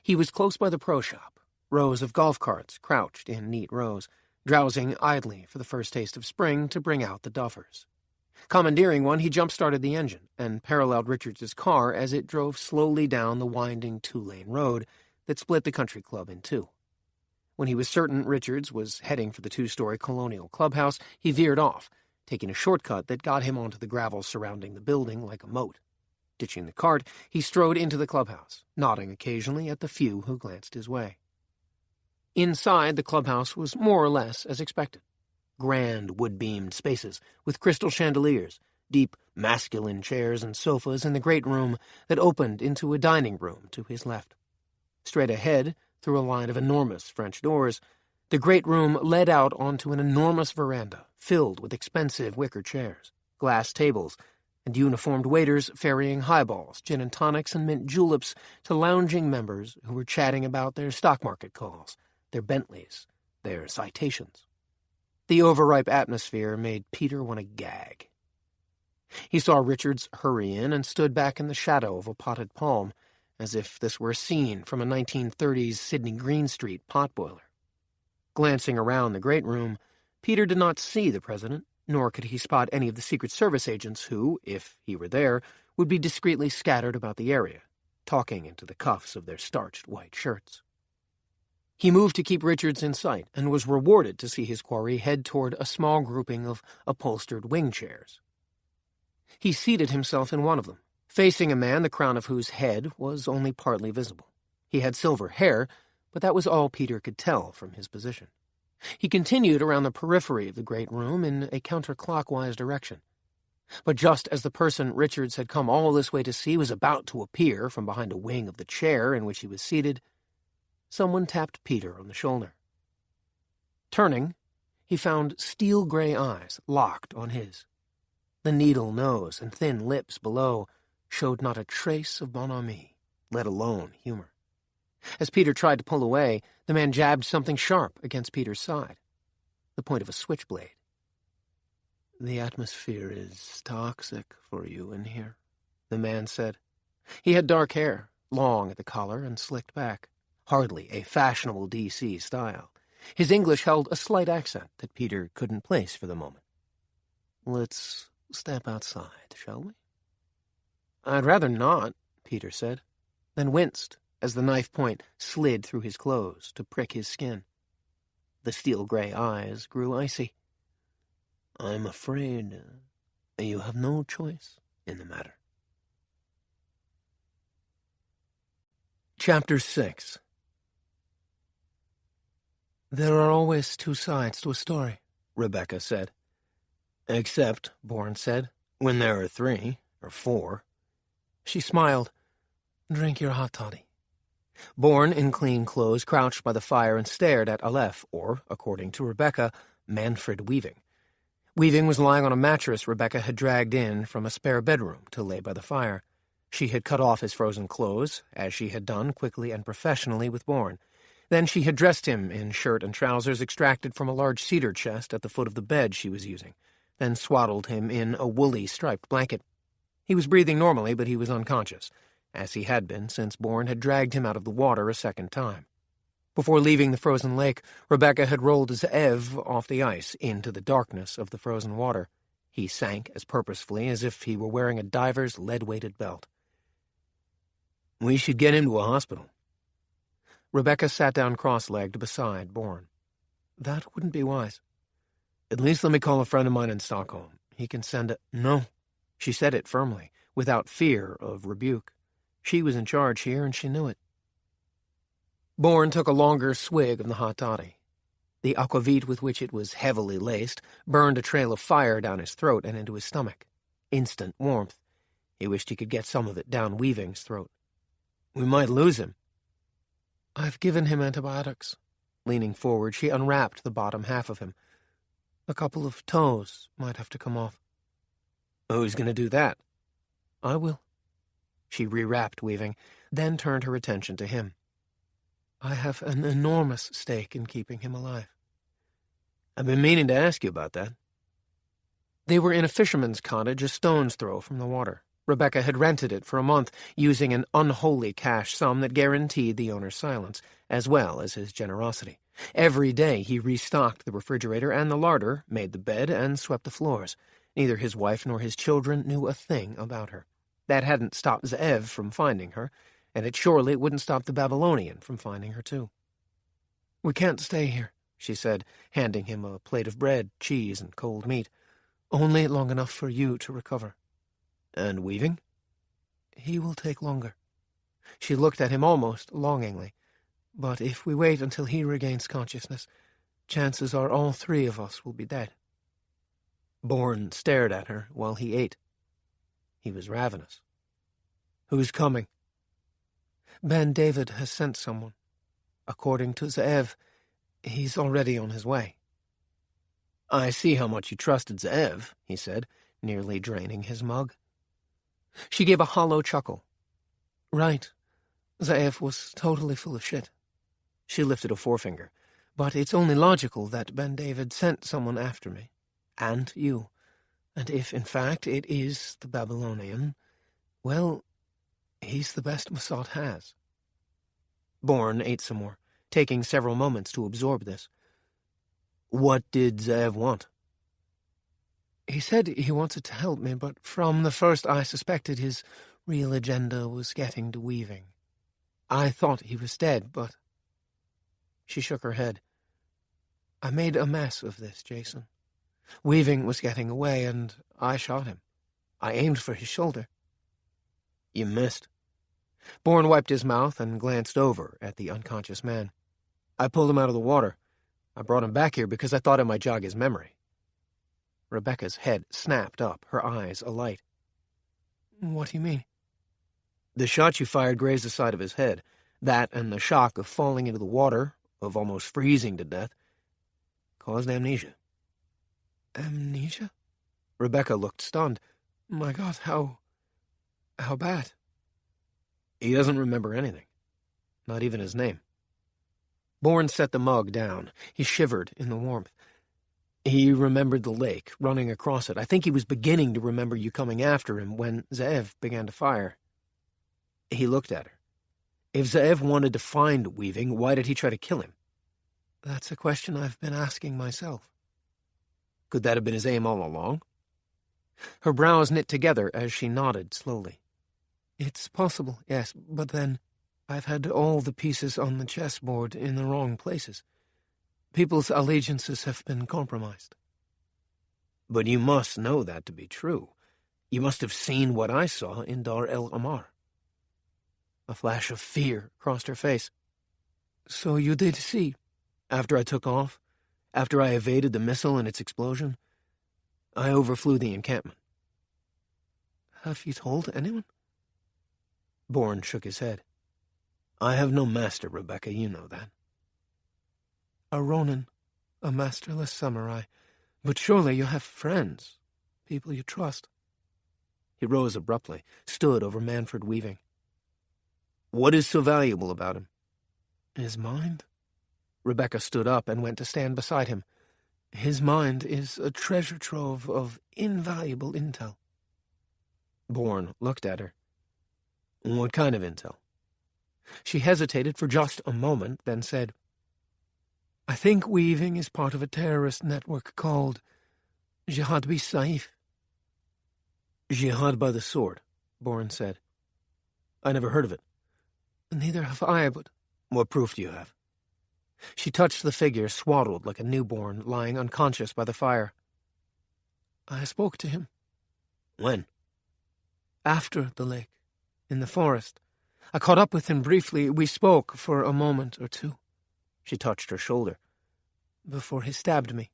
He was close by the pro shop. Rows of golf carts crouched in neat rows, drowsing idly for the first taste of spring to bring out the duffers. Commandeering one, he jump-started the engine and paralleled Richards's car as it drove slowly down the winding two-lane road that split the country club in two. When he was certain Richards was heading for the two-story colonial clubhouse, he veered off, taking a shortcut that got him onto the gravel surrounding the building like a moat. Ditching the cart, he strode into the clubhouse, nodding occasionally at the few who glanced his way. Inside, the clubhouse was more or less as expected. Grand wood-beamed spaces with crystal chandeliers, deep masculine chairs and sofas in the great room that opened into a dining room to his left. Straight ahead, through a line of enormous French doors, the great room led out onto an enormous veranda filled with expensive wicker chairs, glass tables, and uniformed waiters ferrying highballs, gin and tonics, and mint juleps to lounging members who were chatting about their stock market calls, their Bentleys, their citations. The overripe atmosphere made Peter want to gag. He saw Richards hurry in and stood back in the shadow of a potted palm, as if this were a scene from a 1930s Sydney Greenstreet potboiler. Glancing around the great room, Peter did not see the president, nor could he spot any of the Secret Service agents who, if he were there, would be discreetly scattered about the area, talking into the cuffs of their starched white shirts. He moved to keep Richards in sight and was rewarded to see his quarry head toward a small grouping of upholstered wing chairs. He seated himself in one of them, facing a man the crown of whose head was only partly visible. He had silver hair, but that was all Peter could tell from his position. He continued around the periphery of the great room in a counterclockwise direction. But just as the person Richards had come all this way to see was about to appear from behind a wing of the chair in which he was seated, someone tapped Peter on the shoulder. Turning, he found steel-gray eyes locked on his. The needle nose and thin lips below showed not a trace of bonhomie, let alone humor. As Peter tried to pull away, the man jabbed something sharp against Peter's side. The point of a switchblade, The atmosphere is toxic for you in here, the man said. He had dark hair, long at the collar and slicked back, hardly a fashionable D.C. style. His English held a slight accent that Peter couldn't place for the moment. Let's step outside, shall we? I'd rather not, Peter said, then winced as the knife point slid through his clothes to prick his skin. The steel-gray eyes grew icy. I'm afraid you have no choice in the matter. Chapter 6. There are always two sides to a story, Rebeka said. Except, Bourne said, when there are 3 or 4. She smiled. Drink your hot toddy. Bourne, in clean clothes, crouched by the fire and stared at Aleph, or, according to Rebeka, Manfred Weaving. Weaving was lying on a mattress Rebeka had dragged in from a spare bedroom to lay by the fire. She had cut off his frozen clothes, as she had done quickly and professionally with Bourne. Then she had dressed him in shirt and trousers extracted from a large cedar chest at the foot of the bed she was using, then swaddled him in a woolly striped blanket. He was breathing normally, but he was unconscious, as he had been since Bourne had dragged him out of the water a second time. Before leaving the frozen lake, Rebeka had rolled Ze'ev off the ice into the darkness of the frozen water. He sank as purposefully as if he were wearing a diver's lead-weighted belt. We should get him to a hospital. Rebeka sat down cross-legged beside Bourne. That wouldn't be wise. At least let me call a friend of mine in Stockholm. He can send a— No. She said it firmly, without fear of rebuke. She was in charge here, and she knew it. Bourne took a longer swig of the hot toddy. The aquavit with which it was heavily laced burned a trail of fire down his throat and into his stomach. Instant warmth. He wished he could get some of it down Weaving's throat. We might lose him. I've given him antibiotics. Leaning forward, she unwrapped the bottom half of him. A couple of toes might have to come off. Who's going to do that? I will. She rewrapped Weaving, then turned her attention to him. I have an enormous stake in keeping him alive. I've been meaning to ask you about that. They were in a fisherman's cottage a stone's throw from the water. Rebeka had rented it for a month, using an unholy cash sum that guaranteed the owner's silence, as well as his generosity. Every day he restocked the refrigerator and the larder, made the bed, and swept the floors. Neither his wife nor his children knew a thing about her. That hadn't stopped Ze'ev from finding her, and it surely wouldn't stop the Babylonian from finding her too. We can't stay here, she said, handing him a plate of bread, cheese, and cold meat. Only long enough for you to recover. And Weaving? He will take longer. She looked at him almost longingly. But if we wait until he regains consciousness, chances are all 3 of us will be dead. Bourne stared at her while he ate. He was ravenous. Who's coming? Ben David has sent someone. According to Ze'ev, he's already on his way. I see how much you trusted Ze'ev, he said, nearly draining his mug. She gave a hollow chuckle. Right. Ze'ev was totally full of shit. She lifted a forefinger. But it's only logical that Ben David sent someone after me. And you. And if, in fact, it is the Babylonian, well, he's the best Mossad has. Bourne ate some more, taking several moments to absorb this. What did Ze'ev want? He said he wanted to help me, but from the first I suspected his real agenda was getting to Weaving. I thought he was dead, but... She shook her head. I made a mess of this, Jason. Weaving was getting away, and I shot him. I aimed for his shoulder. You missed. Bourne wiped his mouth and glanced over at the unconscious man. I pulled him out of the water. I brought him back here because I thought it might jog his memory. Rebecca's head snapped up, her eyes alight. What do you mean? The shot you fired grazed the side of his head. That and the shock of falling into the water, of almost freezing to death, caused amnesia. Amnesia? Rebeka looked stunned. My God, how bad? He doesn't remember anything. Not even his name. Bourne set the mug down. He shivered in the warmth. He remembered the lake, running across it. I think he was beginning to remember you coming after him when Ze'ev began to fire. He looked at her. If Ze'ev wanted to find Weaving, why did he try to kill him? That's a question I've been asking myself. Could that have been his aim all along? Her brows knit together as she nodded slowly. It's possible, yes, but then I've had all the pieces on the chessboard in the wrong places. People's allegiances have been compromised. But you must know that to be true. You must have seen what I saw in Dar el-Amar. A flash of fear crossed her face. So you did see, after I took off, after I evaded the missile and its explosion, I overflew the encampment. Have you told anyone? Bourne shook his head. I have no master, Rebeka, you know that. A Ronin, a masterless samurai, but surely you have friends, people you trust. He rose abruptly, stood over Manfred Weaving. What is so valuable about him? His mind? Rebeka stood up and went to stand beside him. His mind is a treasure trove of invaluable intel. Bourne looked at her. What kind of intel? She hesitated for just a moment, then said, I think Weaving is part of a terrorist network called Jihad bi Saif. Jihad by the sword, Bourne said. I never heard of it. Neither have I, but what proof do you have? She touched the figure swaddled like a newborn, lying unconscious by the fire. I spoke to him. When? After the lake, in the forest. I caught up with him briefly. We spoke for a moment or two. She touched her shoulder. Before he stabbed me.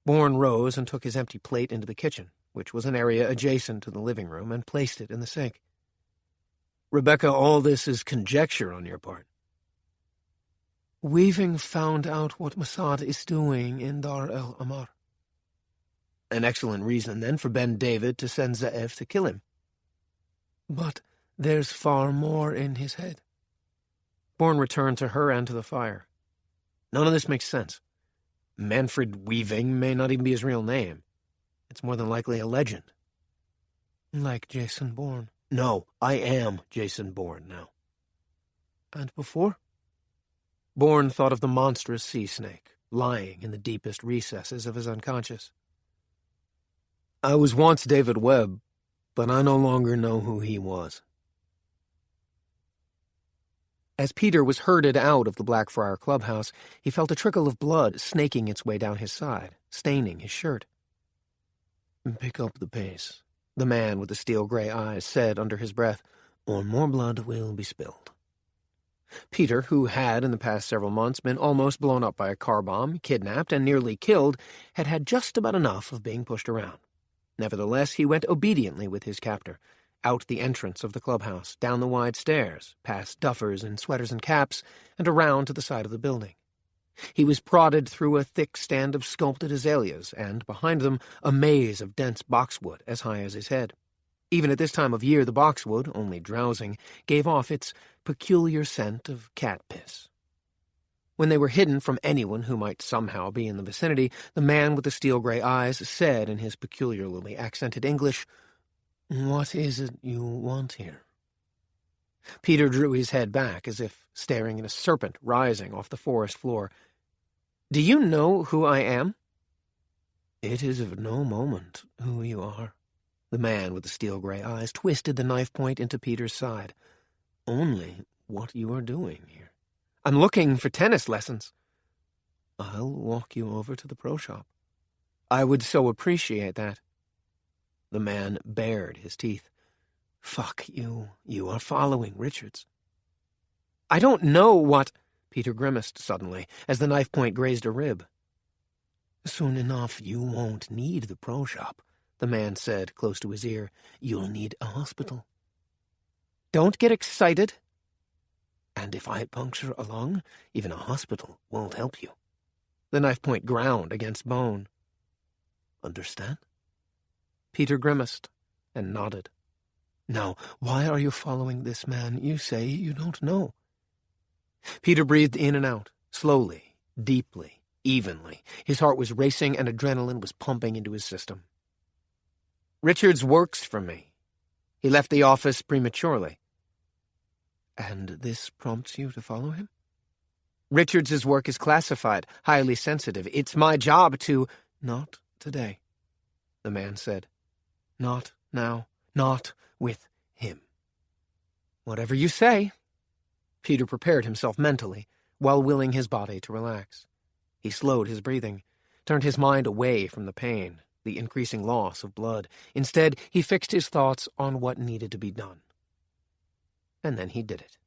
Bourne rose and took his empty plate into the kitchen, which was an area adjacent to the living room, and placed it in the sink. Rebeka, all this is conjecture on your part. Weaving found out what Mossad is doing in Dar el-Amar. An excellent reason, then, for Ben David to send Ze'ev to kill him. But there's far more in his head. Bourne returned to her and to the fire. None of this makes sense. Manfred Weaving may not even be his real name. It's more than likely a legend. Like Jason Bourne. No, I am Jason Bourne now. And before? Bourne thought of the monstrous sea snake, lying in the deepest recesses of his unconscious. I was once David Webb, but I no longer know who he was. As Peter was herded out of the Blackfriar clubhouse, he felt a trickle of blood snaking its way down his side, staining his shirt. Pick up the pace, the man with the steel-gray eyes said under his breath, or more blood will be spilled. Peter, who had in the past several months been almost blown up by a car bomb, kidnapped, and nearly killed, had had just about enough of being pushed around. Nevertheless, he went obediently with his captor, out the entrance of the clubhouse, down the wide stairs, past duffers in sweaters and caps, and around to the side of the building. He was prodded through a thick stand of sculpted azaleas, and behind them a maze of dense boxwood as high as his head. Even at this time of year, the boxwood, only drowsing, gave off its peculiar scent of cat piss. When they were hidden from anyone who might somehow be in the vicinity, the man with the steel-gray eyes said in his peculiarly accented English, "What is it you want here?" Peter drew his head back as if staring at a serpent rising off the forest floor. "Do you know who I am?" "It is of no moment who you are." The man with the steel-gray eyes twisted the knife point into Peter's side. "Only what you are doing here." "I'm looking for tennis lessons." "I'll walk you over to the pro shop." "I would so appreciate that." The man bared his teeth. "Fuck you. You are following Richards." "I don't know what—" Peter grimaced suddenly as the knife point grazed a rib. "Soon enough you won't need the pro shop," the man said close to his ear. "You'll need a hospital." "Don't get excited." "And if I puncture a lung, even a hospital won't help you." The knife point ground against bone. "Understand?" Peter grimaced and nodded. "Now, why are you following this man you say you don't know?" Peter breathed in and out, slowly, deeply, evenly. His heart was racing and adrenaline was pumping into his system. "Richards works for me. He left the office prematurely." "And this prompts you to follow him?" "Richards's work is classified, highly sensitive. It's my job to—" "Not today," the man said. "Not now. Not with him." "Whatever you say." Peter prepared himself mentally, while willing his body to relax. He slowed his breathing, turned his mind away from the pain, the increasing loss of blood. Instead, he fixed his thoughts on what needed to be done. And then he did it.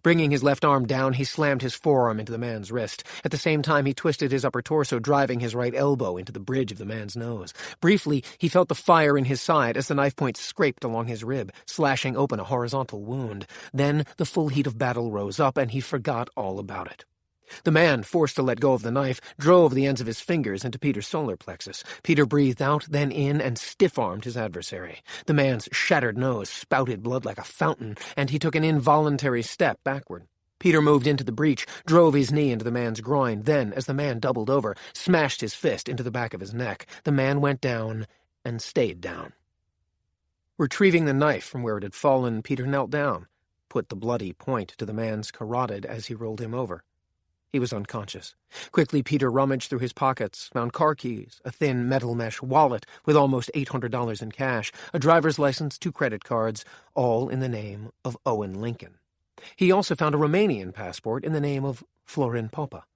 Bringing his left arm down, he slammed his forearm into the man's wrist. At the same time, he twisted his upper torso, driving his right elbow into the bridge of the man's nose. Briefly, he felt the fire in his side as the knife point scraped along his rib, slashing open a horizontal wound. Then the full heat of battle rose up, and he forgot all about it. The man, forced to let go of the knife, drove the ends of his fingers into Peter's solar plexus. Peter breathed out, then in, and stiff-armed his adversary. The man's shattered nose spouted blood like a fountain, and he took an involuntary step backward. Peter moved into the breach, drove his knee into the man's groin, then, as the man doubled over, smashed his fist into the back of his neck. The man went down and stayed down. Retrieving the knife from where it had fallen, Peter knelt down, put the bloody point to the man's carotid as he rolled him over. He was unconscious. Quickly, Peter rummaged through his pockets, found car keys, a thin metal mesh wallet with almost $800 in cash, a driver's license, 2 credit cards, all in the name of Owen Lincoln. He also found a Romanian passport in the name of Florin Popa.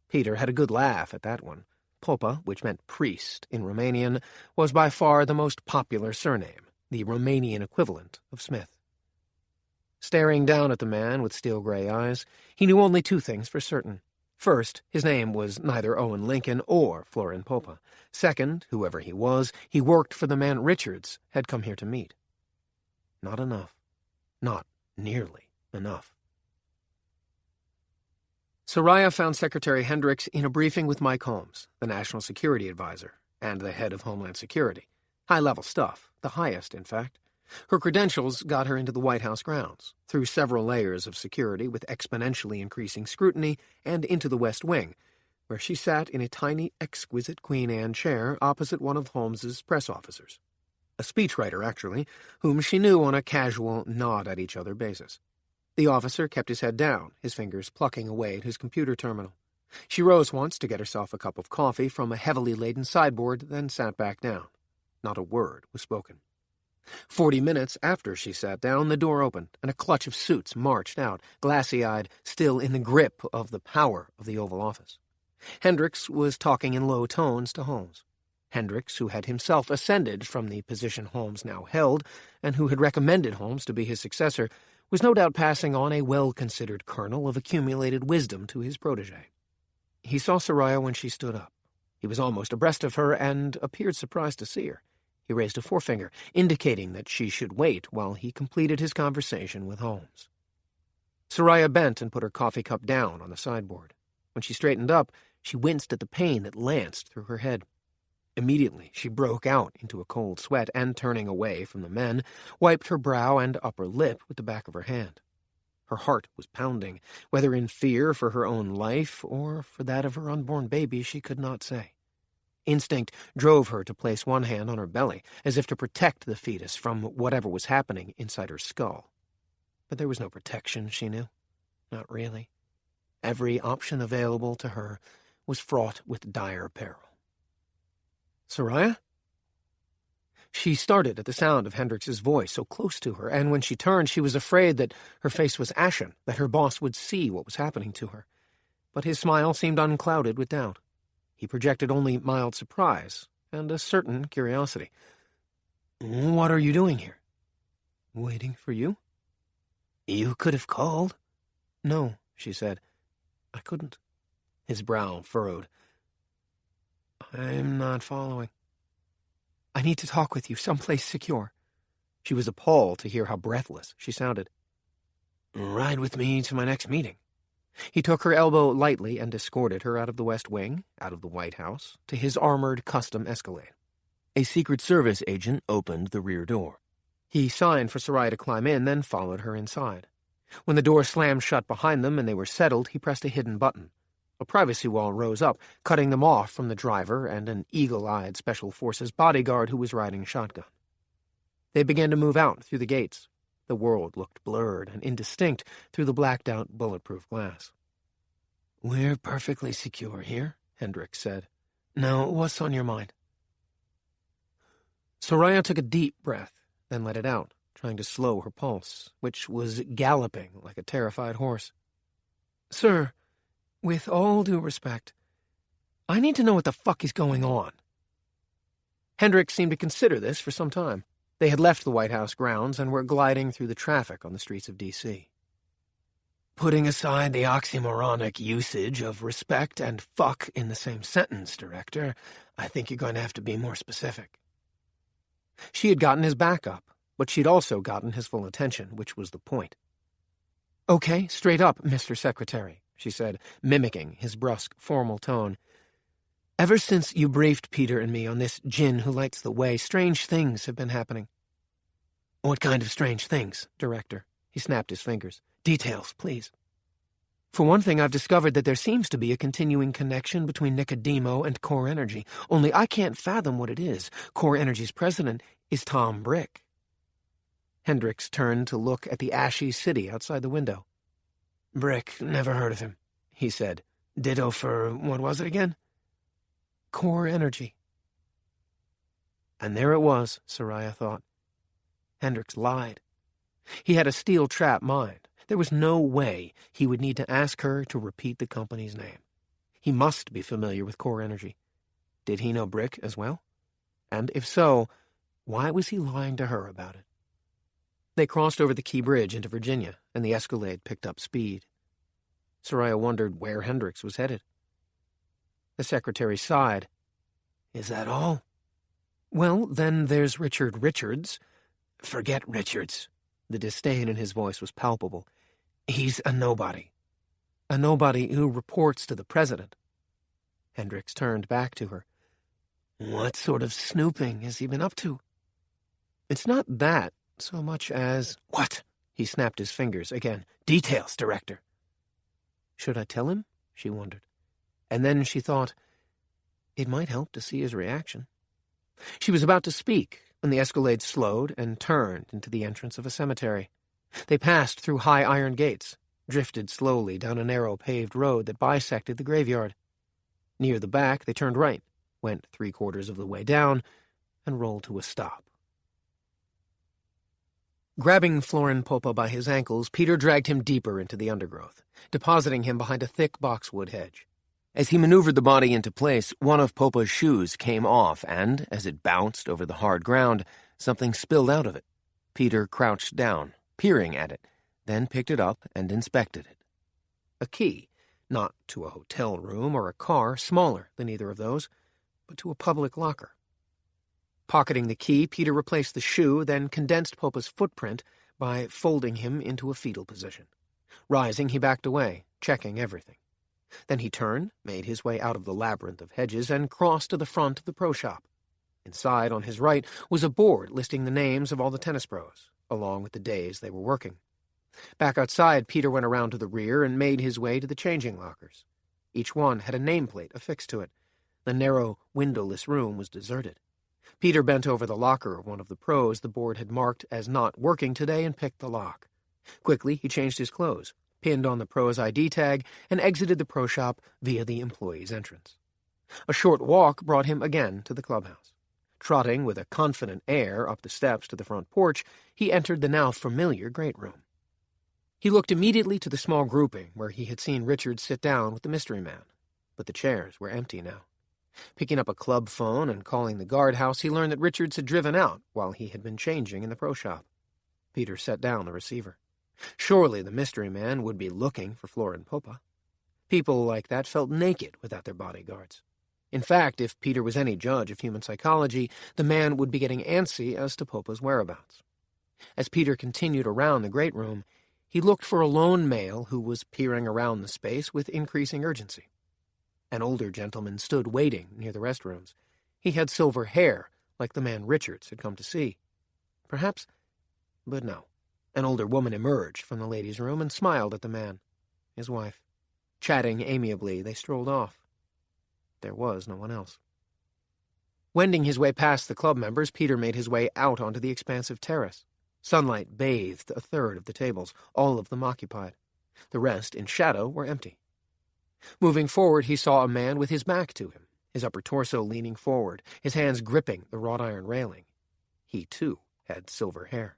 Peter had a good laugh at that one. Popa, which meant priest in Romanian, was by far the most popular surname, the Romanian equivalent of Smith. Staring down at the man with steel-gray eyes, he knew only 2 things for certain. First, his name was neither Owen Lincoln or Florin Popa. Second, whoever he was, he worked for the man Richards had come here to meet. Not enough. Not nearly enough. Soraya found Secretary Hendricks in a briefing with Mike Holmes, the National Security Advisor, and the head of Homeland Security. High-level stuff, the highest, in fact. Her credentials got her into the White House grounds, through several layers of security with exponentially increasing scrutiny, and into the West Wing, where she sat in a tiny, exquisite Queen Anne chair opposite one of Holmes's press officers. A speechwriter, actually, whom she knew on a casual, nod-at-each-other basis. The officer kept his head down, his fingers plucking away at his computer terminal. She rose once to get herself a cup of coffee from a heavily laden sideboard, then sat back down. Not a word was spoken. 40 minutes after she sat down, the door opened, and a clutch of suits marched out, glassy-eyed, still in the grip of the power of the Oval Office. Hendricks was talking in low tones to Holmes. Hendricks, who had himself ascended from the position Holmes now held, and who had recommended Holmes to be his successor, was no doubt passing on a well-considered kernel of accumulated wisdom to his protege. He saw Soraya when she stood up. He was almost abreast of her and appeared surprised to see her. He raised a forefinger, indicating that she should wait while he completed his conversation with Holmes. Soraya bent and put her coffee cup down on the sideboard. When she straightened up, she winced at the pain that lanced through her head. Immediately, she broke out into a cold sweat and, turning away from the men, wiped her brow and upper lip with the back of her hand. Her heart was pounding, whether in fear for her own life or for that of her unborn baby, she could not say. Instinct drove her to place one hand on her belly, as if to protect the fetus from whatever was happening inside her skull. But there was no protection, she knew. Not really. Every option available to her was fraught with dire peril. Soraya? She started at the sound of Hendricks's voice so close to her, and when she turned, she was afraid that her face was ashen, that her boss would see what was happening to her. But his smile seemed unclouded with doubt. He projected only mild surprise and a certain curiosity. "What are you doing here?" "Waiting for you." "You could have called." "No," she said. "I couldn't." His brow furrowed. "I'm not following." "I need to talk with you someplace secure." She was appalled to hear how breathless she sounded. "Ride with me to my next meeting." He took her elbow lightly and escorted her out of the West Wing, out of the White House, to his armored custom Escalade. A Secret Service agent opened the rear door. He signed for Soraya to climb in, then followed her inside. When the door slammed shut behind them and they were settled, he pressed a hidden button. A privacy wall rose up, cutting them off from the driver and an eagle-eyed Special Forces bodyguard who was riding shotgun. They began to move out through the gates. The world looked blurred and indistinct through the blacked-out bulletproof glass. "We're perfectly secure here," Hendricks said. "Now, what's on your mind?" Soraya took a deep breath, then let it out, trying to slow her pulse, which was galloping like a terrified horse. "Sir, with all due respect, I need to know what the fuck is going on." Hendricks seemed to consider this for some time. They had left the White House grounds and were gliding through the traffic on the streets of D.C. "Putting aside the oxymoronic usage of respect and fuck in the same sentence, Director, I think you're going to have to be more specific." She had gotten his back up, but she'd also gotten his full attention, which was the point. "Okay, straight up, Mr. Secretary," she said, mimicking his brusque, formal tone. "Ever since you briefed Peter and me on this djinn who lights the way, strange things have been happening." "What kind of strange things, Director?" He snapped his fingers. "Details, please." "For one thing, I've discovered that there seems to be a continuing connection between Nicodemo and Core Energy, only I can't fathom what it is. Core Energy's president is Tom Brick." Hendricks turned to look at the ashy city outside the window. "Brick, never heard of him," he said. "Ditto for, what was it again?" "Core Energy." And there it was, Soraya thought. Hendricks lied. He had a steel-trap mind. There was no way he would need to ask her to repeat the company's name. He must be familiar with Core Energy. Did he know Brick as well? And if so, why was he lying to her about it? They crossed over the Key Bridge into Virginia, and the Escalade picked up speed. Soraya wondered where Hendricks was headed. The secretary sighed. "Is that all?" "Well, then there's Richard Richards." "Forget Richards." The disdain in his voice was palpable. "He's a nobody." "A nobody who reports to the president." Hendricks turned back to her. "What sort of snooping has he been up to?" "It's not that so much as—" "What?" He snapped his fingers again. "Details, Director." Should I tell him? She wondered. And then she thought, it might help to see his reaction. She was about to speak when the Escalade slowed and turned into the entrance of a cemetery. They passed through high iron gates, drifted slowly down a narrow paved road that bisected the graveyard. Near the back, they turned right, went 3/4 of the way down, and rolled to a stop. Grabbing Florin Popa by his ankles, Peter dragged him deeper into the undergrowth, depositing him behind a thick boxwood hedge. As he maneuvered the body into place, one of Popa's shoes came off, and, as it bounced over the hard ground, something spilled out of it. Peter crouched down, peering at it, then picked it up and inspected it. A key, not to a hotel room or a car smaller than either of those, but to a public locker. Pocketing the key, Peter replaced the shoe, then condensed Popa's footprint by folding him into a fetal position. Rising, he backed away, checking everything. Then he turned, made his way out of the labyrinth of hedges, and crossed to the front of the pro shop. Inside, on his right, was a board listing the names of all the tennis pros, along with the days they were working. Back outside, Peter went around to the rear and made his way to the changing lockers. Each one had a nameplate affixed to it. The narrow, windowless room was deserted. Peter bent over the locker of one of the pros the board had marked as not working today and picked the lock. Quickly, he changed his clothes, pinned on the pro's ID tag, and exited the pro shop via the employee's entrance. A short walk brought him again to the clubhouse. Trotting with a confident air up the steps to the front porch, he entered the now familiar great room. He looked immediately to the small grouping where he had seen Richard sit down with the mystery man, but the chairs were empty now. Picking up a club phone and calling the guardhouse, he learned that Richards had driven out while he had been changing in the pro shop. Peter set down the receiver. Surely the mystery man would be looking for Florin Popa. People like that felt naked without their bodyguards. In fact, if Peter was any judge of human psychology, the man would be getting antsy as to Popa's whereabouts. As Peter continued around the great room, he looked for a lone male who was peering around the space with increasing urgency. An older gentleman stood waiting near the restrooms. He had silver hair, like the man Richards had come to see. Perhaps, but no. An older woman emerged from the ladies' room and smiled at the man, his wife. Chatting amiably, they strolled off. There was no one else. Wending his way past the club members, Peter made his way out onto the expansive terrace. Sunlight bathed a third of the tables, all of them occupied. The rest, in shadow, were empty. Moving forward, he saw a man with his back to him, his upper torso leaning forward, his hands gripping the wrought iron railing. He, too, had silver hair.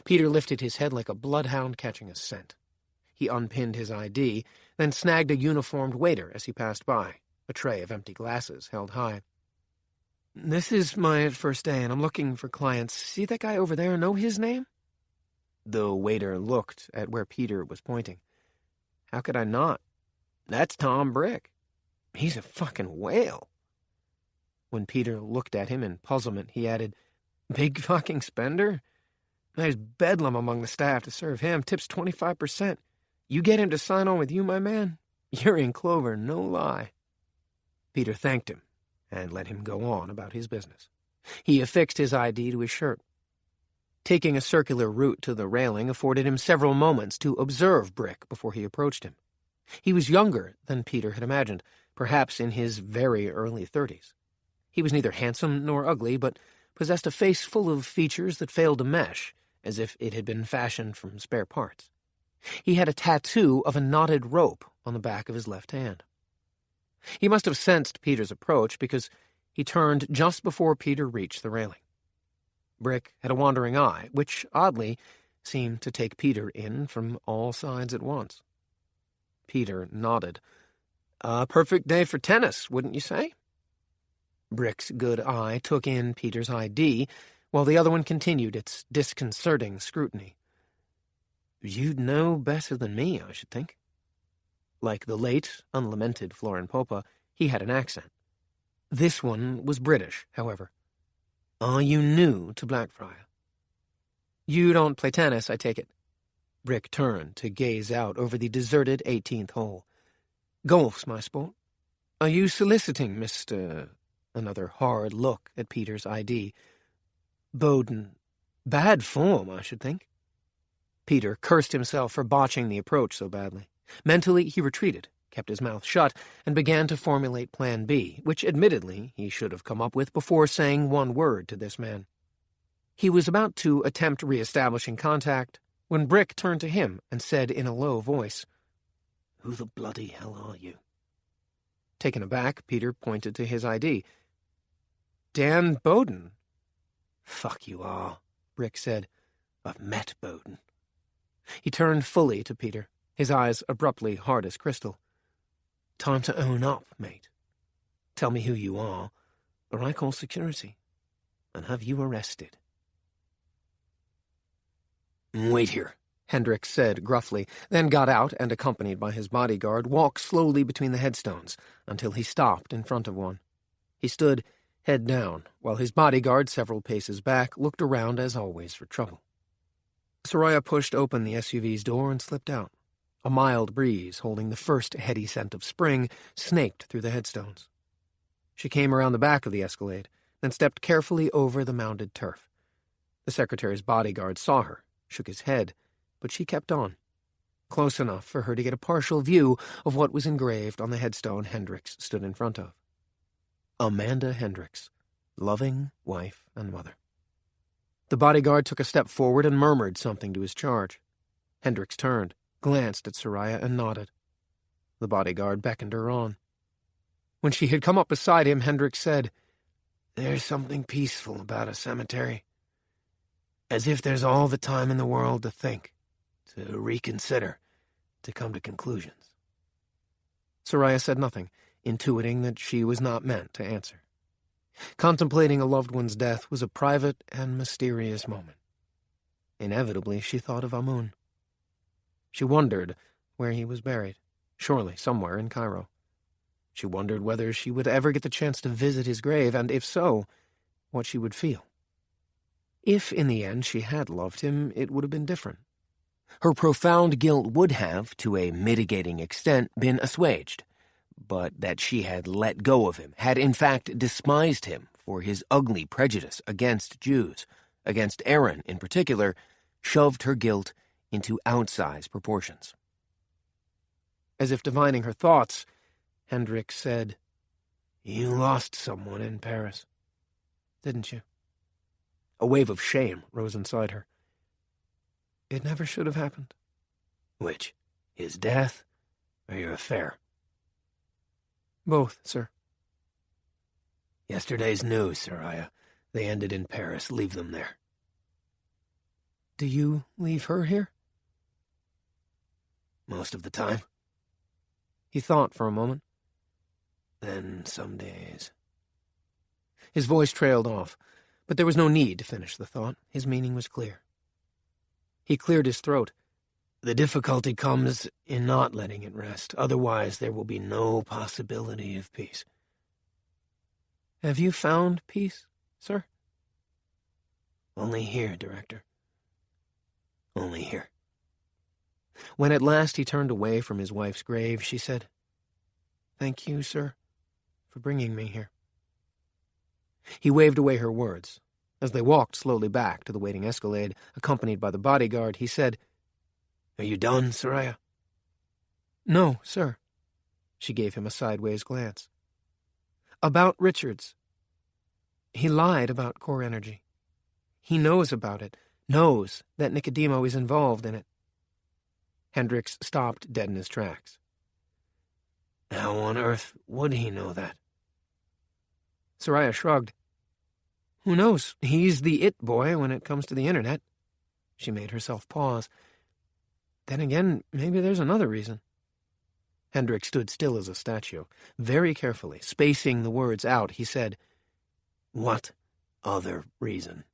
Peter lifted his head like a bloodhound catching a scent. He unpinned his ID, then snagged a uniformed waiter as he passed by, a tray of empty glasses held high. "This is my first day, and I'm looking for clients. See that guy over there? Know his name?" The waiter looked at where Peter was pointing. "How could I not? That's Tom Brick. He's a fucking whale." When Peter looked at him in puzzlement, he added, "Big fucking spender? There's bedlam among the staff to serve him. Tips 25%. You get him to sign on with you, my man? You're in clover, no lie." Peter thanked him and let him go on about his business. He affixed his ID to his shirt. Taking a circular route to the railing afforded him several moments to observe Brick before he approached him. He was younger than Peter had imagined, perhaps in his very early 30s. He was neither handsome nor ugly, but possessed a face full of features that failed to mesh, as if it had been fashioned from spare parts. He had a tattoo of a knotted rope on the back of his left hand. He must have sensed Peter's approach, because he turned just before Peter reached the railing. Brick had a wandering eye, which, oddly, seemed to take Peter in from all sides at once. Peter nodded. "A perfect day for tennis, wouldn't you say?" Brick's good eye took in Peter's ID, while the other one continued its disconcerting scrutiny. "You'd know better than me, I should think." Like the late, unlamented Florin Popa, he had an accent. This one was British, however. "Are you new to Blackfriar?" "You don't play tennis, I take it." Brick turned to gaze out over the deserted 18th hole. "Golf's my sport. Are you soliciting, Mr.—" Another hard look at Peter's ID. "Bowden. Bad form, I should think." Peter cursed himself for botching the approach so badly. Mentally, he retreated, kept his mouth shut, and began to formulate Plan B, which admittedly he should have come up with before saying one word to this man. He was about to attempt re-establishing contact when Brick turned to him and said in a low voice, "Who the bloody hell are you?" Taken aback, Peter pointed to his ID. "Dan Bowden." "Fuck you are," Brick said. "I've met Bowden." He turned fully to Peter, his eyes abruptly hard as crystal. "Time to own up, mate. Tell me who you are, or I call security and have you arrested." "Wait here," Hendricks said gruffly, then got out and, accompanied by his bodyguard, walked slowly between the headstones until he stopped in front of one. He stood, head down, while his bodyguard, several paces back, looked around as always for trouble. Soraya pushed open the SUV's door and slipped out. A mild breeze, holding the first heady scent of spring, snaked through the headstones. She came around the back of the Escalade, then stepped carefully over the mounded turf. The secretary's bodyguard saw her, shook his head, but she kept on, close enough for her to get a partial view of what was engraved on the headstone Hendricks stood in front of. Amanda Hendricks, loving wife and mother. The bodyguard took a step forward and murmured something to his charge. Hendricks turned, glanced at Soraya, and nodded. The bodyguard beckoned her on. When she had come up beside him, Hendricks said, "There's something peaceful about a cemetery. As if there's all the time in the world to think, to reconsider, to come to conclusions." Soraya said nothing, intuiting that she was not meant to answer. Contemplating a loved one's death was a private and mysterious moment. Inevitably, she thought of Amun. She wondered where he was buried, surely somewhere in Cairo. She wondered whether she would ever get the chance to visit his grave, and if so, what she would feel. If, in the end, she had loved him, it would have been different. Her profound guilt would have, to a mitigating extent, been assuaged, but that she had let go of him, had in fact despised him for his ugly prejudice against Jews, against Aaron in particular, shoved her guilt into outsized proportions. As if divining her thoughts, Hendrik said, "You lost someone in Paris, didn't you?" A wave of shame rose inside her. "It never should have happened." "Which? His death, or your affair?" "Both, sir." "Yesterday's news, Soraya. They ended in Paris. Leave them there." "Do you leave her here?" "Most of the time." He thought for a moment. "Then some days." His voice trailed off, but there was no need to finish the thought. His meaning was clear. He cleared his throat. "The difficulty comes in not letting it rest. Otherwise, there will be no possibility of peace." "Have you found peace, sir?" "Only here, Director. Only here." When at last he turned away from his wife's grave, she said, "Thank you, sir, for bringing me here." He waved away her words. As they walked slowly back to the waiting escalade, accompanied by the bodyguard, he said, "Are you done, Soraya?" "No, sir." She gave him a sideways glance. "About Richards. He lied about core energy. He knows about it, knows that Nicodemo is involved in it." Hendricks stopped dead in his tracks. "How on earth would he know that?" Soraya shrugged. "Who knows? He's the it boy when it comes to the internet." She made herself pause. "Then again, maybe there's another reason." Hendricks stood still as a statue. Very carefully, spacing the words out, he said, "What other reason?"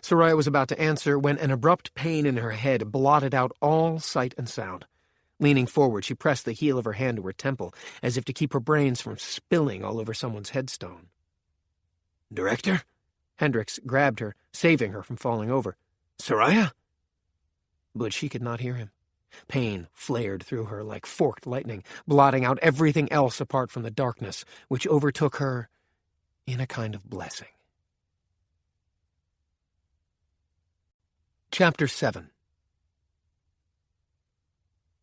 Soraya was about to answer when an abrupt pain in her head blotted out all sight and sound. Leaning forward, she pressed the heel of her hand to her temple, as if to keep her brains from spilling all over someone's headstone. "Director?" Hendricks grabbed her, saving her from falling over. "Soraya?" But she could not hear him. Pain flared through her like forked lightning, blotting out everything else apart from the darkness, which overtook her in a kind of blessing. Chapter 7.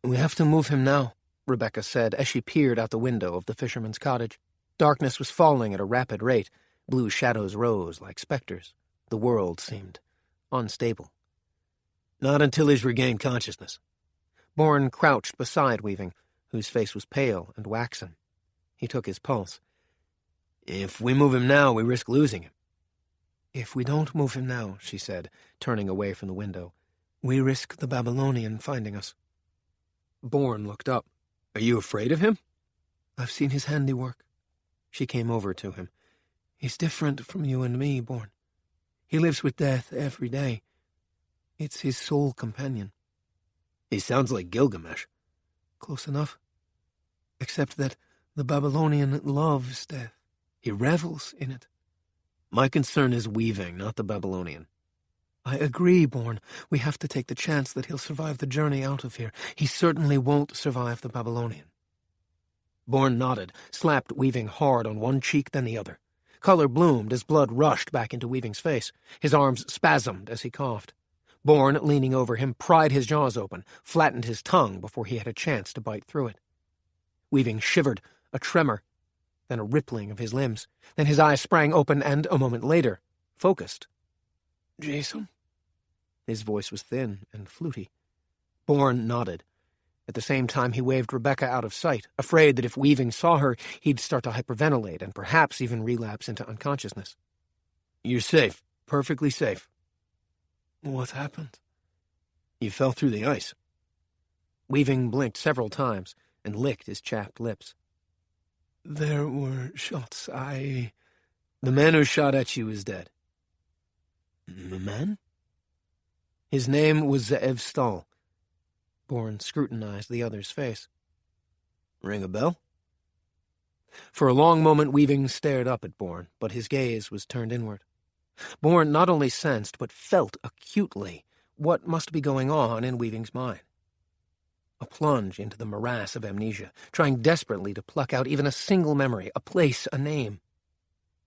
"We have to move him now," Rebeka said as she peered out the window of the fisherman's cottage. Darkness was falling at a rapid rate. Blue shadows rose like specters. The world seemed unstable. "Not until he's regained consciousness." Bourne crouched beside Weaving, whose face was pale and waxen. He took his pulse. "If we move him now, we risk losing him." "If we don't move him now," she said, turning away from the window, "we risk the Babylonian finding us." Bourne looked up. "Are you afraid of him?" "I've seen his handiwork." She came over to him. "He's different from you and me, Bourne. He lives with death every day. It's his sole companion." "He sounds like Gilgamesh." "Close enough. Except that the Babylonian loves death. He revels in it." "My concern is Weaving, not the Babylonian." "I agree, Bourne. We have to take the chance that he'll survive the journey out of here. He certainly won't survive the Babylonian." Bourne nodded, slapped Weaving hard on one cheek, then the other. Color bloomed as blood rushed back into Weaving's face. His arms spasmed as he coughed. Bourne, leaning over him, pried his jaws open, flattened his tongue before he had a chance to bite through it. Weaving shivered, a tremor, then a rippling of his limbs. Then his eyes sprang open and, a moment later, focused. "Jason?" His voice was thin and fluty. Bourne nodded. At the same time, he waved Rebeka out of sight, afraid that if Weaving saw her, he'd start to hyperventilate and perhaps even relapse into unconsciousness. "You're safe. Perfectly safe." "What happened?" "You fell through the ice." Weaving blinked several times and licked his chapped lips. "There were shots. The man who shot at you is dead." "The man?" "His name was Ze'ev Stahl." Bourne scrutinized the other's face. "Ring a bell?" For a long moment Weaving stared up at Bourne, but his gaze was turned inward. Bourne not only sensed, but felt acutely what must be going on in Weaving's mind. A plunge into the morass of amnesia, trying desperately to pluck out even a single memory, a place, a name.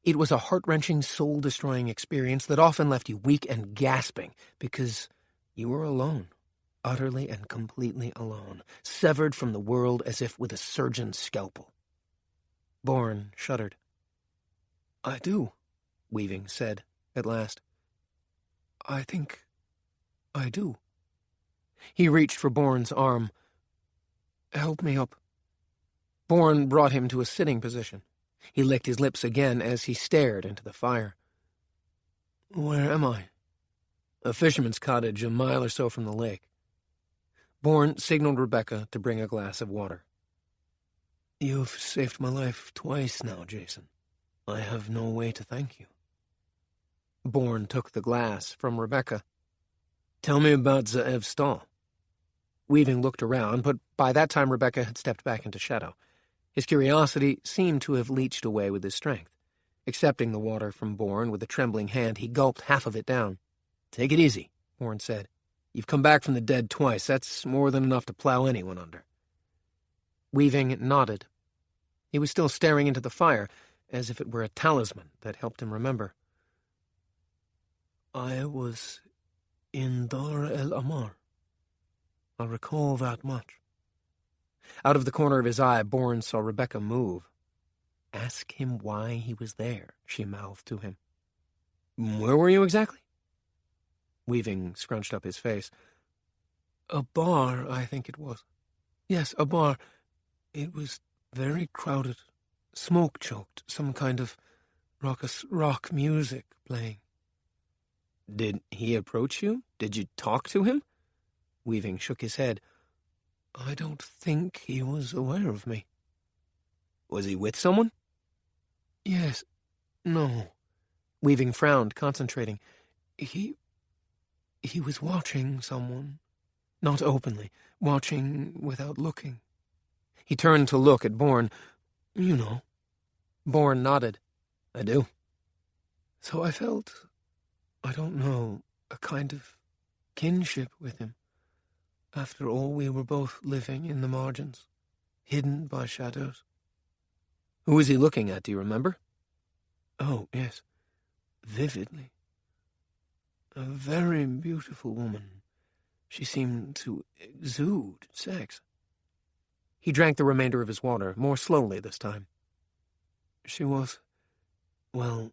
It was a heart-wrenching, soul-destroying experience that often left you weak and gasping because you were alone, utterly and completely alone, severed from the world as if with a surgeon's scalpel. Bourne shuddered. "I do," Weaving said, at last. "I think I do." He reached for Bourne's arm. "Help me up." Bourne brought him to a sitting position. He licked his lips again as he stared into the fire. "Where am I?" "A fisherman's cottage a mile or so from the lake." Bourne signaled Rebeka to bring a glass of water. "You've saved my life twice now, Jason. I have no way to thank you." Bourne took the glass from Rebeka. "Tell me about Zaev's stall." Weaving looked around, but by that time Rebeka had stepped back into shadow. His curiosity seemed to have leached away with his strength. Accepting the water from Bourne with a trembling hand, he gulped half of it down. "Take it easy," Bourne said. "You've come back from the dead twice. That's more than enough to plow anyone under." Weaving nodded. He was still staring into the fire, as if it were a talisman that helped him remember. "I was in Dar el Amar. I recall that much." Out of the corner of his eye, Bourne saw Rebeka move. "Ask him why he was there," she mouthed to him. "Where were you exactly?" Weaving scrunched up his face. "A bar, I think it was. Yes, a bar. It was very crowded, smoke-choked, some kind of rock music playing." "Did he approach you? Did you talk to him?" Weaving shook his head. "I don't think he was aware of me." "Was he with someone?" "Yes. No." Weaving frowned, concentrating. He was watching someone. Not openly, watching without looking." He turned to look at Bourne. "You know." Bourne nodded. "I do." "So I felt, I don't know, a kind of kinship with him. After all, we were both living in the margins, hidden by shadows." "Who was he looking at, do you remember?" "Oh, yes, vividly. A very beautiful woman. She seemed to exude sex." He drank the remainder of his water, more slowly this time. "She was, well,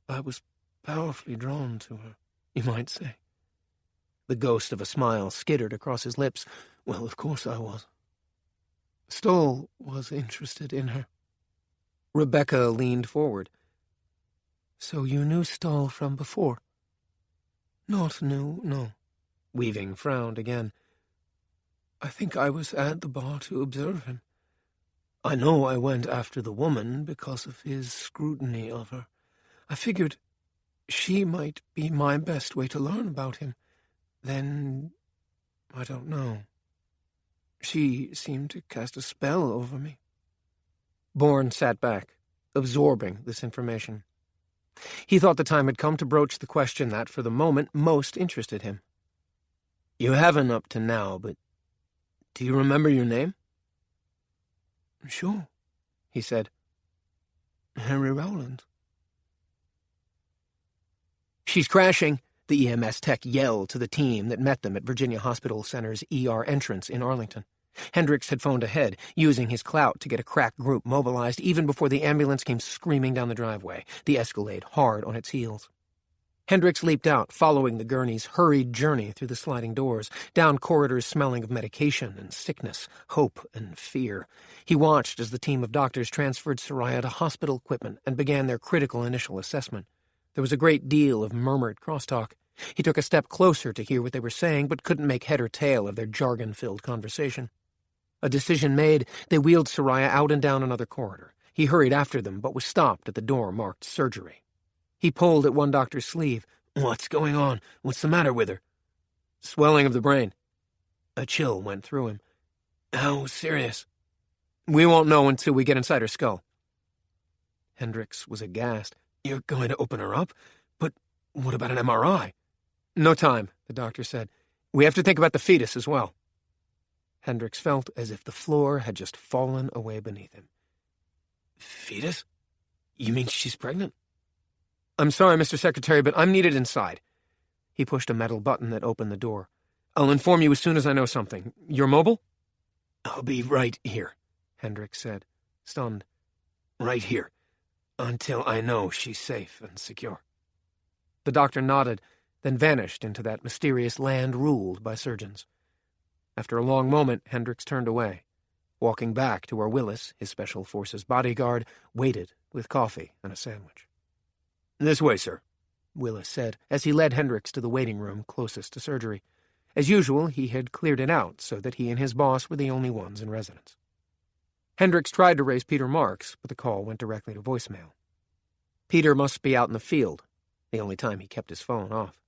I was powerfully drawn to her, you might say." The ghost of a smile skittered across his lips. "Well, of course I was. Stoll was interested in her." Rebeka leaned forward. "So you knew Stoll from before?" "Not new, no." Weaving frowned again. "I think I was at the bar to observe him. I know I went after the woman because of his scrutiny of her. I figured she might be my best way to learn about him. Then, I don't know. She seemed to cast a spell over me." Bourne sat back, absorbing this information. He thought the time had come to broach the question that, for the moment, most interested him. "You haven't up to now, but do you remember your name?" "Sure," he said. "Harry Rowland." "She's crashing," the EMS tech yelled to the team that met them at Virginia Hospital Center's ER entrance in Arlington. Hendricks had phoned ahead, using his clout to get a crack group mobilized even before the ambulance came screaming down the driveway, the Escalade hard on its heels. Hendricks leaped out, following the gurney's hurried journey through the sliding doors, down corridors smelling of medication and sickness, hope and fear. He watched as the team of doctors transferred Soraya to hospital equipment and began their critical initial assessment. There was a great deal of murmured crosstalk. He took a step closer to hear what they were saying, but couldn't make head or tail of their jargon-filled conversation. A decision made, they wheeled Soraya out and down another corridor. He hurried after them, but was stopped at the door marked surgery. He pulled at one doctor's sleeve. "What's going on? What's the matter with her?" "Swelling of the brain." A chill went through him. "How serious?" "We won't know until we get inside her skull." Hendricks was aghast. "You're going to open her up? But what about an MRI?" "No time," the doctor said. "We have to think about the fetus as well." Hendricks felt as if the floor had just fallen away beneath him. "Fetus? You mean she's pregnant?" "I'm sorry, Mr. Secretary, but I'm needed inside." He pushed a metal button that opened the door. I'll inform you as soon as I know something. You're mobile? I'll be right here, Hendricks said, stunned. Right here, until I know she's safe and secure. The doctor nodded, then vanished into that mysterious land ruled by surgeons. After a long moment, Hendricks turned away, walking back to where Willis, his Special Forces bodyguard, waited with coffee and a sandwich. This way, sir, Willis said, as he led Hendricks to the waiting room closest to surgery. As usual, he had cleared it out so that he and his boss were the only ones in residence. Hendricks tried to raise Peter Marks, but the call went directly to voicemail. Peter must be out in the field, the only time he kept his phone off.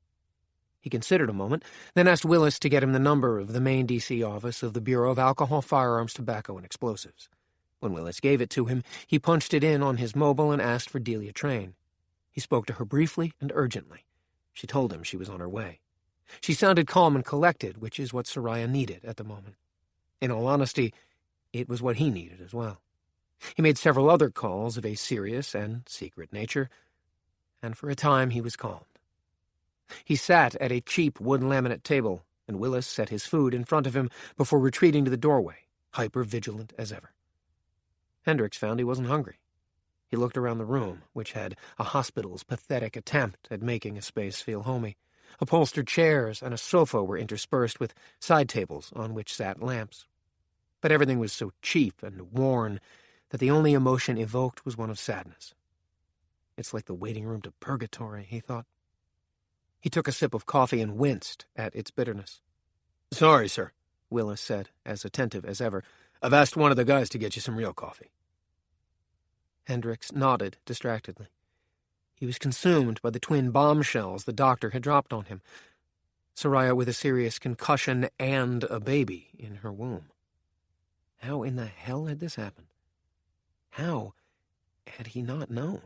He considered a moment, then asked Willis to get him the number of the main D.C. office of the Bureau of Alcohol, Firearms, Tobacco, and Explosives. When Willis gave it to him, he punched it in on his mobile and asked for Delia Train. He spoke to her briefly and urgently. She told him she was on her way. She sounded calm and collected, which is what Soraya needed at the moment. In all honesty, it was what he needed as well. He made several other calls of a serious and secret nature, and for a time he was calmed. He sat at a cheap wood laminate table, and Willis set his food in front of him before retreating to the doorway, hyper-vigilant as ever. Hendricks found he wasn't hungry. He looked around the room, which had a hospital's pathetic attempt at making a space feel homey. Upholstered chairs and a sofa were interspersed with side tables on which sat lamps. But everything was so cheap and worn that the only emotion evoked was one of sadness. It's like the waiting room to purgatory, he thought. He took a sip of coffee and winced at its bitterness. Sorry, sir, Willis said, as attentive as ever. I've asked one of the guys to get you some real coffee. Hendricks nodded distractedly. He was consumed by the twin bombshells the doctor had dropped on him. Soraya with a serious concussion and a baby in her womb. How in the hell had this happened? How had he not known?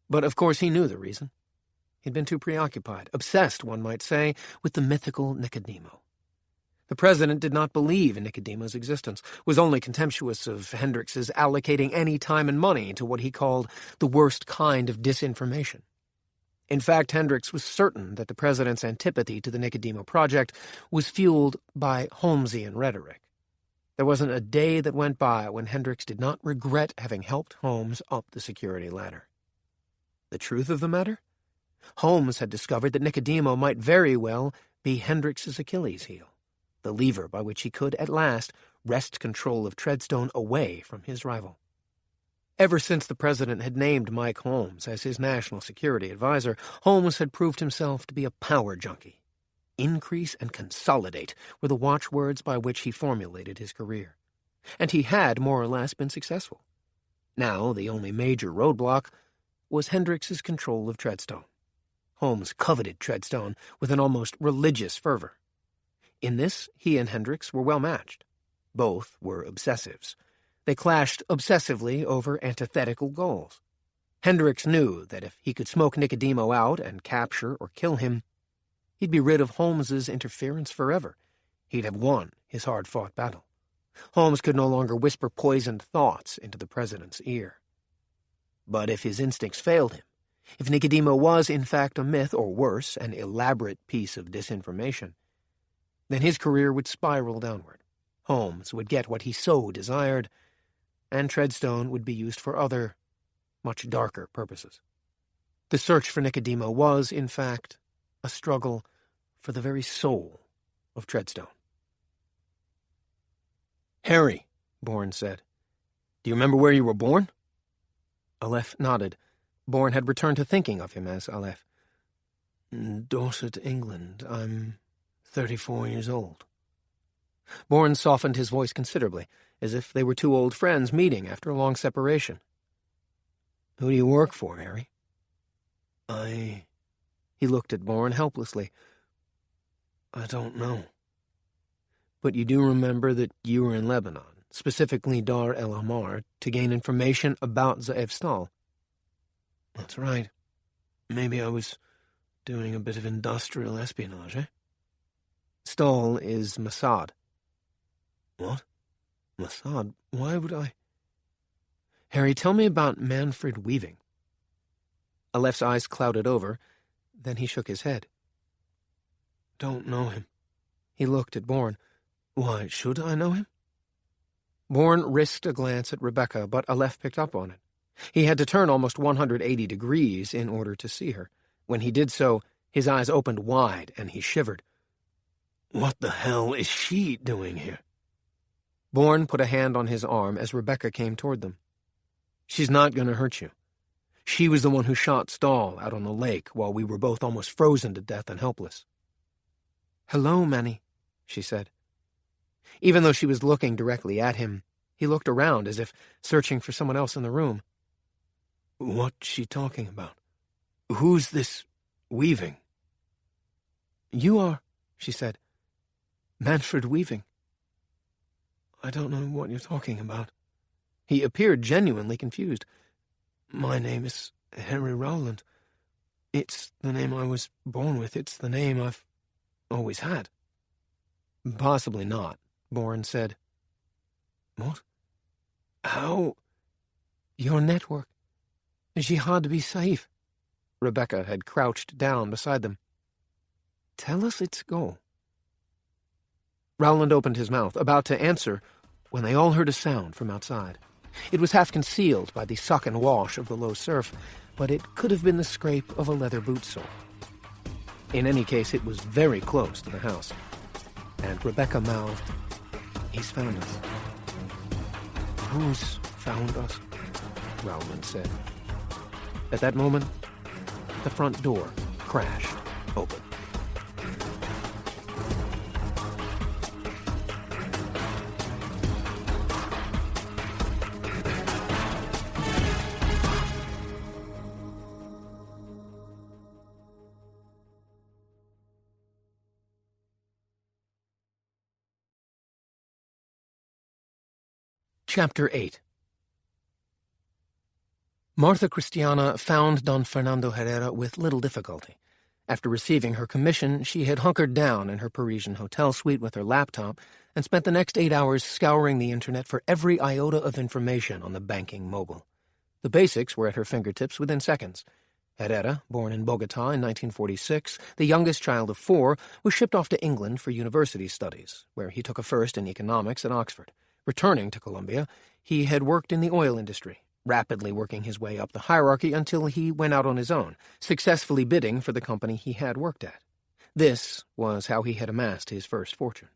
But of course he knew the reason. He'd been too preoccupied, obsessed, one might say, with the mythical Nicodemo. The president did not believe in Nicodemo's existence, was only contemptuous of Hendricks's allocating any time and money to what he called the worst kind of disinformation. In fact, Hendricks was certain that the president's antipathy to the Nicodemo project was fueled by Holmesian rhetoric. There wasn't a day that went by when Hendricks did not regret having helped Holmes up the security ladder. The truth of the matter? Holmes had discovered that Nicodemo might very well be Hendricks's Achilles heel, the lever by which he could, at last, wrest control of Treadstone away from his rival. Ever since the president had named Mike Holmes as his national security advisor, Holmes had proved himself to be a power junkie. Increase and consolidate were the watchwords by which he formulated his career. And he had, more or less, been successful. Now, the only major roadblock was Hendricks's control of Treadstone. Holmes coveted Treadstone with an almost religious fervor. In this, he and Hendricks were well matched. Both were obsessives. They clashed obsessively over antithetical goals. Hendricks knew that if he could smoke Nicodemo out and capture or kill him, he'd be rid of Holmes's interference forever. He'd have won his hard-fought battle. Holmes could no longer whisper poisoned thoughts into the president's ear. But if his instincts failed him, if Nicodemo was in fact a myth, or worse, an elaborate piece of disinformation, then his career would spiral downward. Holmes would get what he so desired, and Treadstone would be used for other, much darker purposes. The search for Nicodemo was, in fact, a struggle for the very soul of Treadstone. "Harry," Bourne said, "do you remember where you were born?" Aleph nodded. Bourne had returned to thinking of him as Aleph. "Dorset, England. I'm 34 years old." Bourne softened his voice considerably, as if they were two old friends meeting after a long separation. "Who do you work for, Harry?" He looked at Bourne helplessly. "I don't know." "But you do remember that you were in Lebanon, specifically Dar el Hamar, to gain information about Ze'ev Stal?" "That's right. Maybe I was doing a bit of industrial espionage, eh?" "Stal is Mossad." "What? Mossad? Why would I—" "Harry, tell me about Manfred Weaving." Aleph's eyes clouded over, then he shook his head. "Don't know him." He looked at Bourne. "Why, should I know him?" Bourne risked a glance at Rebeka, but Aleph picked up on it. He had to turn almost 180 degrees in order to see her. When he did so, his eyes opened wide, and he shivered. "What the hell is she doing here?" Bourne put a hand on his arm as Rebeka came toward them. "She's not going to hurt you. She was the one who shot Stahl out on the lake while we were both almost frozen to death and helpless." "Hello, Manny," she said. Even though she was looking directly at him, he looked around as if searching for someone else in the room. "What's she talking about? Who's this Weaving?" "You are," she said. "Manfred Weaving." "I don't know what you're talking about." He appeared genuinely confused. "My name is Harry Rowland. It's the name I was born with. It's the name I've always had." "Possibly not," Bourne said. "What? How?" "Your network. Jihad be safe." Rebeka had crouched down beside them. "Tell us its goal." Rowland opened his mouth, about to answer, when they all heard a sound from outside. It was half concealed by the suck and wash of the low surf, but it could have been the scrape of a leather boot sole. In any case, it was very close to the house, and Rebeka mouthed, "He's found us." "Who's found us?" Rowland said. At that moment, the front door crashed open. Chapter 8. Martha Christiana found Don Fernando Herrera with little difficulty. After receiving her commission, she had hunkered down in her Parisian hotel suite with her laptop and spent the next 8 hours scouring the internet for every iota of information on the banking mogul. The basics were at her fingertips within seconds. Herrera, born in Bogotá in 1946, the youngest child of 4, was shipped off to England for university studies, where he took a first in economics at Oxford. Returning to Colombia, he had worked in the oil industry, rapidly working his way up the hierarchy until he went out on his own, successfully bidding for the company he had worked at. This was how he had amassed his first fortune.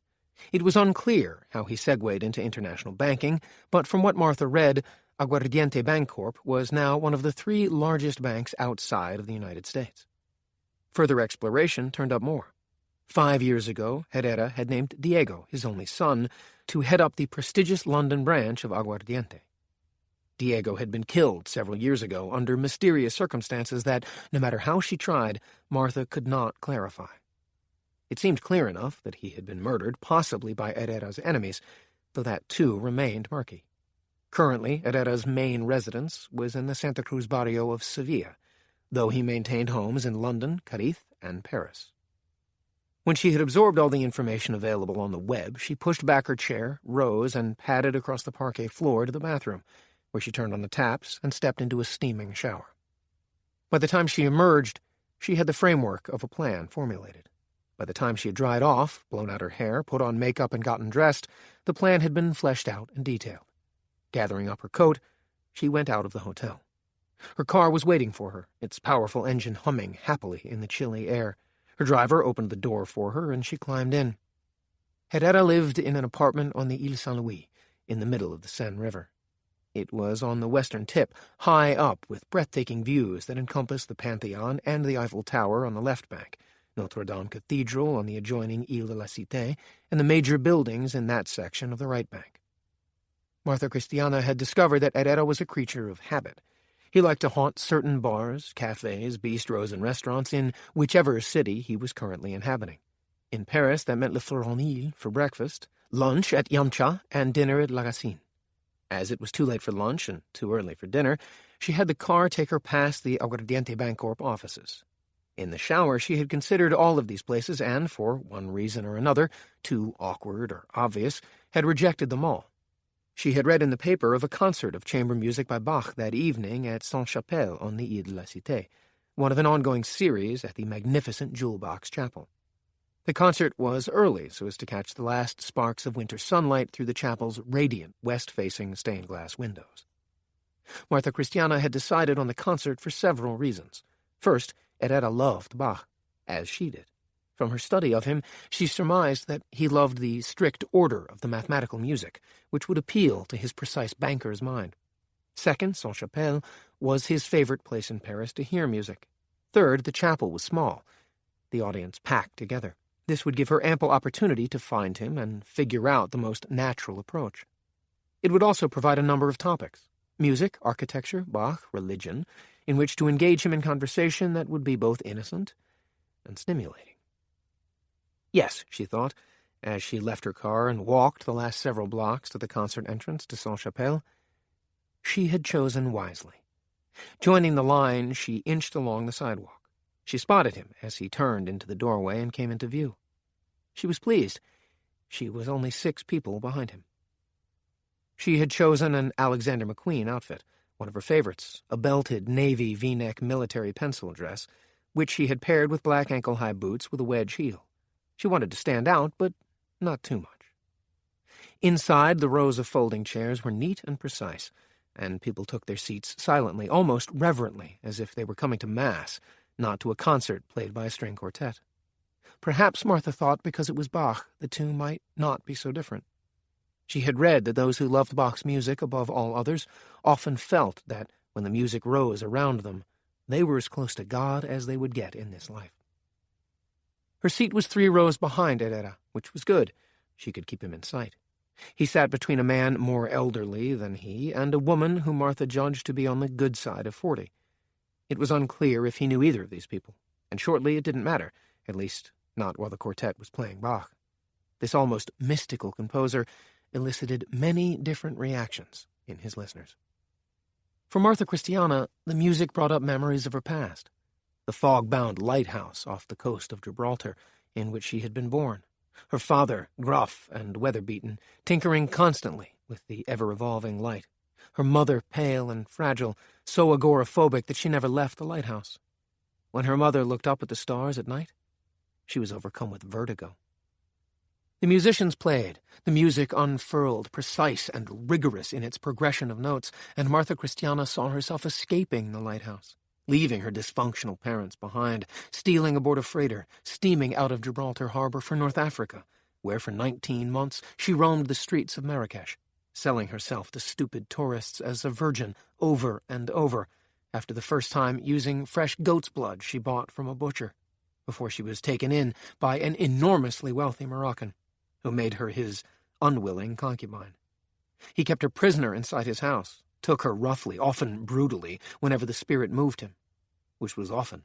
It was unclear how he segued into international banking, but from what Martha read, Aguardiente Bancorp was now one of the 3 largest banks outside of the United States. Further exploration turned up more. 5 years ago, Herrera had named Diego, his only son, to head up the prestigious London branch of Aguardiente. Diego had been killed several years ago under mysterious circumstances that, no matter how she tried, Martha could not clarify. It seemed clear enough that he had been murdered, possibly by Herrera's enemies, though that too remained murky. Currently, Herrera's main residence was in the Santa Cruz barrio of Sevilla, though he maintained homes in London, Cadiz, and Paris. When she had absorbed all the information available on the web, she pushed back her chair, rose, and padded across the parquet floor to the bathroom, where she turned on the taps and stepped into a steaming shower. By the time she emerged, she had the framework of a plan formulated. By the time she had dried off, blown out her hair, put on makeup, and gotten dressed, the plan had been fleshed out and detailed. Gathering up her coat, she went out of the hotel. Her car was waiting for her, its powerful engine humming happily in the chilly air. Her driver opened the door for her, and she climbed in. Herrera lived in an apartment on the Ile Saint-Louis, in the middle of the Seine River. It was on the western tip, high up, with breathtaking views that encompassed the Pantheon and the Eiffel Tower on the left bank, Notre Dame Cathedral on the adjoining Ile de la Cité, and the major buildings in that section of the right bank. Martha Christiana had discovered that Herrera was a creature of habit. He liked to haunt certain bars, cafes, bistros, and restaurants in whichever city he was currently inhabiting. In Paris, that meant Le Fleuronil for breakfast, lunch at Yamcha, and dinner at La Racine. As it was too late for lunch and too early for dinner, she had the car take her past the Aguardiente Bancorp offices. In the shower, she had considered all of these places and, for one reason or another, too awkward or obvious, had rejected them all. She had read in the paper of a concert of chamber music by Bach that evening at Sainte-Chapelle on the Ile de la Cité, one of an ongoing series at the magnificent Jewel Box Chapel. The concert was early, so as to catch the last sparks of winter sunlight through the chapel's radiant west-facing stained-glass windows. Martha Christiana had decided on the concert for several reasons. First, Herrera loved Bach, as she did. From her study of him, she surmised that he loved the strict order of the mathematical music, which would appeal to his precise banker's mind. Second, Sainte-Chapelle was his favorite place in Paris to hear music. Third, the chapel was small, the audience packed together. This would give her ample opportunity to find him and figure out the most natural approach. It would also provide a number of topics: music, architecture, Bach, religion, in which to engage him in conversation that would be both innocent and stimulating. Yes, she thought, as she left her car and walked the last several blocks to the concert entrance to Sainte-Chapelle, she had chosen wisely. Joining the line, she inched along the sidewalk. She spotted him as he turned into the doorway and came into view. She was pleased. She was only 6 people behind him. She had chosen an Alexander McQueen outfit, one of her favorites, a belted navy V-neck military pencil dress, which she had paired with black ankle-high boots with a wedge heel. She wanted to stand out, but not too much. Inside, the rows of folding chairs were neat and precise, and people took their seats silently, almost reverently, as if they were coming to Mass, not to a concert played by a string quartet. Perhaps, Martha thought, because it was Bach, the two might not be so different. She had read that those who loved Bach's music above all others often felt that, when the music rose around them, they were as close to God as they would get in this life. Her seat was 3 rows behind Herrera, which was good. She could keep him in sight. He sat between a man more elderly than he and a woman whom Martha judged to be on the good side of 40. It was unclear if he knew either of these people, and shortly it didn't matter, at least not while the quartet was playing Bach. This almost mystical composer elicited many different reactions in his listeners. For Martha Christiana, the music brought up memories of her past. The fog-bound lighthouse off the coast of Gibraltar, in which she had been born. Her father, gruff and weather-beaten, tinkering constantly with the ever-evolving light. Her mother, pale and fragile, so agoraphobic that she never left the lighthouse. When her mother looked up at the stars at night, she was overcome with vertigo. The musicians played, the music unfurled, precise and rigorous in its progression of notes, and Martha Christiana saw herself escaping the lighthouse, leaving her dysfunctional parents behind, stealing aboard a freighter, steaming out of Gibraltar Harbor for North Africa, where for 19 months she roamed the streets of Marrakesh, selling herself to stupid tourists as a virgin over and over, after the first time using fresh goat's blood she bought from a butcher, before she was taken in by an enormously wealthy Moroccan, who made her his unwilling concubine. He kept her prisoner inside his house, took her roughly, often brutally, whenever the spirit moved him, which was often.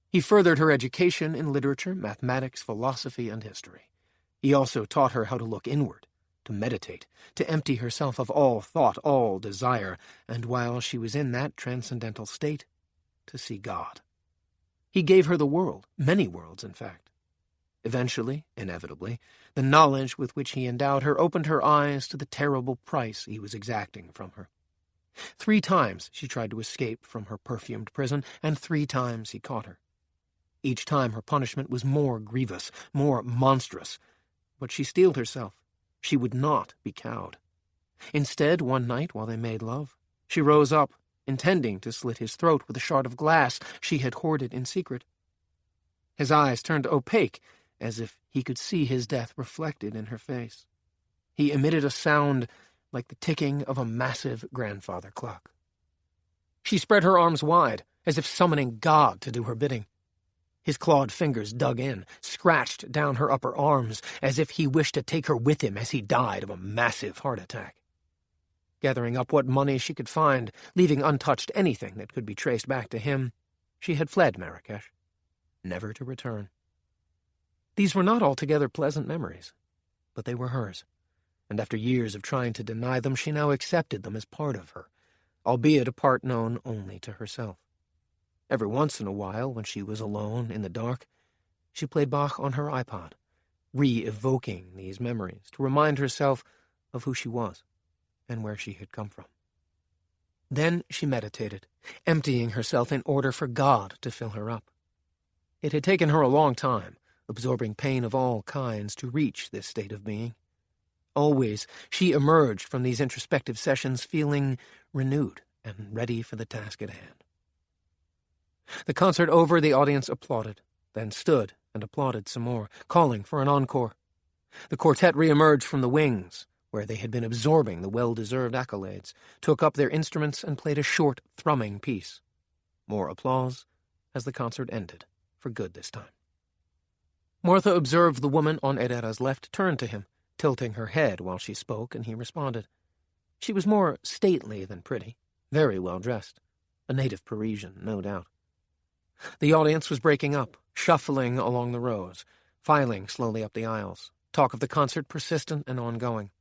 He furthered her education in literature, mathematics, philosophy, and history. He also taught her how to look inward, to meditate, to empty herself of all thought, all desire, and while she was in that transcendental state, to see God. He gave her the world, many worlds, in fact. Eventually, inevitably, the knowledge with which he endowed her opened her eyes to the terrible price he was exacting from her. 3 times she tried to escape from her perfumed prison, and 3 times he caught her. Each time her punishment was more grievous, more monstrous, but she steeled herself. She would not be cowed. Instead, one night, while they made love, she rose up, intending to slit his throat with a shard of glass she had hoarded in secret. His eyes turned opaque, as if he could see his death reflected in her face. He emitted a sound like the ticking of a massive grandfather clock. She spread her arms wide, as if summoning God to do her bidding. His clawed fingers dug in, scratched down her upper arms, as if he wished to take her with him as he died of a massive heart attack. Gathering up what money she could find, leaving untouched anything that could be traced back to him, she had fled Marrakesh, never to return. These were not altogether pleasant memories, but they were hers, and after years of trying to deny them, she now accepted them as part of her, albeit a part known only to herself. Every once in a while, when she was alone in the dark, she played Bach on her iPod, re-evoking these memories to remind herself of who she was and where she had come from. Then she meditated, emptying herself in order for God to fill her up. It had taken her a long time, absorbing pain of all kinds to reach this state of being. Always, she emerged from these introspective sessions feeling renewed and ready for the task at hand. The concert over, the audience applauded, then stood and applauded some more, calling for an encore. The quartet re-emerged from the wings, where they had been absorbing the well-deserved accolades, took up their instruments and played a short, thrumming piece. More applause as the concert ended, for good this time. Martha observed the woman on Herrera's left turn to him, tilting her head while she spoke, and he responded. She was more stately than pretty, very well dressed. A native Parisian, no doubt. The audience was breaking up, shuffling along the rows, filing slowly up the aisles. Talk of the concert persistent and ongoing.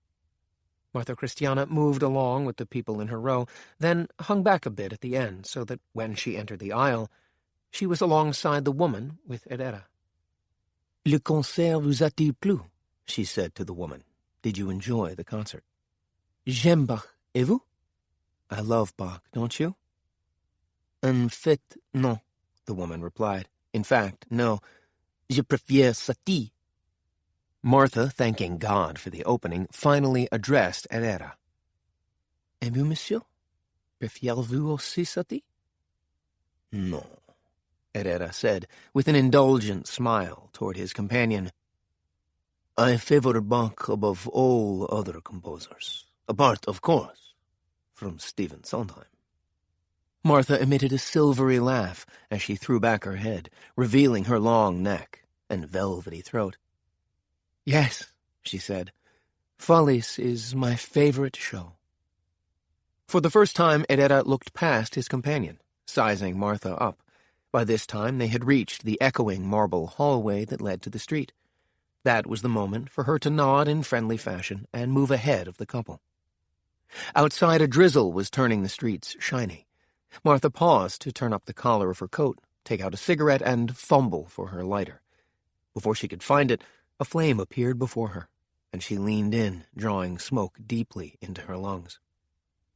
Martha Christiana moved along with the people in her row, then hung back a bit at the end so that when she entered the aisle, she was alongside the woman with Herrera. "Le concert vous a-t-il plu?" she said to the woman. "Did you enjoy the concert?" "J'aime Bach, et vous?" "I love Bach, don't you?" "En fait, non," the woman replied. "In fact, no. Je préfère Satie." Martha, thanking God for the opening, finally addressed Herrera. "Et vous, monsieur? Préférez-vous aussi Satie?" "Non," Herrera said, with an indulgent smile toward his companion. "I favor Bach above all other composers, apart, of course, from Stephen Sondheim." Martha emitted a silvery laugh as she threw back her head, revealing her long neck and velvety throat. "Yes," she said, "Follies is my favorite show." For the first time, Herrera looked past his companion, sizing Martha up. By this time, they had reached the echoing marble hallway that led to the street. That was the moment for her to nod in friendly fashion and move ahead of the couple. Outside, a drizzle was turning the streets shiny. Martha paused to turn up the collar of her coat, take out a cigarette, and fumble for her lighter. Before she could find it, a flame appeared before her, and she leaned in, drawing smoke deeply into her lungs.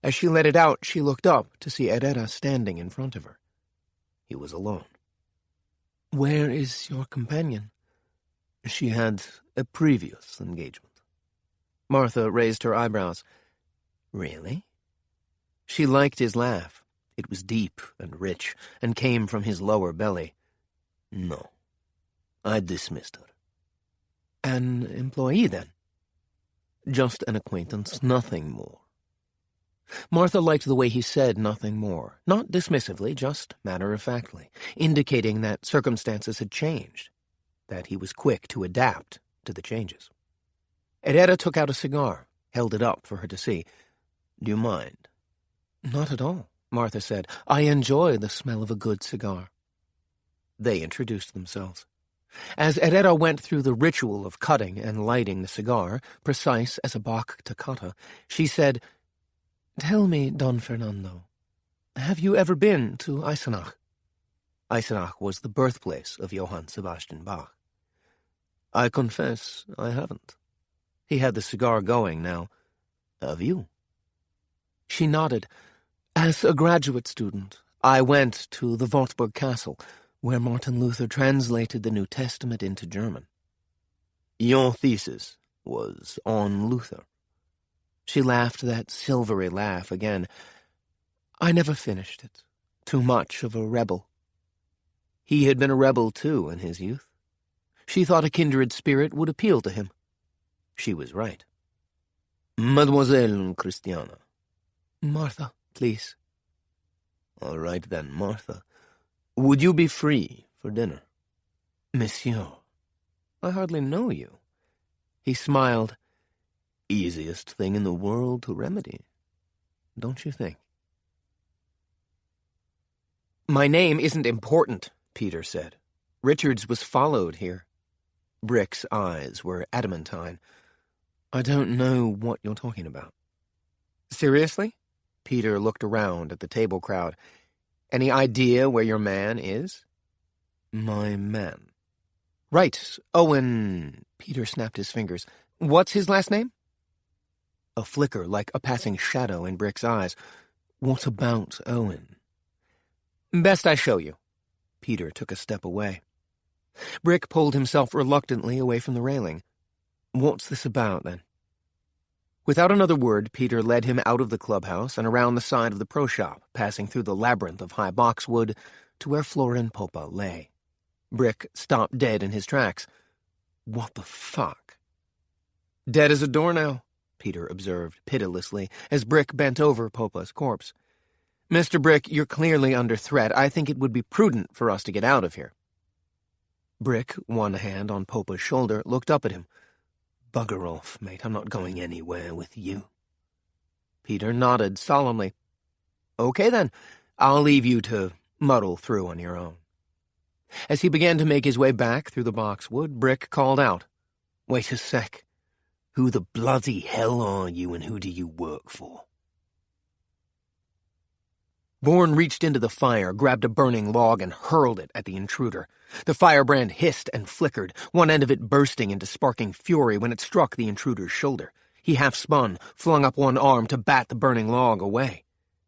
As she let it out, she looked up to see Herrera standing in front of her. He was alone. "Where is your companion?" "She had a previous engagement." Martha raised her eyebrows. "Really?" She liked his laugh. It was deep and rich, and came from his lower belly. "No, I dismissed her." "An employee, then?" "Just an acquaintance, nothing more." Martha liked the way he said nothing more, not dismissively, just matter-of-factly, indicating that circumstances had changed, that he was quick to adapt to the changes. Herrera took out a cigar, held it up for her to see. "Do you mind?" "Not at all," Martha said. "I enjoy the smell of a good cigar." They introduced themselves. As Herrera went through the ritual of cutting and lighting the cigar, precise as a Bach toccata, she said, "Tell me, Don Fernando, have you ever been to Eisenach?" Eisenach was the birthplace of Johann Sebastian Bach. "I confess I haven't." He had the cigar going now. "Have you?" She nodded. "As a graduate student, I went to the Wartburg Castle, where Martin Luther translated the New Testament into German." "Your thesis was on Luther?" She laughed that silvery laugh again. "I never finished it. Too much of a rebel." He had been a rebel, too, in his youth. She thought a kindred spirit would appeal to him. She was right. "Mademoiselle Christiana." "Martha, please." "All right then, Martha. Would you be free for dinner?" "Monsieur, I hardly know you." He smiled. "Easiest thing in the world to remedy, don't you think?" "My name isn't important," Peter said. "Richards was followed here." Brick's eyes were adamantine. "I don't know what you're talking about." "Seriously?" Peter looked around at the table crowd. "Any idea where your man is?" "My man?" "Right, Owen..." Peter snapped his fingers. "What's his last name?" A flicker like a passing shadow in Brick's eyes. "What about Owen?" "Best I show you." Peter took a step away. Brick pulled himself reluctantly away from the railing. "What's this about, then?" Without another word, Peter led him out of the clubhouse and around the side of the pro shop, passing through the labyrinth of high boxwood to where Flora and Popa lay. Brick stopped dead in his tracks. "What the fuck?" "Dead as a doornail," Peter observed pitilessly as Brick bent over Popa's corpse. "Mr. Brick, you're clearly under threat. I think it would be prudent for us to get out of here." Brick, one hand on Popa's shoulder, looked up at him. "Bugger off, mate. I'm not going anywhere with you." Peter nodded solemnly. "Okay, then. I'll leave you to muddle through on your own." As he began to make his way back through the boxwood, Brick called out, "Wait a sec. Who the bloody hell are you and who do you work for?" Bourne reached into the fire, grabbed a burning log, and hurled it at the intruder. The firebrand hissed and flickered, one end of it bursting into sparking fury when it struck the intruder's shoulder. He half-spun, flung up one arm to bat the burning log away.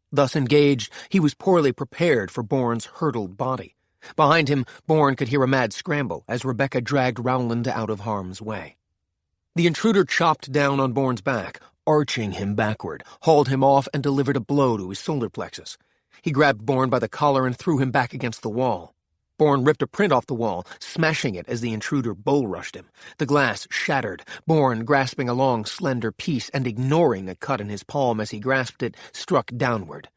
Thus engaged, he was poorly prepared for Bourne's hurtled body. Behind him, Bourne could hear a mad scramble as Rebeka dragged Rowland out of harm's way. The intruder chopped down on Bourne's back, arching him backward, hauled him off, and delivered a blow to his solar plexus. He grabbed Bourne by the collar and threw him back against the wall. Bourne ripped a print off the wall, smashing it as the intruder bull-rushed him. The glass shattered, Bourne grasping a long, slender piece and ignoring the cut in his palm as he grasped it, struck downward.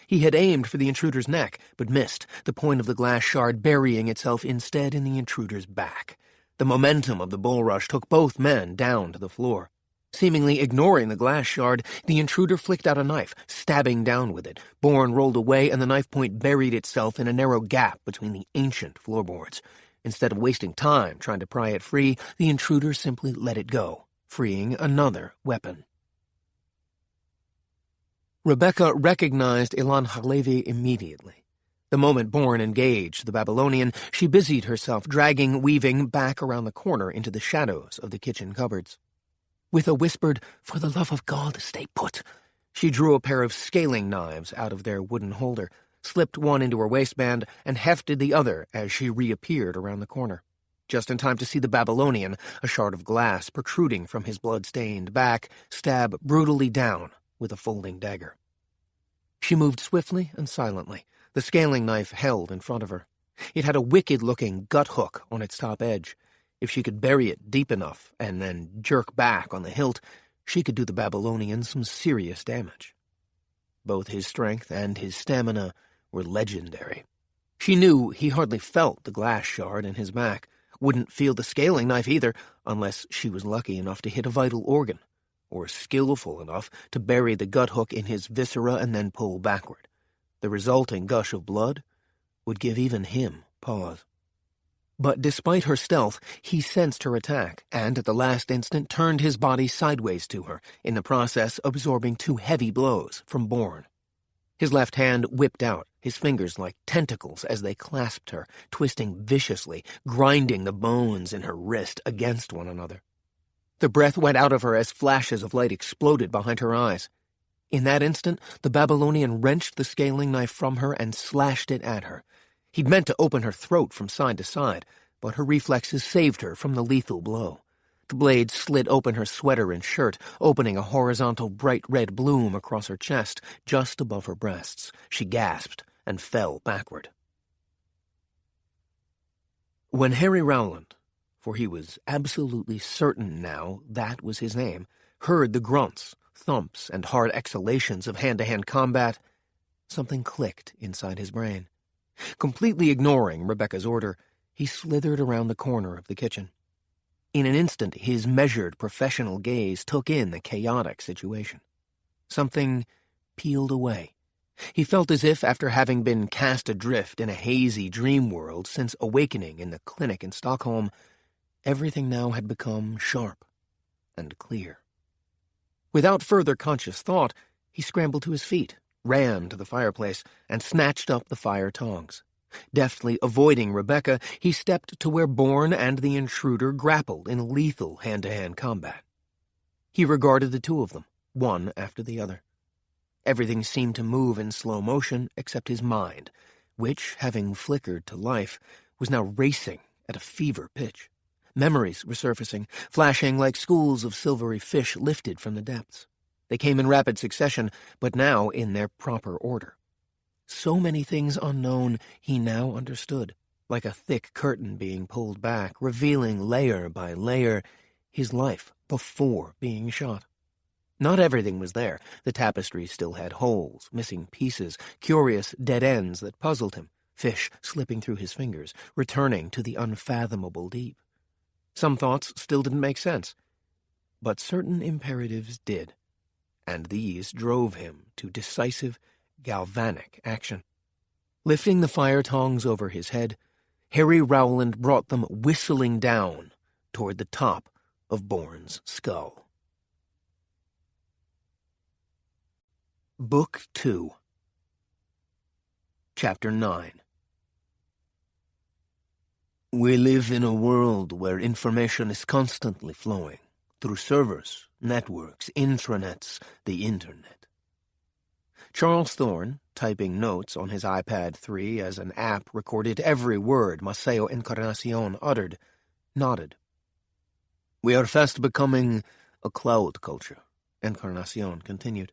He had aimed for the intruder's neck, but missed, the point of the glass shard burying itself instead in the intruder's back. The momentum of the bull rush took both men down to the floor. Seemingly ignoring the glass shard, the intruder flicked out a knife, stabbing down with it. Bourne rolled away, and the knife point buried itself in a narrow gap between the ancient floorboards. Instead of wasting time trying to pry it free, the intruder simply let it go, freeing another weapon. Rebeka recognized Ilan Halevi immediately. The moment Bourne engaged the Babylonian, she busied herself dragging, weaving back around the corner into the shadows of the kitchen cupboards. With a whispered, "For the love of God, stay put," she drew a pair of scaling knives out of their wooden holder, slipped one into her waistband, and hefted the other as she reappeared around the corner. Just in time to see the Babylonian, a shard of glass protruding from his blood-stained back, stab brutally down with a folding dagger. She moved swiftly and silently, the scaling knife held in front of her. It had a wicked-looking gut hook on its top edge. If she could bury it deep enough and then jerk back on the hilt, she could do the Babylonian some serious damage. Both his strength and his stamina were legendary. She knew he hardly felt the glass shard in his back, wouldn't feel the scaling knife either, unless she was lucky enough to hit a vital organ, or skillful enough to bury the gut hook in his viscera and then pull backward. The resulting gush of blood would give even him pause. But despite her stealth, he sensed her attack, and at the last instant turned his body sideways to her, in the process absorbing 2 heavy blows from Bourne. His left hand whipped out, his fingers like tentacles as they clasped her, twisting viciously, grinding the bones in her wrist against one another. The breath went out of her as flashes of light exploded behind her eyes. In that instant, the Babylonian wrenched the scaling knife from her and slashed it at her. He'd meant to open her throat from side to side, but her reflexes saved her from the lethal blow. The blade slit open her sweater and shirt, opening a horizontal bright red bloom across her chest, just above her breasts. She gasped and fell backward. When Harry Rowland, for he was absolutely certain now that was his name, heard the grunts, thumps, and hard exhalations of hand-to-hand combat, something clicked inside his brain. Completely ignoring Rebeka's order, he slithered around the corner of the kitchen. In an instant, his measured professional gaze took in the chaotic situation. Something peeled away. He felt as if, after having been cast adrift in a hazy dream world since awakening in the clinic in Stockholm, everything now had become sharp and clear. Without further conscious thought, he scrambled to his feet, ran to the fireplace, and snatched up the fire tongs. Deftly avoiding Rebeka, he stepped to where Bourne and the intruder grappled in lethal hand-to-hand combat. He regarded the two of them, one after the other. Everything seemed to move in slow motion except his mind, which, having flickered to life, was now racing at a fever pitch. Memories resurfacing, flashing like schools of silvery fish lifted from the depths. They came in rapid succession, but now in their proper order. So many things unknown he now understood, like a thick curtain being pulled back, revealing layer by layer his life before being shot. Not everything was there. The tapestry still had holes, missing pieces, curious dead ends that puzzled him, fish slipping through his fingers, returning to the unfathomable deep. Some thoughts still didn't make sense, but certain imperatives did, and these drove him to decisive, galvanic action. Lifting the fire tongs over his head, Harry Rowland brought them whistling down toward the top of Bourne's skull. Book 2, Chapter 9. We live in a world where information is constantly flowing, through servers, networks, intranets, the Internet. Charles Thorne, typing notes on his iPad 3 as an app recorded every word Maceo Encarnacion uttered, nodded. We are fast becoming a cloud culture, Encarnacion continued.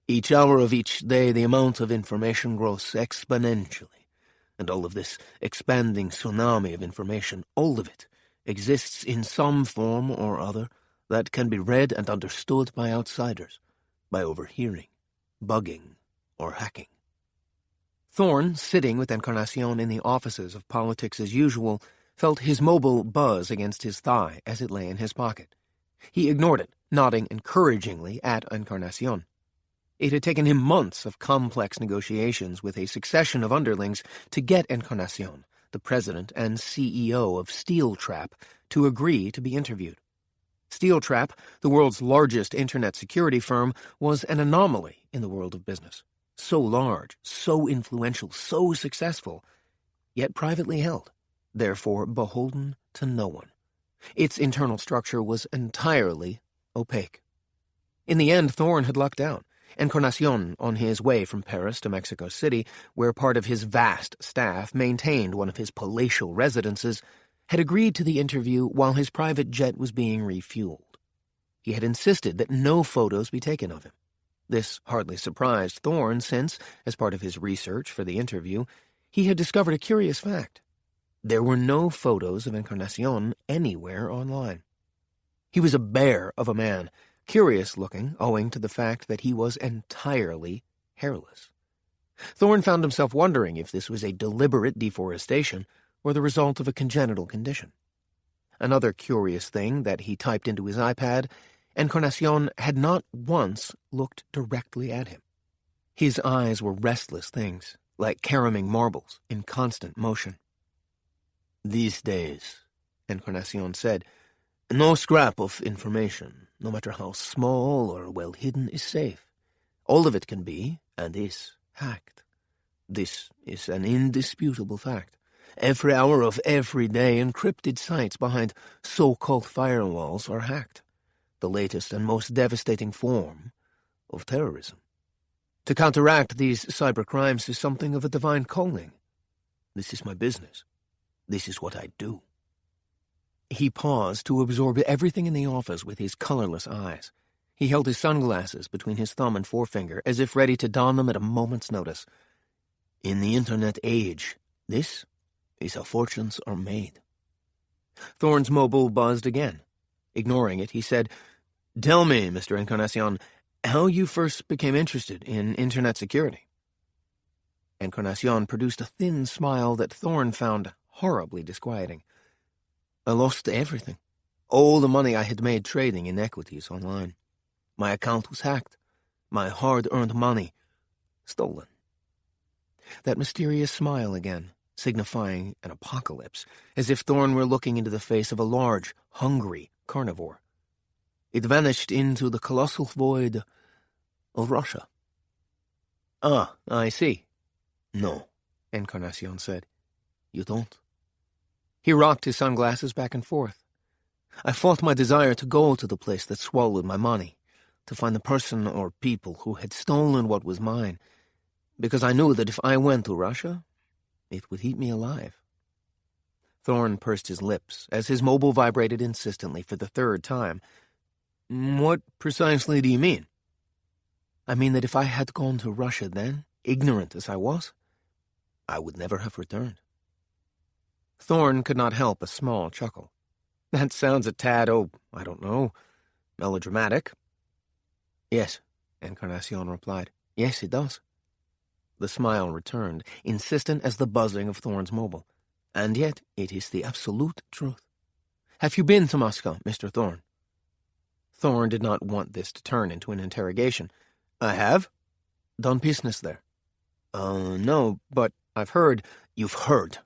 Each hour of each day, the amount of information grows exponentially, and all of this expanding tsunami of information, all of it, exists in some form or other that can be read and understood by outsiders, by overhearing, bugging, or hacking. Thorne, sitting with Encarnacion in the offices of Politics as Usual, felt his mobile buzz against his thigh as it lay in his pocket. He ignored it, nodding encouragingly at Encarnacion. It had taken him months of complex negotiations with a succession of underlings to get Encarnacion, the president and CEO of Steel Trap, to agree to be interviewed. Steel Trap, the world's largest internet security firm, was an anomaly in the world of business. So large, so influential, so successful, yet privately held, therefore beholden to no one. Its internal structure was entirely opaque. In the end, Thorne had lucked out. Encarnacion, on his way from Paris to Mexico City, where part of his vast staff maintained one of his palatial residences, had agreed to the interview while his private jet was being refueled. He had insisted that no photos be taken of him. This hardly surprised Thorne since, as part of his research for the interview, he had discovered a curious fact. There were no photos of Encarnacion anywhere online. He was a bear of a man, curious-looking owing to the fact that he was entirely hairless. Thorne found himself wondering if this was a deliberate deforestation or the result of a congenital condition. Another curious thing that he typed into his iPad, Encarnacion had not once looked directly at him. His eyes were restless things, like caraming marbles in constant motion. These days, Encarnacion said, no scrap of information, no matter how small or well hidden, is safe. All of it can be, and is, hacked. This is an indisputable fact. Every hour of every day, encrypted sites behind so-called firewalls are hacked. The latest and most devastating form of terrorism. To counteract these cybercrimes is something of a divine calling. This is my business. This is what I do. He paused to absorb everything in the office with his colorless eyes. He held his sunglasses between his thumb and forefinger, as if ready to don them at a moment's notice. In the Internet age, this is how fortunes are made. Thorne's mobile buzzed again. Ignoring it, he said, Tell me, Mr. Encarnacion, how you first became interested in Internet security. Encarnacion produced a thin smile that Thorne found horribly disquieting. I lost everything. All the money I had made trading in equities online. My account was hacked. My hard-earned money stolen. That mysterious smile again, signifying an apocalypse, as if Thorne were looking into the face of a large, hungry carnivore. It vanished into the colossal void of Russia. Ah, I see. No, Encarnacion said. You don't. He rocked his sunglasses back and forth. I fought my desire to go to the place that swallowed my money, to find the person or people who had stolen what was mine, because I knew that if I went to Russia, it would eat me alive. Thorne pursed his lips as his mobile vibrated insistently for the third time. What precisely do you mean? I mean that if I had gone to Russia then, ignorant as I was, I would never have returned. Thorne could not help a small chuckle. That sounds a tad, I don't know, melodramatic. Yes, Encarnacion replied. Yes, it does. The smile returned, insistent as the buzzing of Thorne's mobile. And yet it is the absolute truth. Have you been to Moscow, Mr. Thorne? Thorne did not want this to turn into an interrogation. I have? Done business there? No, but I've heard. You've heard.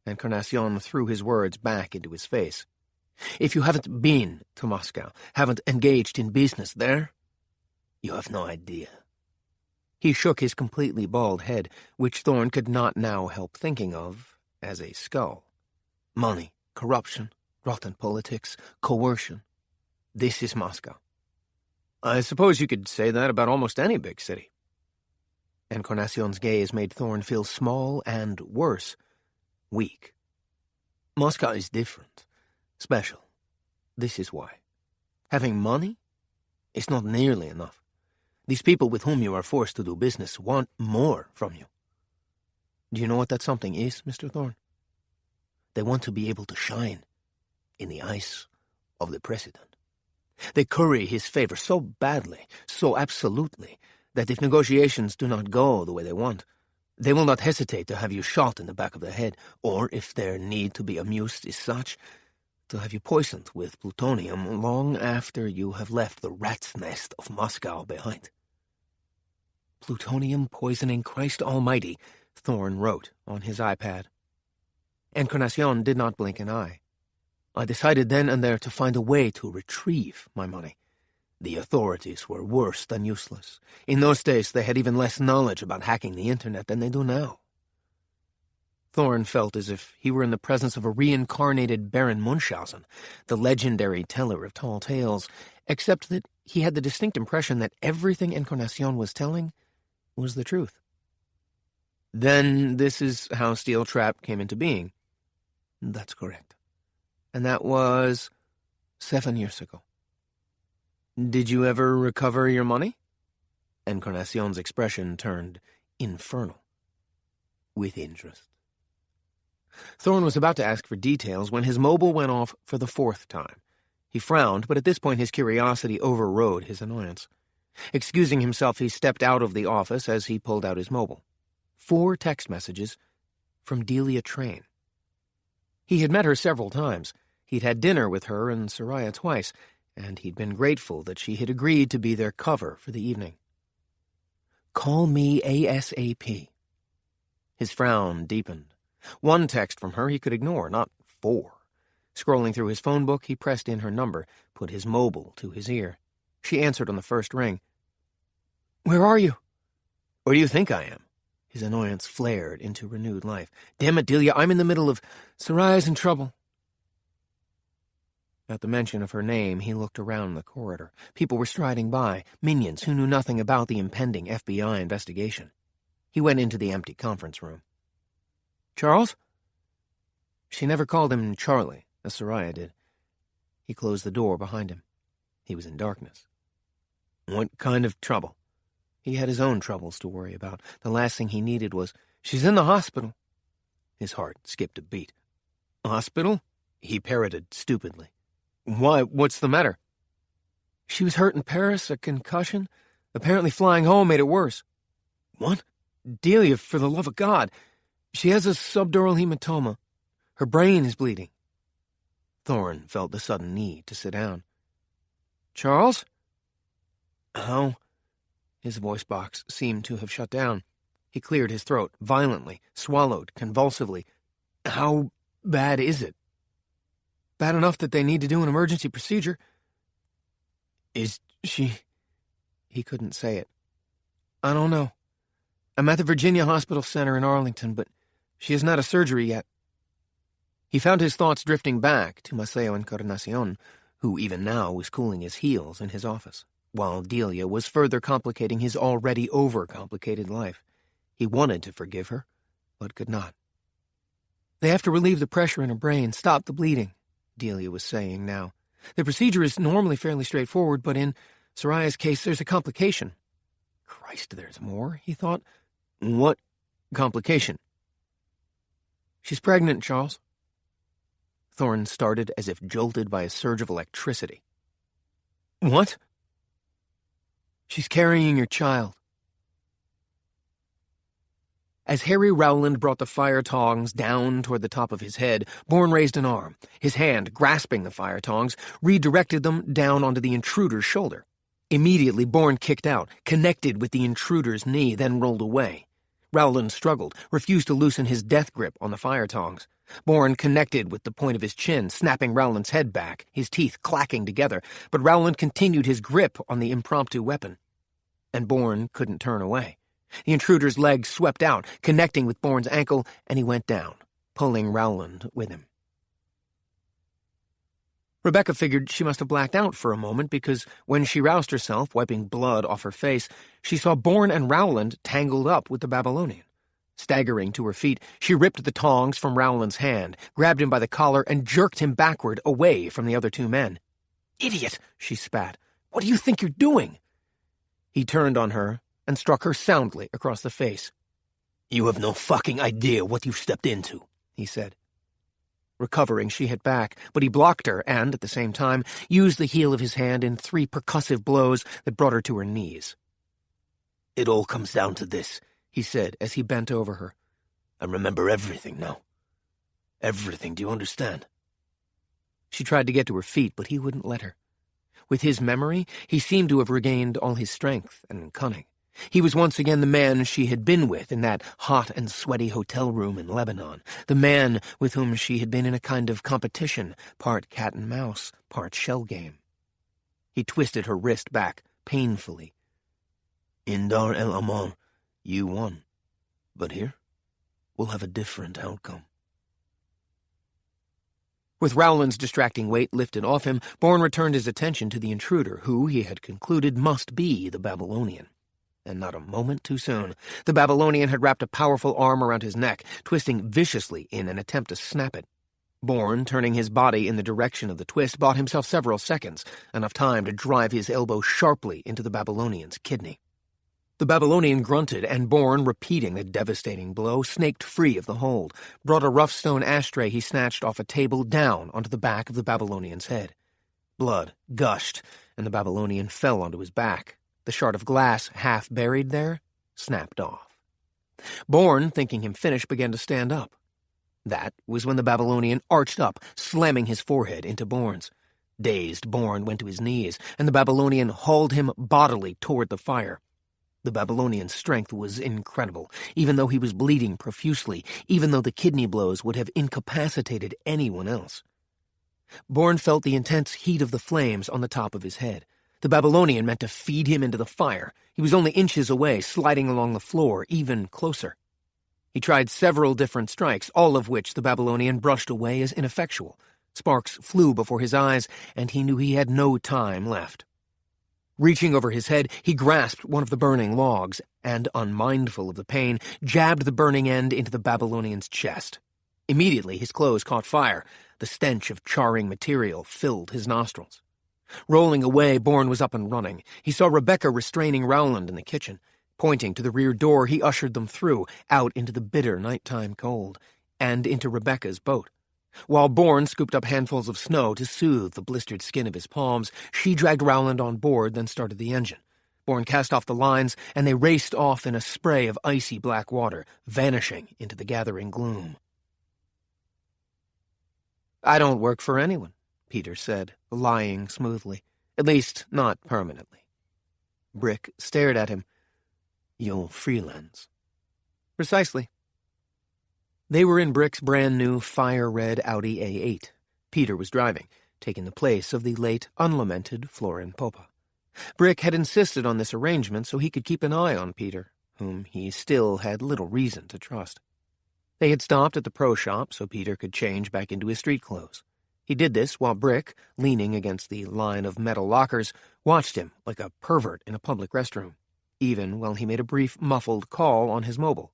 Encarnacion threw his words back into his face. If you haven't been to Moscow, haven't engaged in business there, you have no idea. He shook his completely bald head, which Thorne could not now help thinking of as a skull. Money, corruption, rotten politics, coercion. This is Moscow. I suppose you could say that about almost any big city. Encarnacion's gaze made Thorne feel small and, worse, weak. Moscow is different, special. This is why. Having money is not nearly enough. These people with whom you are forced to do business want more from you. Do you know what that something is, Mr. Thorne? They want to be able to shine in the eyes of the president. They curry his favor so badly, so absolutely, that if negotiations do not go the way they want, they will not hesitate to have you shot in the back of the head, or, if their need to be amused is such, to have you poisoned with plutonium long after you have left the rat's nest of Moscow behind. Plutonium poisoning, Christ almighty, Thorne wrote on his iPad. Encarnacion did not blink an eye. I decided then and there to find a way to retrieve my money. The authorities were worse than useless. In those days, they had even less knowledge about hacking the internet than they do now. Thorne felt as if he were in the presence of a reincarnated Baron Munchausen, the legendary teller of tall tales, except that he had the distinct impression that everything Encarnacion was telling was the truth. Then this is how Steel Trap came into being. That's correct. And that was 7 years ago. Did you ever recover your money? Encarnacion's expression turned infernal. With interest. Thorne was about to ask for details when his mobile went off for the 4th time. He frowned, but at this point his curiosity overrode his annoyance. Excusing himself, he stepped out of the office as he pulled out his mobile. 4 text messages from Delia Train. He had met her several times. He'd had dinner with her and Soraya twice, and he'd been grateful that she had agreed to be their cover for the evening. Call me ASAP. His frown deepened. 1 text from her he could ignore, not 4. Scrolling through his phone book, he pressed in her number, put his mobile to his ear. She answered on the first ring. Where are you? Where do you think I am? His annoyance flared into renewed life. Damn it, Delia, I'm in the middle of Soraya's in trouble. At the mention of her name, he looked around the corridor. People were striding by, minions who knew nothing about the impending FBI investigation. He went into the empty conference room. Charles? She never called him Charlie, as Soraya did. He closed the door behind him. He was in darkness. What kind of trouble? He had his own troubles to worry about. The last thing he needed was, she's in the hospital. His heart skipped a beat. Hospital? He parroted stupidly. Why, what's the matter? She was hurt in Paris, a concussion. Apparently flying home made it worse. What? Delia, for the love of God. She has a subdural hematoma. Her brain is bleeding. Thorne felt the sudden need to sit down. Charles? How? His voice box seemed to have shut down. He cleared his throat violently, swallowed convulsively. How bad is it? Bad enough that they need to do an emergency procedure. Is she... He couldn't say it. I don't know. I'm at the Virginia Hospital Center in Arlington, but she hasn't had a surgery yet. He found his thoughts drifting back to Maceo Encarnacion, who even now was cooling his heels in his office, while Delia was further complicating his already overcomplicated life. He wanted to forgive her, but could not. They have to relieve the pressure in her brain, stop the bleeding, Delia was saying now. The procedure is normally fairly straightforward, but in Soraya's case, there's a complication. Christ, there's more, he thought. What complication? She's pregnant, Charles. Thorne started as if jolted by a surge of electricity. What? She's carrying your child. As Harry Rowland brought the fire tongs down toward the top of his head, Bourne raised an arm. His hand, grasping the fire tongs, redirected them down onto the intruder's shoulder. Immediately, Bourne kicked out, connected with the intruder's knee, then rolled away. Rowland struggled, refused to loosen his death grip on the fire tongs. Bourne connected with the point of his chin, snapping Rowland's head back, his teeth clacking together, but Rowland continued his grip on the impromptu weapon. And Bourne couldn't turn away. The intruder's leg swept out, connecting with Bourne's ankle, and he went down, pulling Rowland with him. Rebeka figured she must have blacked out for a moment because when she roused herself, wiping blood off her face, she saw Bourne and Rowland tangled up with the Babylonian. Staggering to her feet, she ripped the tongs from Rowland's hand, grabbed him by the collar, and jerked him backward away from the other two men. "Idiot!" she spat. "What do you think you're doing?" He turned on her and struck her soundly across the face. "You have no fucking idea what you've stepped into," he said. Recovering, she hit back, but he blocked her and, at the same time, used the heel of his hand in 3 percussive blows that brought her to her knees. "It all comes down to this," he said as he bent over her. "I remember everything now. Everything, do you understand?" She tried to get to her feet, but he wouldn't let her. With his memory, he seemed to have regained all his strength and cunning. He was once again the man she had been with in that hot and sweaty hotel room in Lebanon, the man with whom she had been in a kind of competition, part cat and mouse, part shell game. He twisted her wrist back, painfully. "In Dar el Aman, you won. But here, we'll have a different outcome." With Rowland's distracting weight lifted off him, Bourne returned his attention to the intruder, who, he had concluded, must be the Babylonian. And not a moment too soon. The Babylonian had wrapped a powerful arm around his neck, twisting viciously in an attempt to snap it. Bourne, turning his body in the direction of the twist, bought himself several seconds, enough time to drive his elbow sharply into the Babylonian's kidney. The Babylonian grunted, and Bourne, repeating the devastating blow, snaked free of the hold, brought a rough stone ashtray he snatched off a table down onto the back of the Babylonian's head. Blood gushed, and the Babylonian fell onto his back. The shard of glass, half buried there, snapped off. Bourne, thinking him finished, began to stand up. That was when the Babylonian arched up, slamming his forehead into Bourne's. Dazed, Bourne went to his knees, and the Babylonian hauled him bodily toward the fire. The Babylonian's strength was incredible, even though he was bleeding profusely, even though the kidney blows would have incapacitated anyone else. Bourne felt the intense heat of the flames on the top of his head. The Babylonian meant to feed him into the fire. He was only inches away, sliding along the floor, even closer. He tried several different strikes, all of which the Babylonian brushed away as ineffectual. Sparks flew before his eyes, and he knew he had no time left. Reaching over his head, he grasped one of the burning logs, and, unmindful of the pain, jabbed the burning end into the Babylonian's chest. Immediately, his clothes caught fire. The stench of charring material filled his nostrils. Rolling away, Bourne was up and running. He saw Rebeka restraining Rowland in the kitchen. Pointing to the rear door, he ushered them through, out into the bitter nighttime cold, and into Rebeka's boat. While Bourne scooped up handfuls of snow to soothe the blistered skin of his palms, she dragged Rowland on board, then started the engine. Bourne cast off the lines, and they raced off in a spray of icy black water, vanishing into the gathering gloom. "I don't work for anyone," Peter said, lying smoothly. "At least, not permanently." Brick stared at him. "You'll freelance." "Precisely." They were in Brick's brand-new fire-red Audi A8. Peter was driving, taking the place of the late, unlamented Florin Popa. Brick had insisted on this arrangement so he could keep an eye on Peter, whom he still had little reason to trust. They had stopped at the pro shop so Peter could change back into his street clothes. He did this while Brick, leaning against the line of metal lockers, watched him like a pervert in a public restroom, even while he made a brief, muffled call on his mobile.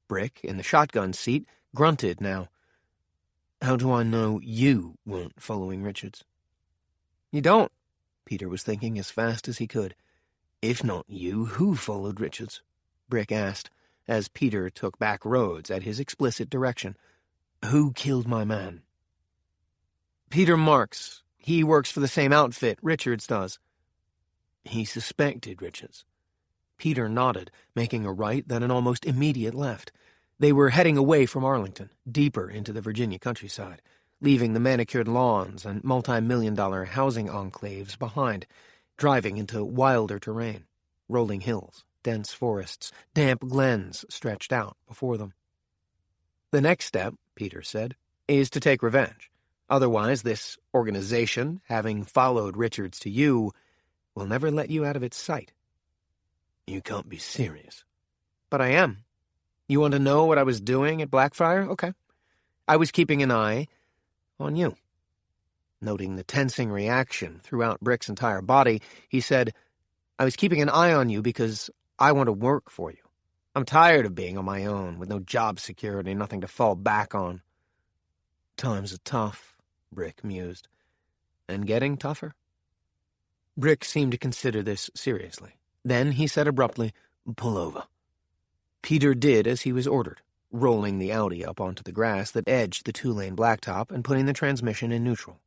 Brick, in the shotgun seat, grunted now. How do I know you weren't following Richards? You don't, Peter was thinking as fast as he could. If not you, who followed Richards? Brick asked, as Peter took back roads at his explicit direction. Who killed my man? Peter Marks. He works for the same outfit Richards does. He suspected Richards. Peter nodded, making a right, then an almost immediate left. They were heading away from Arlington, deeper into the Virginia countryside, leaving the manicured lawns and multi-million-dollar housing enclaves behind, driving into wilder terrain, rolling hills, dense forests, damp glens stretched out before them. The next step, Peter said, is to take revenge. Otherwise, this organization, having followed Richards to you, will never let you out of its sight. You can't be serious. But I am. You want to know what I was doing at Blackfriar? Okay. I was keeping an eye on you. Noting the tensing reaction throughout Brick's entire body, he said, I was keeping an eye on you because I want to work for you. I'm tired of being on my own, with no job security, nothing to fall back on. Times are tough, Brick mused. And getting tougher? Brick seemed to consider this seriously. Then he said abruptly, pull over. Peter did as he was ordered, rolling the Audi up onto the grass that edged the two-lane blacktop and putting the transmission in neutral.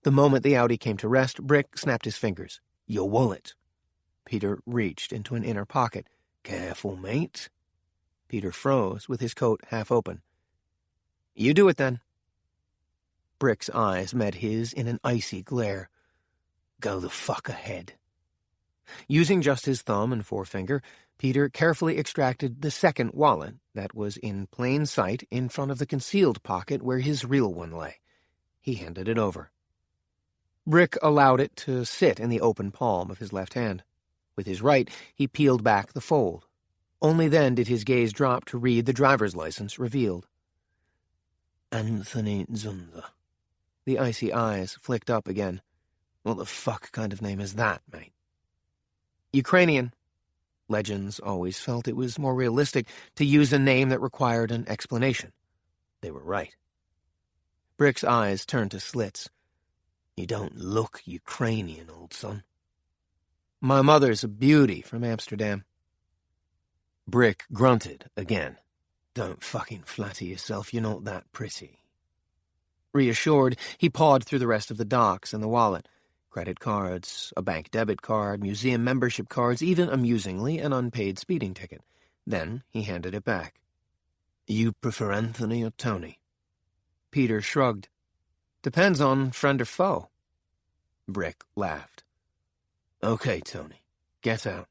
The moment the Audi came to rest, Brick snapped his fingers. Your wallet. Peter reached into an inner pocket. Careful, mate. Peter froze with his coat half open. You do it then. Brick's eyes met his in an icy glare. Go the fuck ahead. Using just his thumb and forefinger, Peter carefully extracted the second wallet that was in plain sight in front of the concealed pocket where his real one lay. He handed it over. Brick allowed it to sit in the open palm of his left hand. With his right, he peeled back the fold. Only then did his gaze drop to read the driver's license revealed. Anthony Zunder. The icy eyes flicked up again. What the fuck kind of name is that, mate? Ukrainian. Legends always felt it was more realistic to use a name that required an explanation. They were right. Brick's eyes turned to slits. You don't look Ukrainian, old son. My mother's a beauty from Amsterdam. Brick grunted again. Don't fucking flatter yourself, you're not that pretty. Reassured, he pawed through the rest of the docs and the wallet. Credit cards, a bank debit card, museum membership cards, even, amusingly, an unpaid speeding ticket. Then he handed it back. You prefer Anthony or Tony? Peter shrugged. Depends on friend or foe. Brick laughed. Okay, Tony. Get out.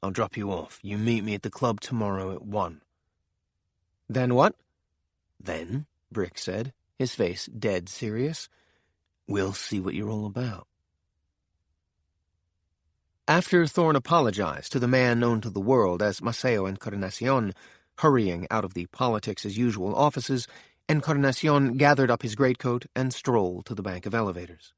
I'll drop you off. You meet me at the club tomorrow at 1. Then what? Then, Brick said, his face dead serious, we'll see what you're all about. After Thorne apologized to the man known to the world as Maceo Encarnacion, hurrying out of the politics-as-usual offices, Encarnacion gathered up his greatcoat and strolled to the bank of elevators.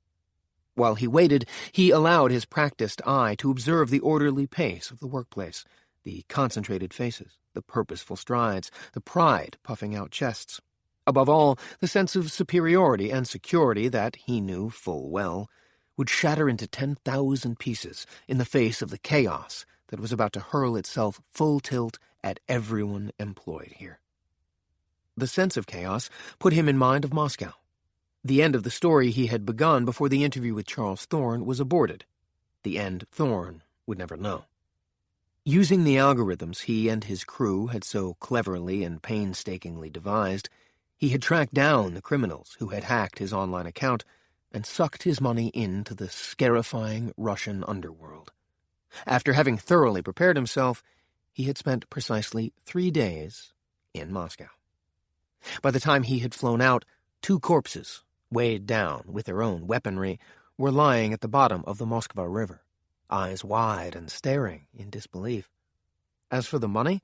While he waited, he allowed his practiced eye to observe the orderly pace of the workplace, the concentrated faces, the purposeful strides, the pride puffing out chests. Above all, the sense of superiority and security that, he knew full well, would shatter into 10,000 pieces in the face of the chaos that was about to hurl itself full tilt at everyone employed here. The sense of chaos put him in mind of Moscow. The end of the story he had begun before the interview with Charles Thorne was aborted. The end Thorne would never know. Using the algorithms he and his crew had so cleverly and painstakingly devised, he had tracked down the criminals who had hacked his online account and sucked his money into the scarifying Russian underworld. After having thoroughly prepared himself, he had spent precisely 3 days in Moscow. By the time he had flown out, 2 corpses, weighed down with their own weaponry, were lying at the bottom of the Moskva River, eyes wide and staring in disbelief. As for the money,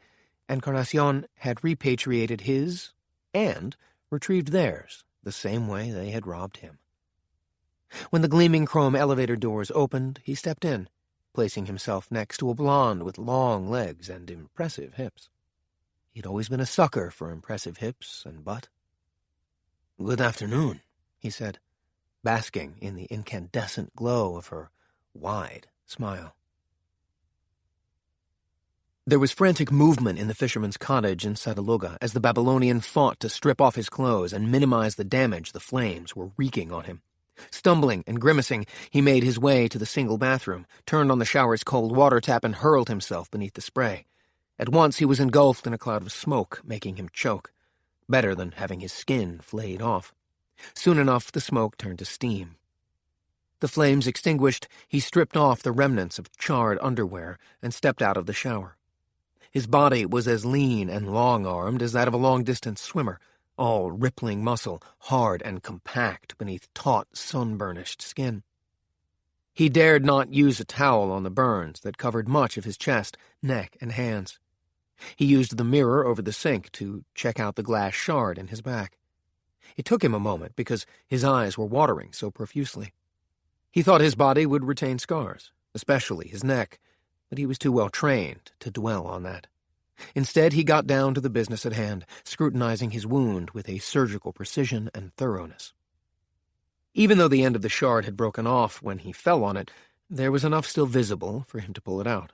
Encarnacion had repatriated his and retrieved theirs the same way they had robbed him. When the gleaming chrome elevator doors opened, he stepped in, placing himself next to a blonde with long legs and impressive hips. He'd always been a sucker for impressive hips and butt. "Good afternoon," he said, basking in the incandescent glow of her wide smile. There was frantic movement in the fisherman's cottage in Sadaloga as the Babylonian fought to strip off his clothes and minimize the damage the flames were wreaking on him. Stumbling and grimacing, he made his way to the single bathroom, turned on the shower's cold water tap, and hurled himself beneath the spray. At once he was engulfed in a cloud of smoke, making him choke. Better than having his skin flayed off. Soon enough, the smoke turned to steam. The flames extinguished, he stripped off the remnants of charred underwear and stepped out of the shower. His body was as lean and long-armed as that of a long-distance swimmer, all rippling muscle, hard and compact beneath taut, sunburnished skin. He dared not use a towel on the burns that covered much of his chest, neck, and hands. He used the mirror over the sink to check out the glass shard in his back. It took him a moment because his eyes were watering so profusely. He thought his body would retain scars, especially his neck, but he was too well trained to dwell on that. Instead, he got down to the business at hand, scrutinizing his wound with a surgical precision and thoroughness. Even though the end of the shard had broken off when he fell on it, there was enough still visible for him to pull it out.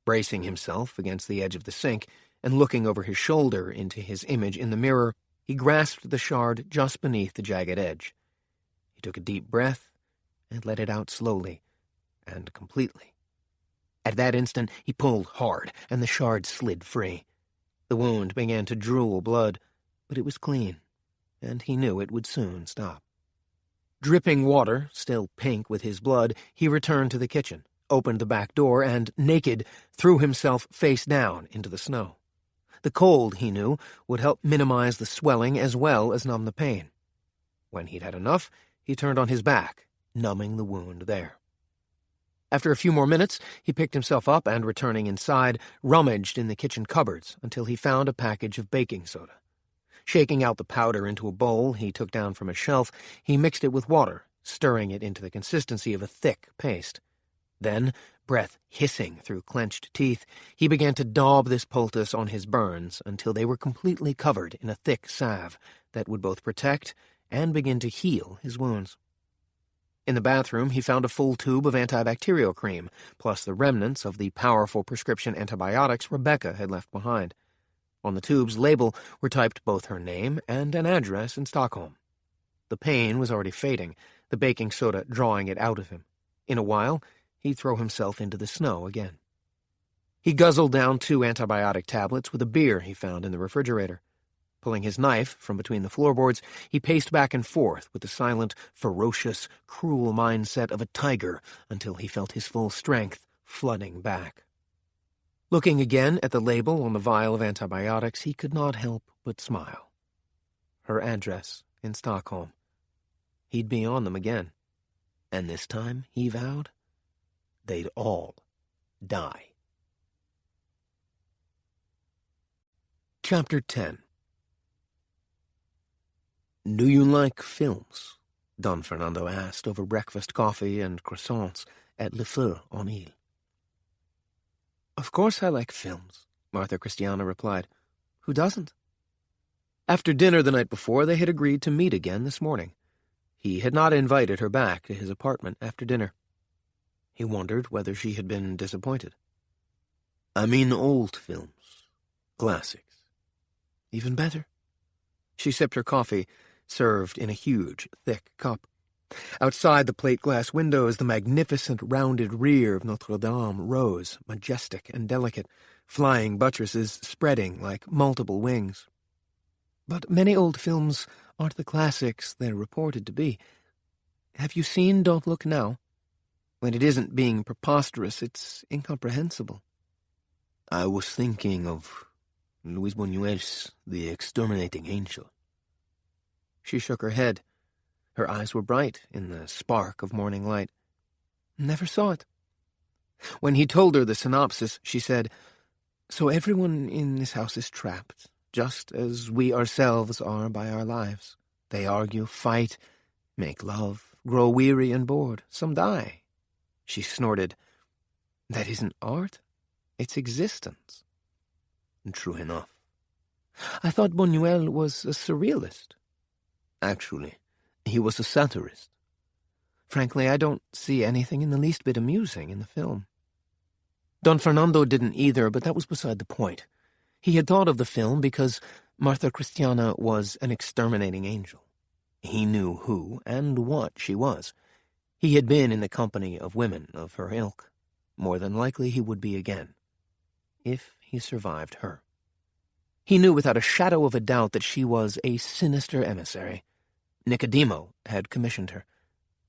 Bracing himself against the edge of the sink and looking over his shoulder into his image in the mirror, he grasped the shard just beneath the jagged edge. He took a deep breath and let it out slowly and completely. At that instant, he pulled hard, and the shard slid free. The wound began to drool blood, but it was clean, and he knew it would soon stop. Dripping water, still pink with his blood, he returned to the kitchen, opened the back door, and, naked, threw himself face down into the snow. The cold, he knew, would help minimize the swelling as well as numb the pain. When he'd had enough, he turned on his back, numbing the wound there. After a few more minutes, he picked himself up and, returning inside, rummaged in the kitchen cupboards until he found a package of baking soda. Shaking out the powder into a bowl he took down from a shelf, he mixed it with water, stirring it into the consistency of a thick paste. Then, breath hissing through clenched teeth, he began to daub this poultice on his burns until they were completely covered in a thick salve that would both protect and begin to heal his wounds. In the bathroom, he found a full tube of antibacterial cream, plus the remnants of the powerful prescription antibiotics Rebeka had left behind. On the tube's label were typed both her name and an address in Stockholm. The pain was already fading, the baking soda drawing it out of him. In a while, he'd throw himself into the snow again. He guzzled down 2 antibiotic tablets with a beer he found in the refrigerator. Pulling his knife from between the floorboards, he paced back and forth with the silent, ferocious, cruel mindset of a tiger until he felt his full strength flooding back. Looking again at the label on the vial of antibiotics, he could not help but smile. Her address in Stockholm. He'd be on them again. And this time, he vowed, they'd all die. Chapter 10. "Do you like films?" Don Fernando asked over breakfast coffee and croissants at Le Feu en Ile. "Of course I like films," Martha Christiana replied. "Who doesn't?" After dinner the night before, they had agreed to meet again this morning. He had not invited her back to his apartment after dinner. He wondered whether she had been disappointed. "I mean old films. Classics." "Even better." She sipped her coffee, served in a huge, thick cup. Outside the plate-glass windows, the magnificent rounded rear of Notre Dame rose, majestic and delicate, flying buttresses spreading like multiple wings. "But many old films aren't the classics they're reported to be. Have you seen Don't Look Now? When it isn't being preposterous, it's incomprehensible." "I was thinking of Luis Buñuel's The Exterminating Angel." She shook her head. Her eyes were bright in the spark of morning light. "Never saw it." When he told her the synopsis, she said, "So everyone in this house is trapped, just as we ourselves are by our lives. They argue, fight, make love, grow weary and bored. Some die." She snorted. "That isn't art. It's existence." "True enough." "I thought Buñuel was a surrealist." Actually, he was a satirist. Frankly, I don't see anything in the least bit amusing in the film. Don Fernando didn't either, but that was beside the point. He had thought of the film because Martha Christiana was an exterminating angel. He knew who and what she was. He had been in the company of women of her ilk. More than likely he would be again, if he survived her. He knew without a shadow of a doubt that she was a sinister emissary. Nicodemo had commissioned her.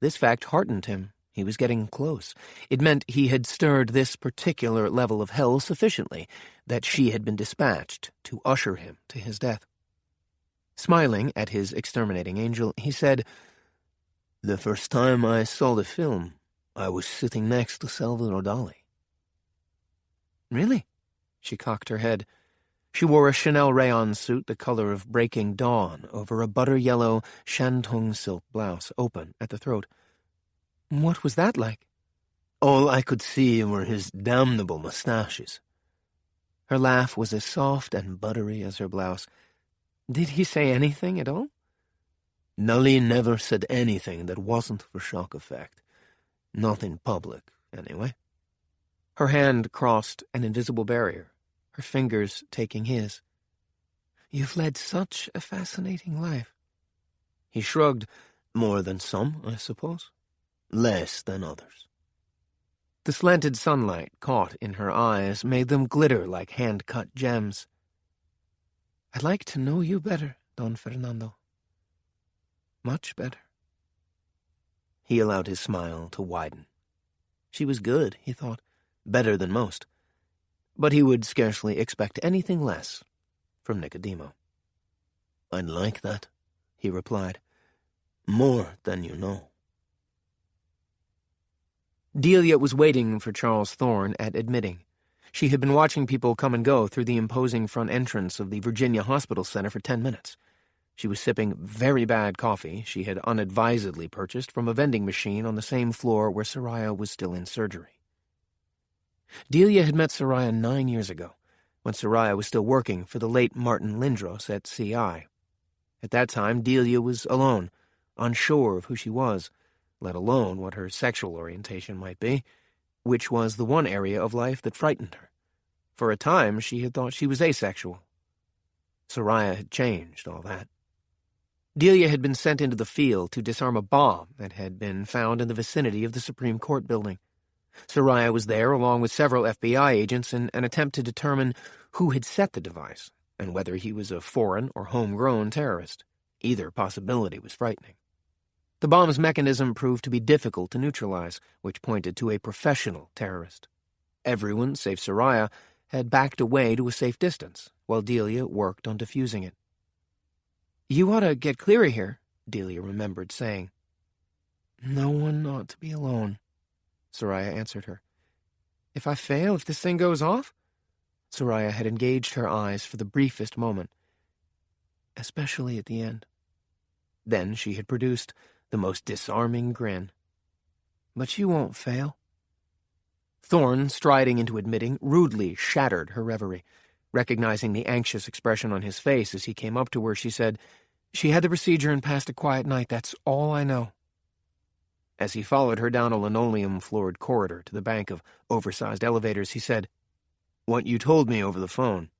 This fact heartened him. He was getting close. It meant he had stirred this particular level of hell sufficiently that she had been dispatched to usher him to his death. Smiling at his exterminating angel, he said, "The first time I saw the film, I was sitting next to Salvador Dali." "Really?" She cocked her head. She wore a Chanel rayon suit the color of breaking dawn over a butter-yellow shantung silk blouse, open at the throat. "What was that like?" "All I could see were his damnable mustaches." Her laugh was as soft and buttery as her blouse. "Did he say anything at all?" "Dali never said anything that wasn't for shock effect. Not in public, anyway." Her hand crossed an invisible barrier, her fingers taking his. "You've led such a fascinating life." He shrugged. "More than some, I suppose. Less than others." The slanted sunlight caught in her eyes made them glitter like hand-cut gems. "I'd like to know you better, Don Fernando. Much better." He allowed his smile to widen. She was good, he thought, better than most. But he would scarcely expect anything less from Nicodemo. "I'd like that," he replied. "More than you know." Delia was waiting for Charles Thorne at admitting. She had been watching people come and go through the imposing front entrance of the Virginia Hospital Center for 10 minutes. She was sipping very bad coffee she had unadvisedly purchased from a vending machine on the same floor where Soraya was still in surgery. Delia had met Soraya 9 years ago, when Soraya was still working for the late Martin Lindros at CI. At that time, Delia was alone, unsure of who she was, let alone what her sexual orientation might be, which was the one area of life that frightened her. For a time, she had thought she was asexual. Soraya had changed all that. Delia had been sent into the field to disarm a bomb that had been found in the vicinity of the Supreme Court building. Soraya was there along with several FBI agents in an attempt to determine who had set the device and whether he was a foreign or homegrown terrorist. Either possibility was frightening. The bomb's mechanism proved to be difficult to neutralize, which pointed to a professional terrorist. Everyone, save Soraya, had backed away to a safe distance, while Delia worked on defusing it. "You ought to get clear of here," Delia remembered saying. "No one ought to be alone," Soraya answered her. "If I fail, if this thing goes off?" Soraya had engaged her eyes for the briefest moment, especially at the end. Then she had produced the most disarming grin. "But you won't fail." Thorne, striding into admitting, rudely shattered her reverie. Recognizing the anxious expression on his face as he came up to her, she said, "She had the procedure and passed a quiet night. That's all I know." As he followed her down a linoleum-floored corridor to the bank of oversized elevators, he said, "What you told me over the phone."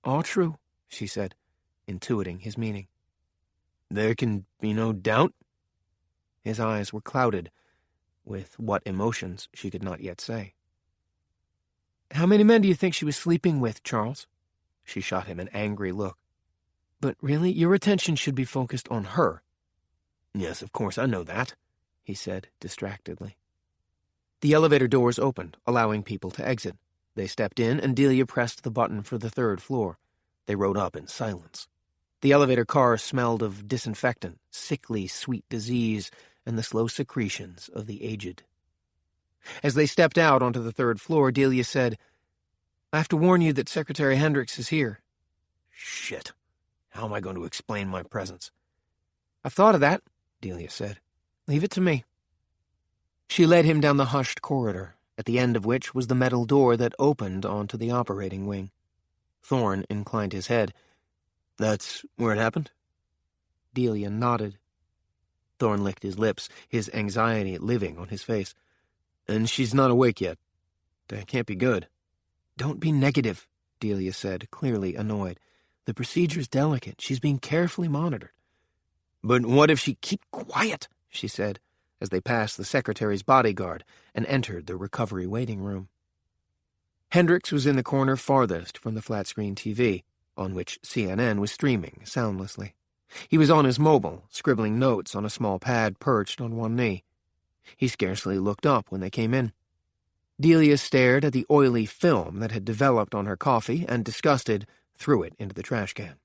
"All true," she said, intuiting his meaning. "There can be no doubt?" His eyes were clouded, with what emotions she could not yet say. "How many men do you think she was sleeping with, Charles?" She shot him an angry look. "But really, your attention should be focused on her." "Yes, of course, I know that," he said distractedly. The elevator doors opened, allowing people to exit. They stepped in, and Delia pressed the button for the 3rd floor. They rode up in silence. The elevator car smelled of disinfectant, sickly sweet disease, and the slow secretions of the aged. As they stepped out onto the 3rd floor, Delia said, "I have to warn you that Secretary Hendricks is here." "Shit. How am I going to explain my presence?" "I've thought of that," Delia said. "Leave it to me." She led him down the hushed corridor, at the end of which was the metal door that opened onto the operating wing. Thorne inclined his head. "That's where it happened?" Delia nodded. Thorne licked his lips, his anxiety living on his face. And she's not awake yet. That can't be good. Don't be negative, Delia said, clearly annoyed. The procedure's delicate. She's being carefully monitored. But what if she... Keep quiet, she said, as they passed the secretary's bodyguard and entered the recovery waiting room. Hendricks was in the corner farthest from the flat-screen TV, on which CNN was streaming soundlessly. He was on his mobile, scribbling notes on a small pad perched on one knee. He scarcely looked up when they came in. Delia stared at the oily film that had developed on her coffee and, disgusted, threw it into the trash can.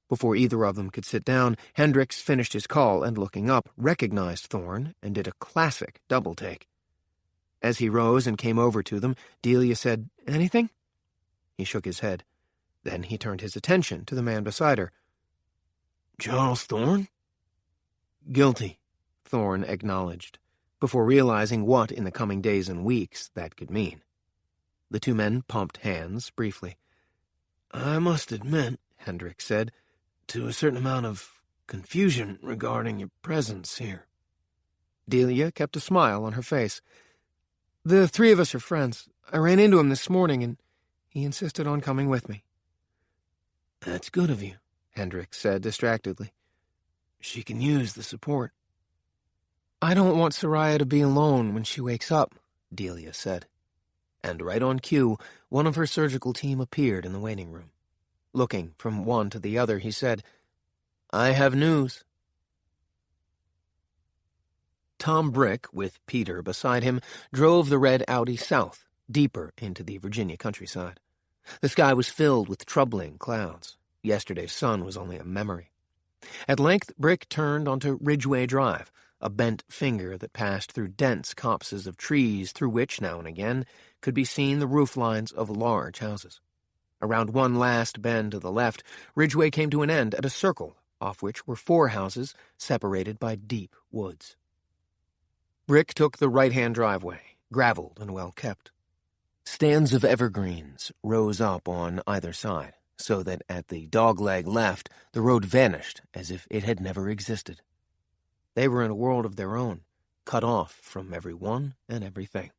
Before either of them could sit down, Hendricks finished his call and, looking up, recognized Thorne and did a classic double-take. As he rose and came over to them, Delia said, "Anything?" He shook his head. Then he turned his attention to the man beside her. Charles Thorne? Guilty, Thorne acknowledged, before realizing what in the coming days and weeks that could mean. The two men pumped hands briefly. I must admit, Hendricks said, to a certain amount of confusion regarding your presence here. Delia kept a smile on her face. The three of us are friends. I ran into him this morning, and he insisted on coming with me. That's good of you, Hendricks said distractedly. She can use the support. I don't want Soraya to be alone when she wakes up, Delia said. And right on cue, one of her surgical team appeared in the waiting room. Looking from one to the other, he said, I have news. Tom Brick, with Peter beside him, drove the red Audi south, deeper into the Virginia countryside. The sky was filled with troubling clouds. Yesterday's sun was only a memory. At length, Brick turned onto Ridgeway Drive, a bent finger that passed through dense copses of trees through which, now and again, could be seen the roof lines of large houses. Around one last bend to the left, Ridgeway came to an end at a circle, off which were 4 houses separated by deep woods. Brick took the right-hand driveway, graveled and well-kept. Stands of evergreens rose up on either side, so that at the dogleg left the road vanished as if it had never existed. They were in a world of their own, cut off from everyone and everything.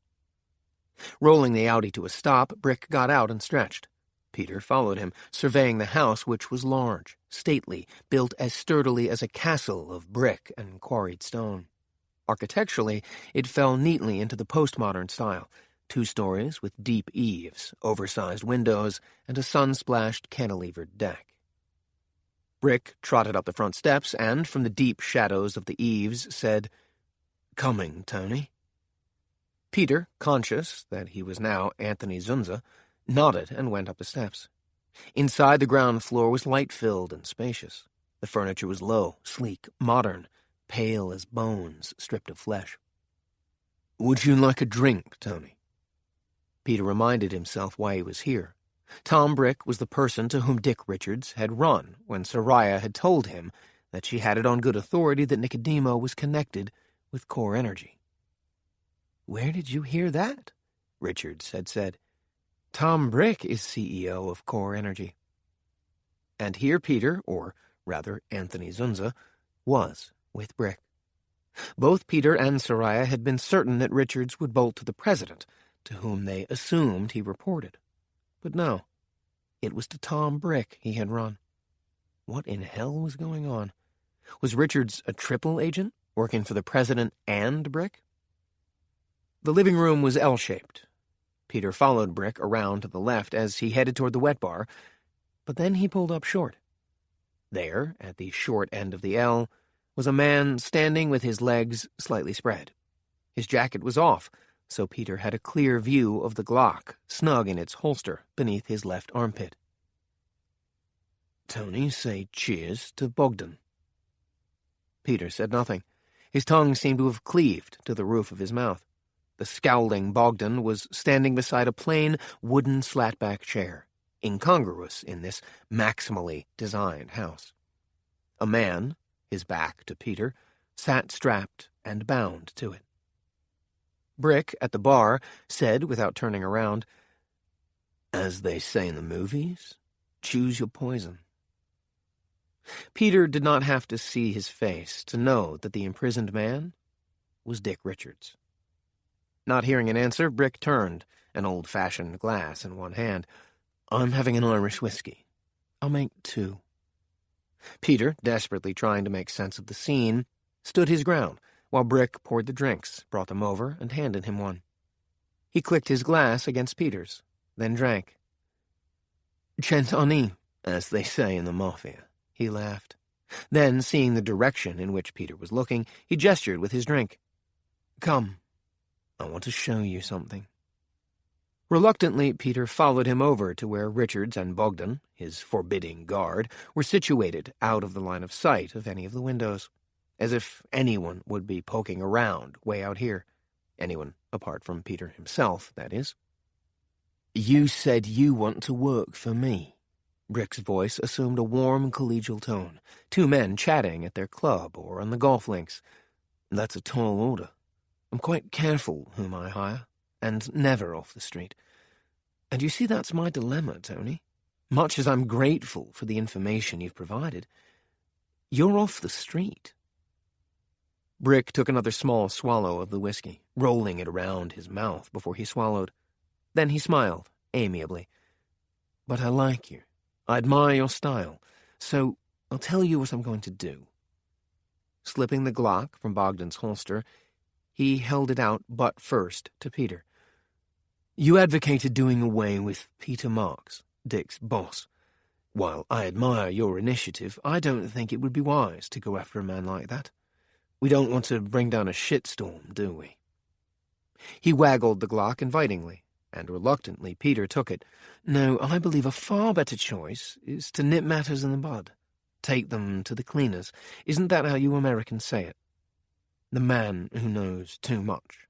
Rolling the Audi to a stop, Brick got out and stretched. Peter followed him, surveying the house, which was large, stately, built as sturdily as a castle of brick and quarried stone. Architecturally, it fell neatly into the postmodern style, 2 stories with deep eaves, oversized windows, and a sun-splashed cantilevered deck. Brick trotted up the front steps and, from the deep shadows of the eaves, said, "Coming, Tony." Peter, conscious that he was now Anthony Zunza, nodded and went up the steps. Inside, the ground floor was light-filled and spacious. The furniture was low, sleek, modern, pale as bones stripped of flesh. "Would you like a drink, Tony?" Peter reminded himself why he was here. Tom Brick was the person to whom Dick Richards had run when Soraya had told him that she had it on good authority that Nicodemo was connected with Core Energy. "Where did you hear that?" Richards had said. "Tom Brick is CEO of Core Energy." And here Peter, or rather Anthony Zunza, was with Brick. Both Peter and Soraya had been certain that Richards would bolt to the president, to whom they assumed he reported. But no, it was to Tom Brick he had run. What in hell was going on? Was Richards a triple agent, working for the president and Brick? The living room was L-shaped. Peter followed Brick around to the left as he headed toward the wet bar, but then he pulled up short. There, at the short end of the L, was a man standing with his legs slightly spread. His jacket was off, so Peter had a clear view of the Glock, snug in its holster beneath his left armpit. "Tony, say cheers to Bogdan." Peter said nothing. His tongue seemed to have cleaved to the roof of his mouth. The scowling Bogdan was standing beside a plain, wooden slat-back chair, incongruous in this maximally designed house. A man, his back to Peter, sat strapped and bound to it. Brick, at the bar, said without turning around, "As they say in the movies, choose your poison." Peter did not have to see his face to know that the imprisoned man was Dick Richards. Not hearing an answer, Brick turned, an old-fashioned glass in one hand. "I'm having an Irish whiskey. I'll make 2. Peter, desperately trying to make sense of the scene, stood his ground, while Brick poured the drinks, brought them over, and handed him one. He clicked his glass against Peter's, then drank. "Cent'anni, as they say in the Mafia," he laughed. Then, seeing the direction in which Peter was looking, he gestured with his drink. "Come, I want to show you something." Reluctantly, Peter followed him over to where Richards and Bogdan, his forbidding guard, were situated out of the line of sight of any of the windows, as if anyone would be poking around way out here. Anyone apart from Peter himself, that is. "You said you want to work for me." Brick's voice assumed a warm, collegial tone, 2 men chatting at their club or on the golf links. "That's a tall order. I'm quite careful whom I hire, and never off the street. And you see, that's my dilemma, Tony. Much as I'm grateful for the information you've provided, you're off the street." Brick took another small swallow of the whiskey, rolling it around his mouth before he swallowed. Then he smiled, amiably. "But I like you. I admire your style. So I'll tell you what I'm going to do." Slipping the Glock from Bogdan's holster, he held it out butt first to Peter. "You advocated doing away with Peter Marks, Dick's boss. While I admire your initiative, I don't think it would be wise to go after a man like that. We don't want to bring down a shitstorm, do we?" He waggled the Glock invitingly, and reluctantly Peter took it. "No, I believe a far better choice is to nip matters in the bud. Take them to the cleaners. Isn't that how you Americans say it? The man who knows too much.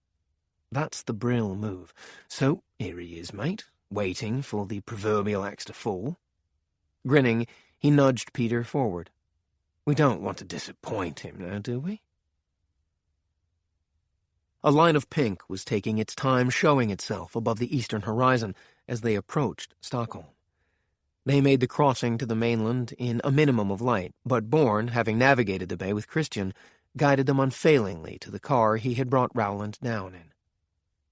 That's the Brill move. So here he is, mate, waiting for the proverbial axe to fall." Grinning, he nudged Peter forward. "We don't want to disappoint him now, do we?" A line of pink was taking its time showing itself above the eastern horizon as they approached Stockholm. They made the crossing to the mainland in a minimum of light, but Bourne, having navigated the bay with Christian, guided them unfailingly to the car he had brought Rowland down in.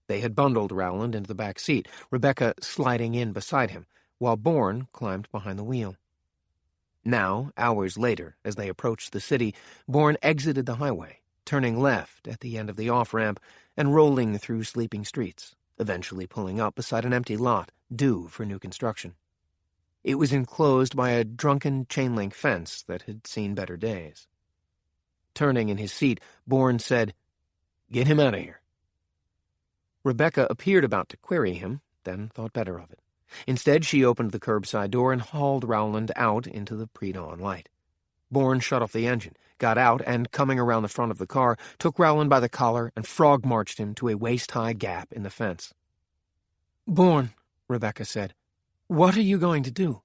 They had bundled Rowland into the back seat, Rebeka sliding in beside him, while Bourne climbed behind the wheel. Now, hours later, as they approached the city, Bourne exited the highway, turning left at the end of the off-ramp and rolling through sleeping streets, eventually pulling up beside an empty lot due for new construction. It was enclosed by a drunken chain-link fence that had seen better days. Turning in his seat, Bourne said, "Get him out of here." Rebeka appeared about to query him, then thought better of it. Instead, she opened the curbside door and hauled Rowland out into the pre-dawn light. Bourne shut off the engine, got out, and, coming around the front of the car, took Rowland by the collar and frog-marched him to a waist-high gap in the fence. "Bourne," Rebeka said, "what are you going to do?"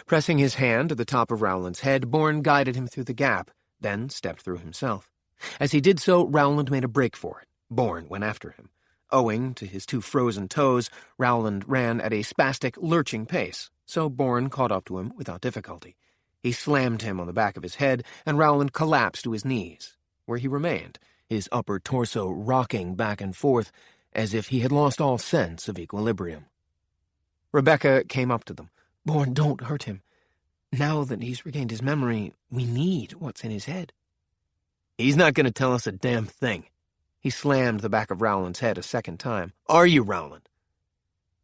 Pressing his hand to the top of Rowland's head, Bourne guided him through the gap, then stepped through himself. As he did so, Rowland made a break for it. Bourne went after him. Owing to his 2 frozen toes, Rowland ran at a spastic, lurching pace, so Bourne caught up to him without difficulty. He slammed him on the back of his head, and Rowland collapsed to his knees, where he remained, his upper torso rocking back and forth as if he had lost all sense of equilibrium. Rebeka came up to them. "Bourne, don't hurt him. Now that he's regained his memory, we need what's in his head." "He's not going to tell us a damn thing." He slammed the back of Rowland's head a second time. "Are you, Rowland?"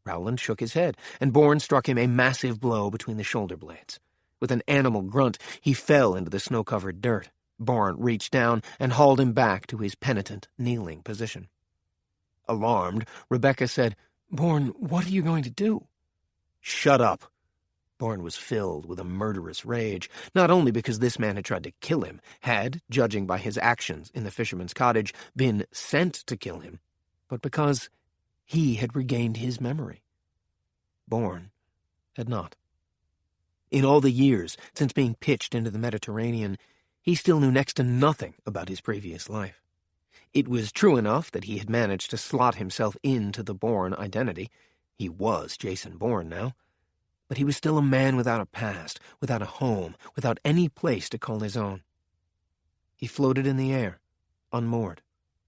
Rowland shook his head, and Bourne struck him a massive blow between the shoulder blades. With an animal grunt, he fell into the snow-covered dirt. Bourne reached down and hauled him back to his penitent, kneeling position. Alarmed, Rebeka said, "Bourne, what are you going to do?" "Shut up." Bourne was filled with a murderous rage, not only because this man had tried to kill him, had, judging by his actions in the fisherman's cottage, been sent to kill him, but because he had regained his memory. Bourne had not. In all the years since being pitched into the Mediterranean, he still knew next to nothing about his previous life. It was true enough that he had managed to slot himself into the Bourne identity. He was Jason Bourne now. but he was still a man without a past, without a home, without any place to call his own. He floated in the air, unmoored,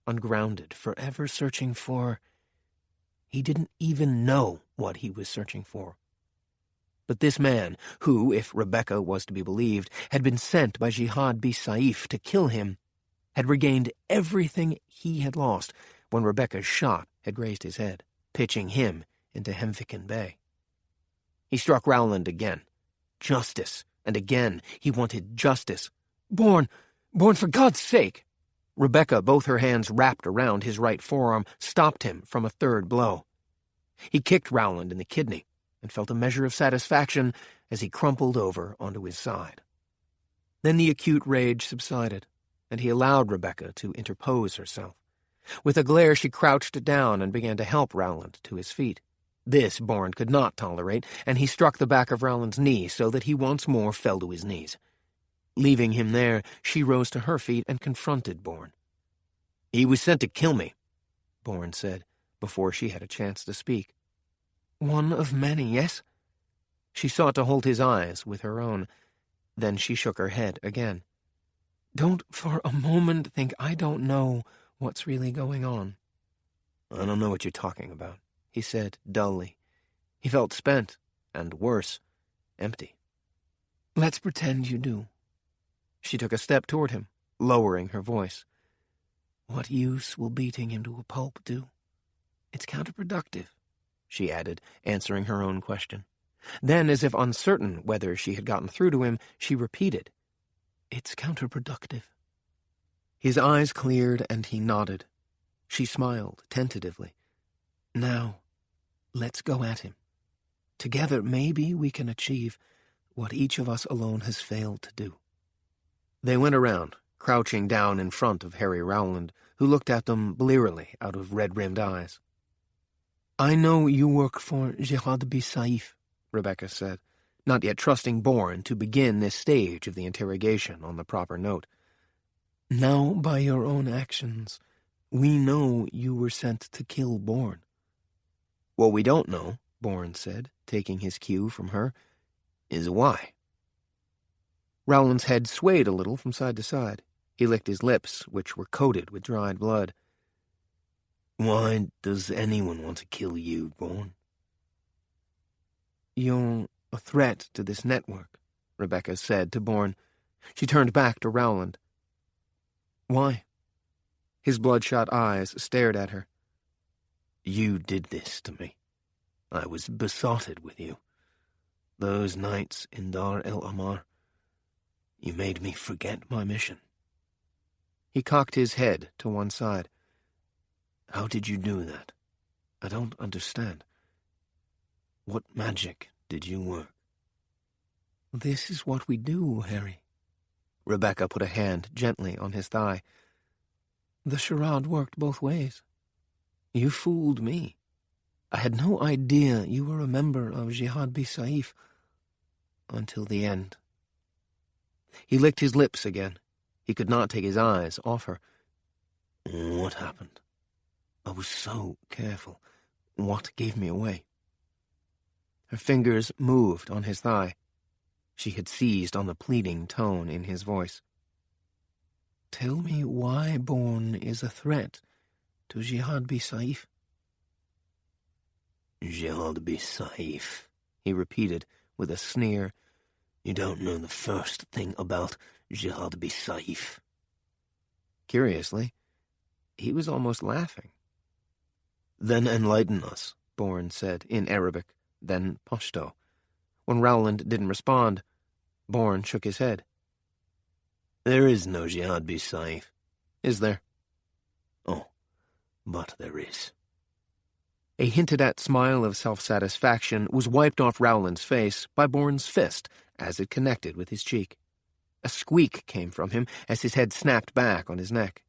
ungrounded, forever searching for... He didn't even know what he was searching for. But this man, who, if Rebeka was to be believed, had been sent by Jihad bi Saif to kill him, had regained everything he had lost when Rebeka's shot had grazed his head, pitching him into Hemfikin Bay. He struck Rowland again. Justice. And again he wanted justice. Bourne, for God's sake! Rebeka, both her hands wrapped around his right forearm, stopped him from a third blow. He kicked Rowland in the kidney and felt a measure of satisfaction as he crumpled over onto his side. Then the acute rage subsided, and he allowed Rebeka to interpose herself. With a glare, she crouched down and began to help Rowland to his feet. This Bourne could not tolerate, and he struck the back of Rowland's knee so that he once more fell to his knees. Leaving him there, she rose to her feet and confronted Bourne. "He was sent to kill me," Bourne said, before she had a chance to speak. "One of many, yes?" She sought to hold his eyes with her own. Then she shook her head again. "Don't for a moment think I don't know what's really going on." "I don't know what you're talking about," he said dully. He felt spent, and worse, empty. "Let's pretend you do." She took a step toward him, lowering her voice. "What use will beating him to a pulp do? It's counterproductive," she added, answering her own question. Then, as if uncertain whether she had gotten through to him, she repeated, "It's counterproductive." His eyes cleared and he nodded. She smiled tentatively. "Now, let's go at him. Together, maybe we can achieve what each of us alone has failed to do." They went around, crouching down in front of Harry Rowland, who looked at them blearily out of red-rimmed eyes. "I know you work for Jihad bi Saif," Rebeka said, not yet trusting Bourne to begin this stage of the interrogation on the proper note. "Now, by your own actions, we know you were sent to kill Bourne." "What we don't know," Bourne said, taking his cue from her, "is why." Rowland's head swayed a little from side to side. He licked his lips, which were coated with dried blood. "Why does anyone want to kill you, Bourne?" "You're a threat to this network," Rebeka said to Bourne. She turned back to Rowland. "Why?" His bloodshot eyes stared at her. "You did this to me. I was besotted with you. Those nights in Dar el Amar, you made me forget my mission." He cocked his head to one side. "How did you do that? I don't understand. What magic did you work?" "This is what we do, Harry." Rebeka put a hand gently on his thigh. "The charade worked both ways. You fooled me. I had no idea you were a member of Jihad bi Saif until the end." He licked his lips again. He could not take his eyes off her. "What happened? I was so careful. What gave me away?" Her fingers moved on his thigh. She had seized on the pleading tone in his voice. "Tell me why Bourne is a threat to Jihad bi Saif." "Jihad bi Saif," he repeated with a sneer. "You don't know the first thing about Jihad bi Saif." Curiously, he was almost laughing. "Then enlighten us," Bourne said in Arabic, then Pashto. When Rowland didn't respond, Bourne shook his head. "There is no Jihad bi Saif, is there?" "Oh, but there is." A hinted-at smile of self-satisfaction was wiped off Rowland's face by Bourne's fist as it connected with his cheek. A squeak came from him as his head snapped back on his neck.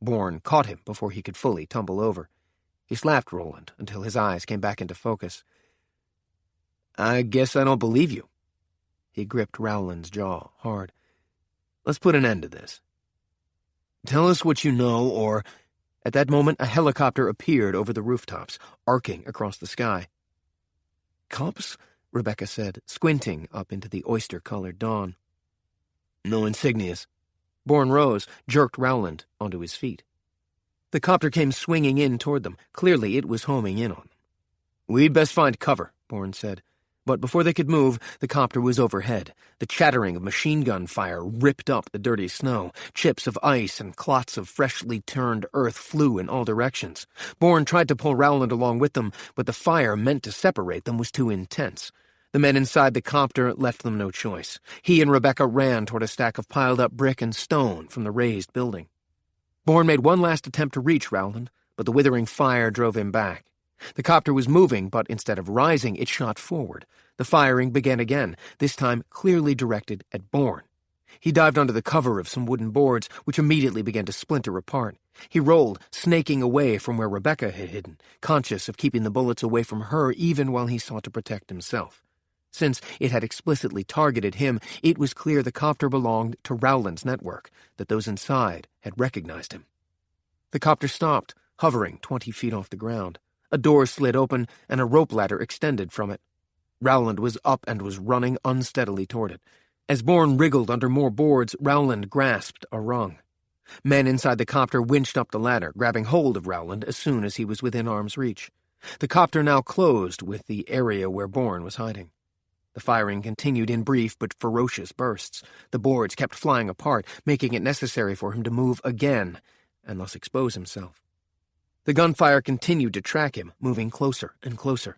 Bourne caught him before he could fully tumble over. He slapped Rowland until his eyes came back into focus. "I guess I don't believe you." He gripped Rowland's jaw hard. "Let's put an end to this. Tell us what you know, or..." At that moment, a helicopter appeared over the rooftops, arcing across the sky. "Cops? Rebeka said, squinting up into the oyster-colored dawn. No insignias. Bourne rose, jerked Rowland onto his feet. The copter came swinging in toward them. Clearly it was homing in on them. We'd best find cover, Bourne said. But before they could move, the copter was overhead. The chattering of machine gun fire ripped up the dirty snow. Chips of ice and clots of freshly turned earth flew in all directions. Bourne tried to pull Rowland along with them, but the fire meant to separate them was too intense. The men inside the copter left them no choice. He and Rebeka ran toward a stack of piled-up brick and stone from the raised building. Bourne made one last attempt to reach Rowland, but the withering fire drove him back. The copter was moving, but instead of rising, it shot forward. The firing began again, this time clearly directed at Bourne. He dived under the cover of some wooden boards, which immediately began to splinter apart. He rolled, snaking away from where Rebeka had hidden, conscious of keeping the bullets away from her even while he sought to protect himself. Since it had explicitly targeted him, it was clear the copter belonged to Rowland's network, that those inside had recognized him. The copter stopped, hovering 20 feet off the ground. A door slid open, and a rope ladder extended from it. Rowland was up and was running unsteadily toward it. As Bourne wriggled under more boards, Rowland grasped a rung. Men inside the copter winched up the ladder, grabbing hold of Rowland as soon as he was within arm's reach. The copter now closed with the area where Bourne was hiding. The firing continued in brief but ferocious bursts. The boards kept flying apart, making it necessary for him to move again, and thus expose himself. The gunfire continued to track him, moving closer and closer.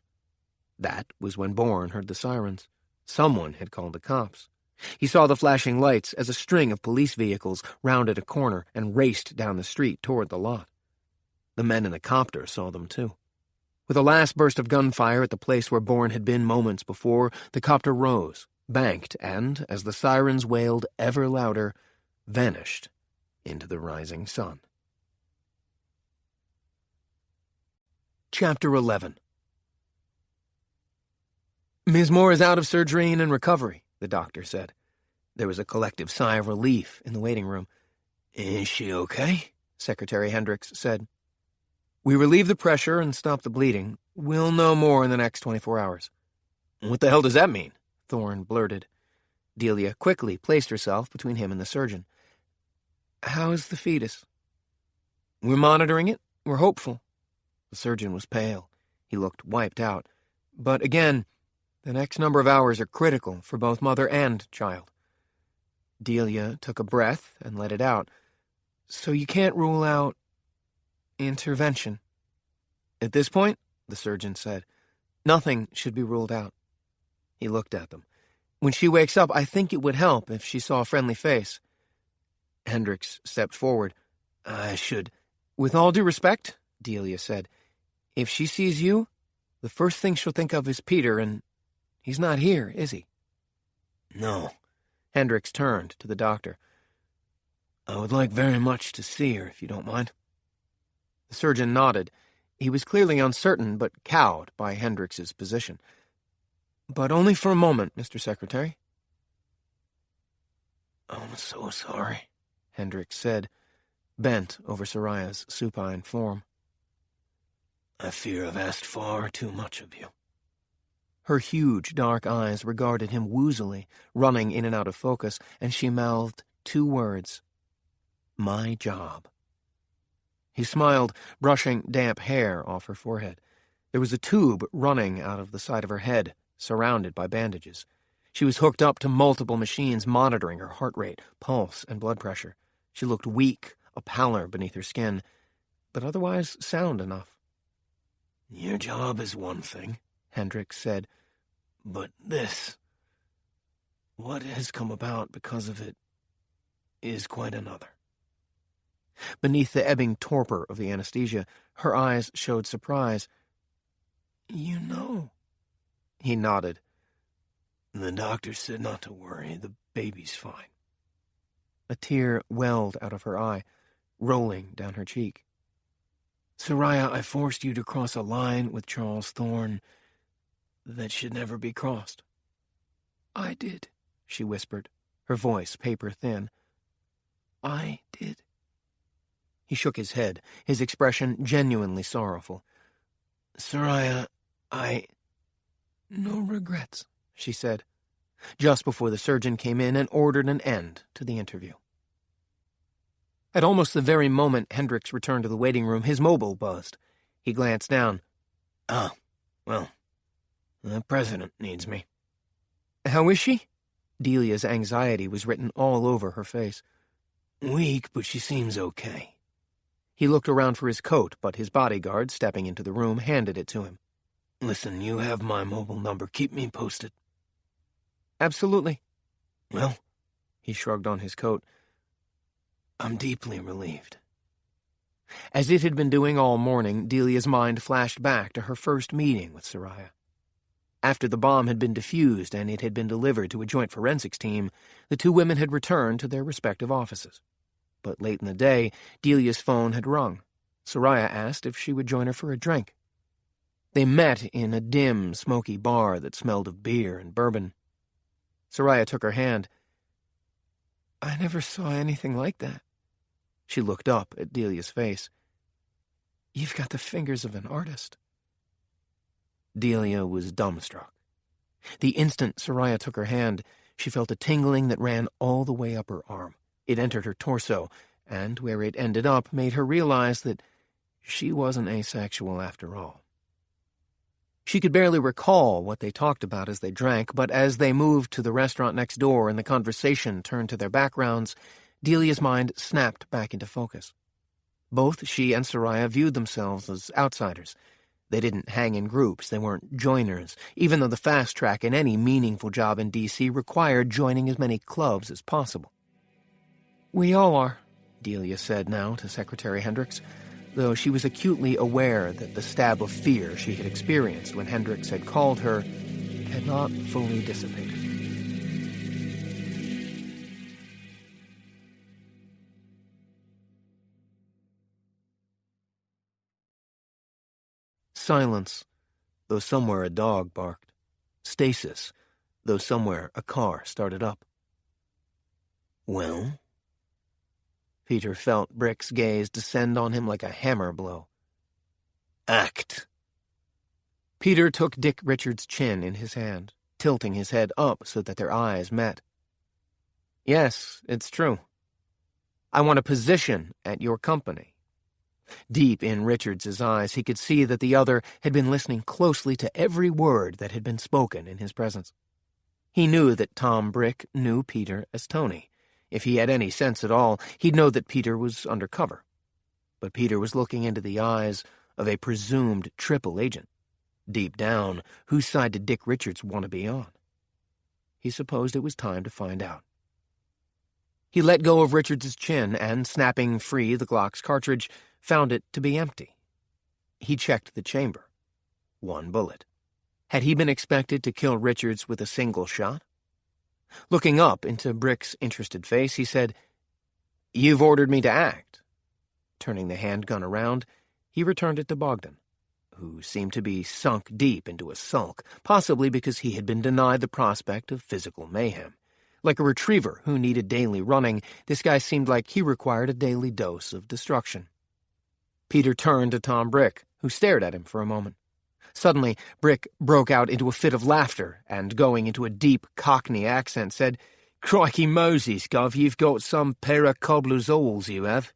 That was when Bourne heard the sirens. Someone had called the cops. He saw the flashing lights as a string of police vehicles rounded a corner and raced down the street toward the lot. The men in the copter saw them too. With a last burst of gunfire at the place where Bourne had been moments before, the copter rose, banked, and, as the sirens wailed ever louder, vanished into the rising sun. Chapter 11. Ms. Moore is out of surgery and in recovery, the doctor said. There was a collective sigh of relief in the waiting room. Is she okay? Secretary Hendricks said. We relieve the pressure and stop the bleeding. We'll know more in the next 24 hours. What the hell does that mean? Thorne blurted. Delia quickly placed herself between him and the surgeon. How's the fetus? We're monitoring it. We're hopeful. The surgeon was pale. He looked wiped out. But again, the next number of hours are critical for both mother and child. Delia took a breath and let it out. So you can't rule out intervention. At this point, the surgeon said, nothing should be ruled out. He looked at them. When she wakes up, I think it would help if she saw a friendly face. Hendricks stepped forward. I should. With all due respect, Delia said, if she sees you, the first thing she'll think of is Peter, and he's not here, is he? No. Hendricks turned to the doctor. I would like very much to see her, if you don't mind. The surgeon nodded. He was clearly uncertain, but cowed by Hendricks's position. But only for a moment, Mr. Secretary. I'm so sorry, Hendricks said, bent over Soraya's supine form. I fear I've asked far too much of you. Her huge, dark eyes regarded him woozily, running in and out of focus, and she mouthed 2 words. My job. He smiled, brushing damp hair off her forehead. There was a tube running out of the side of her head, surrounded by bandages. She was hooked up to multiple machines monitoring her heart rate, pulse, and blood pressure. She looked weak, a pallor beneath her skin, but otherwise sound enough. Your job is one thing, Hendricks said, but this, what has come about because of it, is quite another. Beneath the ebbing torpor of the anesthesia, her eyes showed surprise. You know. He nodded. The doctor said not to worry. The baby's fine. A tear welled out of her eye, rolling down her cheek. Soraya, I forced you to cross a line with Charles Thorne that should never be crossed. I did, she whispered, her voice paper-thin. I did. He shook his head, his expression genuinely sorrowful. Soraya, No regrets, she said, just before the surgeon came in and ordered an end to the interview. At almost the very moment Hendricks returned to the waiting room, his mobile buzzed. He glanced down. "Oh, well, the president needs me." "How is she?" Delia's anxiety was written all over her face. "Weak, but she seems okay." He looked around for his coat, but his bodyguard, stepping into the room, handed it to him. "Listen, you have my mobile number. Keep me posted." "Absolutely." "Well," he shrugged on his coat, "I'm deeply relieved." As it had been doing all morning, Delia's mind flashed back to her first meeting with Soraya. After the bomb had been defused and it had been delivered to a joint forensics team, the two women had returned to their respective offices. But late in the day, Delia's phone had rung. Soraya asked if she would join her for a drink. They met in a dim, smoky bar that smelled of beer and bourbon. Soraya took her hand. "I never saw anything like that." She looked up at Delia's face. "You've got the fingers of an artist." Delia was dumbstruck. The instant Soraya took her hand, she felt a tingling that ran all the way up her arm. It entered her torso, and where it ended up made her realize that she wasn't asexual after all. She could barely recall what they talked about as they drank, but as they moved to the restaurant next door and the conversation turned to their backgrounds, Delia's mind snapped back into focus. Both she and Soraya viewed themselves as outsiders. They didn't hang in groups, they weren't joiners, even though the fast track in any meaningful job in D.C. required joining as many clubs as possible. "We all are," Delia said now to Secretary Hendricks, though she was acutely aware that the stab of fear she had experienced when Hendricks had called her had not fully dissipated. Silence, though somewhere a dog barked. Stasis, though somewhere a car started up. "Well?" Peter felt Brick's gaze descend on him like a hammer blow. "Act." Peter took Dick Richards' chin in his hand, tilting his head up so that their eyes met. "Yes, it's true. I want a position at your company." Deep in Richards's eyes, he could see that the other had been listening closely to every word that had been spoken in his presence. He knew that Tom Brick knew Peter as Tony. If he had any sense at all, he'd know that Peter was undercover. But Peter was looking into the eyes of a presumed triple agent. Deep down, whose side did Dick Richards want to be on? He supposed it was time to find out. He let go of Richards's chin and, snapping free the Glock's cartridge, found it to be empty. He checked the chamber. 1 bullet. Had he been expected to kill Richards with a single shot? Looking up into Brick's interested face, he said, "You've ordered me to act." Turning the handgun around, he returned it to Bogdan, who seemed to be sunk deep into a sulk, possibly because he had been denied the prospect of physical mayhem. Like a retriever who needed daily running, this guy seemed like he required a daily dose of destruction. Peter turned to Tom Brick, who stared at him for a moment. Suddenly, Brick broke out into a fit of laughter and, going into a deep Cockney accent, said, "Crikey Moses, Gov, you've got some pair of cobbler's awls, you have."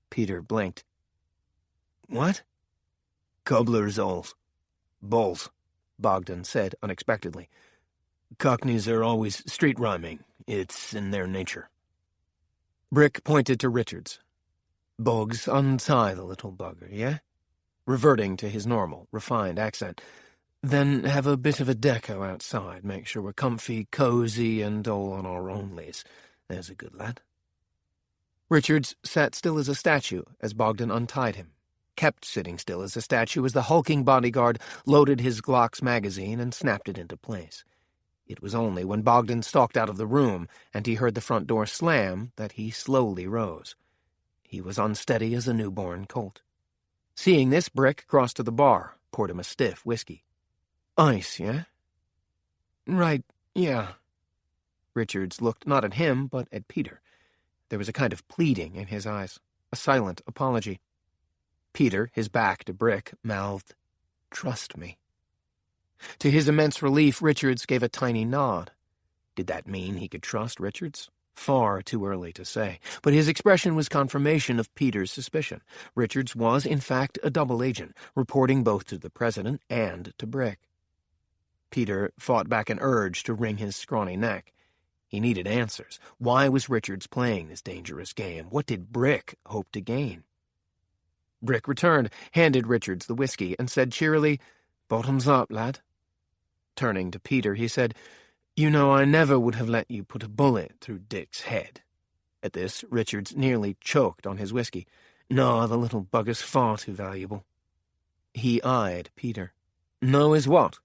Peter blinked. "What?" "Cobbler's awls. Balls," Bogdan said unexpectedly. "Cockneys are always street rhyming. It's in their nature." Brick pointed to Richards. "Boggs, untie the little bugger, yeah?" Reverting to his normal, refined accent. "Then have a bit of a deco outside. Make sure we're comfy, cozy, and all on our onlys. There's a good lad." Richards sat still as a statue as Bogdan untied him, kept sitting still as a statue as the hulking bodyguard loaded his Glock's magazine and snapped it into place. It was only when Bogdan stalked out of the room and he heard the front door slam that he slowly rose. He was unsteady as a newborn colt. Seeing this, Brick crossed to the bar, poured him a stiff whiskey. "Ice, yeah?" "Right, yeah." Richards looked not at him, but at Peter. There was a kind of pleading in his eyes, a silent apology. Peter, his back to Brick, mouthed, "Trust me." To his immense relief, Richards gave a tiny nod. Did that mean he could trust Richards? Far too early to say, but his expression was confirmation of Peter's suspicion. Richards was, in fact, a double agent, reporting both to the president and to Brick. Peter fought back an urge to wring his scrawny neck. He needed answers. Why was Richards playing this dangerous game? What did Brick hope to gain? Brick returned, handed Richards the whiskey, and said cheerily, "Bottoms up, lad." Turning to Peter, he said, "You know I never would have let you put a bullet through Dick's head." At this, Richards nearly choked on his whiskey. "No, the little bugger's far too valuable." He eyed Peter. "No is what?"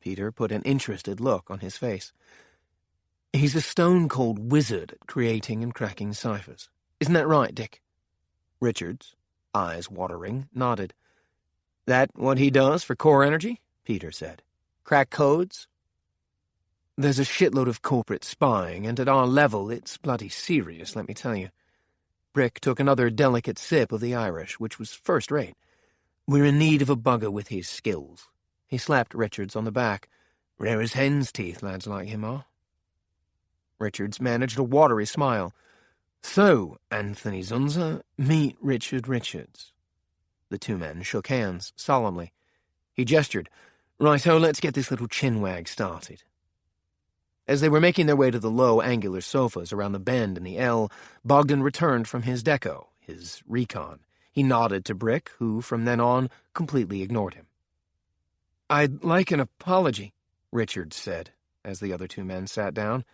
Peter put an interested look on his face. "He's a stone-cold wizard at creating and cracking ciphers. Isn't that right, Dick?" Richards, eyes watering, nodded. "That what he does for core energy?" Peter said. "Crack codes?" "There's a shitload of corporate spying, and at our level it's bloody serious, let me tell you." Brick took another delicate sip of the Irish, which was first-rate. "We're in need of a bugger with his skills." He slapped Richards on the back. "Rare as hen's teeth, lads like him are." Richards managed a watery smile. "So, Anthony Zunza, meet Richard Richards." The two men shook hands solemnly. He gestured. "Righto, let's get this little chinwag started." As they were making their way to the low, angular sofas around the bend in the L, Bogdan returned from his deco, his recon. He nodded to Brick, who, from then on, completely ignored him. "I'd like an apology," Richards said, as the other two men sat down.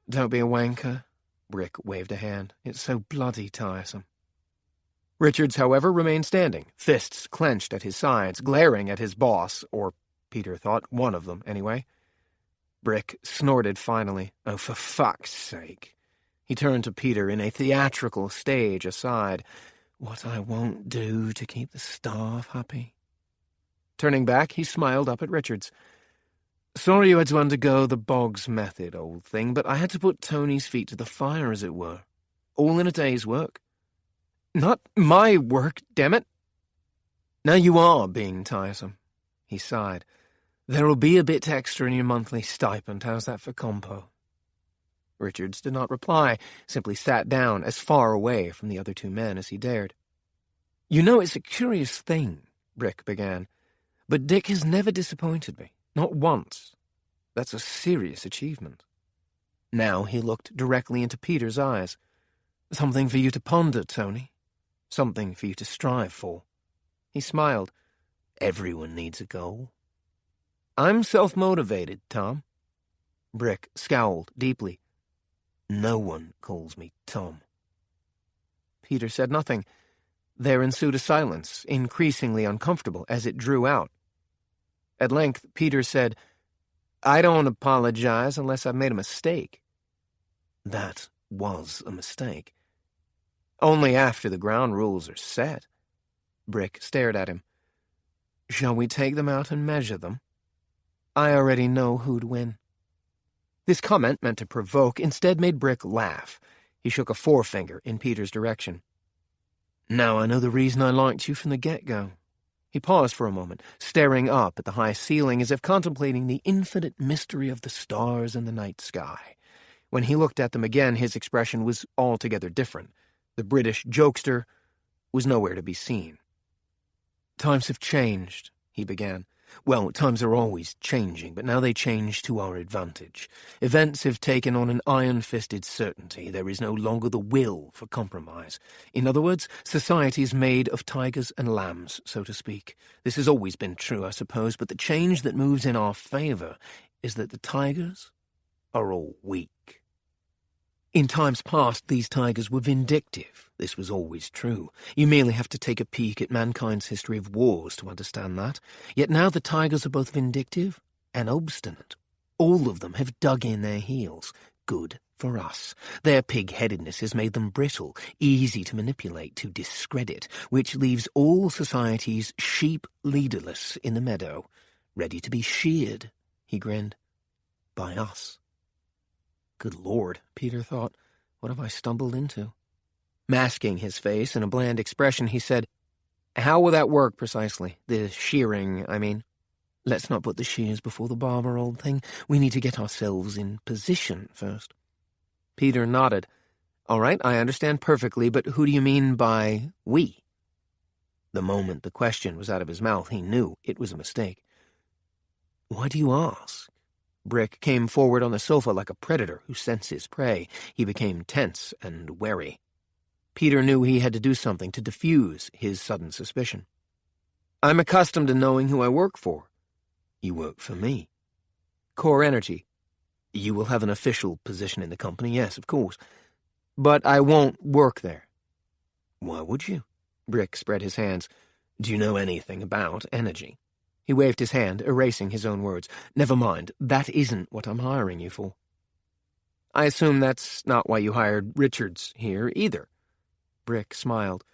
"Don't be a wanker." Brick waved a hand. "It's so bloody tiresome." Richards, however, remained standing, fists clenched at his sides, glaring at his boss, or, Peter thought, one of them, anyway. Brick snorted finally. "Oh, for fuck's sake." He turned to Peter in a theatrical stage aside. "What I won't do to keep the staff happy." Turning back, he smiled up at Richards. "Sorry you had to undergo the Boggs method, old thing, but I had to put Tony's feet to the fire, as it were. All in a day's work." "Not my work, damn it." "Now you are being tiresome." He sighed. "There'll be a bit extra in your monthly stipend. How's that for compo?" Richards did not reply, simply sat down as far away from the other two men as he dared. "You know, it's a curious thing," Brick began, "but Dick has never disappointed me. Not once. That's a serious achievement." Now he looked directly into Peter's eyes. "Something for you to ponder, Tony. Something for you to strive for." He smiled. "Everyone needs a goal." "I'm self-motivated, Tom." Brick scowled deeply. "No one calls me Tom." Peter said nothing. There ensued a silence, increasingly uncomfortable as it drew out. At length, Peter said, "I don't apologize unless I've made a mistake." "That was a mistake." "Only after the ground rules are set." Brick stared at him. "Shall we take them out and measure them?" "I already know who'd win." This comment, meant to provoke, instead made Brick laugh. He shook a forefinger in Peter's direction. "Now I know the reason I liked you from the get-go." He paused for a moment, staring up at the high ceiling as if contemplating the infinite mystery of the stars in the night sky. When he looked at them again, his expression was altogether different. The British jokester was nowhere to be seen. "Times have changed," he began. "Well, times are always changing, but now they change to our advantage. Events have taken on an iron-fisted certainty. There is no longer the will for compromise. In other words, society is made of tigers and lambs, so to speak. This has always been true, I suppose, but the change that moves in our favor is that the tigers are all weak. In times past, these tigers were vindictive. This was always true. You merely have to take a peek at mankind's history of wars to understand that. Yet now the tigers are both vindictive and obstinate. All of them have dug in their heels. Good for us. Their pig-headedness has made them brittle, easy to manipulate, to discredit, which leaves all societies sheep leaderless in the meadow, ready to be sheared," he grinned, "by us." Good Lord, Peter thought, what have I stumbled into? Masking his face in a bland expression, he said, "How will that work precisely? The shearing, I mean?" Let's not put the shears before the barber, old thing. We need to get ourselves in position first. Peter nodded. All right, I understand perfectly, but who do you mean by we? The moment the question was out of his mouth, he knew it was a mistake. Why do you ask? Brick came forward on the sofa like a predator who senses prey. He became tense and wary. Peter knew he had to do something to diffuse his sudden suspicion. I'm accustomed to knowing who I work for. You work for me. Core Energy. You will have an official position in the company, yes, of course. But I won't work there. Why would you? Brick spread his hands. Do you know anything about energy? He waved his hand, erasing his own words. Never mind, that isn't what I'm hiring you for. I assume that's not why you hired Richards here, either. Brick smiled.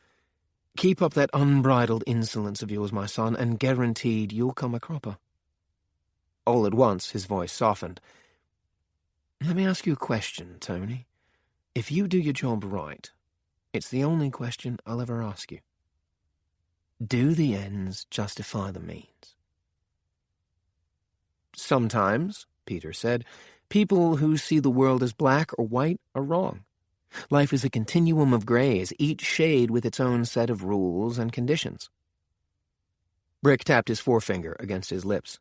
Keep up that unbridled insolence of yours, my son, and guaranteed you'll come a cropper. All at once, his voice softened. Let me ask you a question, Tony. If you do your job right, it's the only question I'll ever ask you. Do the ends justify the means? Sometimes, Peter said, people who see the world as black or white are wrong. Life is a continuum of grays, each shade with its own set of rules and conditions. Brick tapped his forefinger against his lips.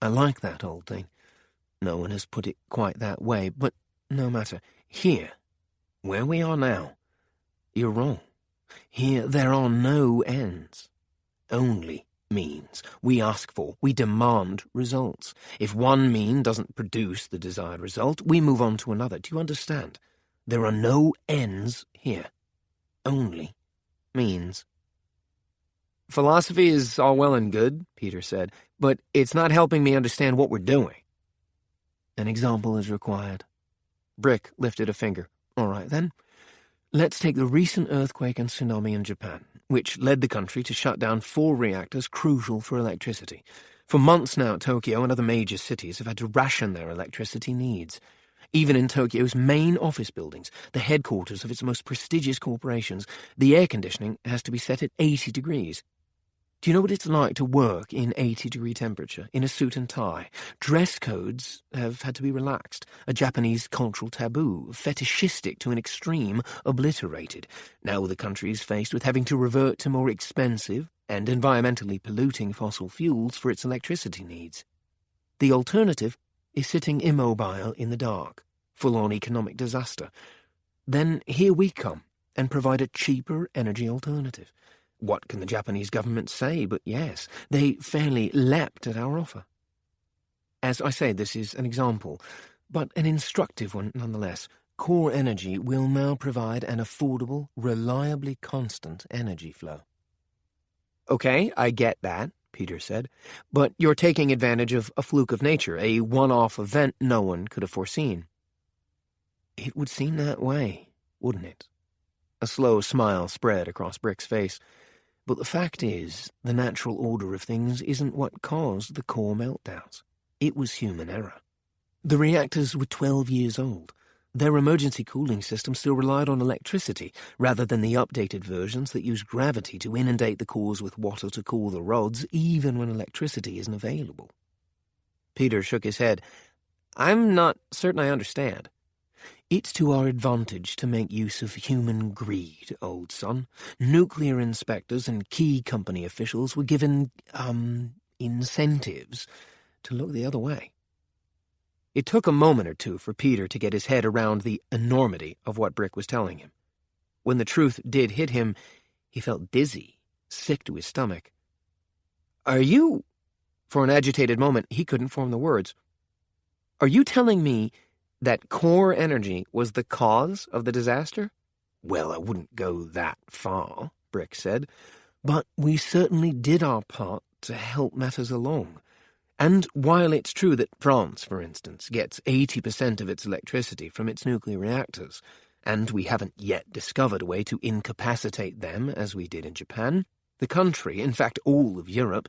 I like that, old thing. No one has put it quite that way, but no matter. Here, where we are now, you're wrong. Here there are no ends. Only means. We ask for, we demand results. If one mean doesn't produce the desired result, we move on to another. Do you understand? There are no ends here. Only means. Philosophy is all well and good, Peter said, but it's not helping me understand what we're doing. An example is required. Brick lifted a finger. All right, then. Let's take the recent earthquake and tsunami in Japan, which led the country to shut down 4 reactors crucial for electricity. For months now, Tokyo and other major cities have had to ration their electricity needs. Even in Tokyo's main office buildings, the headquarters of its most prestigious corporations, the air conditioning has to be set at 80 degrees. Do you know what it's like to work in 80-degree temperature, in a suit and tie? Dress codes have had to be relaxed, a Japanese cultural taboo, fetishistic to an extreme, obliterated. Now the country is faced with having to revert to more expensive and environmentally polluting fossil fuels for its electricity needs. The alternative is sitting immobile in the dark, full-on economic disaster. Then here we come and provide a cheaper energy alternative. What can the Japanese government say? But yes, they fairly leapt at our offer. As I say, this is an example, but an instructive one nonetheless. Core Energy will now provide an affordable, reliably constant energy flow. Okay, I get that, Peter said, but you're taking advantage of a fluke of nature, a one-off event no one could have foreseen. It would seem that way, wouldn't it? A slow smile spread across Brick's face. But the fact is, the natural order of things isn't what caused the core meltdowns. It was human error. The reactors were 12 years old. Their emergency cooling system still relied on electricity, rather than the updated versions that use gravity to inundate the cores with water to cool the rods, even when electricity isn't available. Peter shook his head. I'm not certain I understand. It's to our advantage to make use of human greed, old son. Nuclear inspectors and key company officials were given, incentives to look the other way. It took a moment or two for Peter to get his head around the enormity of what Brick was telling him. When the truth did hit him, he felt dizzy, sick to his stomach. Are you... For an agitated moment, he couldn't form the words. Are you telling me that Core Energy was the cause of the disaster? Well, I wouldn't go that far, Brick said, but we certainly did our part to help matters along. And while it's true that France, for instance, gets 80% of its electricity from its nuclear reactors, and we haven't yet discovered a way to incapacitate them as we did in Japan, the country, in fact all of Europe,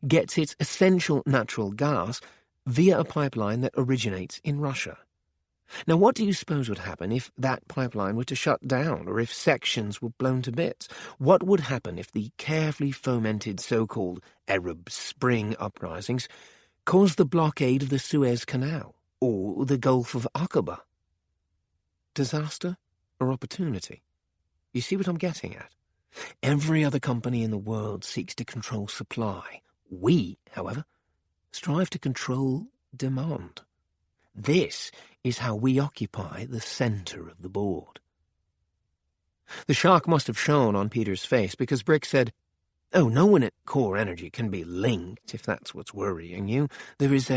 gets its essential natural gas via a pipeline that originates in Russia. Now, what do you suppose would happen if that pipeline were to shut down, or if sections were blown to bits? What would happen if the carefully fomented so-called Arab Spring uprisings caused the blockade of the Suez Canal, or the Gulf of Aqaba? Disaster or opportunity? You see what I'm getting at? Every other company in the world seeks to control supply. We, however, strive to control demand. This is how we occupy the center of the board. The shock must have shown on Peter's face, because Brick said, "Oh, no one at Core Energy can be linked, if that's what's worrying you. There is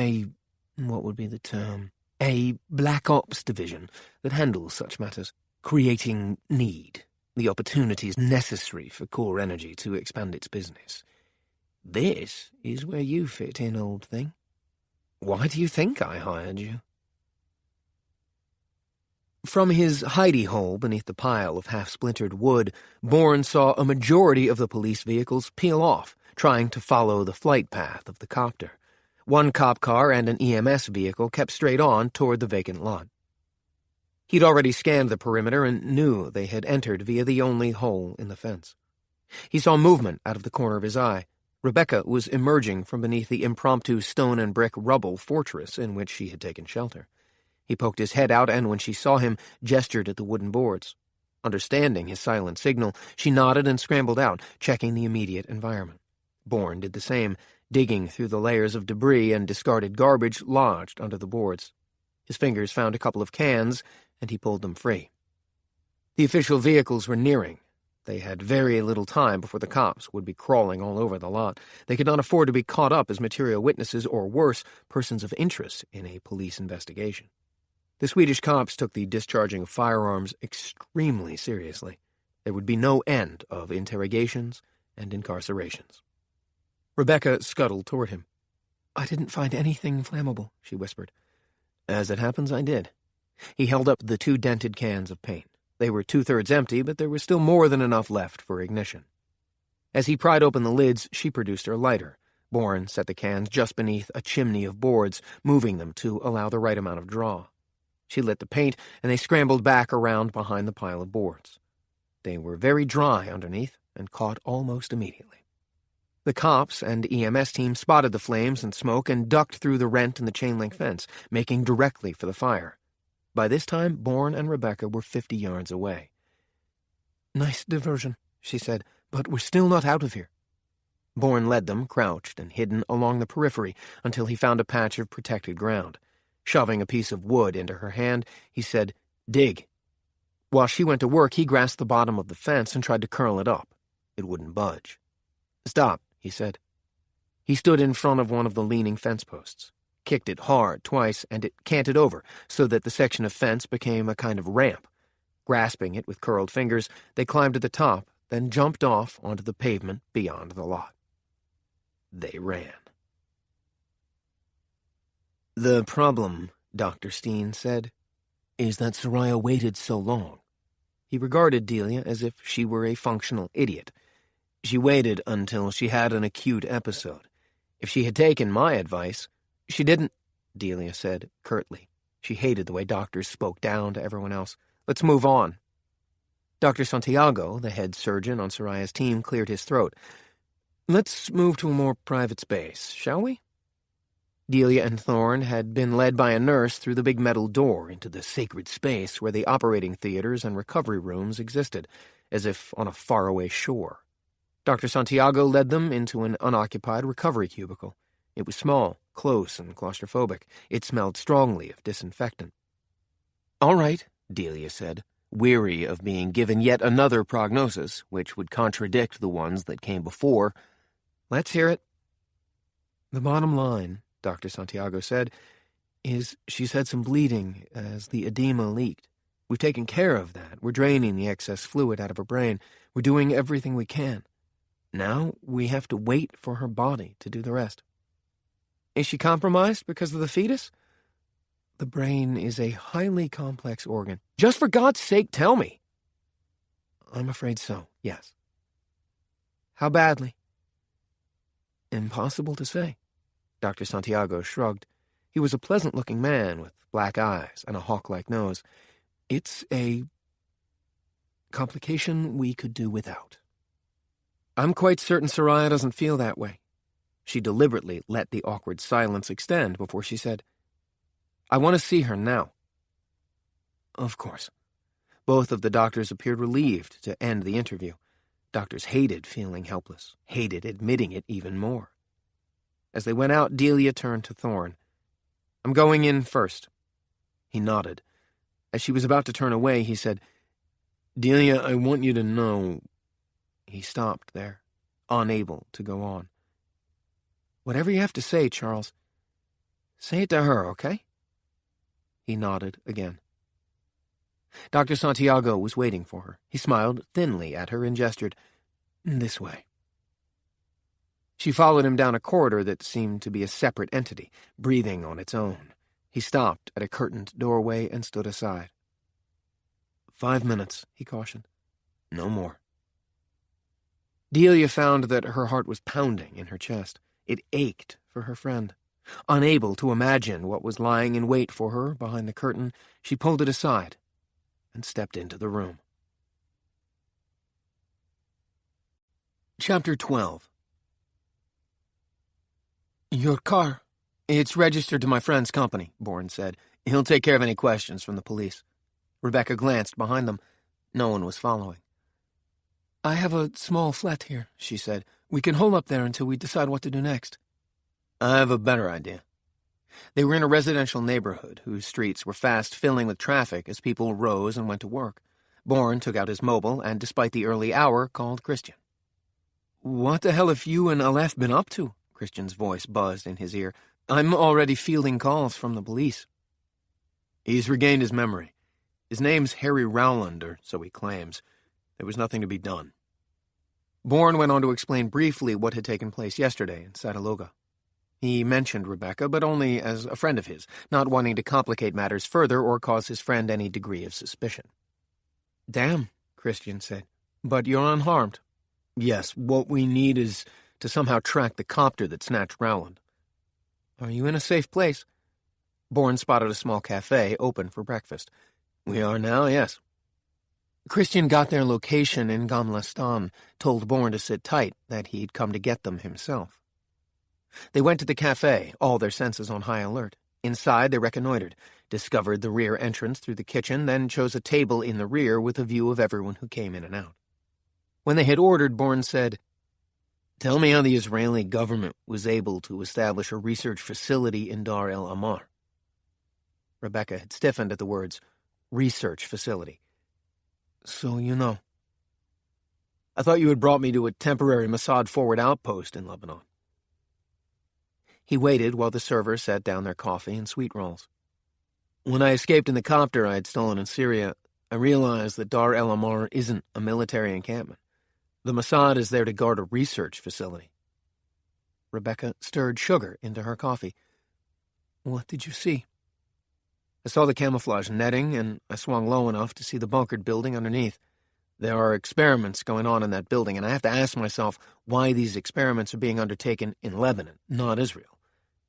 what would be the term? A Black Ops division that handles such matters, creating need, the opportunities necessary for Core Energy to expand its business. This is where you fit in, old thing. Why do you think I hired you?" From his hidey hole beneath the pile of half-splintered wood, Bourne saw a majority of the police vehicles peel off, trying to follow the flight path of the copter. One cop car and an EMS vehicle kept straight on toward the vacant lot. He'd already scanned the perimeter and knew they had entered via the only hole in the fence. He saw movement out of the corner of his eye. Rebeka was emerging from beneath the impromptu stone and brick rubble fortress in which she had taken shelter. He poked his head out and, when she saw him, gestured at the wooden boards. Understanding his silent signal, she nodded and scrambled out, checking the immediate environment. Bourne did the same, digging through the layers of debris and discarded garbage lodged under the boards. His fingers found a couple of cans, and he pulled them free. The official vehicles were nearing. They had very little time before the cops would be crawling all over the lot. They could not afford to be caught up as material witnesses or, worse, persons of interest in a police investigation. The Swedish cops took the discharging of firearms extremely seriously. There would be no end of interrogations and incarcerations. Rebeka scuttled toward him. "I didn't find anything flammable," she whispered. "As it happens, I did." He held up the 2 dented cans of paint. They were 2/3 empty, but there was still more than enough left for ignition. As he pried open the lids, she produced her lighter. Bourne set the cans just beneath a chimney of boards, moving them to allow the right amount of draw. She lit the paint, and they scrambled back around behind the pile of boards. They were very dry underneath and caught almost immediately. The cops and EMS team spotted the flames and smoke and ducked through the rent in the chain-link fence, making directly for the fire. By this time, Bourne and Rebeka were 50 yards away. "Nice diversion," she said, "but we're still not out of here." Bourne led them, crouched and hidden, along the periphery until he found a patch of protected ground. Shoving a piece of wood into her hand, he said, "Dig." While she went to work, he grasped the bottom of the fence and tried to curl it up. It wouldn't budge. "Stop," he said. He stood in front of one of the leaning fence posts, kicked it hard twice, and it canted over so that the section of fence became a kind of ramp. Grasping it with curled fingers, they climbed to the top, then jumped off onto the pavement beyond the lot. They ran. "The problem," Dr. Steen said, "is that Soraya waited so long." He regarded Delia as if she were a functional idiot. "She waited until she had an acute episode. If she had taken my advice—" "She didn't," Delia said curtly. She hated the way doctors spoke down to everyone else. "Let's move on." Dr. Santiago, the head surgeon on Soraya's team, cleared his throat. "Let's move to a more private space, shall we?" Delia and Thorne had been led by a nurse through the big metal door into the sacred space where the operating theaters and recovery rooms existed, as if on a faraway shore. Dr. Santiago led them into an unoccupied recovery cubicle. It was small, close, and claustrophobic. It smelled strongly of disinfectant. "All right," Delia said, weary of being given yet another prognosis, which would contradict the ones that came before. "Let's hear it." "The bottom line," Dr. Santiago said, "is she's had some bleeding as the edema leaked. We've taken care of that. We're draining the excess fluid out of her brain. We're doing everything we can. Now we have to wait for her body to do the rest." "Is she compromised because of the fetus?" "The brain is a highly complex organ." "Just for God's sake, tell me." "I'm afraid so, yes." "How badly?" "Impossible to say." Dr. Santiago shrugged. He was a pleasant-looking man with black eyes and a hawk-like nose. It's a complication we could do without. I'm quite certain Soraya doesn't feel that way. She deliberately let the awkward silence extend before she said, I want to see her now. Of course. Both of the doctors appeared relieved to end the interview. Doctors hated feeling helpless, hated admitting it even more. As they went out, Delia turned to Thorne. I'm going in first. He nodded. As she was about to turn away, he said, Delia, I want you to know... He stopped there, unable to go on. Whatever you have to say, Charles, say it to her, okay? He nodded again. Dr. Santiago was waiting for her. He smiled thinly at her and gestured, This way. She followed him down a corridor that seemed to be a separate entity, breathing on its own. He stopped at a curtained doorway and stood aside. 5 minutes, he cautioned. No more. Delia found that her heart was pounding in her chest. It ached for her friend. Unable to imagine what was lying in wait for her behind the curtain, she pulled it aside and stepped into the room. Chapter 12. Your car. It's registered to my friend's company, Bourne said. He'll take care of any questions from the police. Rebeka glanced behind them. No one was following. I have a small flat here, she said. We can hole up there until we decide what to do next. I have a better idea. They were in a residential neighborhood whose streets were fast filling with traffic as people rose and went to work. Bourne took out his mobile and, despite the early hour, called Christian. What the hell have you and Aleph been up to? Christian's voice buzzed in his ear. I'm already fielding calls from the police. He's regained his memory. His name's Harry Rowland, or so he claims. There was nothing to be done. Bourne went on to explain briefly what had taken place yesterday in Sataloga. He mentioned Rebeka, but only as a friend of his, not wanting to complicate matters further or cause his friend any degree of suspicion. Damn, Christian said. But you're unharmed. Yes, what we need is to somehow track the copter that snatched Rowland. Are you in a safe place? Bourne spotted a small cafe open for breakfast. We are now, yes. Christian got their location in Gamlastan, told Bourne to sit tight, that he'd come to get them himself. They went to the cafe, all their senses on high alert. Inside, they reconnoitered, discovered the rear entrance through the kitchen, then chose a table in the rear with a view of everyone who came in and out. When they had ordered, Bourne said, Tell me how the Israeli government was able to establish a research facility in Dar el Amar. Rebeka had stiffened at the words, research facility. So you know. I thought you had brought me to a temporary Mossad forward outpost in Lebanon. He waited while the servers set down their coffee and sweet rolls. When I escaped in the copter I had stolen in Syria, I realized that Dar el Amar isn't a military encampment. The Mossad is there to guard a research facility. Rebeka stirred sugar into her coffee. What did you see? I saw the camouflage netting, and I swung low enough to see the bunkered building underneath. There are experiments going on in that building, and I have to ask myself why these experiments are being undertaken in Lebanon, not Israel,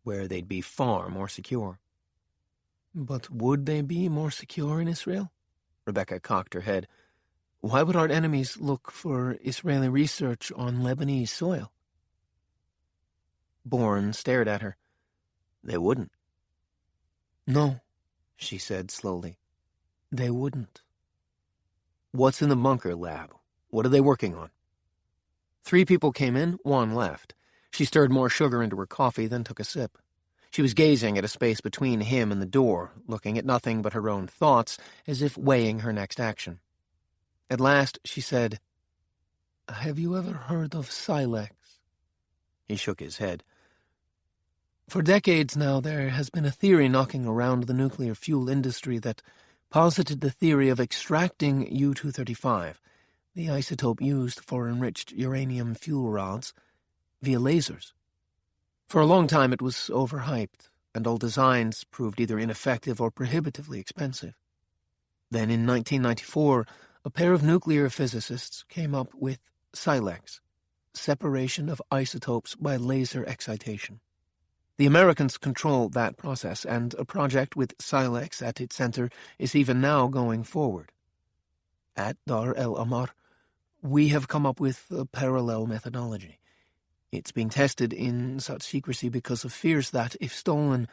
where they'd be far more secure. But would they be more secure in Israel? Rebeka cocked her head. Why would our enemies look for Israeli research on Lebanese soil? Bourne stared at her. They wouldn't. No, she said slowly. They wouldn't. What's in the bunker lab? What are they working on? 3 people came in, 1 left. She stirred more sugar into her coffee, then took a sip. She was gazing at a space between him and the door, looking at nothing but her own thoughts, as if weighing her next action. At last, she said, Have you ever heard of Silex? He shook his head. For decades now, there has been a theory knocking around the nuclear fuel industry that posited the theory of extracting U-235, the isotope used for enriched uranium fuel rods, via lasers. For a long time it was overhyped, and all designs proved either ineffective or prohibitively expensive. Then in 1994, a pair of nuclear physicists came up with Silex, separation of isotopes by laser excitation. The Americans control that process, and a project with Silex at its center is even now going forward. At Dar el Amar, we have come up with a parallel methodology. It's being tested in such secrecy because of fears that, if stolen,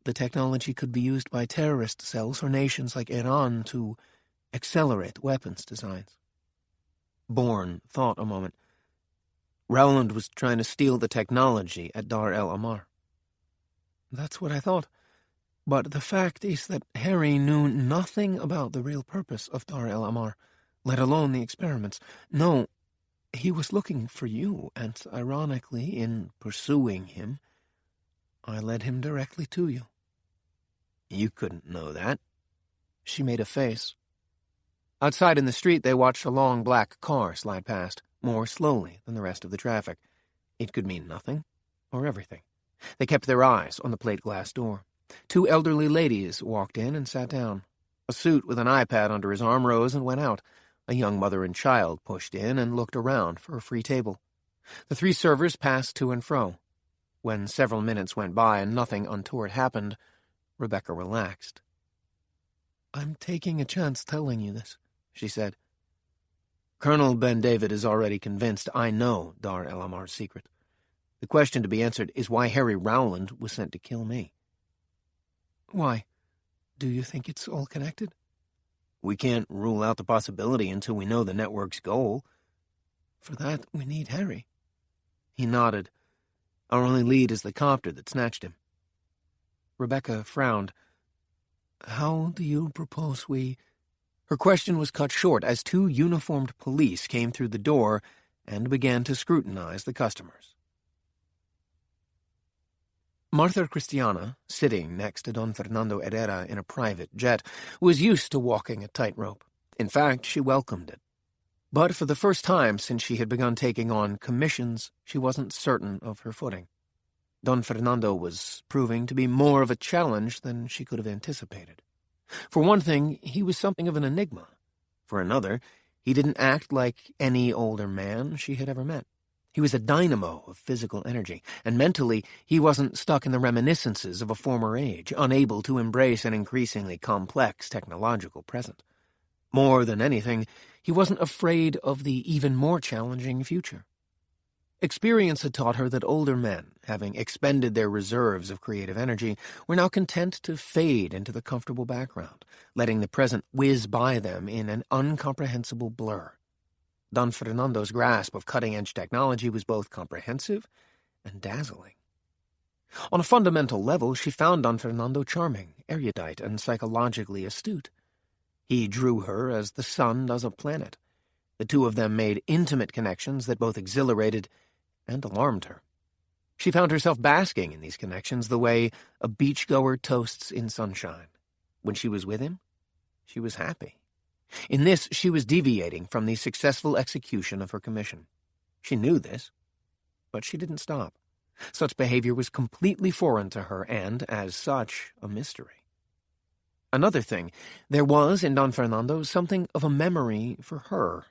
the technology could be used by terrorist cells or nations like Iran to accelerate weapons designs. Bourne thought a moment. Rowland was trying to steal the technology at Dar el Amar. That's what I thought. But the fact is that Harry knew nothing about the real purpose of Dar el Amar, let alone the experiments. No, he was looking for you, and ironically, in pursuing him, I led him directly to you. You couldn't know that. She made a face. Outside in the street, they watched a long black car slide past, more slowly than the rest of the traffic. It could mean nothing, or everything. They kept their eyes on the plate glass door. 2 elderly ladies walked in and sat down. A suit with an iPad under his arm rose and went out. A young mother and child pushed in and looked around for a free table. The 3 servers passed to and fro. When several minutes went by and nothing untoward happened, Rebeka relaxed. I'm taking a chance telling you this, she said. Colonel Ben David is already convinced I know Dar el Amar's secret. The question to be answered is why Harry Rowland was sent to kill me. Why? Do you think it's all connected? We can't rule out the possibility until we know the network's goal. For that, we need Harry. He nodded. Our only lead is the copter that snatched him. Rebeka frowned. How do you propose we... Her question was cut short as 2 uniformed police came through the door and began to scrutinize the customers. Martha Christiana, sitting next to Don Fernando Herrera in a private jet, was used to walking a tightrope. In fact, she welcomed it. But for the first time since she had begun taking on commissions, she wasn't certain of her footing. Don Fernando was proving to be more of a challenge than she could have anticipated. For one thing, he was something of an enigma. For another, he didn't act like any older man she had ever met. He was a dynamo of physical energy, and mentally he wasn't stuck in the reminiscences of a former age, unable to embrace an increasingly complex technological present. More than anything, he wasn't afraid of the even more challenging future. Experience had taught her that older men, having expended their reserves of creative energy, were now content to fade into the comfortable background, letting the present whiz by them in an incomprehensible blur. Don Fernando's grasp of cutting-edge technology was both comprehensive and dazzling. On a fundamental level, she found Don Fernando charming, erudite, and psychologically astute. He drew her as the sun does a planet. The 2 of them made intimate connections that both exhilarated and alarmed her. She found herself basking in these connections the way a beachgoer toasts in sunshine. When she was with him, she was happy. In this, she was deviating from the successful execution of her commission. She knew this, but she didn't stop. Such behavior was completely foreign to her and, as such, a mystery. Another thing, there was in Don Fernando something of a memory for her,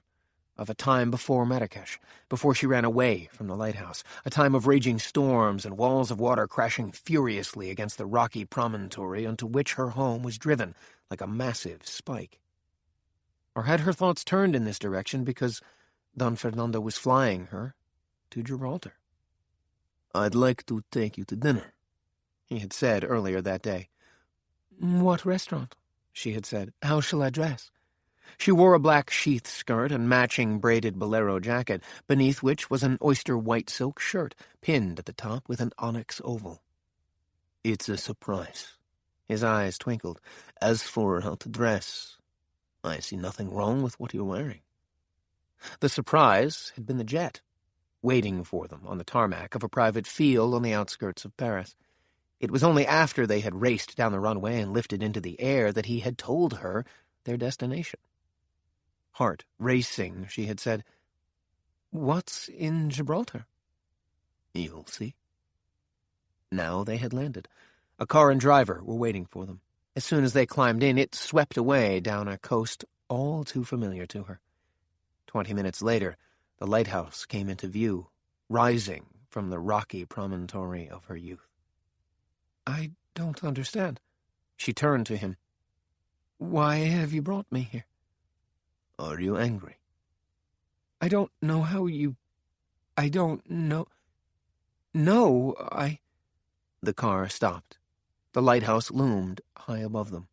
of a time before Marrakesh, before she ran away from the lighthouse, a time of raging storms and walls of water crashing furiously against the rocky promontory onto which her home was driven like a massive spike. Or had her thoughts turned in this direction because Don Fernando was flying her to Gibraltar? I'd like to take you to dinner, he had said earlier that day. What restaurant? She had said. How shall I dress? She wore a black sheath skirt and matching braided bolero jacket, beneath which was an oyster-white silk shirt, pinned at the top with an onyx oval. It's a surprise. His eyes twinkled. As for how to dress, I see nothing wrong with what you're wearing. The surprise had been the jet, waiting for them on the tarmac of a private field on the outskirts of Paris. It was only after they had raced down the runway and lifted into the air that he had told her their destination. Heart racing, she had said, "What's in Gibraltar?" "You'll see." Now they had landed. A car and driver were waiting for them. As soon as they climbed in, it swept away down a coast all too familiar to her. 20 minutes later, the lighthouse came into view, rising from the rocky promontory of her youth. I don't understand. She turned to him. Why have you brought me here? Are you angry? I don't know how you... I don't know... No, The car stopped. The lighthouse loomed high above them.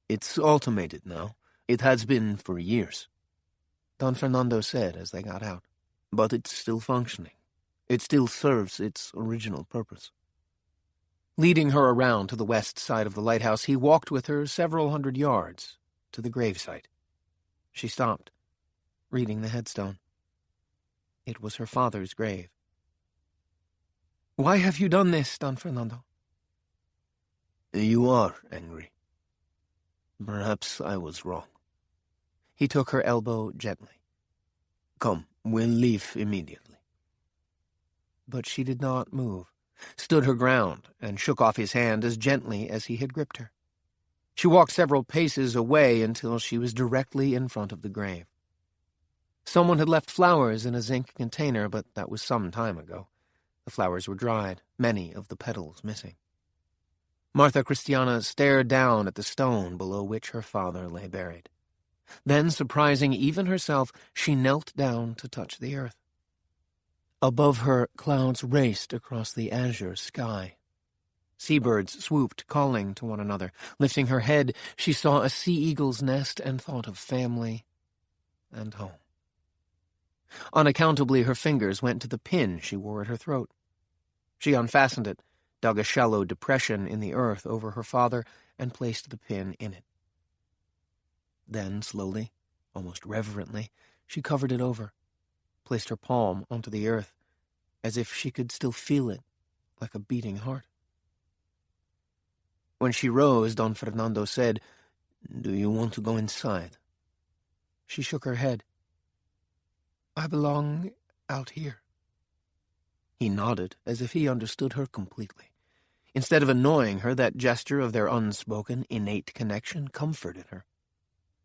It's automated now. It has been for years, Don Fernando said as they got out. But it's still functioning. It still serves its original purpose. Leading her around to the west side of the lighthouse, he walked with her several hundred yards to the gravesite. She stopped, reading the headstone. It was her father's grave. Why have you done this, Don Fernando? You are angry. Perhaps I was wrong. He took her elbow gently. Come, we'll leave immediately. But she did not move, stood her ground, and shook off his hand as gently as he had gripped her. She walked several paces away until she was directly in front of the grave. Someone had left flowers in a zinc container, but that was some time ago. The flowers were dried, many of the petals missing. Martha Christiana stared down at the stone below which her father lay buried. Then, surprising even herself, she knelt down to touch the earth. Above her, clouds raced across the azure sky. Seabirds swooped, calling to one another. Lifting her head, she saw a sea eagle's nest and thought of family and home. Unaccountably, her fingers went to the pin she wore at her throat. She unfastened it, dug a shallow depression in the earth over her father, and placed the pin in it. Then, slowly, almost reverently, she covered it over, placed her palm onto the earth, as if she could still feel it, like a beating heart. When she rose, Don Fernando said, "Do you want to go inside?" She shook her head. "I belong out here." He nodded, as if he understood her completely. Instead of annoying her, that gesture of their unspoken, innate connection comforted her.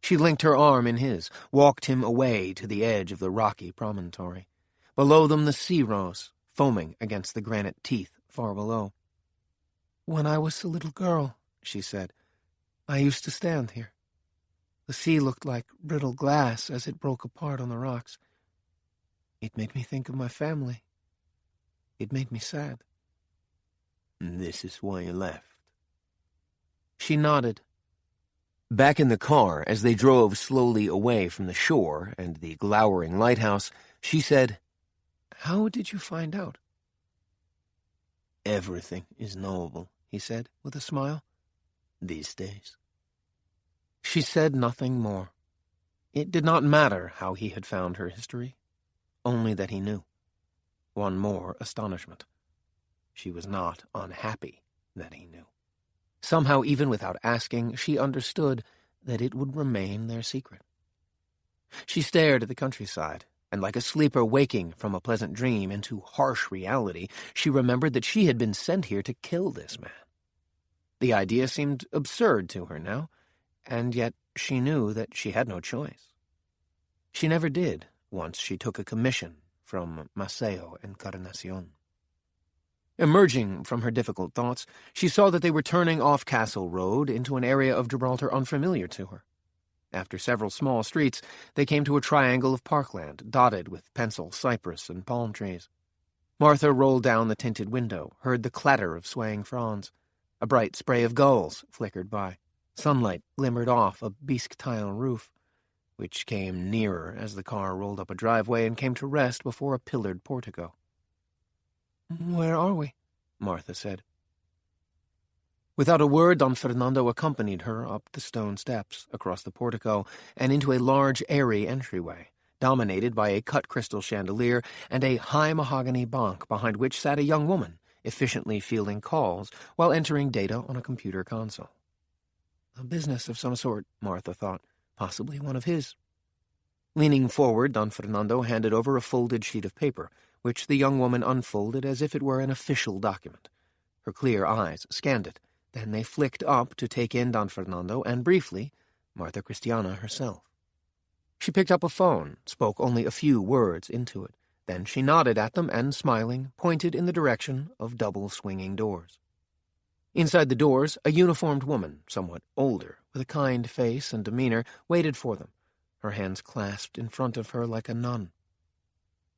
She linked her arm in his, walked him away to the edge of the rocky promontory. Below them the sea rose, foaming against the granite teeth far below. "When I was a little girl," she said, "I used to stand here. The sea looked like brittle glass as it broke apart on the rocks. It made me think of my family. It made me sad." "This is why you left." She nodded. Back in the car, as they drove slowly away from the shore and the glowering lighthouse, she said, "How did you find out?" "Everything is knowable," he said, with a smile, "these days." She said nothing more. It did not matter how he had found her history, only that he knew. One more astonishment. She was not unhappy that he knew. Somehow, even without asking, she understood that it would remain their secret. She stared at the countryside, and like a sleeper waking from a pleasant dream into harsh reality, she remembered that she had been sent here to kill this man. The idea seemed absurd to her now, and yet she knew that she had no choice. She never did, once she took a commission from Maceo Encarnacion. Emerging from her difficult thoughts, she saw that they were turning off Castle Road into an area of Gibraltar unfamiliar to her. After several small streets, they came to a triangle of parkland dotted with pencil, cypress, and palm trees. Martha rolled down the tinted window, heard the clatter of swaying fronds. A bright spray of gulls flickered by. Sunlight glimmered off a bisque tile roof, which came nearer as the car rolled up a driveway and came to rest before a pillared portico. "Where are we?" Martha said. Without a word, Don Fernando accompanied her up the stone steps, across the portico, and into a large, airy entryway, dominated by a cut-crystal chandelier and a high mahogany banc behind which sat a young woman, efficiently fielding calls while entering data on a computer console. A business of some sort, Martha thought, possibly one of his. Leaning forward, Don Fernando handed over a folded sheet of paper, which the young woman unfolded as if it were an official document. Her clear eyes scanned it, then they flicked up to take in Don Fernando and, briefly, Martha Christiana herself. She picked up a phone, spoke only a few words into it. Then she nodded at them and, smiling, pointed in the direction of double swinging doors. Inside the doors, a uniformed woman, somewhat older, with a kind face and demeanor, waited for them, her hands clasped in front of her like a nun.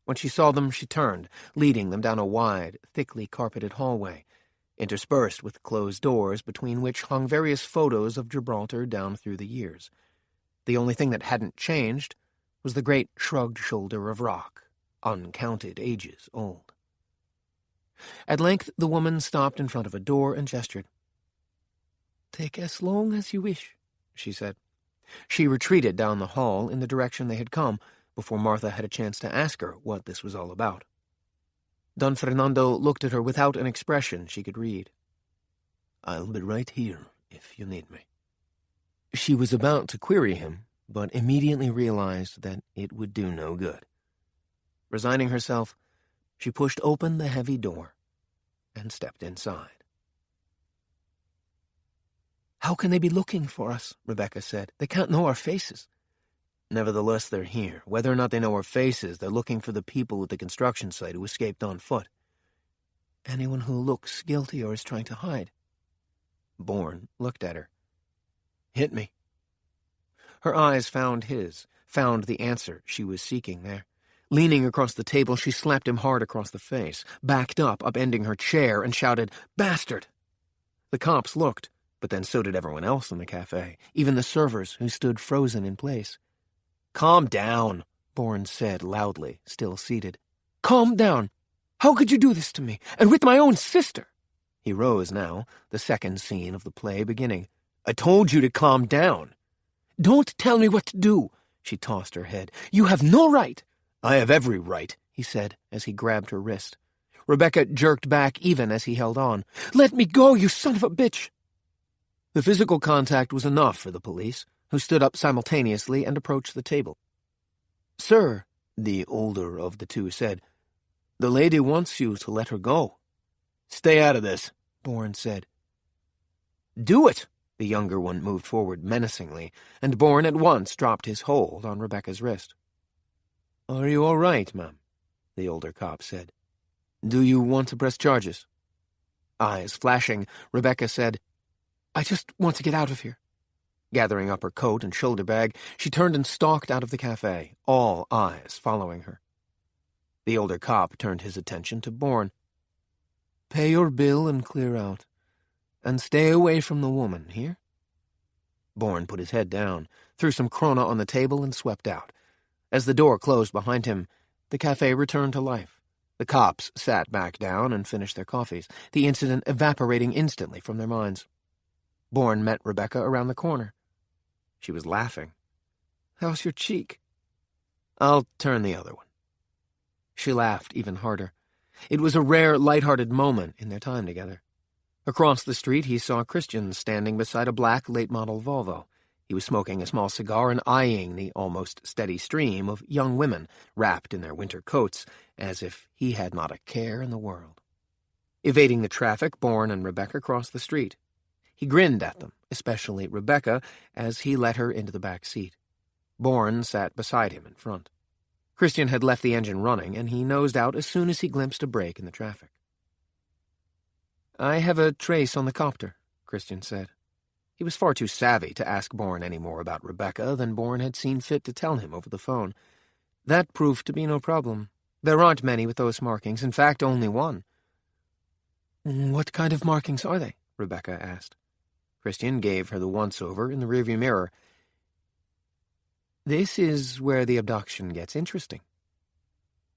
When she saw them, she turned, leading them down a wide, thickly carpeted hallway, interspersed with closed doors between which hung various photos of Gibraltar down through the years. The only thing that hadn't changed was the great shrugged shoulder of rock, uncounted ages old. At length the woman stopped in front of a door and gestured. "Take as long as you wish," she said. She retreated down the hall in the direction they had come, before Martha had a chance to ask her what this was all about. Don Fernando looked at her without an expression she could read. "I'll be right here if you need me." She was about to query him, but immediately realized that it would do no good. Resigning herself, she pushed open the heavy door and stepped inside. "How can they be looking for us?" Rebeka said. "They can't know our faces." "Nevertheless, they're here. Whether or not they know our faces, they're looking for the people at the construction site who escaped on foot." "Anyone who looks guilty or is trying to hide?" Bourne looked at her. "Hit me." Her eyes found his, found the answer she was seeking there. Leaning across the table, she slapped him hard across the face, backed up, upending her chair, and shouted, "Bastard!" The cops looked, but then so did everyone else in the cafe, even the servers who stood frozen in place. "Calm down," Bourne said loudly, still seated. "Calm down! How could you do this to me, and with my own sister?" He rose now, the second scene of the play beginning. "I told you to calm down." "Don't tell me what to do," she tossed her head. "You have no right." "I have every right," he said, as he grabbed her wrist. Rebeka jerked back even as he held on. "Let me go, you son of a bitch!" The physical contact was enough for the police, who stood up simultaneously and approached the table. "Sir," the older of the two said, "the lady wants you to let her go." "Stay out of this," Bourne said. "Do it!" The younger one moved forward menacingly, and Bourne at once dropped his hold on Rebecca's wrist. "Are you all right, ma'am?" the older cop said. "Do you want to press charges?" Eyes flashing, Rebeka said, "I just want to get out of here." Gathering up her coat and shoulder bag, she turned and stalked out of the cafe, all eyes following her. The older cop turned his attention to Bourne. "Pay your bill and clear out. And stay away from the woman, hear?" Bourne put his head down, threw some krona on the table, and swept out. As the door closed behind him, the cafe returned to life. The cops sat back down and finished their coffees, the incident evaporating instantly from their minds. Bourne met Rebeka around the corner. She was laughing. "How's your cheek?" "I'll turn the other one." She laughed even harder. It was a rare, light-hearted moment in their time together. Across the street, he saw Christian standing beside a black late-model Volvo. He was smoking a small cigar and eyeing the almost steady stream of young women wrapped in their winter coats, as if he had not a care in the world. Evading the traffic, Bourne and Rebeka crossed the street. He grinned at them, especially Rebeka, as he let her into the back seat. Bourne sat beside him in front. Christian had left the engine running, and he nosed out as soon as he glimpsed a break in the traffic. "I have a trace on the copter," Christian said. He was far too savvy to ask Bourne any more about Rebeka than Bourne had seen fit to tell him over the phone. That proved to be no problem. There aren't many with those markings, in fact, only one. "What kind of markings are they?" Rebeka asked. Christian gave her the once-over in the rearview mirror. "This is where the abduction gets interesting."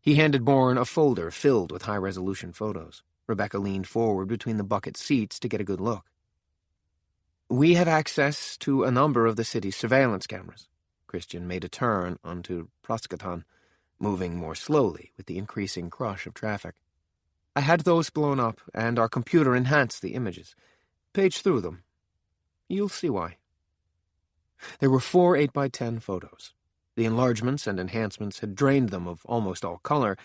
He handed Bourne a folder filled with high-resolution photos. Rebeka leaned forward between the bucket seats to get a good look. "We have access to a number of the city's surveillance cameras." Christian made a turn onto Proskauton, moving more slowly with the increasing crush of traffic. "I had those blown up, and our computer enhanced the images. Page through them. You'll see why." There were 4 8x10 photos. The enlargements and enhancements had drained them of almost all color,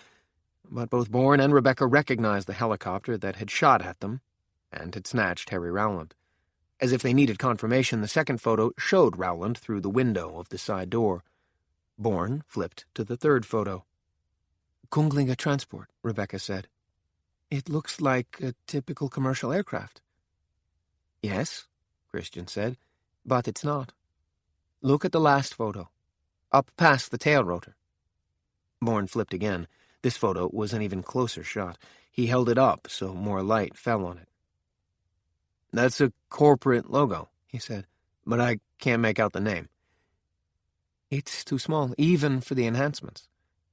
but both Bourne and Rebeka recognized the helicopter that had shot at them and had snatched Harry Rowland. As if they needed confirmation, the second photo showed Rowland through the window of the side door. Bourne flipped to the third photo. "Kunglinga transport," Rebeka said. "It looks like a typical commercial aircraft." Yes, Christian said, but it's not. Look at the last photo. Up past the tail rotor. Bourne flipped again. This photo was an even closer shot. He held it up so more light fell on it. That's a corporate logo, he said, but I can't make out the name. It's too small, even for the enhancements.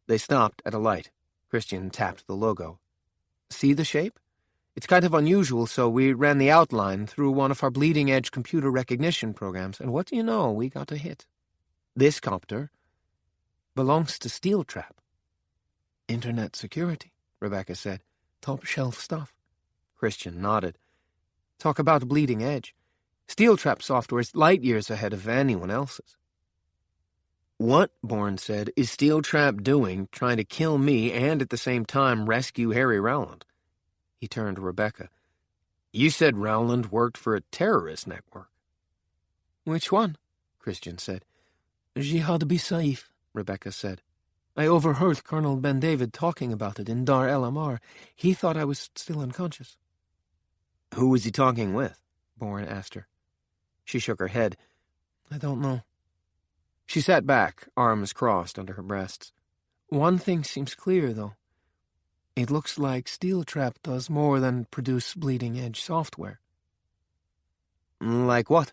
They stopped at a light. Christian tapped the logo. See the shape? It's kind of unusual, so we ran the outline through one of our bleeding-edge computer recognition programs, and what do you know, we got a hit. This copter belongs to Steel Trap. Internet security, Rebeka said. Top-shelf stuff. Christian nodded. Talk about bleeding edge. Steel Trap software is light years ahead of anyone else's. What, Bourne said, is Steel Trap doing trying to kill me and at the same time rescue Harry Rowland? He turned to Rebeka. You said Rowland worked for a terrorist network. Which one? Christian said. Jihad Saif, Rebeka said. I overheard Colonel Ben David talking about it in Dar El Amar. He thought I was still unconscious. Who was he talking with? Bourne asked her. She shook her head. I don't know. She sat back, arms crossed under her breasts. One thing seems clear, though. It looks like Steel Trap does more than produce bleeding-edge software. Like what?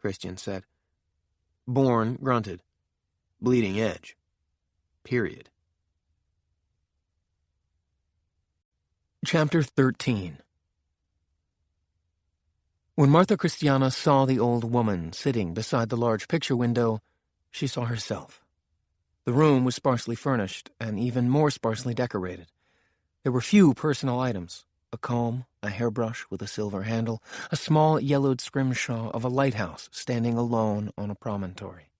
Christian said. Bourne grunted. Bleeding edge. Period. Chapter 13. When Martha Christiana saw the old woman sitting beside the large picture window, she saw herself. The room was sparsely furnished and even more sparsely decorated. There were few personal items: a comb, a hairbrush with a silver handle, a small yellowed scrimshaw of a lighthouse standing alone on a promontory,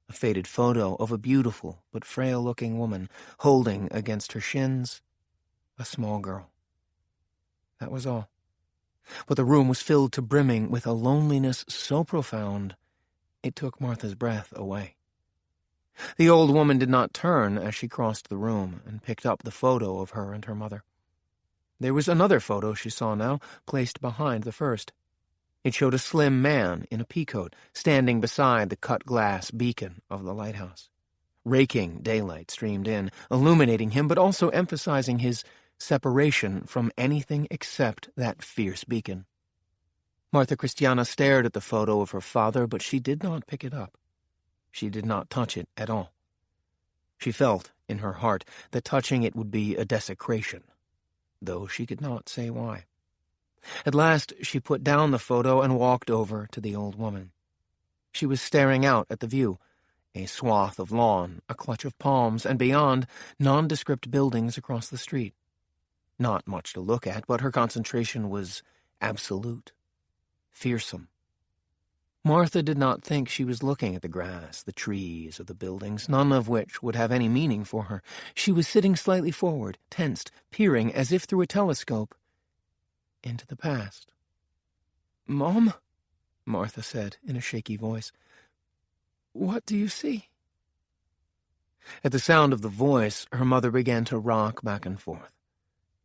a faded photo of a beautiful but frail-looking woman holding against her shins a small girl. That was all. But the room was filled to brimming with a loneliness so profound it took Martha's breath away. The old woman did not turn as she crossed the room and picked up the photo of her and her mother. There was another photo she saw now, placed behind the first. It showed a slim man in a peacoat standing beside the cut-glass beacon of the lighthouse. Raking daylight streamed in, illuminating him but also emphasizing his separation from anything except that fierce beacon. Martha Christiana stared at the photo of her father, but she did not pick it up. She did not touch it at all. She felt, in her heart, that touching it would be a desecration, though she could not say why. At last she put down the photo and walked over to the old woman. She was staring out at the view, a swath of lawn, a clutch of palms, and beyond, nondescript buildings across the street. Not much to look at, but her concentration was absolute, fearsome. Martha did not think she was looking at the grass, the trees, or the buildings, none of which would have any meaning for her. She was sitting slightly forward, tensed, peering as if through a telescope into the past. "Mom," Martha said in a shaky voice, "what do you see?" At the sound of the voice, her mother began to rock back and forth.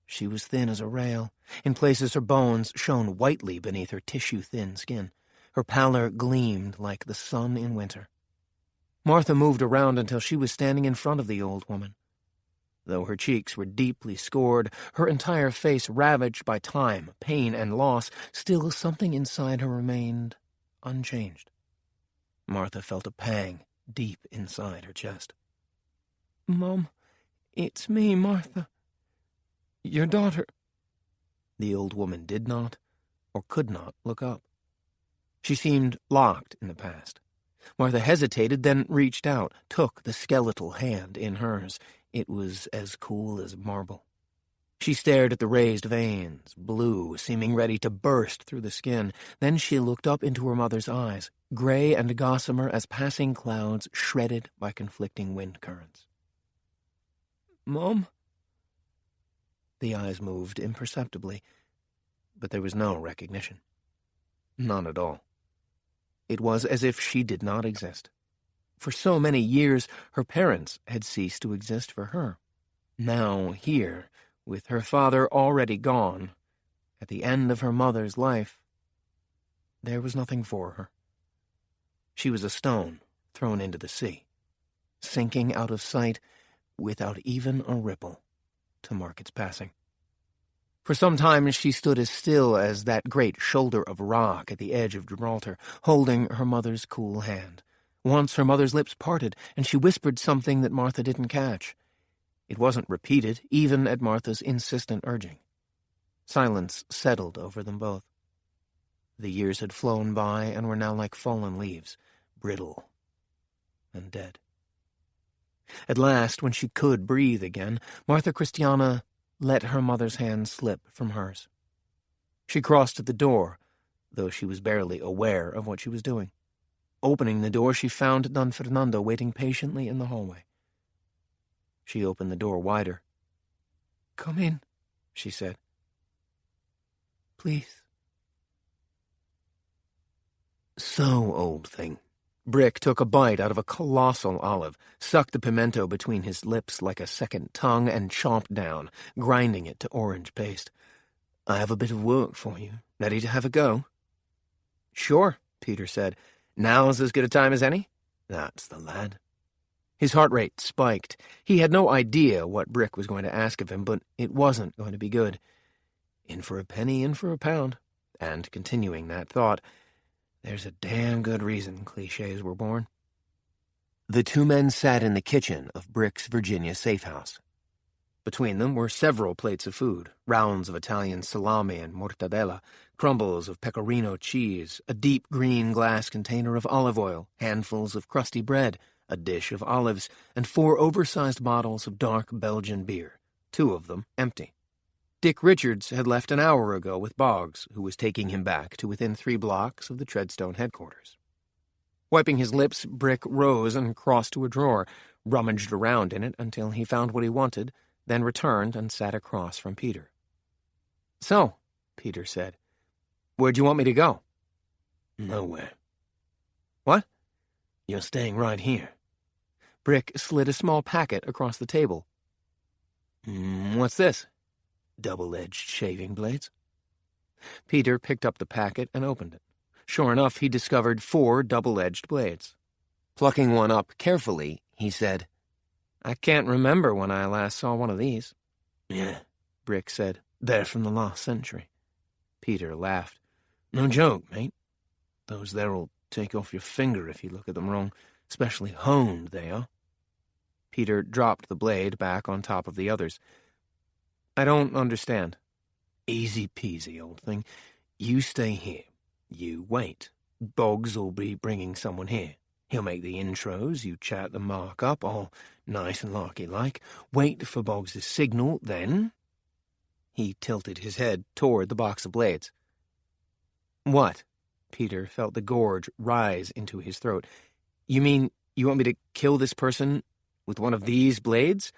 She was thin as a rail. In places her bones shone whitely beneath her tissue-thin skin. Her pallor gleamed like the sun in winter. Martha moved around until she was standing in front of the old woman. Though her cheeks were deeply scored, her entire face ravaged by time, pain, and loss, still something inside her remained unchanged. Martha felt a pang deep inside her chest. "Mom, it's me, Martha. Your daughter." The old woman did not, or could not, look up. She seemed locked in the past. Martha hesitated, then reached out, took the skeletal hand in hers. It was as cool as marble. She stared at the raised veins, blue, seeming ready to burst through the skin. Then she looked up into her mother's eyes, gray and gossamer as passing clouds shredded by conflicting wind currents. "Mom?" The eyes moved imperceptibly, but there was no recognition. None at all. It was as if she did not exist. For so many years, her parents had ceased to exist for her. Now, here, with her father already gone, at the end of her mother's life, there was nothing for her. She was a stone thrown into the sea, sinking out of sight without even a ripple to mark its passing. For some time she stood as still as that great shoulder of rock at the edge of Gibraltar, holding her mother's cool hand. Once her mother's lips parted, and she whispered something that Martha didn't catch. It wasn't repeated, even at Martha's insistent urging. Silence settled over them both. The years had flown by and were now like fallen leaves, brittle and dead. At last, when she could breathe again, Martha Christiana let her mother's hand slip from hers. She crossed to the door, though she was barely aware of what she was doing. Opening the door, she found Don Fernando waiting patiently in the hallway. She opened the door wider. "Come in," she said. "Please." "So, old thing." Brick took a bite out of a colossal olive, sucked the pimento between his lips like a second tongue, and chomped down, grinding it to orange paste. "I have a bit of work for you. Ready to have a go?" "Sure," Peter said. "Now's as good a time as any?" "That's the lad." His heart rate spiked. He had no idea what Brick was going to ask of him, but it wasn't going to be good. In for a penny, in for a pound. And, continuing that thought, there's a damn good reason cliches were born. The two men sat in the kitchen of Brick's Virginia safe house. Between them were several plates of food, rounds of Italian salami and mortadella, crumbles of pecorino cheese, a deep green glass container of olive oil, handfuls of crusty bread, a dish of olives, and 4 oversized bottles of dark Belgian beer, 2 of them empty. Dick Richards had left an hour ago with Boggs, who was taking him back to within 3 blocks of the Treadstone headquarters. Wiping his lips, Brick rose and crossed to a drawer, rummaged around in it until he found what he wanted, then returned and sat across from Peter. "So," Peter said, "where'd you want me to go?" "Nowhere." "What?" "You're staying right here." Brick slid a small packet across the table. "What's this?" "Double-edged shaving blades." Peter picked up the packet and opened it. Sure enough, he discovered 4 double-edged blades. Plucking one up carefully, he said, "I can't remember when I last saw one of these." "Yeah," Brick said. "They're from the last century." Peter laughed. "No joke, mate. Those there'll take off your finger if you look at them wrong, especially honed they are." Peter dropped the blade back on top of the others. "I don't understand." "Easy peasy, old thing. You stay here. You wait. Boggs'll be bringing someone here. He'll make the intros, you chat the mark up, all nice and larky-like. Wait for Boggs's signal, then—" He tilted his head toward the box of blades. "What?" Peter felt the gorge rise into his throat. "You mean you want me to kill this person with one of these blades?"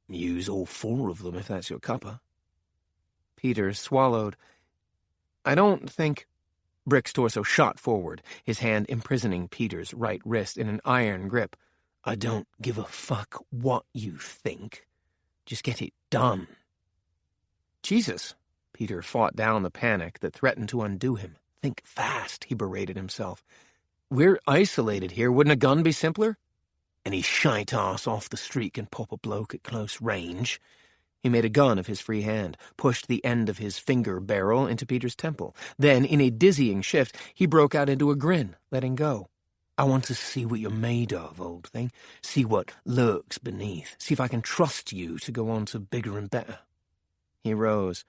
"Use all 4 of them if that's your cuppa." Peter swallowed. "I don't think—" Brick's torso shot forward, his hand imprisoning Peter's right wrist in an iron grip. "I don't give a fuck what you think. Just get it done." "Jesus!" Peter fought down the panic that threatened to undo him. "Think fast," he berated himself. "We're isolated here. Wouldn't a gun be simpler?" "Any shite ass off the street can pop a bloke at close range." He made a gun of his free hand, pushed the end of his finger barrel into Peter's temple. Then, in a dizzying shift, he broke out into a grin, letting go. "I want to see what you're made of, old thing. See what lurks beneath. See if I can trust you to go on to bigger and better." He rose.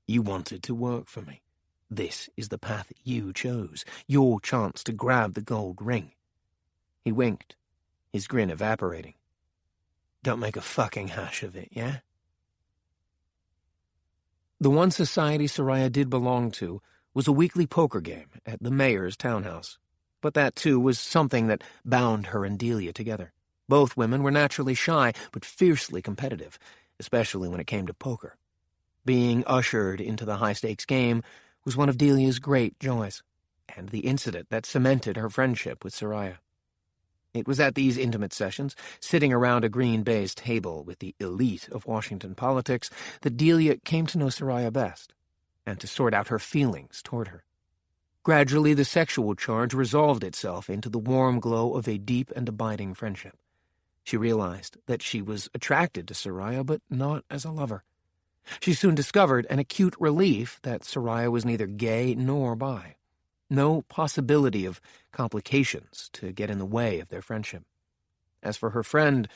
"You wanted to work for me. This is the path you chose. Your chance to grab the gold ring." He winked, his grin evaporating. "Don't make a fucking hash of it, yeah?" The one society Soraya did belong to was a weekly poker game at the mayor's townhouse. But that, too, was something that bound her and Delia together. Both women were naturally shy, but fiercely competitive, especially when it came to poker. Being ushered into the high-stakes game was one of Delia's great joys, and the incident that cemented her friendship with Soraya. It was at these intimate sessions, sitting around a green baize table with the elite of Washington politics, that Delia came to know Soraya best, and to sort out her feelings toward her. Gradually, the sexual charge resolved itself into the warm glow of a deep and abiding friendship. She realized that she was attracted to Soraya, but not as a lover. She soon discovered an acute relief that Soraya was neither gay nor bi. No possibility of complications to get in the way of their friendship. As for her friend,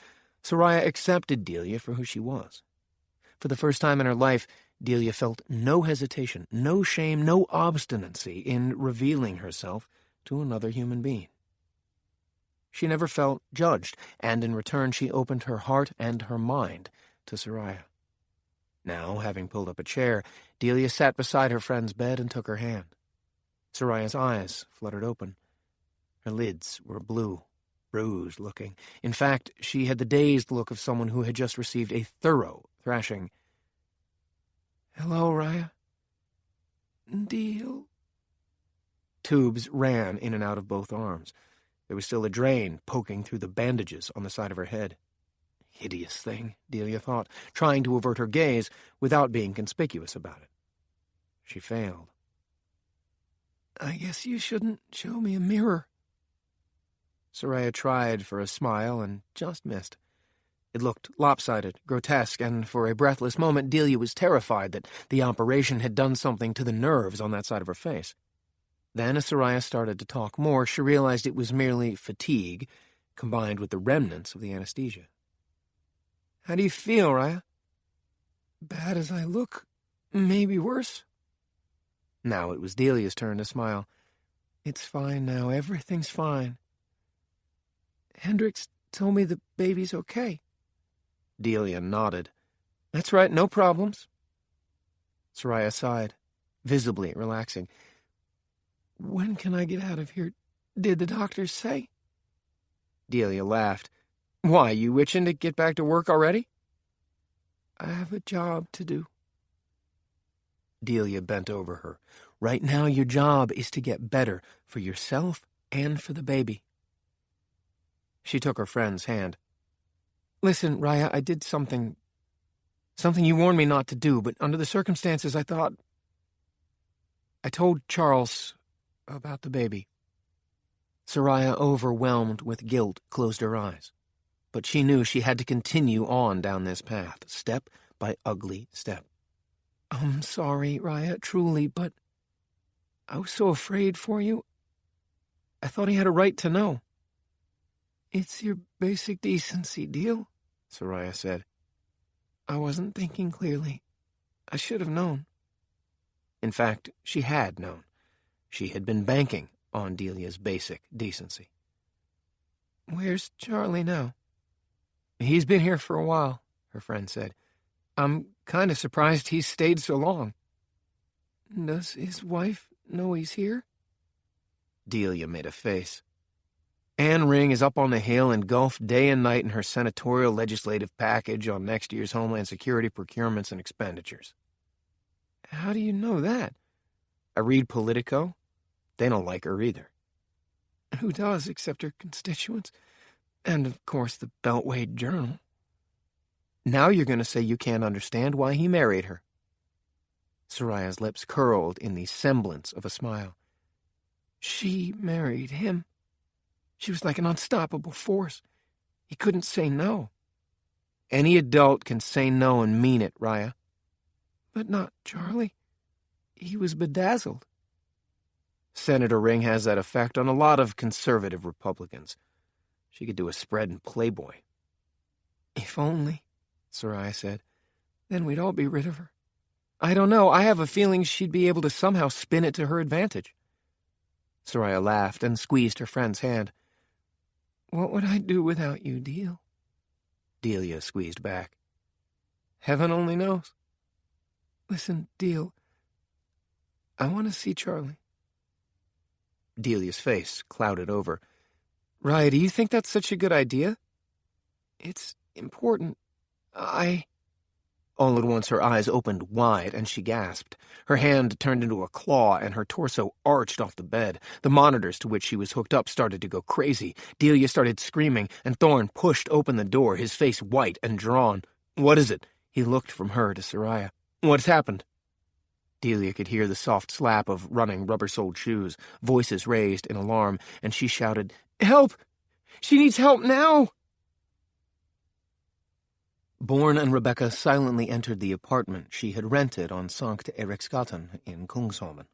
Soraya accepted Delia for who she was. For the first time in her life, Delia felt no hesitation, no shame, no obstinacy in revealing herself to another human being. She never felt judged, and in return she opened her heart and her mind to Soraya. Now, having pulled up a chair, Delia sat beside her friend's bed and took her hand. Soraya's eyes fluttered open. Her lids were blue, bruised-looking. In fact, she had the dazed look of someone who had just received a thorough thrashing. "Hello, Raya." "Deal." Tubes ran in and out of both arms. There was still a drain poking through the bandages on the side of her head. Hideous thing, Delia thought, trying to avert her gaze without being conspicuous about it. She failed. "I guess you shouldn't show me a mirror." Soraya tried for a smile and just missed. It looked lopsided, grotesque, and for a breathless moment Delia was terrified that the operation had done something to the nerves on that side of her face. Then, as Soraya started to talk more, she realized it was merely fatigue, combined with the remnants of the anesthesia. "How do you feel, Raya?" "Bad as I look, maybe worse." Now it was Delia's turn to smile. "It's fine now, everything's fine." "Hendricks told me the baby's okay." Delia nodded. "That's right, no problems." Soraya sighed, visibly relaxing. "When can I get out of here? Did the doctors say?" Delia laughed. "Why, you itching to get back to work already?" "I have a job to do." Delia bent over her. "Right now your job is to get better for yourself and for the baby." She took her friend's hand. "Listen, Raya, I did something you warned me not to do, but under the circumstances I thought... I told Charles about the baby." Soraya, overwhelmed with guilt, closed her eyes. But she knew she had to continue on down this path, step by ugly step. "I'm sorry, Raya, truly, but I was so afraid for you. I thought he had a right to know." "It's your basic decency, Deal," Soraya said. "I wasn't thinking clearly. I should have known." In fact, she had known. She had been banking on Delia's basic decency. "Where's Charlie now?" "He's been here for a while," her friend said. "I'm kind of surprised he's stayed so long." "Does his wife know he's here?" Delia made a face. "Anne Ring is up on the Hill engulfed day and night in her senatorial legislative package on next year's Homeland Security procurements and expenditures." "How do you know that?" "I read Politico. They don't like her either." "Who does, except her constituents? And, of course, the Beltway Journal." "Now you're going to say you can't understand why he married her." Soraya's lips curled in the semblance of a smile. "She married him. She was like an unstoppable force. He couldn't say no." "Any adult can say no and mean it, Raya." "But not Charlie. He was bedazzled." "Senator Ring has that effect on a lot of conservative Republicans. She could do a spread in Playboy." "If only," Soraya said. "Then we'd all be rid of her." "I don't know. I have a feeling she'd be able to somehow spin it to her advantage." Soraya laughed and squeezed her friend's hand. "What would I do without you, Deal?" Delia squeezed back. "Heaven only knows." "Listen, Deal, I want to see Charlie." Delia's face clouded over. "Raya, do you think that's such a good idea?" "It's important. All at once her eyes opened wide and she gasped. Her hand turned into a claw and her torso arched off the bed. The monitors to which she was hooked up started to go crazy. Delia started screaming and Thorne pushed open the door, his face white and drawn. "What is it?" He looked from her to Soraya. "What's happened?" Delia could hear the soft slap of running rubber-soled shoes, voices raised in alarm, and she shouted, "Help! She needs help now!" Bourne and Rebeka silently entered the apartment she had rented on Sankt Eriksgatan in Kungsholmen.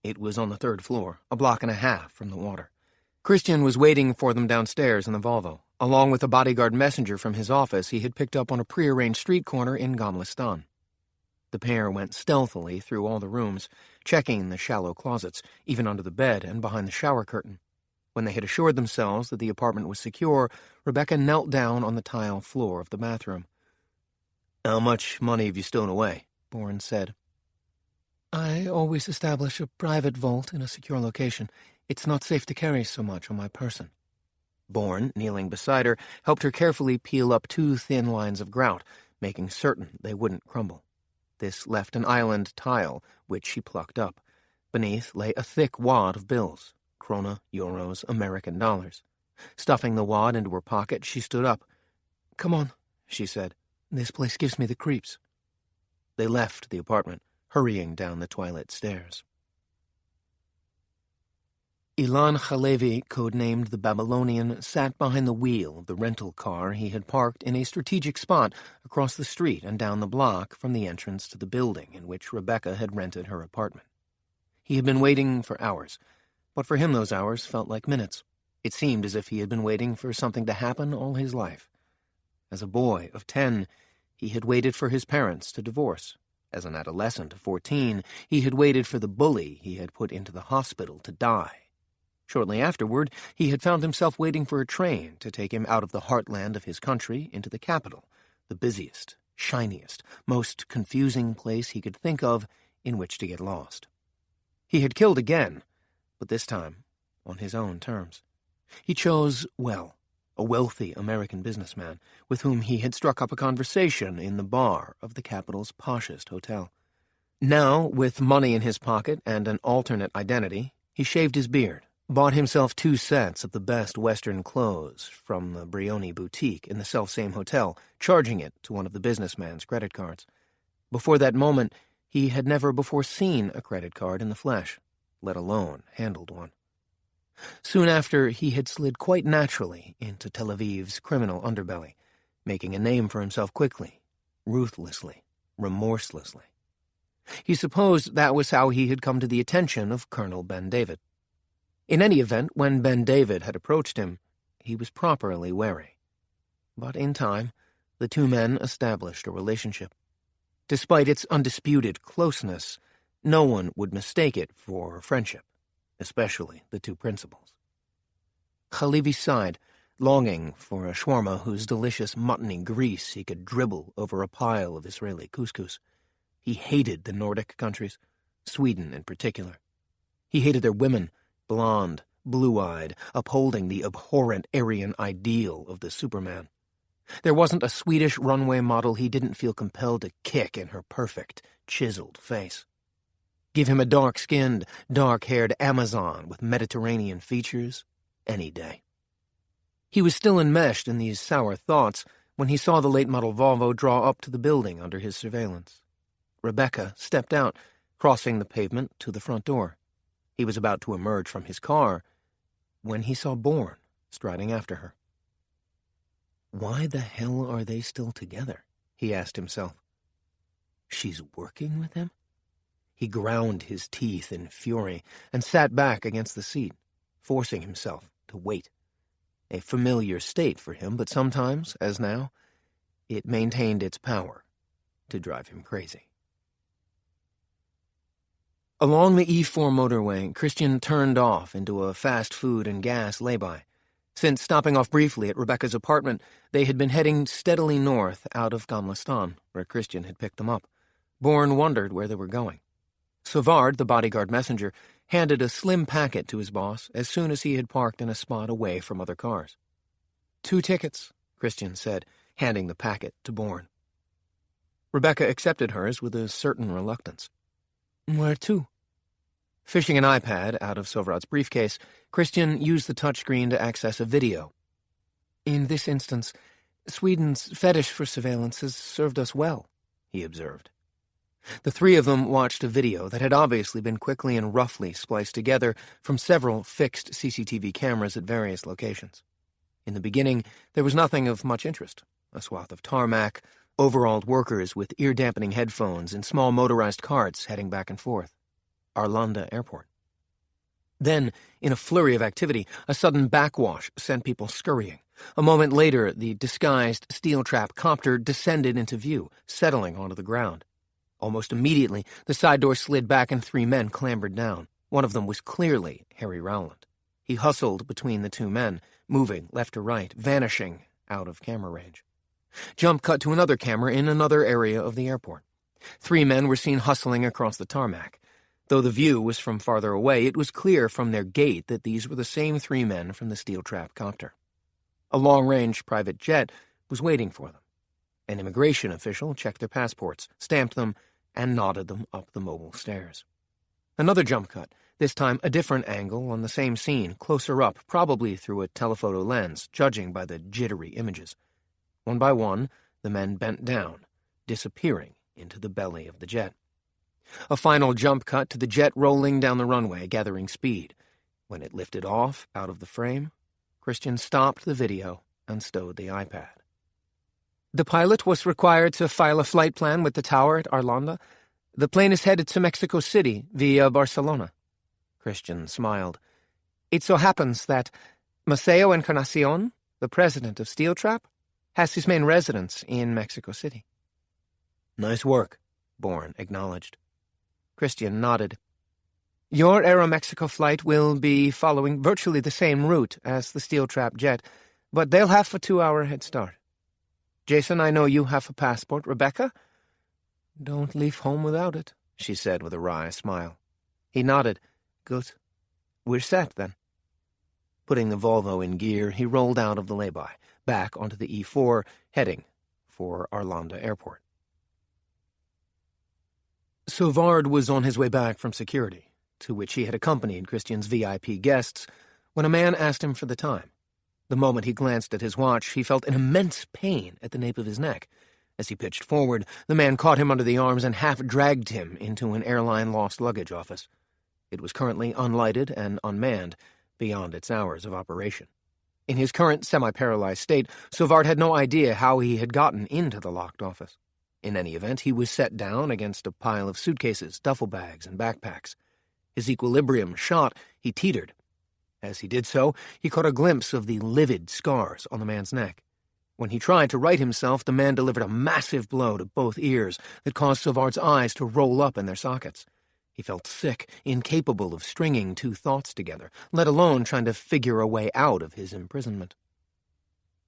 It was on the 3rd floor, a block and a half from the water. Christian was waiting for them downstairs in the Volvo, along with a bodyguard messenger from his office he had picked up on a prearranged street corner in Gamla stan. The pair went stealthily through all the rooms, checking the shallow closets, even under the bed and behind the shower curtain. When they had assured themselves that the apartment was secure, Rebeka knelt down on the tile floor of the bathroom. "How much money have you stolen away?" Bourne said. "I always establish a private vault in a secure location. It's not safe to carry so much on my person." Bourne, kneeling beside her, helped her carefully peel up 2 thin lines of grout, making certain they wouldn't crumble. This left an island tile, which she plucked up. Beneath lay a thick wad of bills, krona, euros, American dollars. Stuffing the wad into her pocket, she stood up. "Come on," she said. "This place gives me the creeps." They left the apartment, hurrying down the twilit stairs. Ilan Halevi, codenamed the Babylonian, sat behind the wheel of the rental car he had parked in a strategic spot across the street and down the block from the entrance to the building in which Rebeka had rented her apartment. He had been waiting for hours, but for him those hours felt like minutes. It seemed as if he had been waiting for something to happen all his life. As a boy of 10, he had waited for his parents to divorce. As an adolescent of 14, he had waited for the bully he had put into the hospital to die. Shortly afterward, he had found himself waiting for a train to take him out of the heartland of his country into the capital, the busiest, shiniest, most confusing place he could think of in which to get lost. He had killed again, but this time on his own terms. He chose well, a wealthy American businessman with whom he had struck up a conversation in the bar of the capital's poshest hotel. Now, with money in his pocket and an alternate identity, he shaved his beard, bought himself 2 sets of the best Western clothes from the Brioni boutique in the selfsame hotel, charging it to one of the businessman's credit cards. Before that moment, he had never before seen a credit card in the flesh, let alone handled one. Soon after, he had slid quite naturally into Tel Aviv's criminal underbelly, making a name for himself quickly, ruthlessly, remorselessly. He supposed that was how he had come to the attention of Colonel Ben David. In any event, when Ben David had approached him, he was properly wary. But in time, the 2 men established a relationship. Despite its undisputed closeness, no one would mistake it for friendship, especially the 2 principals. Halevi sighed, longing for a shawarma whose delicious muttony grease he could dribble over a pile of Israeli couscous. He hated the Nordic countries, Sweden in particular. He hated their women, blonde, blue-eyed, upholding the abhorrent Aryan ideal of the Superman. There wasn't a Swedish runway model he didn't feel compelled to kick in her perfect, chiseled face. Give him a dark-skinned, dark-haired Amazon with Mediterranean features any day. He was still enmeshed in these sour thoughts when he saw the late-model Volvo draw up to the building under his surveillance. Rebeka stepped out, crossing the pavement to the front door. He was about to emerge from his car when he saw Bourne striding after her. Why the hell are they still together? He asked himself. She's working with him? He ground his teeth in fury and sat back against the seat, forcing himself to wait. A familiar state for him, but sometimes, as now, it maintained its power to drive him crazy. Along the E4 motorway, Christian turned off into a fast food and gas lay-by. Since stopping off briefly at Rebeka's apartment, they had been heading steadily north out of Gamla stan, where Christian had picked them up. Bourne wondered where they were going. Savard, the bodyguard messenger, handed a slim packet to his boss as soon as he had parked in a spot away from other cars. 2 tickets, Christian said, handing the packet to Bourne. Rebeka accepted hers with a certain reluctance. Where to? Fishing an iPad out of Sovrad's briefcase, Christian used the touchscreen to access a video. In this instance, Sweden's fetish for surveillance has served us well, he observed. The three of them watched a video that had obviously been quickly and roughly spliced together from several fixed CCTV cameras at various locations. In the beginning, there was nothing of much interest. A swath of tarmac, overalled workers with ear-dampening headphones and small motorized carts heading back and forth. Arlanda Airport. Then, in a flurry of activity, a sudden backwash sent people scurrying. A moment later, the disguised steel trap copter descended into view, settling onto the ground. Almost immediately, the side door slid back and three men clambered down. One of them was clearly Harry Rowland. He hustled between the two men, moving left to right, vanishing out of camera range. Jump cut to another camera in another area of the airport. Three men were seen hustling across the tarmac. Though the view was from farther away, it was clear from their gait that these were the same three men from the steel trap copter. A long-range private jet was waiting for them. An immigration official checked their passports, stamped them, and nodded them up the mobile stairs. Another jump cut, this time a different angle on the same scene, closer up, probably through a telephoto lens, judging by the jittery images. One by one, the men bent down, disappearing into the belly of the jet. A final jump cut to the jet rolling down the runway, gathering speed. When it lifted off, out of the frame, Christian stopped the video and stowed the iPad. The pilot was required to file a flight plan with the tower at Arlanda. The plane is headed to Mexico City via Barcelona. Christian smiled. It so happens that Maceo Encarnacion, the president of Steel Trap, has his main residence in Mexico City. Nice work, Bourne acknowledged. Christian nodded. Your Aeromexico flight will be following virtually the same route as the Steel Trap jet, but they'll have a 2-hour head start. Jason, I know you have a passport. Rebeka? Don't leave home without it, she said with a wry smile. He nodded. Good. We're set, then. Putting the Volvo in gear, he rolled out of the lay-by, back onto the E4, heading for Arlanda Airport. Sauvard was on his way back from security, to which he had accompanied Christian's VIP guests, when a man asked him for the time. The moment he glanced at his watch, he felt an immense pain at the nape of his neck. As he pitched forward, the man caught him under the arms and half-dragged him into an airline lost luggage office. It was currently unlighted and unmanned, beyond its hours of operation. In his current semi-paralyzed state, Sauvard had no idea how he had gotten into the locked office. In any event, he was set down against a pile of suitcases, duffel bags, and backpacks. His equilibrium shot, he teetered. As he did so, he caught a glimpse of the livid scars on the man's neck. When he tried to right himself, the man delivered a massive blow to both ears that caused Sauvard's eyes to roll up in their sockets. He felt sick, incapable of stringing two thoughts together, let alone trying to figure a way out of his imprisonment.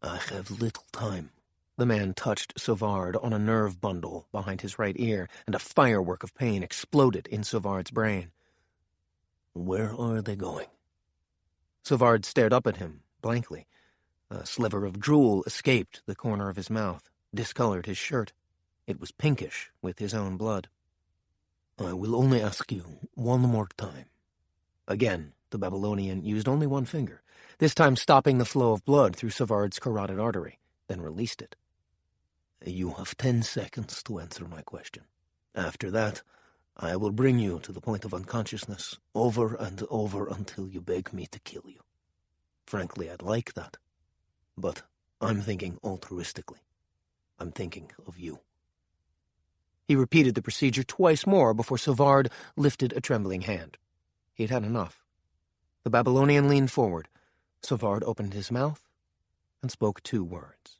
I have little time. The man touched Sauvard on a nerve bundle behind his right ear, and a firework of pain exploded in Sauvard's brain. Where are they going? Sauvard stared up at him, blankly. A sliver of drool escaped the corner of his mouth, discolored his shirt. It was pinkish with his own blood. I will only ask you one more time. Again, the Babylonian used only one finger, this time stopping the flow of blood through Sauvard's carotid artery, then released it. You have 10 seconds to answer my question. After that, I will bring you to the point of unconsciousness over and over until you beg me to kill you. Frankly, I'd like that. But I'm thinking altruistically. I'm thinking of you. He repeated the procedure twice more before Sauvard lifted a trembling hand. He'd had enough. The Babylonian leaned forward. Sauvard opened his mouth and spoke 2 words.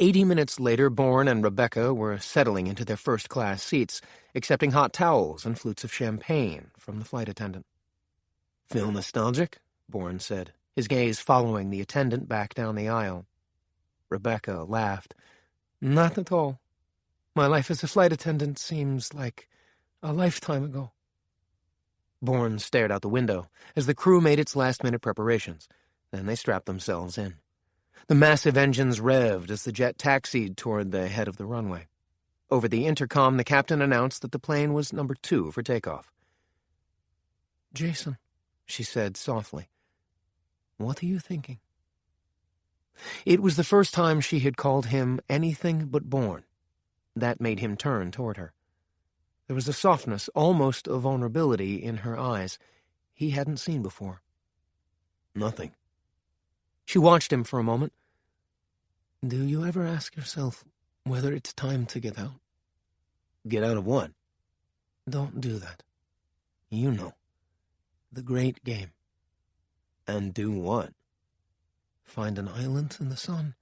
80 minutes later, Bourne and Rebeka were settling into their first-class seats, accepting hot towels and flutes of champagne from the flight attendant. Feel nostalgic? Bourne said, his gaze following the attendant back down the aisle. Rebeka laughed. Not at all. My life as a flight attendant seems like a lifetime ago. Bourne stared out the window as the crew made its last-minute preparations. Then they strapped themselves in. The massive engines revved as the jet taxied toward the head of the runway. Over the intercom, the captain announced that the plane was number 2 for takeoff. Jason, she said softly, what are you thinking? It was the first time she had called him anything but Bourne. That made him turn toward her. There was a softness, almost a vulnerability, in her eyes he hadn't seen before. Nothing. She watched him for a moment. Do you ever ask yourself whether it's time to get out? Get out of what? Don't do that. You know. The great game. And do what? Find an island in the sun,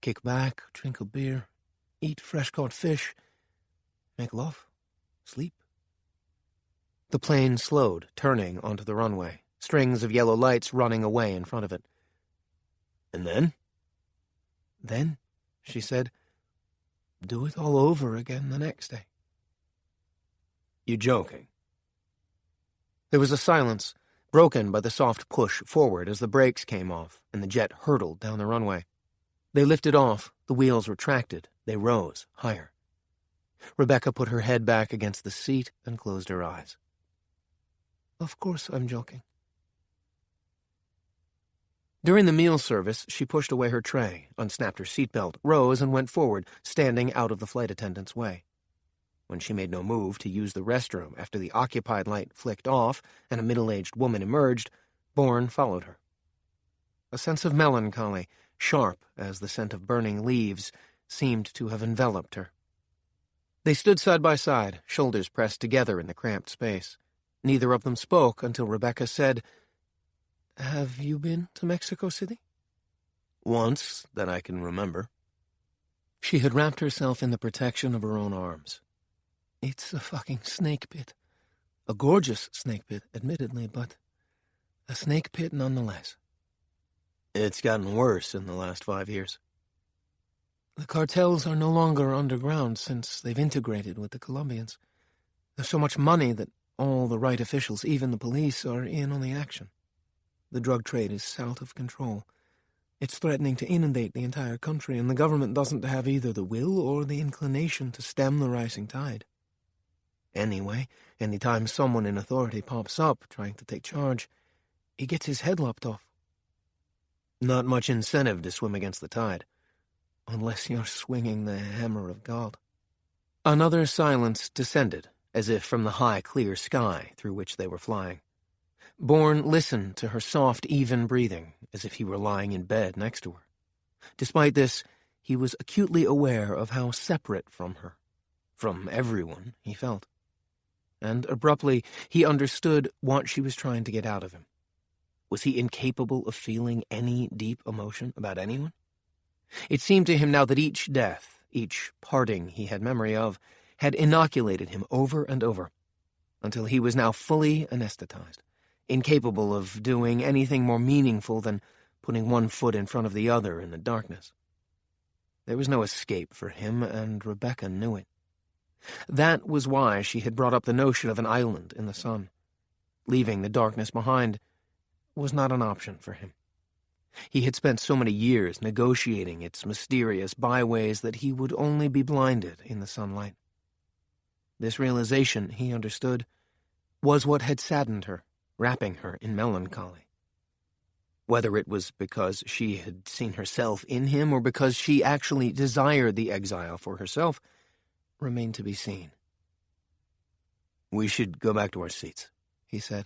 kick back, drink a beer, eat fresh-caught fish, make love, sleep. The plane slowed, turning onto the runway, strings of yellow lights running away in front of it. And then? Then, she said, do it all over again the next day. You joking? There was a silence, broken by the soft push forward as the brakes came off and the jet hurtled down the runway. They lifted off, the wheels retracted, they rose higher. Rebeka put her head back against the seat and closed her eyes. Of course I'm joking. During the meal service, she pushed away her tray, unsnapped her seatbelt, rose and went forward, standing out of the flight attendant's way. When she made no move to use the restroom after the occupied light flicked off and a middle-aged woman emerged, Bourne followed her. A sense of melancholy, sharp as the scent of burning leaves, seemed to have enveloped her. They stood side by side, shoulders pressed together in the cramped space. Neither of them spoke until Rebeka said, Have you been to Mexico City? Once, that I can remember. She had wrapped herself in the protection of her own arms. It's a fucking snake pit. A gorgeous snake pit, admittedly, but a snake pit nonetheless. It's gotten worse in the last 5 years. The cartels are no longer underground since they've integrated with the Colombians. There's so much money that all the right officials, even the police, are in on the action. The drug trade is out of control. It's threatening to inundate the entire country, and the government doesn't have either the will or the inclination to stem the rising tide. Anyway, anytime someone in authority pops up trying to take charge, he gets his head lopped off. Not much incentive to swim against the tide. Unless you're swinging the hammer of God. Another silence descended, as if from the high, clear sky through which they were flying. Bourne listened to her soft, even breathing, as if he were lying in bed next to her. Despite this, he was acutely aware of how separate from her, from everyone, he felt. And abruptly, he understood what she was trying to get out of him. Was he incapable of feeling any deep emotion about anyone? It seemed to him now that each death, each parting he had memory of, had inoculated him over and over, until he was now fully anesthetized, incapable of doing anything more meaningful than putting one foot in front of the other in the darkness. There was no escape for him, and Rebeka knew it. That was why she had brought up the notion of an island in the sun. Leaving the darkness behind was not an option for him. He had spent so many years negotiating its mysterious byways that he would only be blinded in the sunlight. This realization, he understood, was what had saddened her, wrapping her in melancholy. Whether it was because she had seen herself in him or because she actually desired the exile for herself, remained to be seen. We should go back to our seats, he said.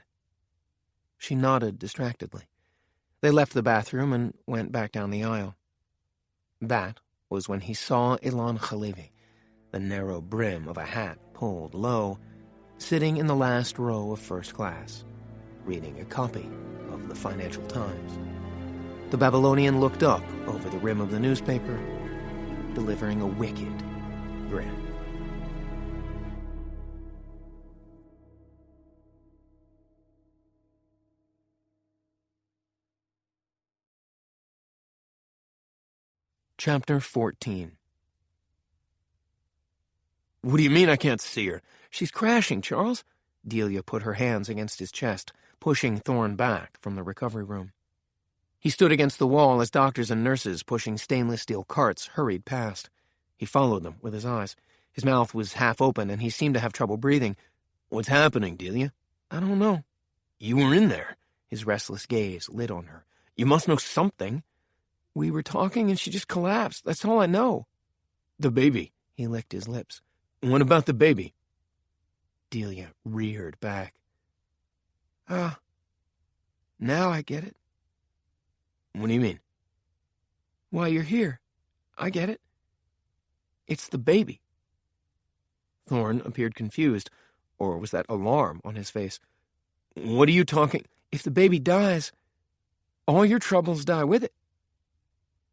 She nodded distractedly. They left the bathroom and went back down the aisle. That was when he saw Ilan Khalivi, the narrow brim of a hat pulled low, sitting in the last row of first class, reading a copy of the Financial Times. The Babylonian looked up over the rim of the newspaper, delivering a wicked grin. Chapter 14. What do you mean I can't see her? She's crashing, Charles. Delia put her hands against his chest, pushing Thorne back from the recovery room. He stood against the wall as doctors and nurses pushing stainless steel carts hurried past. He followed them with his eyes. His mouth was half open and he seemed to have trouble breathing. What's happening, Delia? I don't know. You were in there. His restless gaze lit on her. You must know something. We were talking and she just collapsed. That's all I know. The baby, He licked his lips. What about the baby? Delia reared back. Now I get it. What do you mean? Why you're here. I get it. It's the baby. Thorne appeared confused, or was that alarm on his face? What are you talking? If the baby dies, all your troubles die with it.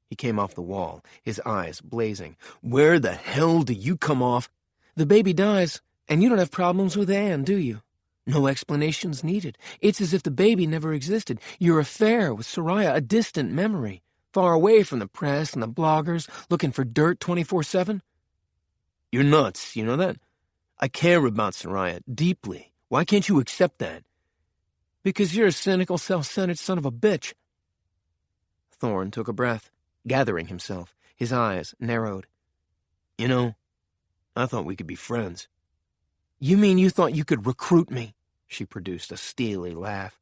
He came off the wall, his eyes blazing. Where the hell do you come off? The baby dies, and you don't have problems with Anne, do you? No explanations needed. It's as if the baby never existed. Your affair with Soraya, a distant memory, far away from the press and the bloggers, looking for dirt 24/7. You're nuts, you know that? I care about Soraya deeply. Why can't you accept that? Because you're a cynical, self-centered son of a bitch. Thorne took a breath, gathering himself. His eyes narrowed. You know, I thought we could be friends. You mean you thought you could recruit me? She produced a steely laugh.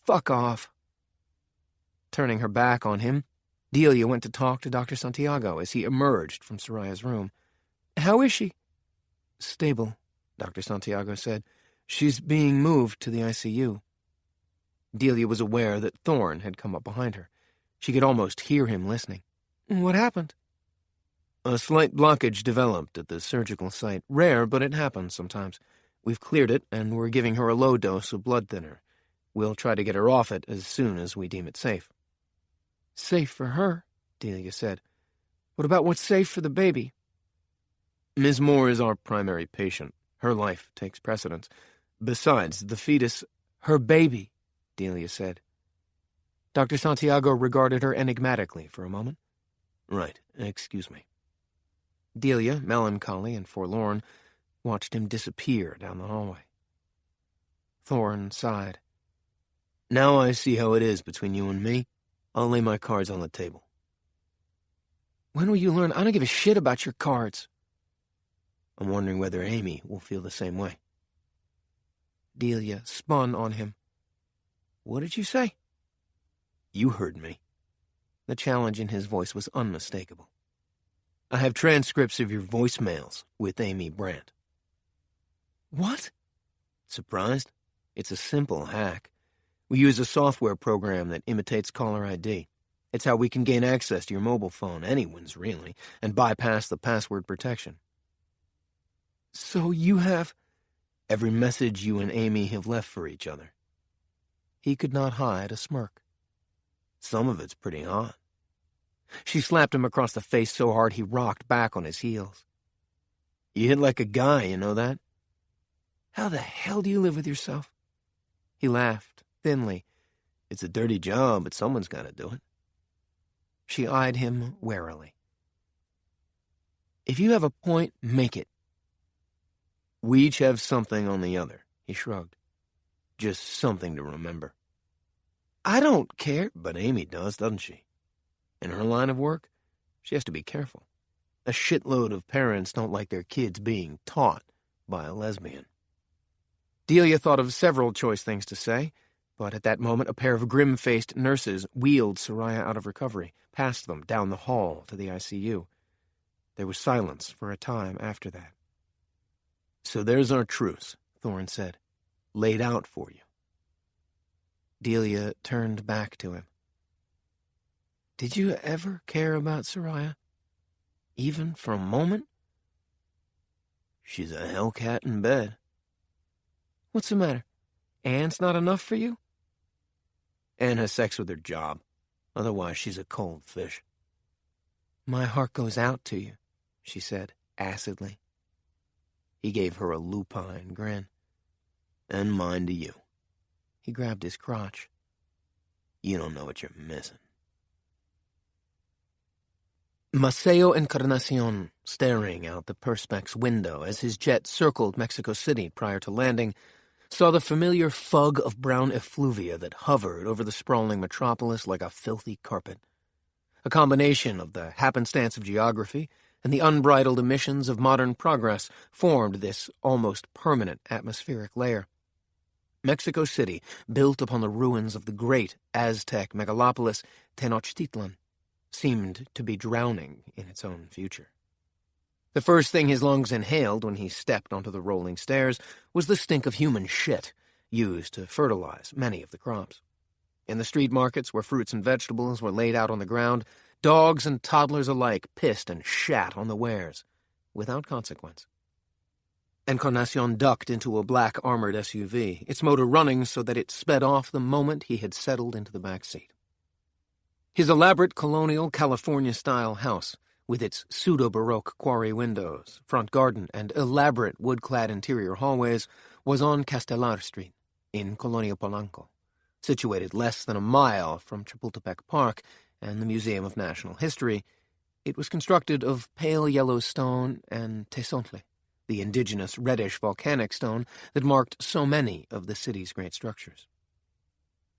Fuck off. Turning her back on him, Delia went to talk to Dr. Santiago as he emerged from Soraya's room. How is she? Stable, Dr. Santiago said. She's being moved to the ICU. Delia was aware that Thorne had come up behind her. She could almost hear him listening. What happened? A slight blockage developed at the surgical site. Rare, but it happens sometimes. We've cleared it, and we're giving her a low dose of blood thinner. We'll try to get her off it as soon as we deem it safe. Safe for her, Delia said. What about what's safe for the baby? Ms. Moore is our primary patient. Her life takes precedence. Besides, the fetus... Her baby, Delia said. Dr. Santiago regarded her enigmatically for a moment. Right, excuse me. Delia, melancholy and forlorn, watched him disappear down the hallway. Thorne sighed. Now I see how it is between you and me. I'll lay my cards on the table. When will you learn I don't give a shit about your cards? I'm wondering whether Amy will feel the same way. Delia spun on him. What did you say? You heard me. The challenge in his voice was unmistakable. I have transcripts of your voicemails with Amy Brandt. What? Surprised? It's a simple hack. We use a software program that imitates caller ID. It's how we can gain access to your mobile phone, anyone's really, and bypass the password protection. So you have... Every message you and Amy have left for each other. He could not hide a smirk. Some of it's pretty hot. She slapped him across the face so hard he rocked back on his heels. You hit like a guy, you know that? How the hell do you live with yourself? He laughed, thinly. It's a dirty job, but someone's got to do it. She eyed him warily. If you have a point, make it. We each have something on the other, he shrugged. Just something to remember. I don't care, but Amy does, doesn't she? In her line of work, she has to be careful. A shitload of parents don't like their kids being taught by a lesbian. Delia thought of several choice things to say, but at that moment a pair of grim-faced nurses wheeled Soraya out of recovery, past them down the hall to the ICU. There was silence for a time after that. So there's our truce, Thorne said. Laid out for you. Delia turned back to him. Did you ever care about Soraya? Even for a moment? She's a hellcat in bed. What's the matter? Anne's not enough for you? Anne has sex with her job. Otherwise, she's a cold fish. My heart goes out to you, she said, acidly. He gave her a lupine grin. And mine to you. He grabbed his crotch. You don't know what you're missing. Maceo Encarnacion, staring out the Perspex window as his jet circled Mexico City prior to landing, saw the familiar fug of brown effluvia that hovered over the sprawling metropolis like a filthy carpet. A combination of the happenstance of geography and the unbridled emissions of modern progress formed this almost permanent atmospheric layer. Mexico City, built upon the ruins of the great Aztec megalopolis Tenochtitlan, seemed to be drowning in its own future. The first thing his lungs inhaled when he stepped onto the rolling stairs was the stink of human shit, used to fertilize many of the crops. In the street markets where fruits and vegetables were laid out on the ground, dogs and toddlers alike pissed and shat on the wares, without consequence. Encarnacion ducked into a black armored SUV, its motor running so that it sped off the moment he had settled into the back seat. His elaborate colonial California-style house, with its pseudo-Baroque quarry windows, front garden, and elaborate wood-clad interior hallways, was on Castelar Street, in Colonia Polanco, situated less than a mile from Chapultepec Park and the Museum of National History. It was constructed of pale yellow stone and tezontle, the indigenous reddish volcanic stone that marked so many of the city's great structures.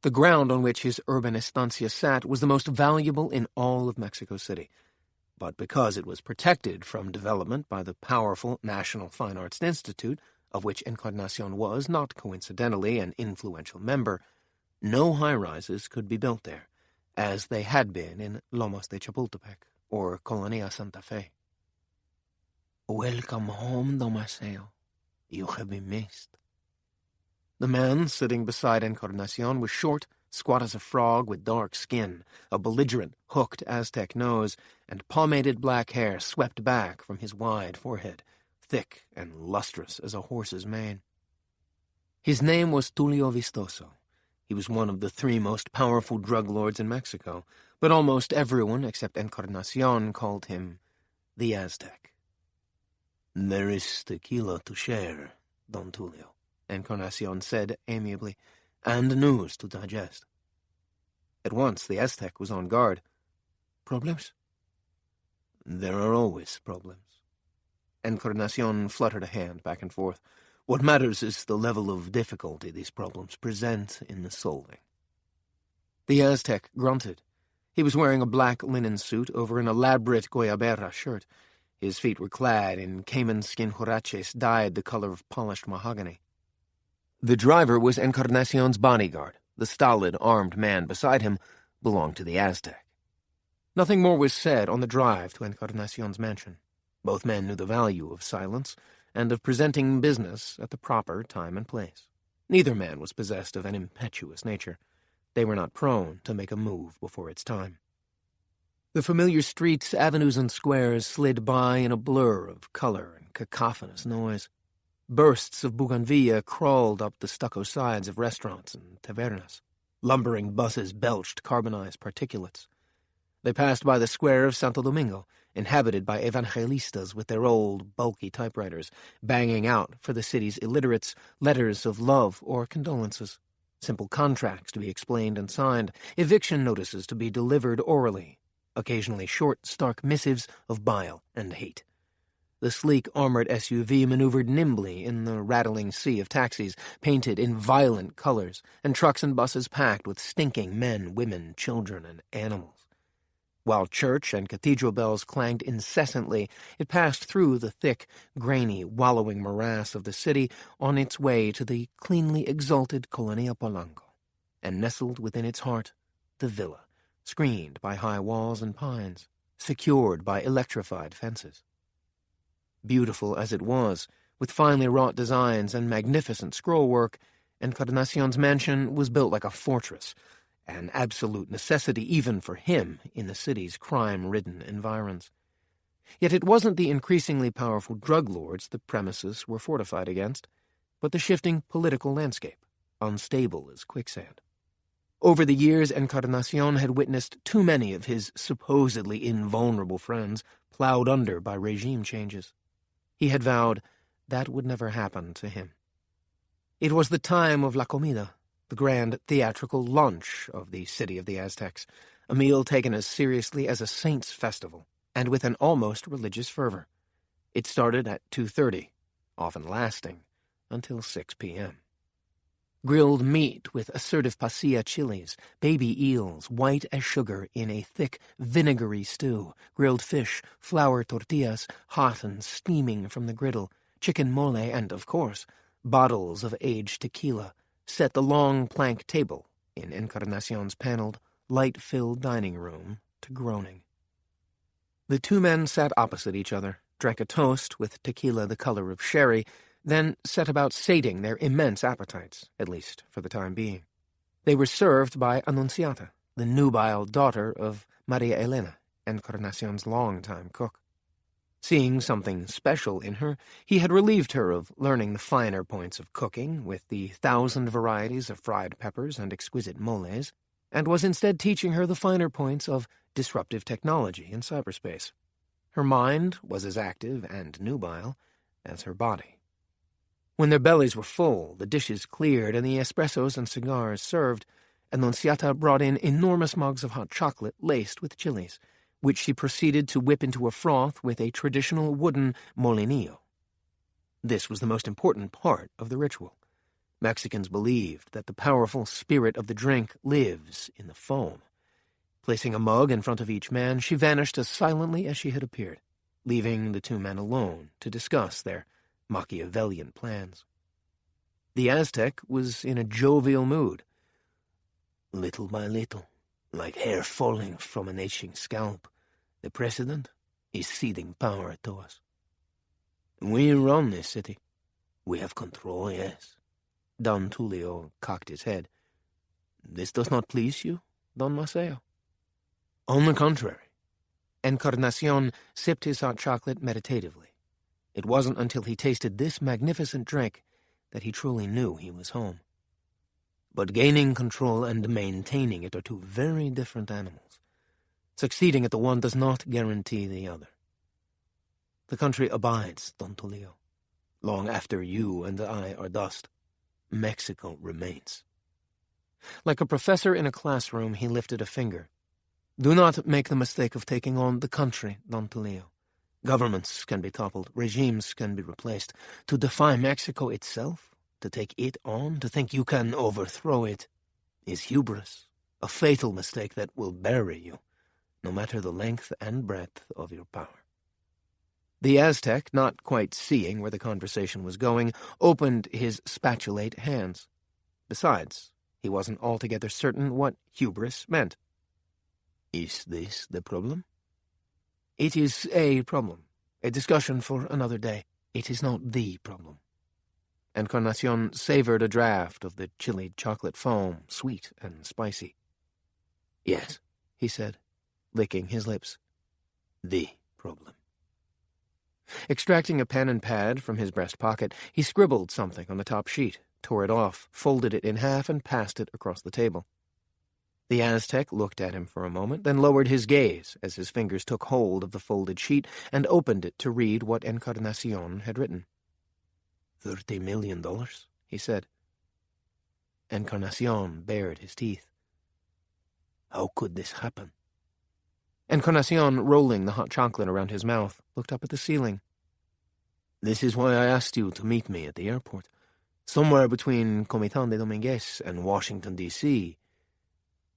The ground on which his urban estancia sat was the most valuable in all of Mexico City, but because it was protected from development by the powerful National Fine Arts Institute, of which Encarnacion was, not coincidentally, an influential member, no high-rises could be built there, as they had been in Lomas de Chapultepec or Colonia Santa Fe. "Welcome home, Damaseo. You have been missed." The man sitting beside Encarnacion was short, squat as a frog with dark skin, a belligerent, hooked Aztec nose, and pomaded black hair swept back from his wide forehead, thick and lustrous as a horse's mane. His name was Tulio Vistoso. He was one of the 3 most powerful drug lords in Mexico, but almost everyone except Encarnacion called him the Aztec. "There is tequila to share, Don Tulio," Encarnacion said amiably, "and news to digest." At once the Aztec was on guard. "Problems?" "There are always problems." Encarnacion fluttered a hand back and forth. "What matters is the level of difficulty these problems present in the solving." The Aztec grunted. He was wearing a black linen suit over an elaborate guayabera shirt. His feet were clad in caiman skin huaraches dyed the color of polished mahogany. The driver was Encarnacion's bodyguard. The stolid, armed man beside him belonged to the Aztec. Nothing more was said on the drive to Encarnacion's mansion. Both men knew the value of silence and of presenting business at the proper time and place. Neither man was possessed of an impetuous nature. They were not prone to make a move before its time. The familiar streets, avenues, and squares slid by in a blur of color and cacophonous noise. Bursts of bougainvillea crawled up the stucco sides of restaurants and tavernas. Lumbering buses belched carbonized particulates. They passed by the square of Santo Domingo, inhabited by evangelistas with their old, bulky typewriters, banging out for the city's illiterates letters of love or condolences, simple contracts to be explained and signed, eviction notices to be delivered orally, occasionally short, stark missives of bile and hate. The sleek, armored SUV maneuvered nimbly in the rattling sea of taxis, painted in violent colors, and trucks and buses packed with stinking men, women, children, and animals. While church and cathedral bells clanged incessantly, it passed through the thick, grainy, wallowing morass of the city on its way to the cleanly exalted Colonia Polanco, and nestled within its heart the villa, screened by high walls and pines, secured by electrified fences. Beautiful as it was, with finely wrought designs and magnificent scrollwork, Encarnacion's mansion was built like a fortress, an absolute necessity even for him in the city's crime-ridden environs. Yet it wasn't the increasingly powerful drug lords the premises were fortified against, but the shifting political landscape, unstable as quicksand. Over the years, Encarnacion had witnessed too many of his supposedly invulnerable friends plowed under by regime changes. He had vowed that would never happen to him. It was the time of La Comida, the grand theatrical lunch of the city of the Aztecs, a meal taken as seriously as a saint's festival, and with an almost religious fervor. It started at 2:30, often lasting until 6 p.m. Grilled meat with assertive pasilla chilies, baby eels, white as sugar in a thick, vinegary stew, grilled fish, flour tortillas, hot and steaming from the griddle, chicken mole, and, of course, bottles of aged tequila, set the long plank table in Encarnacion's paneled, light-filled dining room to groaning. The 2 men sat opposite each other, drank a toast with tequila the color of sherry, then set about sating their immense appetites, at least for the time being. They were served by Annunziata, the nubile daughter of Maria Elena, Encarnacion's longtime cook. Seeing something special in her, he had relieved her of learning the finer points of cooking with the 1,000 varieties of fried peppers and exquisite moles, and was instead teaching her the finer points of disruptive technology in cyberspace. Her mind was as active and nubile as her body. When their bellies were full, the dishes cleared, and the espressos and cigars served, Annunziata brought in enormous mugs of hot chocolate laced with chilies, which she proceeded to whip into a froth with a traditional wooden molinillo. This was the most important part of the ritual. Mexicans believed that the powerful spirit of the drink lives in the foam. Placing a mug in front of each man, she vanished as silently as she had appeared, leaving the two men alone to discuss their Machiavellian plans. The Aztec was in a jovial mood. Little by little, like hair falling from an aging scalp, the president is ceding power to us. We run this city. We have control, yes. Don Tulio cocked his head. This does not please you, Don Maceo? On the contrary. Encarnacion sipped his hot chocolate meditatively. It wasn't until he tasted this magnificent drink that he truly knew he was home. But gaining control and maintaining it are two very different animals. Succeeding at the one does not guarantee the other. The country abides, Don Tulio. Long after you and I are dust, Mexico remains. Like a professor in a classroom, he lifted a finger. Do not make the mistake of taking on the country, Don Tulio. Governments can be toppled, regimes can be replaced. To defy Mexico itself, to take it on, to think you can overthrow it, is hubris, a fatal mistake that will bury you, no matter the length and breadth of your power. The Aztec, not quite seeing where the conversation was going, opened his spatulate hands. Besides, he wasn't altogether certain what hubris meant. Is this the problem? It is a problem, a discussion for another day. It is not the problem. Encarnacion savored a draught of the chilly chocolate foam, sweet and spicy. Yes, he said, licking his lips. The problem. Extracting a pen and pad from his breast pocket, he scribbled something on the top sheet, tore it off, folded it in half, and passed it across the table. The Aztec looked at him for a moment, then lowered his gaze as his fingers took hold of the folded sheet and opened it to read what Encarnacion had written. $30 million, he said. Encarnacion bared his teeth. How could this happen? Encarnacion, rolling the hot chocolate around his mouth, looked up at the ceiling. This is why I asked you to meet me at the airport. Somewhere between Comitán de Dominguez and Washington, D.C.,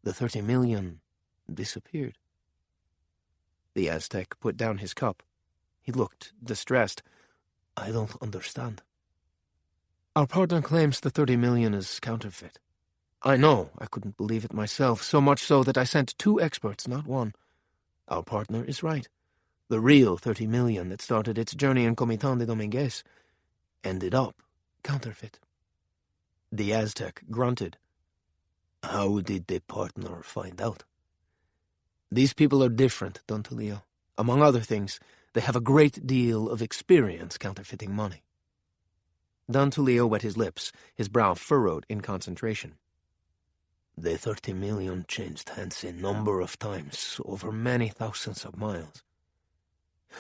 the $30 million disappeared. The Aztec put down his cup. He looked distressed. I don't understand. Our partner claims the $30 million is counterfeit. I know, I couldn't believe it myself, so much so that I sent 2 experts, not one. Our partner is right. The real $30 million that started its journey in Comitán de Dominguez ended up counterfeit. The Aztec grunted. How did the partner find out? These people are different, Don Tulio. Among other things, they have a great deal of experience counterfeiting money. Don Tulio wet his lips, his brow furrowed in concentration. The $30 million changed hands a number of times, over many thousands of miles.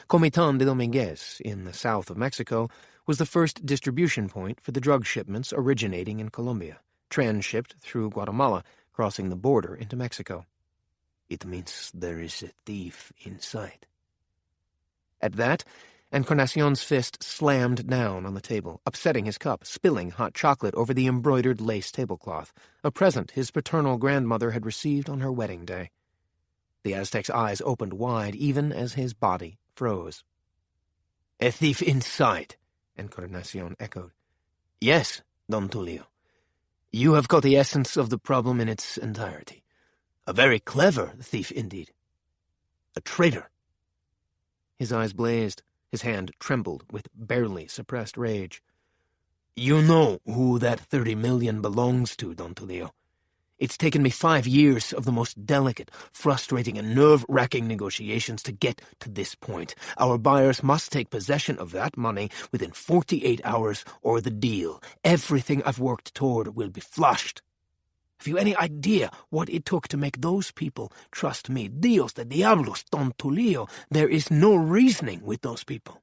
Comitán de Dominguez, in the south of Mexico, was the first distribution point for the drug shipments originating in Colombia, transshipped through Guatemala, crossing the border into Mexico. It means there is a thief inside. At that, Encarnacion's fist slammed down on the table, upsetting his cup, spilling hot chocolate over the embroidered lace tablecloth, a present his paternal grandmother had received on her wedding day. The Aztec's eyes opened wide, even as his body froze. A thief inside, Encarnacion echoed. Yes, Don Tulio. You have caught the essence of the problem in its entirety. A very clever thief indeed. A traitor. His eyes blazed. His hand trembled with barely suppressed rage. "You know who that 30 million belongs to, Don Tulio. It's taken me 5 years of the most delicate, frustrating, and nerve-wracking negotiations to get to this point. Our buyers must take possession of that money within 48 hours or the deal. Everything I've worked toward will be flushed. Have you any idea what it took to make those people trust me? Dios de diablos, Don Tulio. There is no reasoning with those people.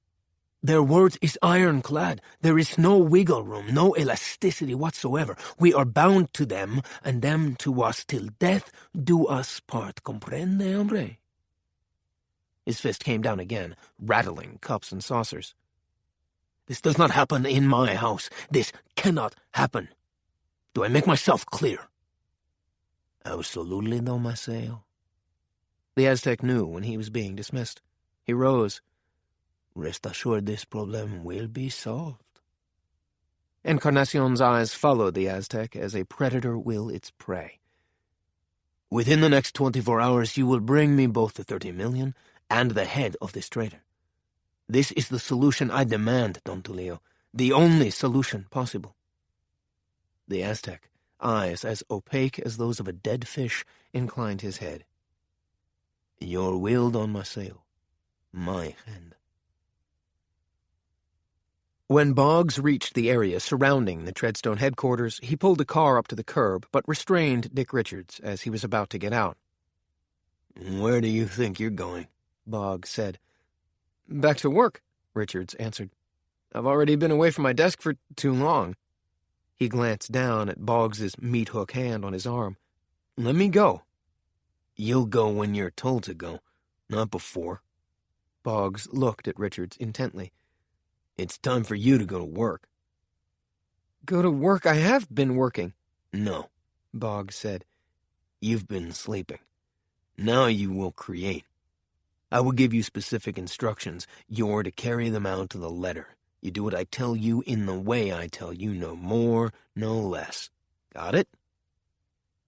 Their word is ironclad. There is no wiggle room, no elasticity whatsoever. We are bound to them, and them to us, till death do us part. Comprende, hombre?" His fist came down again, rattling cups and saucers. "This does not happen in my house. This cannot happen. Do I make myself clear?" "Absolutely, Don Maceo." The Aztec knew when he was being dismissed. He rose. "Rest assured this problem will be solved." Encarnacion's eyes followed the Aztec as a predator will its prey. "Within the next 24 hours you will bring me both the 30 million and the head of this traitor. This is the solution I demand, Don Tulio, the only solution possible." The Aztec, eyes as opaque as those of a dead fish, inclined his head. "Your will, Don Maceo. My hand." When Boggs reached the area surrounding the Treadstone headquarters, he pulled the car up to the curb, but restrained Dick Richards as he was about to get out. "Where do you think you're going?" Boggs said. "Back to work," Richards answered. "I've already been away from my desk for too long." He glanced down at Boggs's meat-hook hand on his arm. "Let me go." "You'll go when you're told to go, not before." Boggs looked at Richards intently. "It's time for you to go to work." "Go to work? I have been working." "No," Boggs said. "You've been sleeping. Now you will create. I will give you specific instructions. You're to carry them out to the letter. You do what I tell you in the way I tell you, no more, no less. Got it?"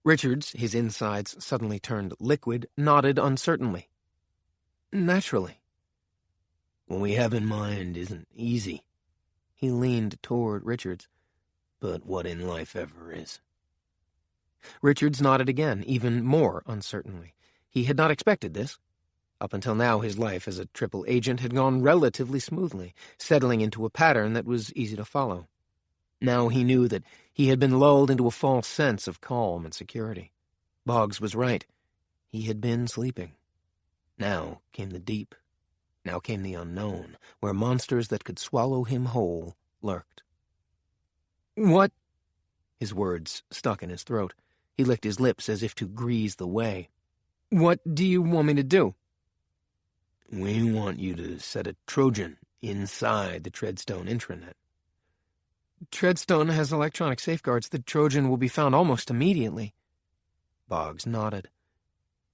Richards, his insides suddenly turned liquid, nodded uncertainly. "Naturally." "What we have in mind isn't easy." He leaned toward Richards. "But what in life ever is?" Richards nodded again, even more uncertainly. He had not expected this. Up until now, his life as a triple agent had gone relatively smoothly, settling into a pattern that was easy to follow. Now he knew that he had been lulled into a false sense of calm and security. Boggs was right. He had been sleeping. Now came the deep. Now came the unknown, where monsters that could swallow him whole lurked. "What?" His words stuck in his throat. He licked his lips as if to grease the way. "What do you want me to do?" "We want you to set a Trojan inside the Treadstone intranet." "Treadstone has electronic safeguards. The Trojan will be found almost immediately." Boggs nodded.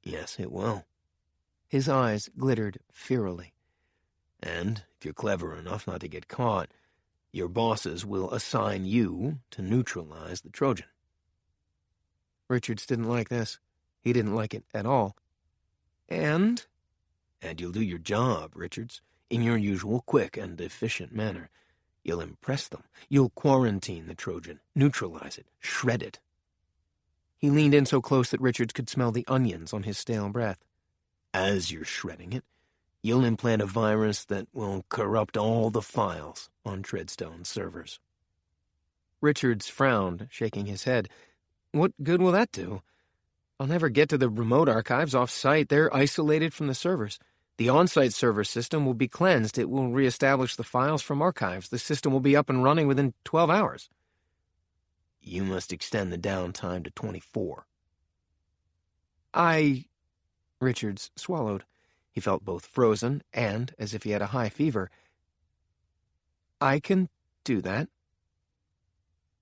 "Yes, it will." His eyes glittered fearily. "And if you're clever enough not to get caught, your bosses will assign you to neutralize the Trojan." Richards didn't like this. He didn't like it at all. And you'll do your job, Richards, in your usual quick and efficient manner. You'll impress them. You'll quarantine the Trojan, neutralize it, shred it." He leaned in so close that Richards could smell the onions on his stale breath. "As you're shredding it, you'll implant a virus that will corrupt all the files on Treadstone's servers." Richards frowned, shaking his head. "What good will that do? I'll never get to the remote archives off-site. They're isolated from the servers. The on-site server system will be cleansed. It will reestablish the files from archives. The system will be up and running within 12 hours. You must extend the downtime to 24. Richards swallowed. He felt both frozen and as if he had a high fever. "I can do that."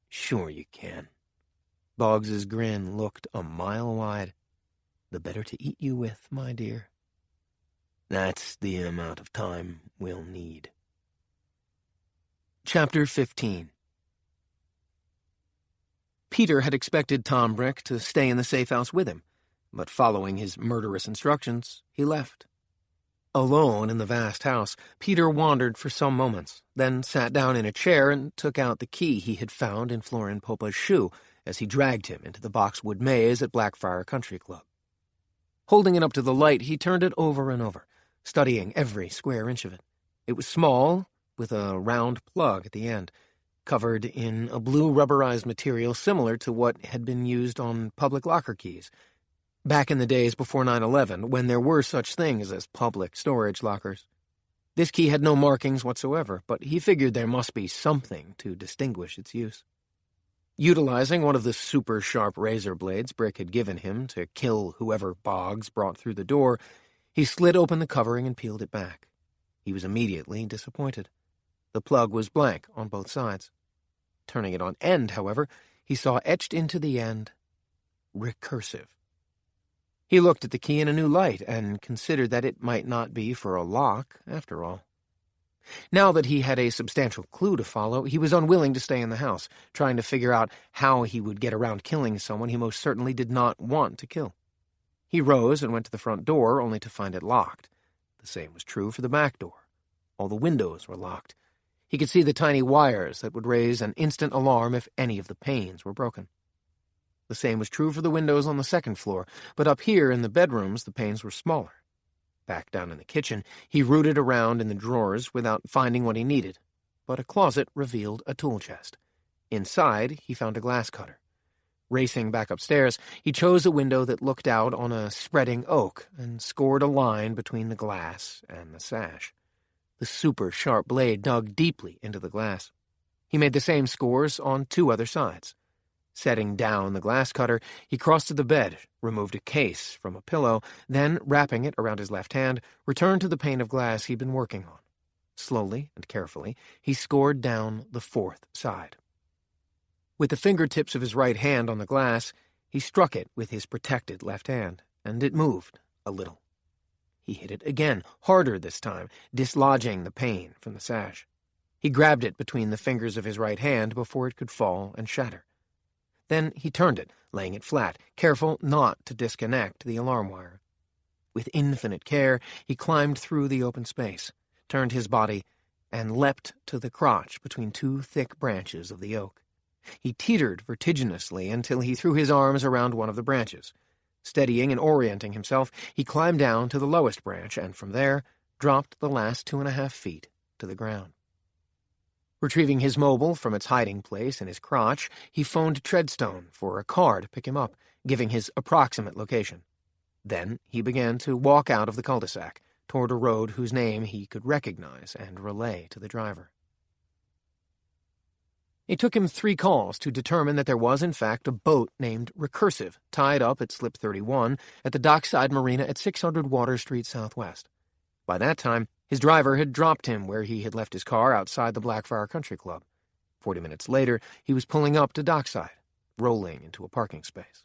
"Sure you can." Boggs's grin looked a mile wide. "The better to eat you with, my dear." "That's the amount of time we'll need." Chapter 15. Peter had expected Tom Brick to stay in the safe house with him, but following his murderous instructions, he left. Alone in the vast house, Peter wandered for some moments, then sat down in a chair and took out the key he had found in Florin Popa's shoe as he dragged him into the boxwood maze at Blackfriar Country Club. Holding it up to the light, he turned it over and over, studying every square inch of it. It was small, with a round plug at the end, covered in a blue rubberized material similar to what had been used on public locker keys, back in the days before 9/11, when there were such things as public storage lockers. This key had no markings whatsoever, but he figured there must be something to distinguish its use. Utilizing one of the super-sharp razor blades Brick had given him to kill whoever Boggs brought through the door, he slid open the covering and peeled it back. He was immediately disappointed. The plug was blank on both sides. Turning it on end, however, he saw etched into the end, recursive. He looked at the key in a new light and considered that it might not be for a lock, after all. Now that he had a substantial clue to follow, he was unwilling to stay in the house, trying to figure out how he would get around killing someone he most certainly did not want to kill. He rose and went to the front door, only to find it locked. The same was true for the back door. All the windows were locked. He could see the tiny wires that would raise an instant alarm if any of the panes were broken. The same was true for the windows on the second floor, but up here in the bedrooms the panes were smaller. Back down in the kitchen, he rooted around in the drawers without finding what he needed, but a closet revealed a tool chest. Inside, he found a glass cutter. Racing back upstairs, he chose a window that looked out on a spreading oak and scored a line between the glass and the sash. The super-sharp blade dug deeply into the glass. He made the same scores on 2 other sides. Setting down the glass cutter, he crossed to the bed, removed a case from a pillow, then, wrapping it around his left hand, returned to the pane of glass he'd been working on. Slowly and carefully, he scored down the 4th side. With the fingertips of his right hand on the glass, he struck it with his protected left hand, and it moved a little. He hit it again, harder this time, dislodging the pane from the sash. He grabbed it between the fingers of his right hand before it could fall and shatter. Then he turned it, laying it flat, careful not to disconnect the alarm wire. With infinite care, he climbed through the open space, turned his body, and leapt to the crotch between 2 thick branches of the oak. He teetered vertiginously until he threw his arms around one of the branches. Steadying and orienting himself, he climbed down to the lowest branch and from there dropped the last 2.5 feet to the ground. Retrieving his mobile from its hiding place in his crotch, he phoned Treadstone for a car to pick him up, giving his approximate location. Then he began to walk out of the cul-de-sac toward a road whose name he could recognize and relay to the driver. It took him 3 calls to determine that there was, in fact, a boat named Recursive tied up at Slip 31 at the dockside marina at 600 Water Street Southwest. By that time, his driver had dropped him where he had left his car outside the Blackfriar Country Club. 40 minutes later, he was pulling up to dockside, rolling into a parking space.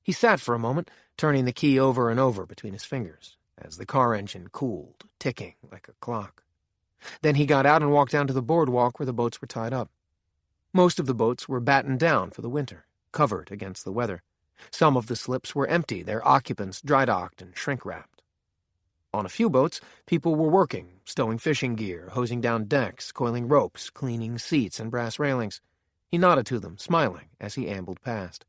He sat for a moment, turning the key over and over between his fingers, as the car engine cooled, ticking like a clock. Then he got out and walked down to the boardwalk where the boats were tied up. Most of the boats were battened down for the winter, covered against the weather. Some of the slips were empty, their occupants dry-docked and shrink-wrapped. On a few boats, people were working, stowing fishing gear, hosing down decks, coiling ropes, cleaning seats and brass railings. He nodded to them, smiling, as he ambled past.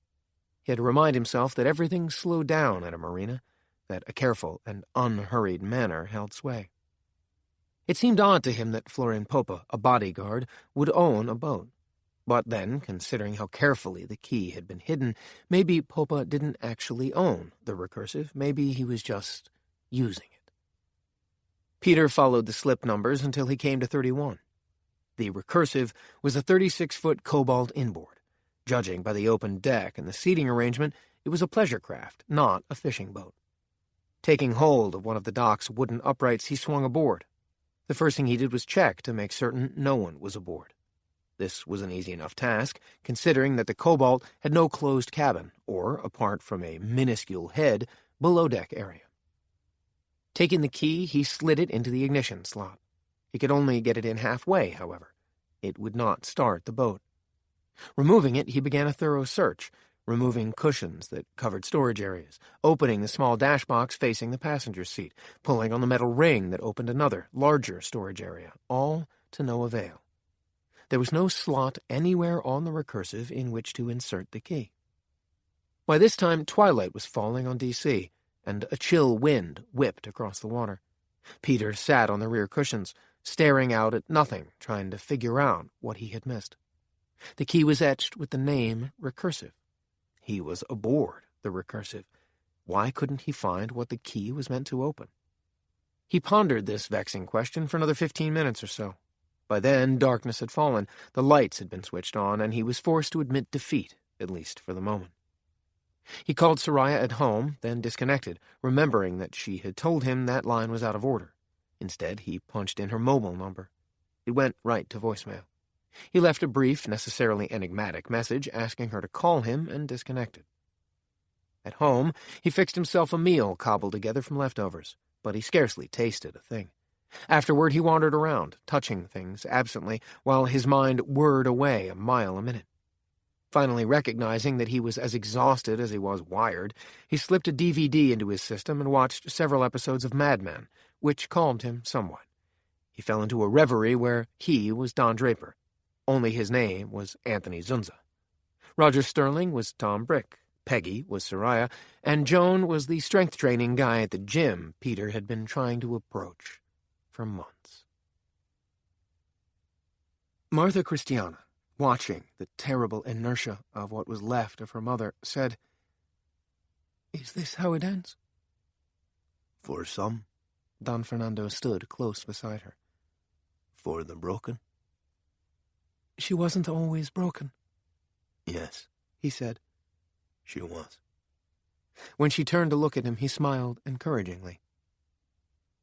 He had to remind himself that everything slowed down at a marina, that a careful and unhurried manner held sway. It seemed odd to him that Florin Popa, a bodyguard, would own a boat. But then, considering how carefully the key had been hidden, maybe Popa didn't actually own the Recursive. Maybe he was just using it. Peter followed the slip numbers until he came to 31. The Recursive was a 36-foot cobalt inboard. Judging by the open deck and the seating arrangement, it was a pleasure craft, not a fishing boat. Taking hold of one of the dock's wooden uprights, he swung aboard. The first thing he did was check to make certain no one was aboard. This was an easy enough task, considering that the Cobalt had no closed cabin, or, apart from a minuscule head, below-deck area. Taking the key, he slid it into the ignition slot. He could only get it in halfway, however. It would not start the boat. Removing it, he began a thorough search, removing cushions that covered storage areas, opening the small dashbox facing the passenger's seat, pulling on the metal ring that opened another, larger storage area, all to no avail. There was no slot anywhere on the recursive in which to insert the key. By this time, twilight was falling on D.C., and a chill wind whipped across the water. Peter sat on the rear cushions, staring out at nothing, trying to figure out what he had missed. The key was etched with the name Recursive. He was aboard the Recursive. Why couldn't he find what the key was meant to open? He pondered this vexing question for another 15 minutes or so. By then, darkness had fallen, the lights had been switched on, and he was forced to admit defeat, at least for the moment. He called Soraya at home, then disconnected, remembering that she had told him that line was out of order. Instead, he punched in her mobile number. It went right to voicemail. He left a brief, necessarily enigmatic message asking her to call him and disconnected. At home, he fixed himself a meal cobbled together from leftovers, but he scarcely tasted a thing. Afterward, he wandered around, touching things absently, while his mind whirred away a mile a minute. Finally recognizing that he was as exhausted as he was wired, he slipped a DVD into his system and watched several episodes of Mad Men, which calmed him somewhat. He fell into a reverie where he was Don Draper. Only his name was Anthony Zunza. Roger Sterling was Tom Brick, Peggy was Soraya, and Joan was the strength training guy at the gym Peter had been trying to approach for months. Martha Christiana, watching the terrible inertia of what was left of her mother, said, "Is this how it ends?" For some. Don Fernando stood close beside her. For the broken. She wasn't always broken. Yes, he said. She was. When she turned to look at him, he smiled encouragingly.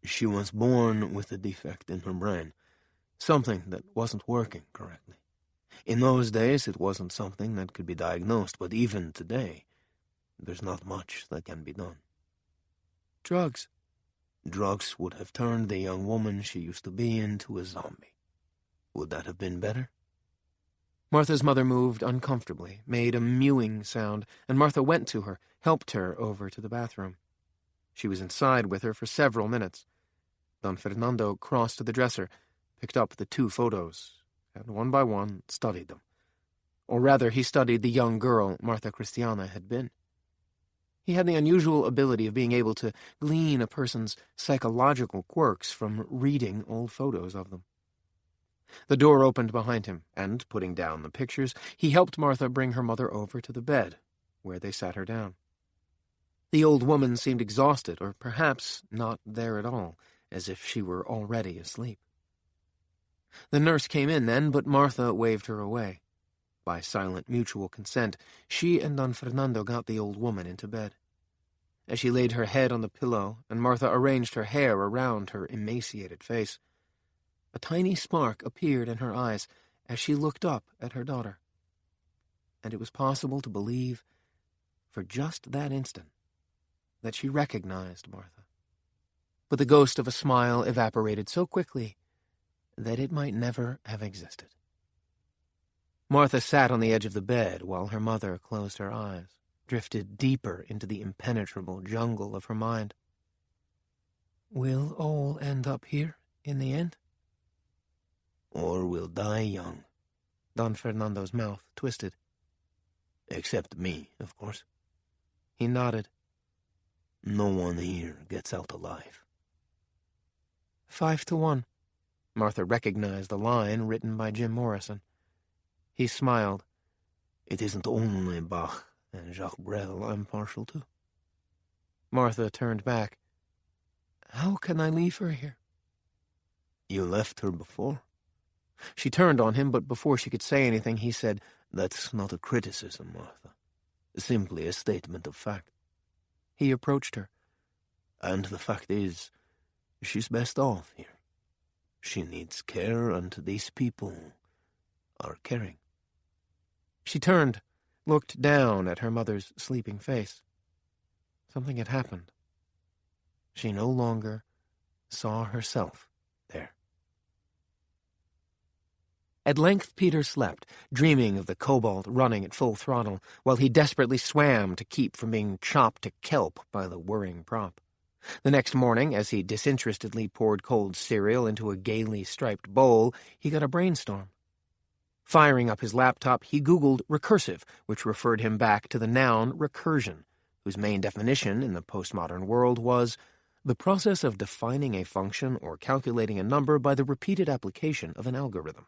She was born with a defect in her brain, something that wasn't working correctly. In those days, it wasn't something that could be diagnosed, but even today, there's not much that can be done. Drugs. Drugs would have turned the young woman she used to be into a zombie. Would that have been better? Martha's mother moved uncomfortably, made a mewing sound, and Martha went to her, helped her over to the bathroom. She was inside with her for several minutes. Don Fernando crossed to the dresser, picked up the 2 photos, and one by one studied them. Or rather, he studied the young girl Martha Christiana had been. He had the unusual ability of being able to glean a person's psychological quirks from reading old photos of them. The door opened behind him, and, putting down the pictures, he helped Martha bring her mother over to the bed, where they sat her down. The old woman seemed exhausted, or perhaps not there at all, as if she were already asleep. The nurse came in then, but Martha waved her away. By silent mutual consent, she and Don Fernando got the old woman into bed. As she laid her head on the pillow, and Martha arranged her hair around her emaciated face, a tiny spark appeared in her eyes as she looked up at her daughter. And it was possible to believe, for just that instant, that she recognized Martha. But the ghost of a smile evaporated so quickly that it might never have existed. Martha sat on the edge of the bed while her mother closed her eyes, drifted deeper into the impenetrable jungle of her mind. "We'll all end up here in the end?" Or we'll die young. Don Fernando's mouth twisted. Except me, of course. He nodded. No one here gets out alive. 5-1. Martha recognized the line written by Jim Morrison. He smiled. It isn't only Bach and Jacques Brel I'm partial to. Martha turned back. "How can I leave her here?" You left her before? She turned on him, but before she could say anything, he said, "That's not a criticism, Martha. Simply a statement of fact." He approached her. "And the fact is, she's best off here. She needs care, and these people are caring." She turned, looked down at her mother's sleeping face. Something had happened. She no longer saw herself there. At length Peter slept, dreaming of the cobalt running at full throttle, while he desperately swam to keep from being chopped to kelp by the whirring prop. The next morning, as he disinterestedly poured cold cereal into a gaily striped bowl, he got a brainstorm. Firing up his laptop, he Googled recursive, which referred him back to the noun recursion, whose main definition in the postmodern world was the process of defining a function or calculating a number by the repeated application of an algorithm.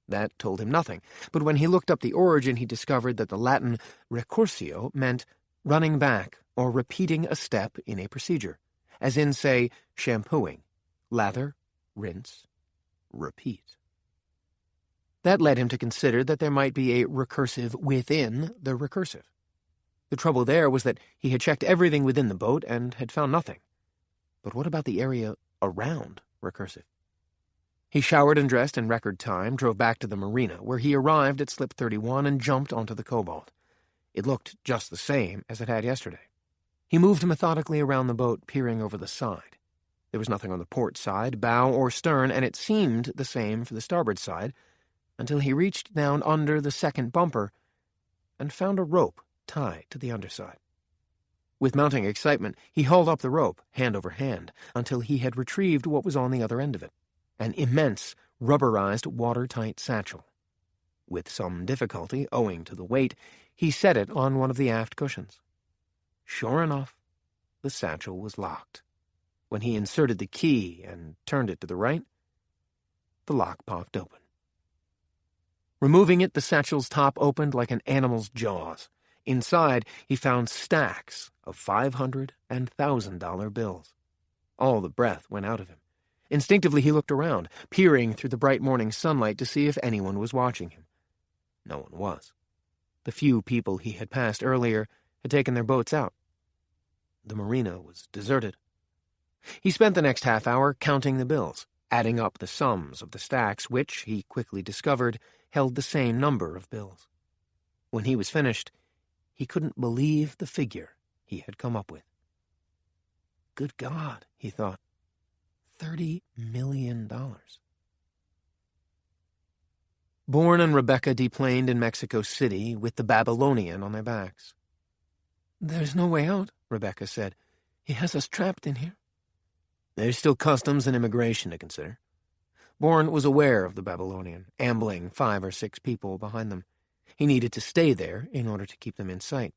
That told him nothing, but when he looked up the origin, he discovered that the Latin recursio meant running back or repeating a step in a procedure, as in, say, shampooing, lather, rinse, repeat. That led him to consider that there might be a recursive within the recursive. The trouble there was that he had checked everything within the boat and had found nothing. But what about the area around recursive? He showered and dressed in record time, drove back to the marina, where he arrived at slip 31 and jumped onto the cobalt. It looked just the same as it had yesterday. He moved methodically around the boat, peering over the side. There was nothing on the port side, bow, or stern, and it seemed the same for the starboard side, until he reached down under the second bumper and found a rope tied to the underside. With mounting excitement, he hauled up the rope, hand over hand, until he had retrieved what was on the other end of it, an immense, rubberized, watertight satchel. With some difficulty, owing to the weight, he set it on one of the aft cushions. Sure enough, the satchel was locked. When he inserted the key and turned it to the right, the lock popped open. Removing it, the satchel's top opened like an animal's jaws. Inside, he found stacks of $500 and $1,000 bills. All the breath went out of him. Instinctively, he looked around, peering through the bright morning sunlight to see if anyone was watching him. No one was. The few people he had passed earlier had taken their boats out. The marina was deserted. He spent the next half hour counting the bills, adding up the sums of the stacks, which, he quickly discovered, held the same number of bills. When he was finished, he couldn't believe the figure he had come up with. Good God, he thought. $30 million. Bourne and Rebeka deplaned in Mexico City with the Babylonian on their backs. "There's no way out," Rebeka said. "He has us trapped in here." "There's still customs and immigration to consider." Bourne was aware of the Babylonian, ambling 5 or 6 people behind them. He needed to stay there in order to keep them in sight.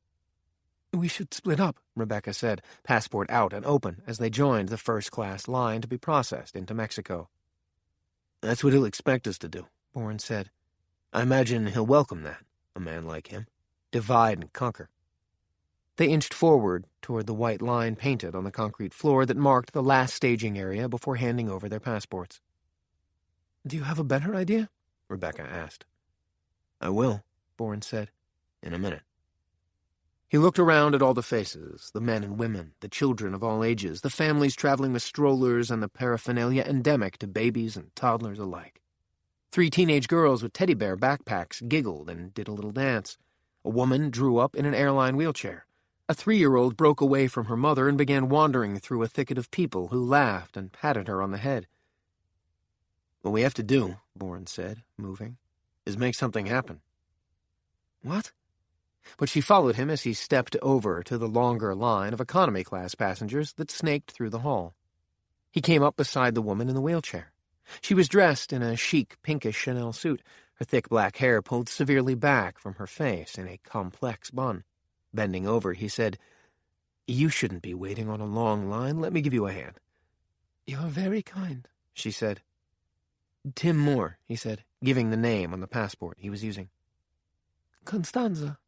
"We should split up," Rebeka said, passport out and open, as they joined the first-class line to be processed into Mexico. "That's what he'll expect us to do," Bourne said. "I imagine he'll welcome that, a man like him. Divide and conquer." They inched forward toward the white line painted on the concrete floor that marked the last staging area before handing over their passports. "Do you have a better idea?" Rebeka asked. "I will," Bourne said, "in a minute." He looked around at all the faces, the men and women, the children of all ages, the families traveling with strollers and the paraphernalia endemic to babies and toddlers alike. 3 teenage girls with teddy bear backpacks giggled and did a little dance. A woman drew up in an airline wheelchair. A 3-year-old broke away from her mother and began wandering through a thicket of people who laughed and patted her on the head. "What we have to do," Bourne said, moving, "is make something happen." "What?" But she followed him as he stepped over to the longer line of economy-class passengers that snaked through the hall. He came up beside the woman in the wheelchair. She was dressed in a chic pinkish Chanel suit, her thick black hair pulled severely back from her face in a complex bun. Bending over, he said, "You shouldn't be waiting on a long line. Let me give you a hand." "You're very kind," she said. "Tim Moore," he said, giving the name on the passport he was using. "Constanza."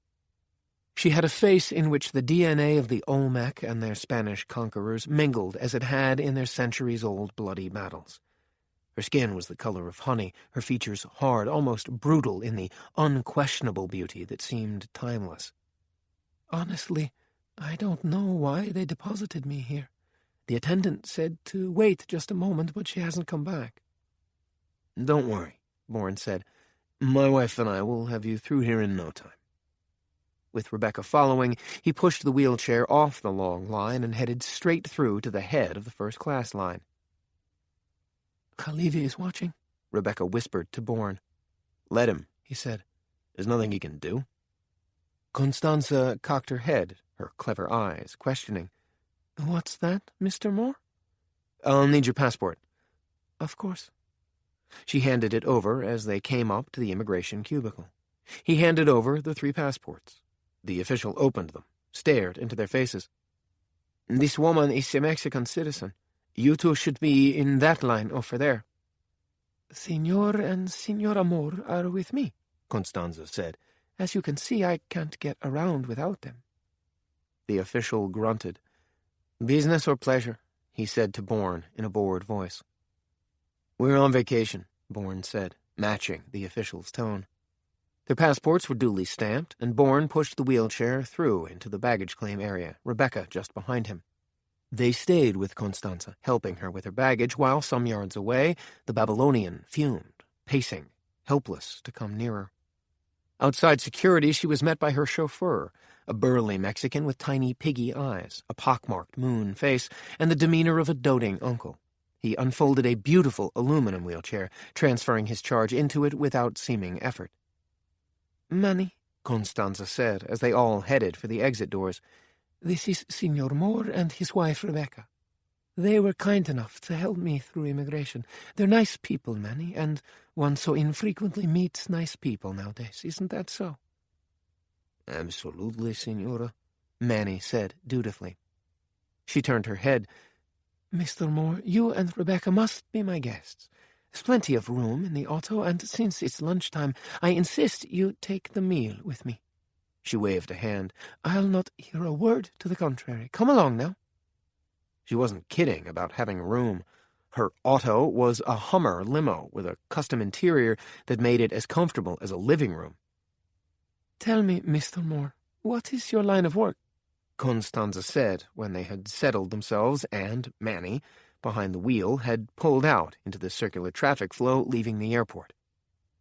She had a face in which the DNA of the Olmec and their Spanish conquerors mingled as it had in their centuries-old bloody battles. Her skin was the color of honey, her features hard, almost brutal in the unquestionable beauty that seemed timeless. "Honestly, I don't know why they deposited me here. The attendant said to wait just a moment, but she hasn't come back." "Don't worry," Bourne said. "My wife and I will have you through here in no time." With Rebeka following, he pushed the wheelchair off the long line and headed straight through to the head of the first-class line. "Khalivi is watching," Rebeka whispered to Bourne. "Let him," he said. "There's nothing he can do." Constanza cocked her head, her clever eyes questioning. "What's that, Mr. Moore?" "I'll need your passport." "Of course." She handed it over as they came up to the immigration cubicle. He handed over the 3 passports. The official opened them, stared into their faces. "This woman is a Mexican citizen. You two should be in that line over there." "Senor and Senora Moore are with me," Constanza said. "As you can see, I can't get around without them." The official grunted. "Business or pleasure?" he said to Bourne in a bored voice. "We're on vacation," Bourne said, matching the official's tone. Their passports were duly stamped, and Bourne pushed the wheelchair through into the baggage claim area, Rebeka just behind him. They stayed with Constanza, helping her with her baggage, while some yards away, the Babylonian fumed, pacing, helpless to come nearer. Outside security, she was met by her chauffeur, a burly Mexican with tiny piggy eyes, a pockmarked moon face, and the demeanor of a doting uncle. He unfolded a beautiful aluminum wheelchair, transferring his charge into it without seeming effort. "Manny," Constanza said, as they all headed for the exit doors, "this is Senor Moore and his wife Rebeka. They were kind enough to help me through immigration. They're nice people, Manny, and one so infrequently meets nice people nowadays. Isn't that so?" "Absolutely, Senora," Manny said dutifully. She turned her head. "Mr. Moore, you and Rebeka must be my guests. There's plenty of room in the auto, and since it's lunchtime, I insist you take the meal with me." She waved a hand. "I'll not hear a word to the contrary. Come along now." She wasn't kidding about having room. Her auto was a Hummer limo with a custom interior that made it as comfortable as a living room. "Tell me, Mr. Moore, what is your line of work?" Constanza said when they had settled themselves and Manny, behind the wheel, had pulled out into the circular traffic flow leaving the airport.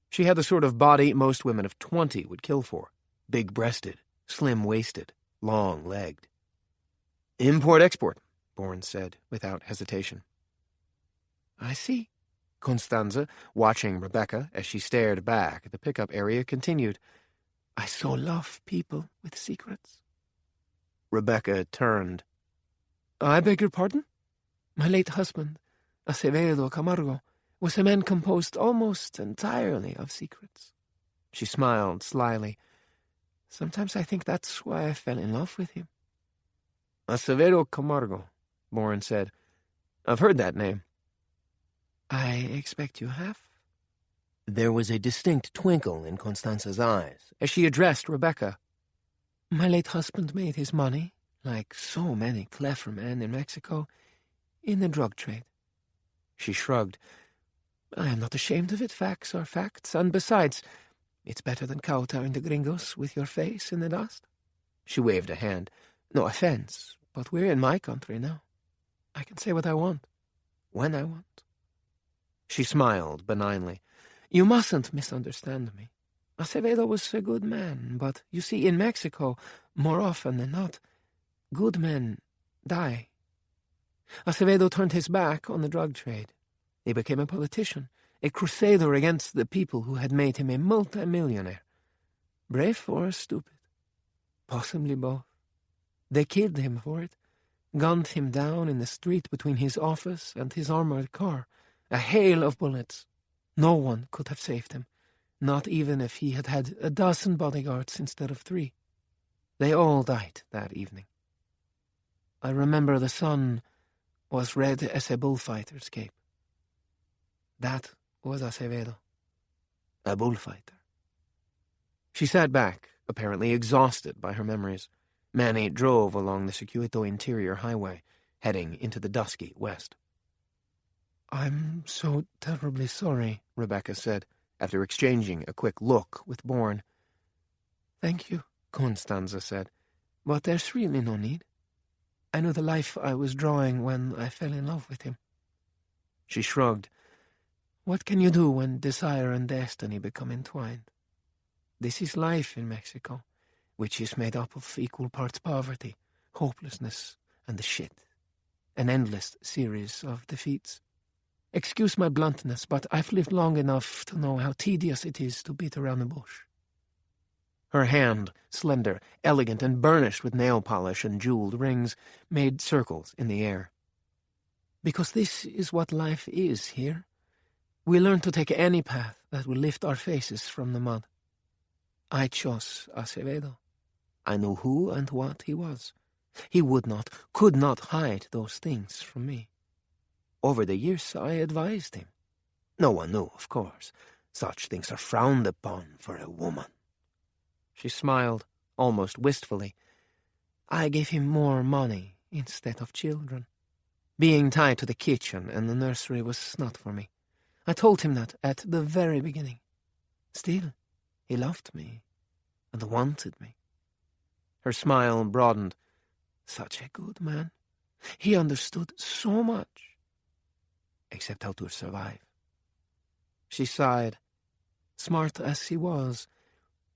She had the sort of body most women of 20 would kill for. Big-breasted, slim-waisted, long-legged. "Import-export," Bourne said, without hesitation. "I see." Constanza, watching Rebeka as she stared back at the pickup area, continued. "I so love people with secrets." Rebeka turned. "I beg your pardon? My late husband, Acevedo Camargo, was a man composed almost entirely of secrets." She smiled slyly. "Sometimes I think that's why I fell in love with him." "Acevedo Camargo," Bourne said. "I've heard that name." "I expect you have." There was a distinct twinkle in Constanza's eyes as she addressed Rebeka. "My late husband made his money, like so many clever men in Mexico, in the drug trade." She shrugged. "I am not ashamed of it. Facts are facts, and besides, it's better than kowtowing the gringos with your face in the dust." She waved a hand. "No offense, but we're in my country now. I can say what I want, when I want." She smiled benignly. "You mustn't misunderstand me. Acevedo was a good man, but you see, in Mexico, more often than not, good men die. Acevedo turned his back on the drug trade. He became a politician, a crusader against the people who had made him a multimillionaire. Brave or stupid? Possibly both. They killed him for it, gunned him down in the street between his office and his armored car. A hail of bullets. No one could have saved him, not even if he had had a dozen bodyguards instead of 3. They all died that evening. I remember the sun was red as a bullfighter's cape. That was Acevedo, a bullfighter." She sat back, apparently exhausted by her memories. Manny drove along the Circuito Interior Highway, heading into the dusky west. "I'm so terribly sorry," Rebeka said, after exchanging a quick look with Bourne. "Thank you," Constanza said. "But there's really no need. I knew the life I was drawing when I fell in love with him." She shrugged. "What can you do when desire and destiny become entwined? This is life in Mexico, which is made up of equal parts poverty, hopelessness, and the shit. An endless series of defeats. Excuse my bluntness, but I've lived long enough to know how tedious it is to beat around the bush. Her hand, slender, elegant, and burnished with nail polish and jeweled rings, made circles in the air. Because this is what life is here. We learn to take any path that will lift our faces from the mud. I chose Acevedo. I knew who and what he was. He would not, could not hide those things from me. Over the years I advised him. No one knew, of course. Such things are frowned upon for a woman. She smiled, almost wistfully. I gave him more money instead of children. Being tied to the kitchen and the nursery was not for me. I told him that at the very beginning. Still, he loved me and wanted me. Her smile broadened. Such a good man. He understood so much, except how to survive. She sighed. Smart as he was,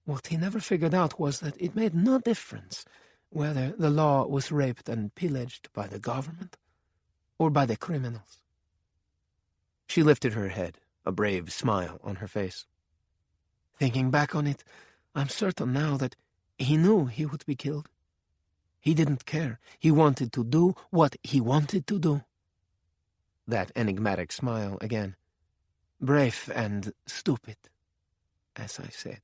what he never figured out was that it made no difference whether the law was raped and pillaged by the government or by the criminals. She lifted her head, a brave smile on her face. Thinking back on it, I'm certain now that he knew he would be killed. He didn't care. He wanted to do what he wanted to do. That enigmatic smile again. Brave and stupid, as I said.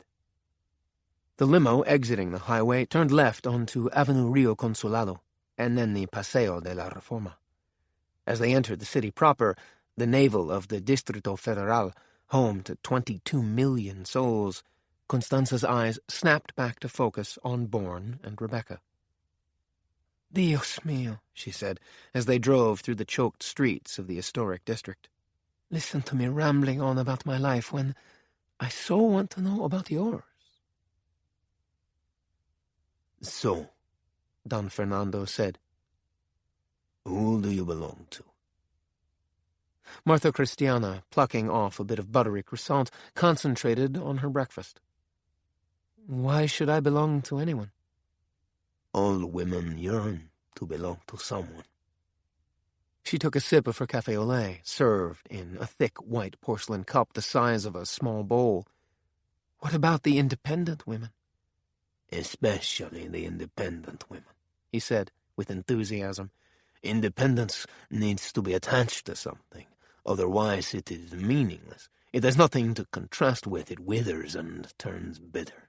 The limo exiting the highway turned left onto Avenue Rio Consulado, and then the Paseo de la Reforma. As they entered the city proper, the navel of the Distrito Federal, home to 22 million souls, Constanza's eyes snapped back to focus on Bourne and Rebeka. Dios mío, she said, as they drove through the choked streets of the historic district. Listen to me rambling on about my life when I so want to know about yours. So, Don Fernando said, who do you belong to? Martha Christiana, plucking off a bit of buttery croissant, concentrated on her breakfast. Why should I belong to anyone? All women yearn to belong to someone. She took a sip of her café au lait, served in a thick white porcelain cup the size of a small bowl. What about the independent women? Especially the independent women, he said with enthusiasm. Independence needs to be attached to something, otherwise it is meaningless. It has nothing to contrast with, it withers and turns bitter.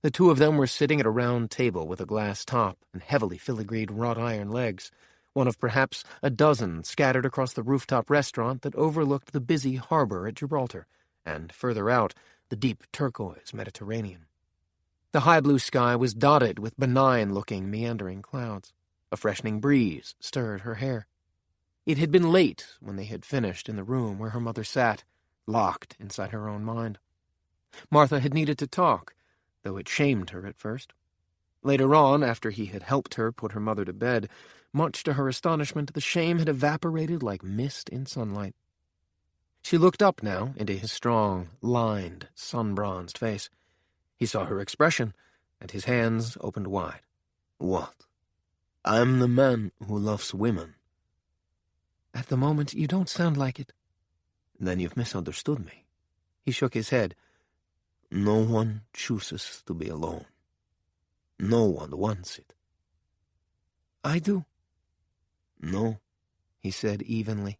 The two of them were sitting at a round table with a glass top and heavily filigreed wrought iron legs, one of perhaps a dozen scattered across the rooftop restaurant that overlooked the busy harbor at Gibraltar, and further out, the deep turquoise Mediterranean. The high blue sky was dotted with benign-looking meandering clouds. A freshening breeze stirred her hair. It had been late when they had finished in the room where her mother sat, locked inside her own mind. Martha had needed to talk, though it shamed her at first. Later on, after he had helped her put her mother to bed, much to her astonishment, the shame had evaporated like mist in sunlight. She looked up now into his strong, lined, sun-bronzed face. He saw her expression, and his hands opened wide. What? I'm the man who loves women. At the moment, you don't sound like it. Then you've misunderstood me. He shook his head. No one chooses to be alone. No one wants it. I do. No, he said evenly.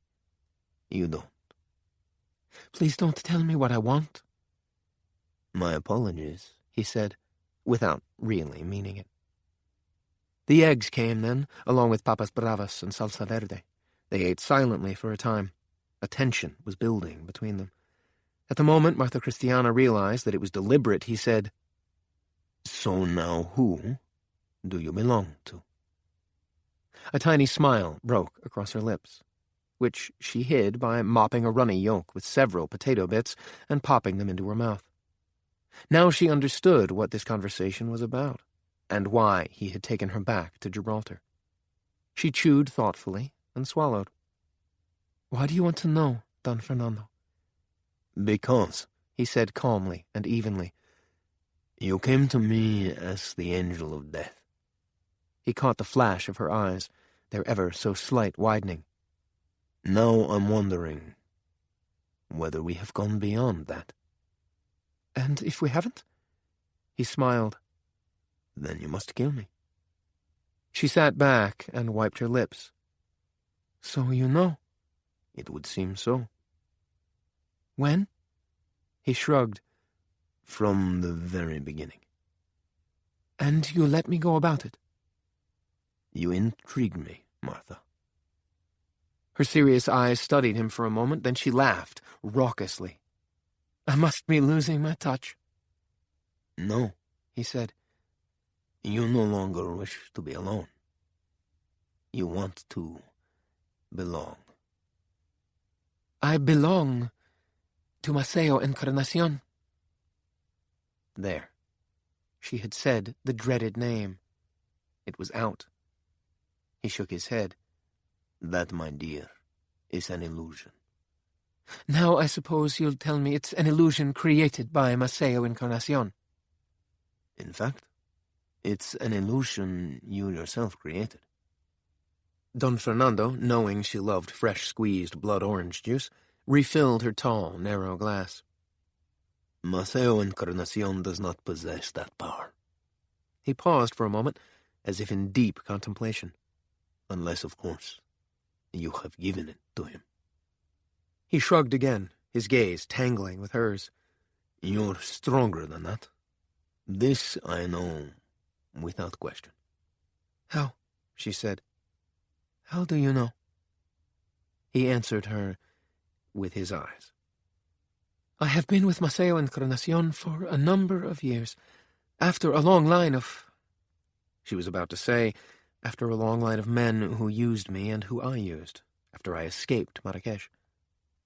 You don't. Please don't tell me what I want. My apologies, he said, without really meaning it. The eggs came then, along with papas bravas and salsa verde. They ate silently for a time. A tension was building between them. At the moment Martha Christiana realized that it was deliberate, he said, So now who do you belong to? A tiny smile broke across her lips, which she hid by mopping a runny yolk with several potato bits and popping them into her mouth. Now she understood what this conversation was about, and why he had taken her back to Gibraltar. She chewed thoughtfully and swallowed. Why do you want to know, Don Fernando? Because, he said calmly and evenly, you came to me as the angel of death. He caught the flash of her eyes, their ever so slight widening. Now I'm wondering whether we have gone beyond that. And if we haven't? He smiled. Then you must kill me. She sat back and wiped her lips. So you know? It would seem so. When? He shrugged. From the very beginning. And you let me go about it? You intrigue me, Martha. Her serious eyes studied him for a moment, then she laughed, raucously. I must be losing my touch. No, he said. You no longer wish to be alone. You want to belong. I belong to Maceo Encarnacion. There. She had said the dreaded name. It was out. He shook his head. That, my dear, is an illusion. Now I suppose you'll tell me it's an illusion created by Maceo Encarnacion. In fact, it's an illusion you yourself created. Don Fernando, knowing she loved fresh squeezed blood orange juice, refilled her tall, narrow glass. Maceo Encarnacion does not possess that power. He paused for a moment, as if in deep contemplation. Unless, of course, you have given it to him. He shrugged again, his gaze tangling with hers. You're stronger than that. This I know without question. How? She said. How do you know? He answered her with his eyes. I have been with Maceo Encarnacion for a number of years, after a long line of... She was about to say, after a long line of men who used me and who I used, after I escaped Marrakesh.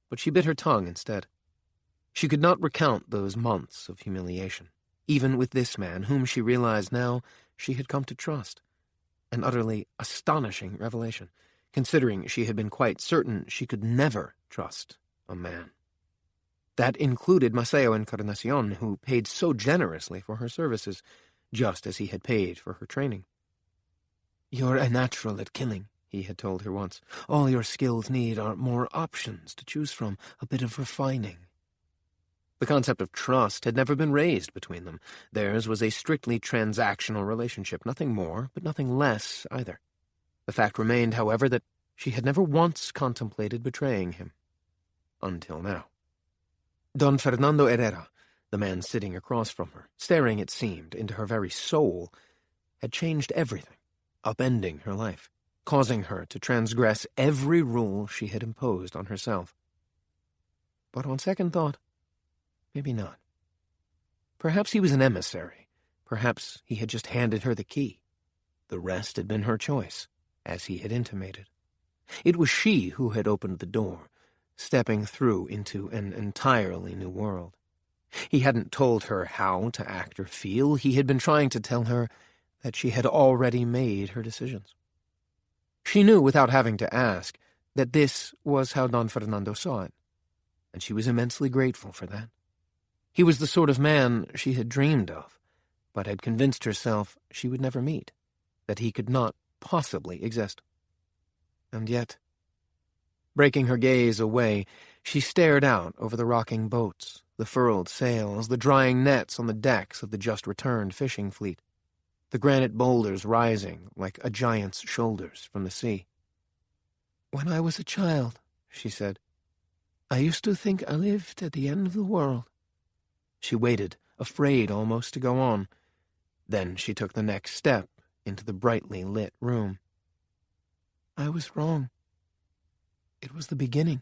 But she bit her tongue instead. She could not recount those months of humiliation, even with this man whom she realized now she had come to trust. An utterly astonishing revelation, considering she had been quite certain she could never trust a man. That included Maceo Encarnacion, who paid so generously for her services, just as he had paid for her training. You're a natural at killing, he had told her once. All your skills need are more options to choose from, a bit of refining. The concept of trust had never been raised between them. Theirs was a strictly transactional relationship, nothing more, but nothing less either. The fact remained, however, that she had never once contemplated betraying him. Until now. Don Fernando Herrera, the man sitting across from her, staring, it seemed, into her very soul, had changed everything, upending her life, causing her to transgress every rule she had imposed on herself. But on second thought, maybe not. Perhaps he was an emissary. Perhaps he had just handed her the key. The rest had been her choice, as he had intimated. It was she who had opened the door, stepping through into an entirely new world. He hadn't told her how to act or feel. He had been trying to tell her that she had already made her decisions. She knew, without having to ask, that this was how Don Fernando saw it, and she was immensely grateful for that. He was the sort of man she had dreamed of, but had convinced herself she would never meet, that he could not possibly exist. And yet, breaking her gaze away, she stared out over the rocking boats, the furled sails, the drying nets on the decks of the just-returned fishing fleet, the granite boulders rising like a giant's shoulders from the sea. When I was a child, she said, I used to think I lived at the end of the world. She waited, afraid almost to go on. Then she took the next step into the brightly lit room. I was wrong. It was the beginning.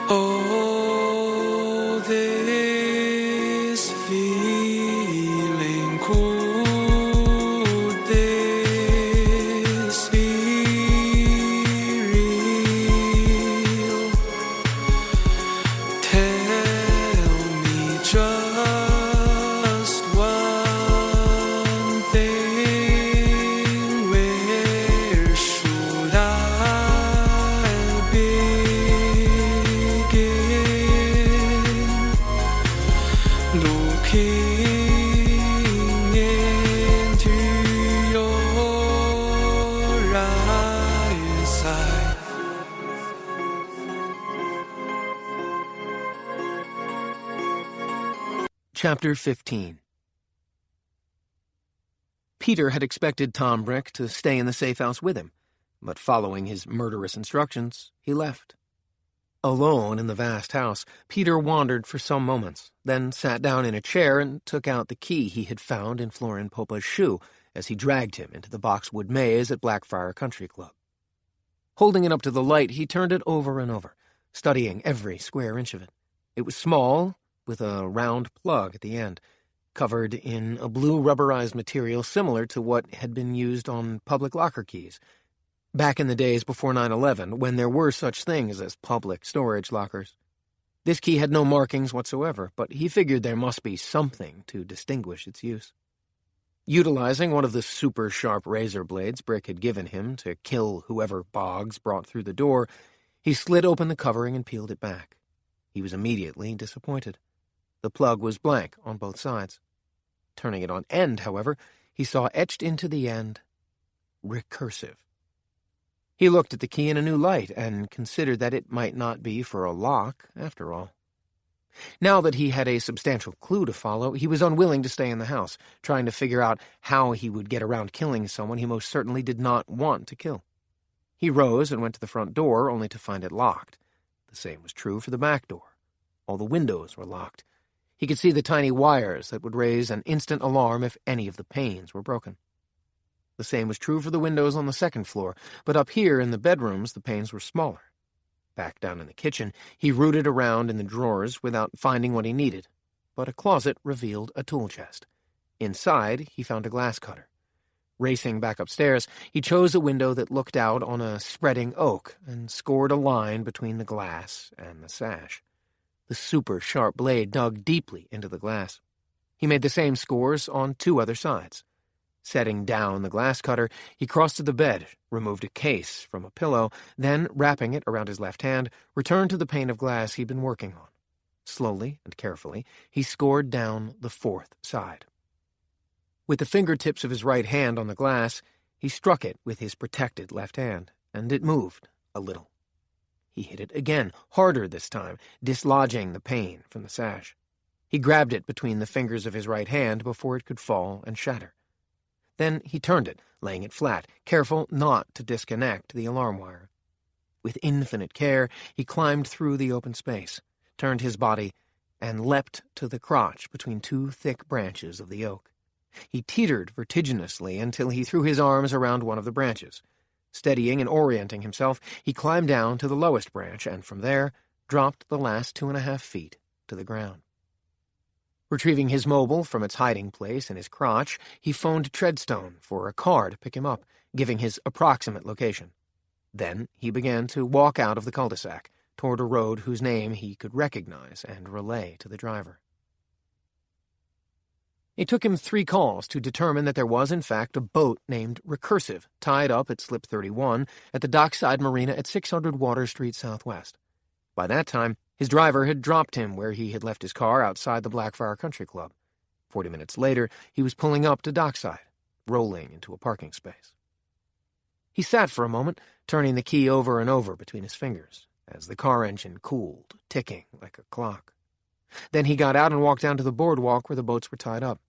Oh, this feeling, could this be real? Tell me just one thing, where should I begin? looking into your eyes. Chapter 15. Peter had expected Tom Brick to stay in the safe house with him, but following his murderous instructions, he left. Alone in the vast house, Peter wandered for some moments, then sat down in a chair and took out the key he had found in Florin Popa's shoe as he dragged him into the boxwood maze at Blackfriar Country Club. Holding it up to the light, he turned it over and over, studying every square inch of it. It was small, with a round plug at the end, covered in a blue rubberized material similar to what had been used on public locker keys, back in the days before 9/11, when there were such things as public storage lockers. This key had no markings whatsoever, but he figured there must be something to distinguish its use. Utilizing one of the super-sharp razor blades Brick had given him to kill whoever Boggs brought through the door, he slid open the covering and peeled it back. He was immediately disappointed. The plug was blank on both sides. Turning it on end, however, he saw etched into the end, recursive. He looked at the key in a new light and considered that it might not be for a lock, after all. Now that he had a substantial clue to follow, he was unwilling to stay in the house, trying to figure out how he would get around killing someone he most certainly did not want to kill. He rose and went to the front door, only to find it locked. The same was true for the back door. All the windows were locked. He could see the tiny wires that would raise an instant alarm if any of the panes were broken. The same was true for the windows on the second floor, but up here in the bedrooms the panes were smaller. Back down in the kitchen, he rooted around in the drawers without finding what he needed, but a closet revealed a tool chest. Inside, he found a glass cutter. Racing back upstairs, he chose a window that looked out on a spreading oak and scored a line between the glass and the sash. The super-sharp blade dug deeply into the glass. He made the same scores on 2 other sides. Setting down the glass cutter, he crossed to the bed, removed a case from a pillow, then, wrapping it around his left hand, returned to the pane of glass he'd been working on. Slowly and carefully, he scored down the 4th side. With the fingertips of his right hand on the glass, he struck it with his protected left hand, and it moved a little. He hit it again, harder this time, dislodging the pane from the sash. He grabbed it between the fingers of his right hand before it could fall and shatter. Then he turned it, laying it flat, careful not to disconnect the alarm wire. With infinite care, he climbed through the open space, turned his body, and leapt to the crotch between 2 thick branches of the oak. He teetered vertiginously until he threw his arms around one of the branches. Steadying and orienting himself, he climbed down to the lowest branch and from there dropped the last 2.5 feet to the ground. Retrieving his mobile from its hiding place in his crotch, he phoned Treadstone for a car to pick him up, giving his approximate location. Then he began to walk out of the cul-de-sac toward a road whose name he could recognize and relay to the driver. It took him 3 calls to determine that there was, in fact, a boat named Recursive tied up at Slip 31 at the dockside marina at 600 Water Street Southwest. By that time, his driver had dropped him where he had left his car outside the Blackfriar Country Club. 40 minutes later, he was pulling up to dockside, rolling into a parking space. He sat for a moment, turning the key over and over between his fingers, as the car engine cooled, ticking like a clock. Then he got out and walked down to the boardwalk where the boats were tied up.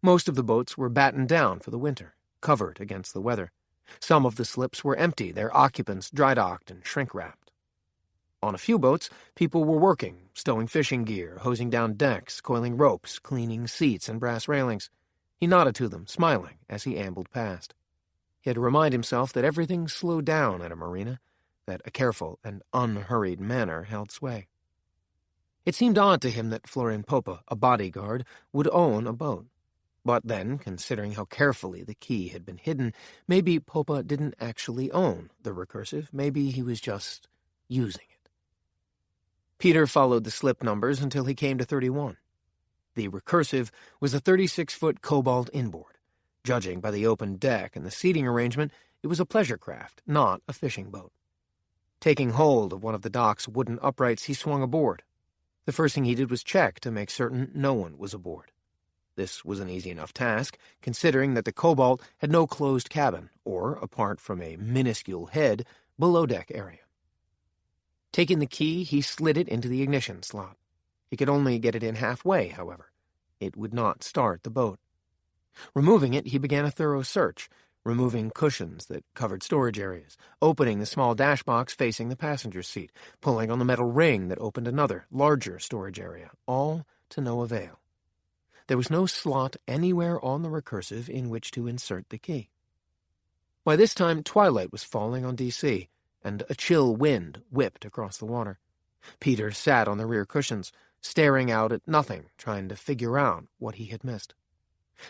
Most of the boats were battened down for the winter, covered against the weather. Some of the slips were empty, their occupants dry-docked and shrink-wrapped. On a few boats, people were working, stowing fishing gear, hosing down decks, coiling ropes, cleaning seats and brass railings. He nodded to them, smiling, as he ambled past. He had to remind himself that everything slowed down at a marina, that a careful and unhurried manner held sway. It seemed odd to him that Florin Popa, a bodyguard, would own a boat. But then, considering how carefully the key had been hidden, maybe Popa didn't actually own the Recursive. Maybe he was just using it. Peter followed the slip numbers until he came to 31. The Recursive was a 36-foot cobalt inboard. Judging by the open deck and the seating arrangement, it was a pleasure craft, not a fishing boat. Taking hold of one of the dock's wooden uprights, he swung aboard. The first thing he did was check to make certain no one was aboard. This was an easy enough task, considering that the Cobalt had no closed cabin, or, apart from a minuscule head, below-deck area. Taking the key, he slid it into the ignition slot. He could only get it in halfway, however. It would not start the boat. Removing it, he began a thorough search, removing cushions that covered storage areas, opening the small dashbox facing the passenger's seat, pulling on the metal ring that opened another, larger storage area, all to no avail. There was no slot anywhere on the recursive in which to insert the key. By this time, twilight was falling on D.C., and a chill wind whipped across the water. Peter sat on the rear cushions, staring out at nothing, trying to figure out what he had missed.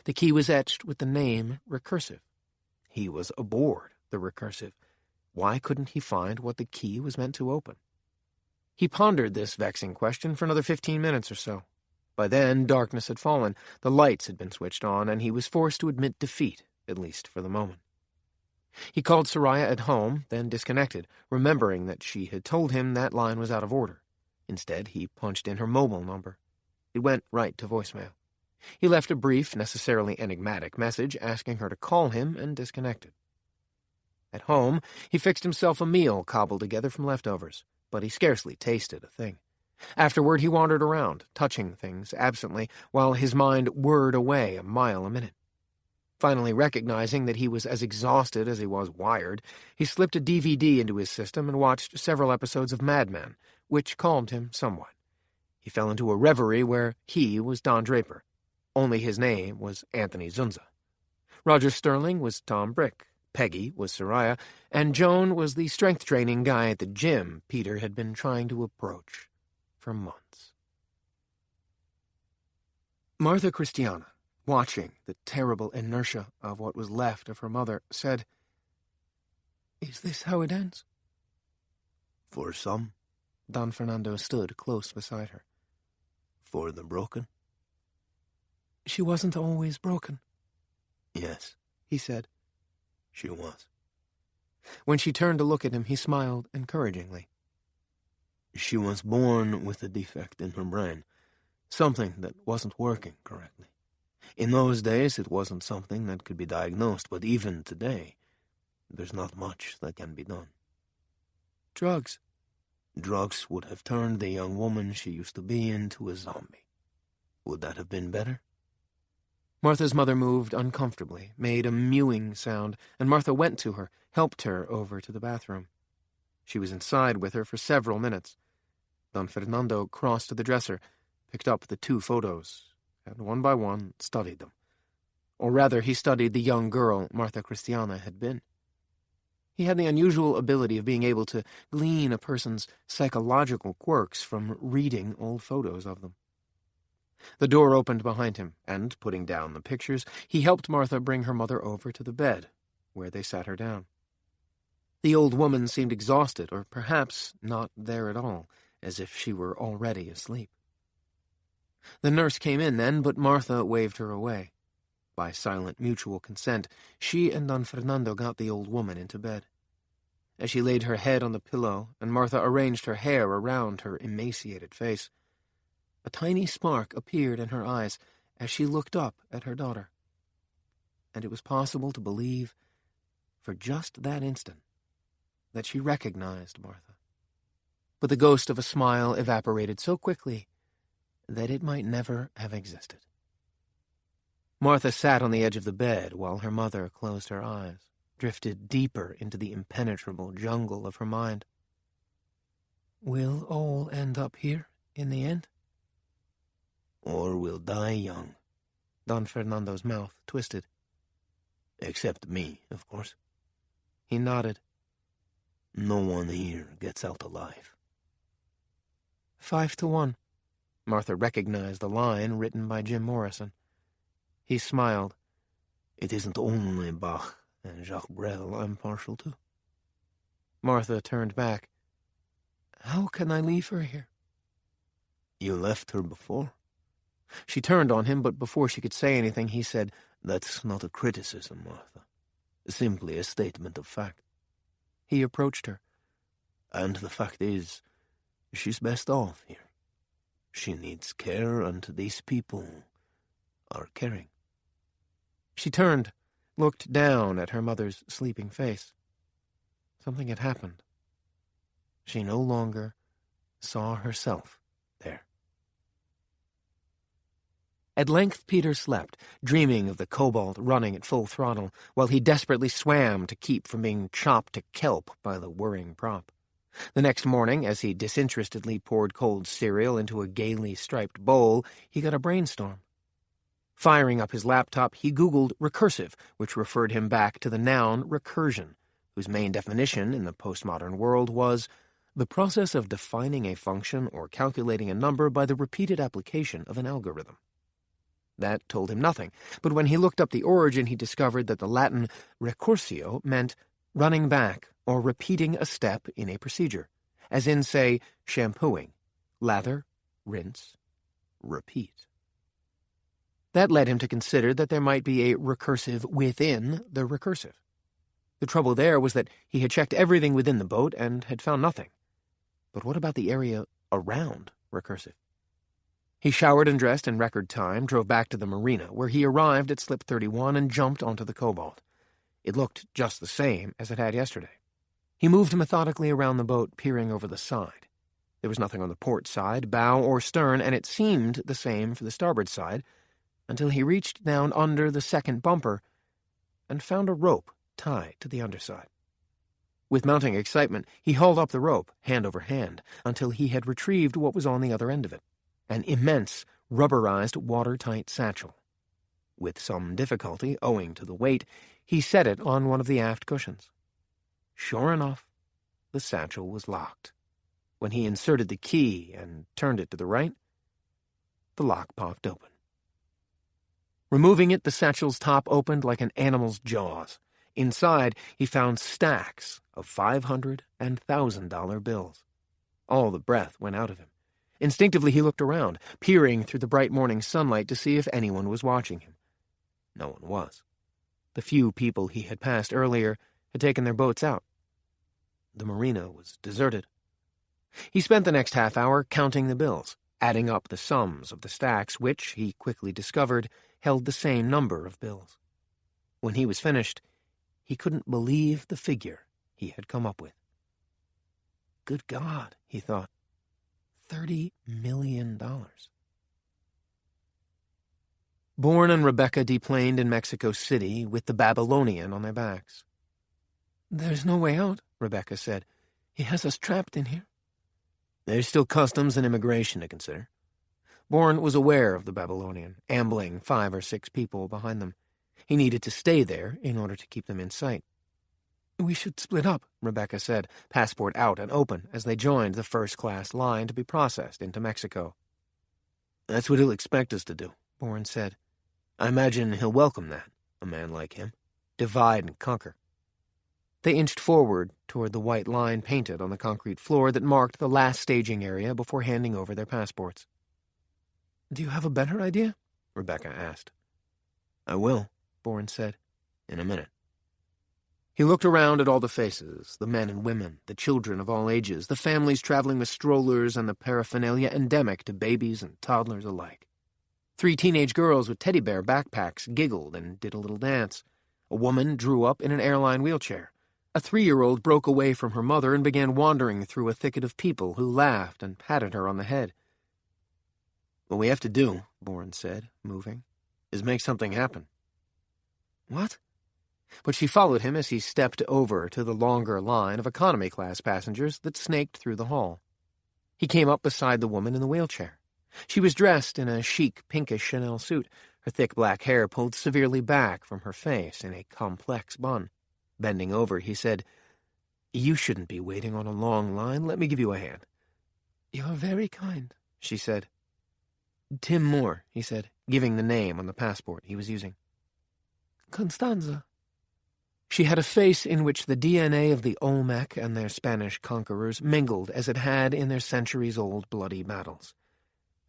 The key was etched with the name Recursive. He was aboard the Recursive. Why couldn't he find what the key was meant to open? He pondered this vexing question for another 15 minutes or so. By then, darkness had fallen, the lights had been switched on, and he was forced to admit defeat, at least for the moment. He called Soraya at home, then disconnected, remembering that she had told him that line was out of order. Instead, he punched in her mobile number. It went right to voicemail. He left a brief, necessarily enigmatic message asking her to call him and disconnected. At home, he fixed himself a meal cobbled together from leftovers, but he scarcely tasted a thing. Afterward, he wandered around, touching things absently, while his mind whirred away a mile a minute. Finally recognizing that he was as exhausted as he was wired, he slipped a DVD into his system and watched several episodes of Mad Men, which calmed him somewhat. He fell into a reverie where he was Don Draper. Only his name was Anthony Zunza. Roger Sterling was Tom Brick, Peggy was Soraya, and Joan was the strength-training guy at the gym Peter had been trying to approach for months. Martha Christiana, watching the terrible inertia of what was left of her mother, said, "Is this how it ends?" For some. Don Fernando stood close beside her. For the broken. She wasn't always broken. Yes, he said. She was. When she turned to look at him, he smiled encouragingly. She was born with a defect in her brain, something that wasn't working correctly. In those days, it wasn't something that could be diagnosed, but even today, there's not much that can be done. Drugs. Drugs would have turned the young woman she used to be into a zombie. Would that have been better? Martha's mother moved uncomfortably, made a mewing sound, and Martha went to her, helped her over to the bathroom. She was inside with her for several minutes. Don Fernando crossed to the dresser, picked up the 2 photos, and one by one studied them. Or rather, he studied the young girl Martha Christiana had been. He had the unusual ability of being able to glean a person's psychological quirks from reading old photos of them. The door opened behind him, and, putting down the pictures, he helped Martha bring her mother over to the bed, where they sat her down. The old woman seemed exhausted, or perhaps not there at all, as if she were already asleep. The nurse came in then, but Martha waved her away. By silent mutual consent, she and Don Fernando got the old woman into bed. As she laid her head on the pillow, and Martha arranged her hair around her emaciated face, a tiny spark appeared in her eyes as she looked up at her daughter. And it was possible to believe, for just that instant, that she recognized Martha. But the ghost of a smile evaporated so quickly that it might never have existed. Martha sat on the edge of the bed while her mother closed her eyes, drifted deeper into the impenetrable jungle of her mind. "We'll all end up here in the end?" Or we'll die young. Don Fernando's mouth twisted. Except me, of course. He nodded. No one here gets out alive. 5-1. Martha recognized the line written by Jim Morrison. He smiled. It isn't only Bach and Jacques Brel I'm partial to. Martha turned back. "How can I leave her here?" You left her before? She turned on him, but before she could say anything, he said, "That's not a criticism, Martha. Simply a statement of fact." He approached her. "And the fact is, she's best off here. She needs care, and these people are caring. She turned, looked down at her mother's sleeping face. Something had happened. She no longer saw herself there. At length Peter slept, dreaming of the cobalt running at full throttle, while he desperately swam to keep from being chopped to kelp by the whirring prop. The next morning, as he disinterestedly poured cold cereal into a gaily striped bowl, he got a brainstorm. Firing up his laptop, he Googled recursive, which referred him back to the noun recursion, whose main definition in the postmodern world was the process of defining a function or calculating a number by the repeated application of an algorithm. That told him nothing, but when he looked up the origin, he discovered that the Latin recursio meant running back or repeating a step in a procedure, as in, say, shampooing, lather, rinse, repeat. That led him to consider that there might be a recursive within the recursive. The trouble there was that he had checked everything within the boat and had found nothing. But what about the area around recursive? He showered and dressed in record time, drove back to the marina, where he arrived at slip 31 and jumped onto the cobalt. It looked just the same as it had yesterday. He moved methodically around the boat, peering over the side. There was nothing on the port side, bow, or stern, and it seemed the same for the starboard side, until he reached down under the second bumper and found a rope tied to the underside. With mounting excitement, he hauled up the rope, hand over hand, until he had retrieved what was on the other end of it, an immense, rubberized, watertight satchel. With some difficulty, owing to the weight, he set it on one of the aft cushions. Sure enough, the satchel was locked. When he inserted the key and turned it to the right, the lock popped open. Removing it, the satchel's top opened like an animal's jaws. Inside, he found stacks of $500 and $1,000 bills. All the breath went out of him. Instinctively, he looked around, peering through the bright morning sunlight to see if anyone was watching him. No one was. The few people he had passed earlier had taken their boats out. The marina was deserted. He spent the next half hour counting the bills, adding up the sums of the stacks, which, he quickly discovered, held the same number of bills. When he was finished, he couldn't believe the figure he had come up with. Good God, he thought. $30 million. Bourne and Rebeka deplaned in Mexico City with the Babylonian on their backs. "There's no way out," Rebeka said. "He has us trapped in here." "There's still customs and immigration to consider." Bourne was aware of the Babylonian, ambling 5 or 6 people behind them. He needed to stay there in order to keep them in sight. "We should split up," Rebeka said, passport out and open, as they joined the first-class line to be processed into Mexico. "That's what he'll expect us to do," Bourne said. "I imagine he'll welcome that, a man like him. Divide and conquer." They inched forward toward the white line painted on the concrete floor that marked the last staging area before handing over their passports. "Do you have a better idea?" Rebeka asked. "I will," Bourne said, "in a minute." He looked around at all the faces, the men and women, the children of all ages, the families traveling with strollers and the paraphernalia endemic to babies and toddlers alike. 3 teenage girls with teddy bear backpacks giggled and did a little dance. A woman drew up in an airline wheelchair. A 3-year-old broke away from her mother and began wandering through a thicket of people who laughed and patted her on the head. "What we have to do," Bourne said, moving, "is make something happen." "What?" But she followed him as he stepped over to the longer line of economy-class passengers that snaked through the hall. He came up beside the woman in the wheelchair. She was dressed in a chic pinkish Chanel suit, her thick black hair pulled severely back from her face in a complex bun. Bending over, he said, "You shouldn't be waiting on a long line. Let me give you a hand." "You're very kind," she said. "Tim Moore," he said, giving the name on the passport he was using. "Constanza." She had a face in which the DNA of the Olmec and their Spanish conquerors mingled as it had in their centuries-old bloody battles.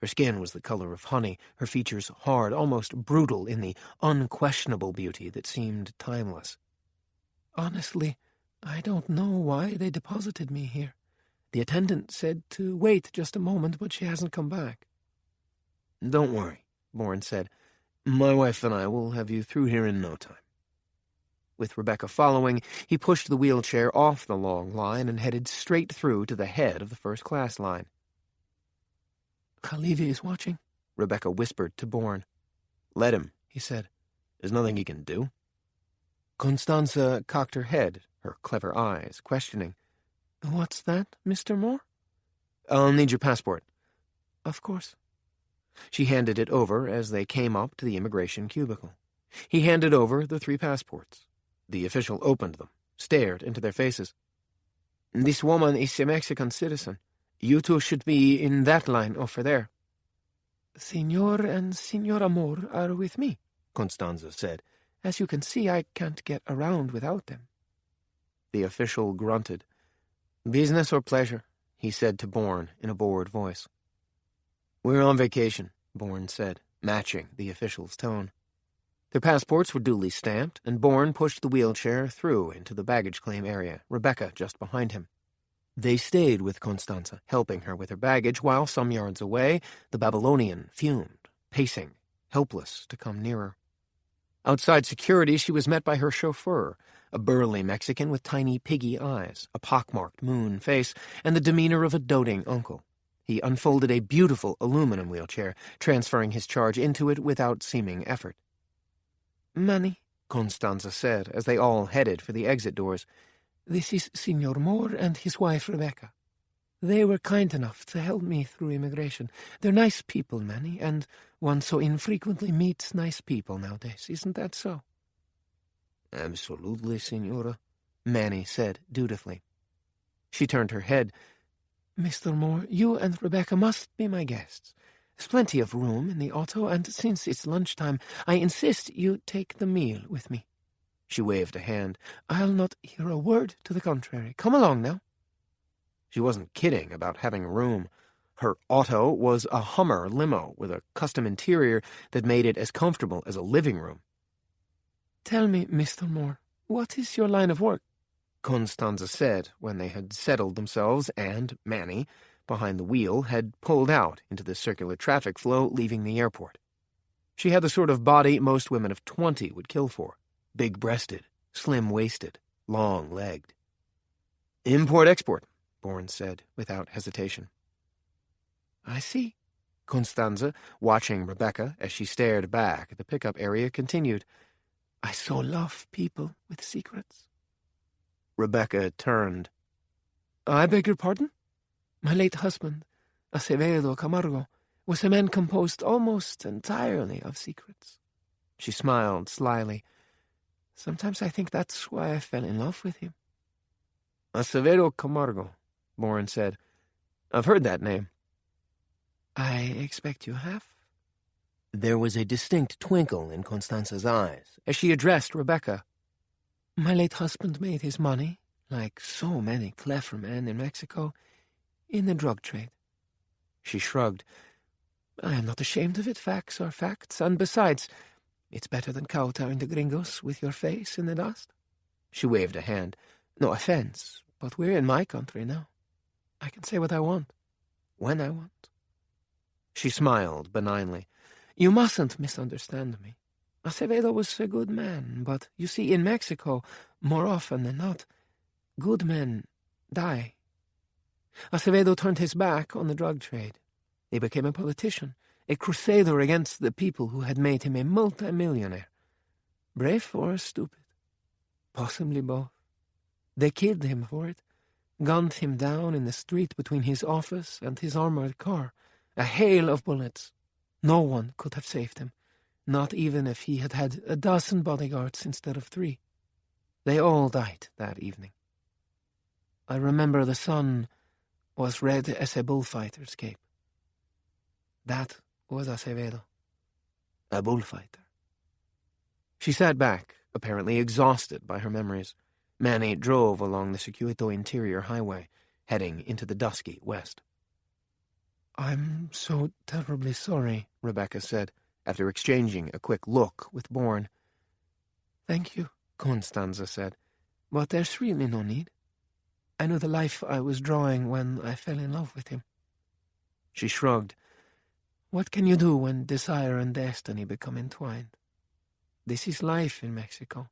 Her skin was the color of honey, her features hard, almost brutal in the unquestionable beauty that seemed timeless. "Honestly, I don't know why they deposited me here. The attendant said to wait just a moment, but she hasn't come back." Don't worry, Bourne said. My wife and I will have you through here in no time. With Rebeka following, he pushed the wheelchair off the long line and headed straight through to the head of the first-class line. Khalivi is watching, Rebeka whispered to Bourne. Let him, he said. There's nothing he can do. Constanza cocked her head, her clever eyes questioning. What's that, Mr. Moore? I'll need your passport. Of course. She handed it over as they came up to the immigration cubicle. He handed over the 3 passports. The official opened them, stared into their faces. This woman is a Mexican citizen. You two should be in that line over there. Senor and Senora Moore are with me, Constanza said. As you can see, I can't get around without them. The official grunted. Business or pleasure? He said to Bourne in a bored voice. We're on vacation, Bourne said, matching the official's tone. Their passports were duly stamped, and Bourne pushed the wheelchair through into the baggage claim area, Rebeka just behind him. They stayed with Constanza, helping her with her baggage, while some yards away, the Babylonian fumed, pacing, helpless to come nearer. Outside security, she was met by her chauffeur, a burly Mexican with tiny piggy eyes, a pockmarked moon face, and the demeanor of a doting uncle. He unfolded a beautiful aluminum wheelchair, transferring his charge into it without seeming effort. Manny, Constanza said, as they all headed for the exit doors. This is Senor Moore and his wife Rebeka. They were kind enough to help me through immigration. They're nice people, Manny, and one so infrequently meets nice people nowadays. Isn't that so? Absolutely, Senora, Manny said dutifully. She turned her head. Mr. Moore, you and Rebeka must be my guests. There's plenty of room in the auto, and since it's lunchtime, I insist you take the meal with me. She waved a hand. I'll not hear a word to the contrary. Come along now. She wasn't kidding about having room. Her auto was a Hummer limo with a custom interior that made it as comfortable as a living room. Tell me, Mr. Moore, what is your line of work? Constanza said when they had settled themselves and Manny, behind the wheel, had pulled out into the circular traffic flow leaving the airport. She had the sort of body most women of 20 would kill for. Big-breasted, slim-waisted, long-legged. Import-export, Bourne said, without hesitation. I see. Constanza, watching Rebeka as she stared back at the pickup area, continued. I so love people with secrets. Rebeka turned. I beg your pardon? My late husband, Acevedo Camargo, was a man composed almost entirely of secrets. She smiled slyly. Sometimes I think that's why I fell in love with him. Acevedo Camargo, Bourne said. I've heard that name. I expect you have. There was a distinct twinkle in Constanza's eyes as she addressed Rebeka. My late husband made his money, like so many clever men in Mexico, in the drug trade. She shrugged. I am not ashamed of it. Facts are facts, and besides, it's better than kowtowing the gringos with your face in the dust. She waved a hand. No offense, but we're in my country now. I can say what I want, when I want. She smiled benignly. You mustn't misunderstand me. Acevedo was a good man, but you see, in Mexico, more often than not, good men die. Acevedo turned his back on the drug trade. He became a politician, a crusader against the people who had made him a multimillionaire. Brave or stupid? Possibly both. They killed him for it, gunned him down in the street between his office and his armored car. A hail of bullets. No one could have saved him, not even if he had had a dozen bodyguards instead of 3. They all died that evening. I remember the sun was red as a bullfighter's cape. That was Acevedo, a bullfighter. She sat back, apparently exhausted by her memories. Manny drove along the Circuito Interior Highway, heading into the dusky west. I'm so terribly sorry, Rebeka said, after exchanging a quick look with Bourne. Thank you, Constanza said. But there's really no need. I knew the life I was drawing when I fell in love with him. She shrugged. What can you do when desire and destiny become entwined? This is life in Mexico,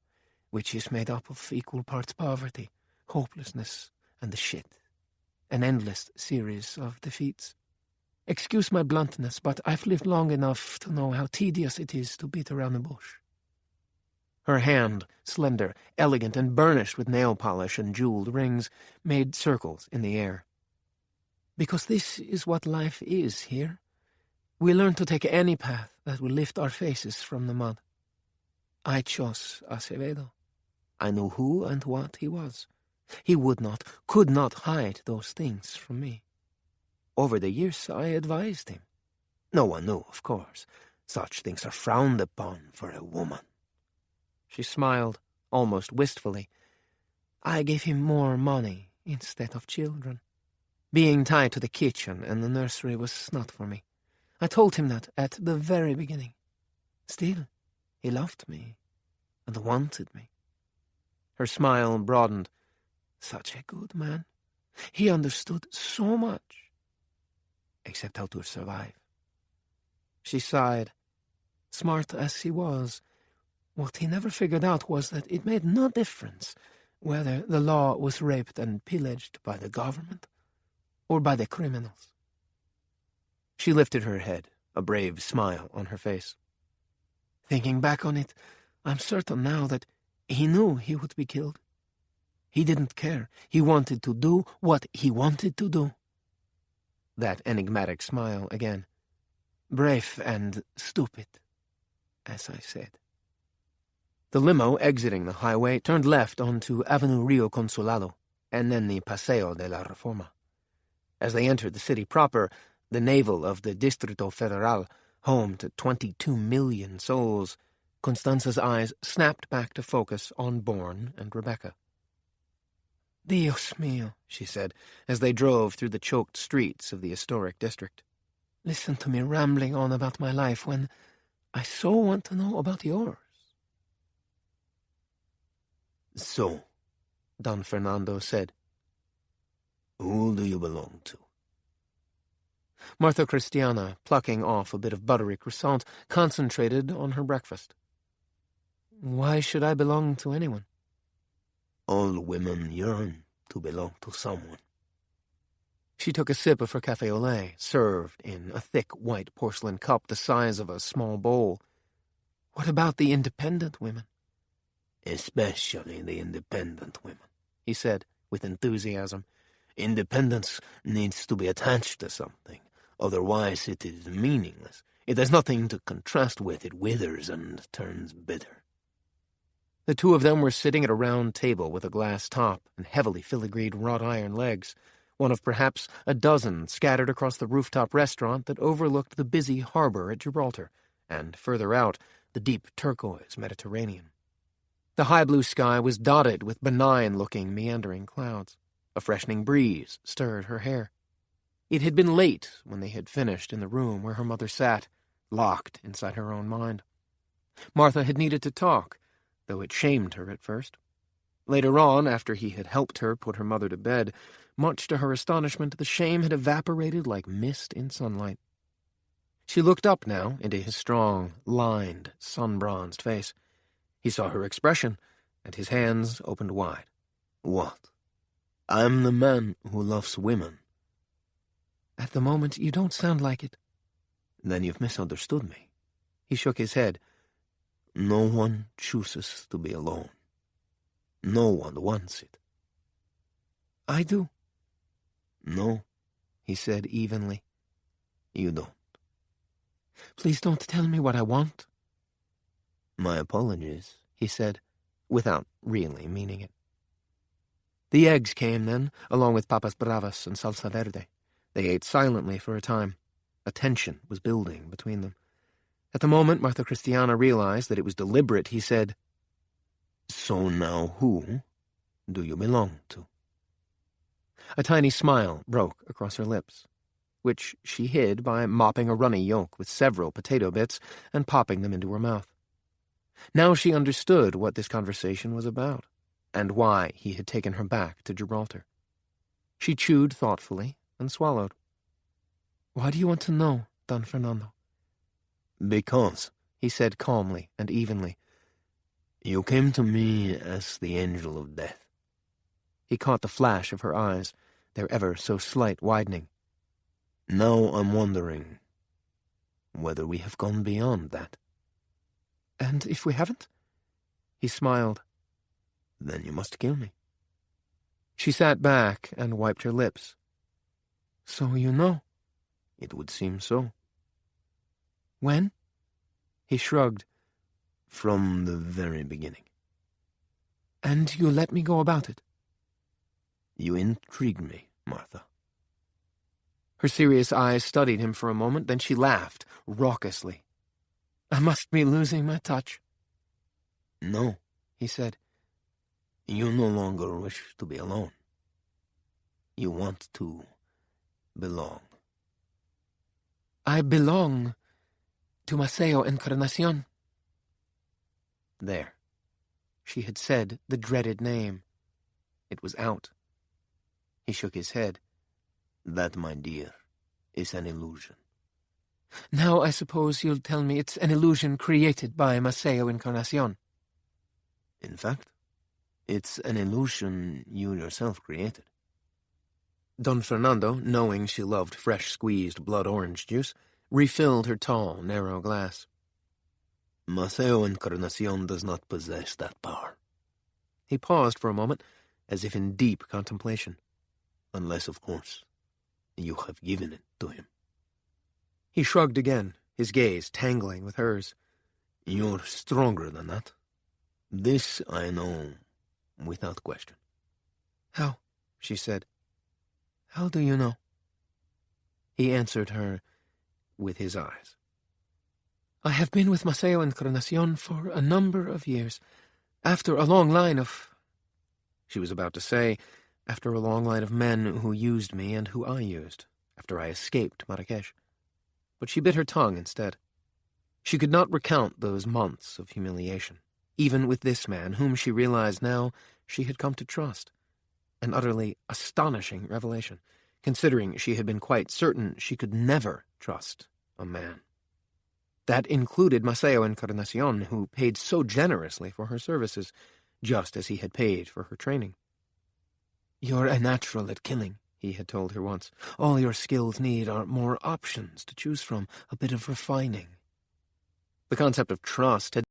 which is made up of equal parts poverty, hopelessness, and the shit. An endless series of defeats. Excuse my bluntness, but I've lived long enough to know how tedious it is to beat around the bush. Her hand, slender, elegant, and burnished with nail polish and jeweled rings, made circles in the air. Because this is what life is here. We learn to take any path that will lift our faces from the mud. I chose Acevedo. I knew who and what he was. He would not, could not hide those things from me. Over the years I advised him. No one knew, of course. Such things are frowned upon for a woman. She smiled, almost wistfully. I gave him more money instead of children. Being tied to the kitchen and the nursery was not for me. I told him that at the very beginning. Still, he loved me and wanted me. Her smile broadened. Such a good man. He understood so much. Except how to survive. She sighed. Smart as he was, what he never figured out was that it made no difference whether the law was raped and pillaged by the government or by the criminals. She lifted her head, a brave smile on her face. Thinking back on it, I'm certain now that he knew he would be killed. He didn't care. He wanted to do what he wanted to do. That enigmatic smile again. Brave and stupid, as I said. The limo exiting the highway turned left onto Avenue Rio Consulado, and then the Paseo de la Reforma. As they entered the city proper, the navel of the Distrito Federal, home to 22 million souls, Constanza's eyes snapped back to focus on Bourne and Rebeka. Dios mío, she said, as they drove through the choked streets of the historic district. Listen to me rambling on about my life when I so want to know about yours. So, Don Fernando said, who do you belong to? Martha Christiana, plucking off a bit of buttery croissant, concentrated on her breakfast. Why should I belong to anyone? All women yearn to belong to someone. She took a sip of her café au lait, served in a thick white porcelain cup the size of a small bowl. What about the independent women? Especially the independent women, he said with enthusiasm. Independence needs to be attached to something, otherwise it is meaningless. It has nothing to contrast with, it withers and turns bitter. The two of them were sitting at a round table with a glass top and heavily filigreed wrought iron legs, one of perhaps a dozen scattered across the rooftop restaurant that overlooked the busy harbor at Gibraltar, and further out, the deep turquoise Mediterranean. The high blue sky was dotted with benign-looking meandering clouds. A freshening breeze stirred her hair. It had been late when they had finished in the room where her mother sat, locked inside her own mind. Martha had needed to talk, though it shamed her at first. Later on, after he had helped her put her mother to bed, much to her astonishment, the shame had evaporated like mist in sunlight. She looked up now into his strong, lined, sun-bronzed face. He saw her expression, and his hands opened wide. What? I'm the man who loves women. At the moment, you don't sound like it. Then you've misunderstood me. He shook his head. No one chooses to be alone. No one wants it. I do. No, he said evenly. You don't. Please don't tell me what I want. My apologies, he said, without really meaning it. The eggs came then, along with papas bravas and salsa verde. They ate silently for a time. A tension was building between them. At the moment Martha Christiana realized that it was deliberate, he said, So now who do you belong to? A tiny smile broke across her lips, which she hid by mopping a runny yolk with several potato bits and popping them into her mouth. Now she understood what this conversation was about, and why he had taken her back to Gibraltar. She chewed thoughtfully and swallowed. Why do you want to know? Don Fernando? Because, he said calmly and evenly, you came to me as the angel of death. He caught the flash of her eyes, their ever so slight widening. Now I'm wondering whether we have gone beyond that. And if we haven't? He smiled. Then you must kill me. She sat back and wiped her lips. So you know? It would seem so. When? He shrugged. From the very beginning. And you let me go about it? You intrigue me, Martha. Her serious eyes studied him for a moment, then she laughed, raucously. I must be losing my touch. No, he said. You no longer wish to be alone. You want to belong. I belong to Maceo Encarnacion. There. She had said the dreaded name. It was out. He shook his head. That, my dear, is an illusion. Now I suppose you'll tell me it's an illusion created by Maceo Encarnacion. In fact, it's an illusion you yourself created. Don Fernando, knowing she loved fresh-squeezed blood orange juice, refilled her tall, narrow glass. Maceo Encarnacion does not possess that power. He paused for a moment, as if in deep contemplation. Unless, of course, you have given it to him. He shrugged again, his gaze tangling with hers. You're stronger than that. This I know without question. How? She said. How do you know? He answered her with his eyes. I have been with Maceo Encarnacion for a number of years, after a long line of... She was about to say, after a long line of men who used me and who I used, after I escaped Marrakesh. But she bit her tongue instead. She could not recount those months of humiliation, even with this man whom she realized now she had come to trust. An utterly astonishing revelation, considering she had been quite certain she could never trust a man. That included Maceo Encarnacion, who paid so generously for her services, just as he had paid for her training. You're a natural at killing, he had told her once. All your skills need are more options to choose from, a bit of refining. The concept of trust had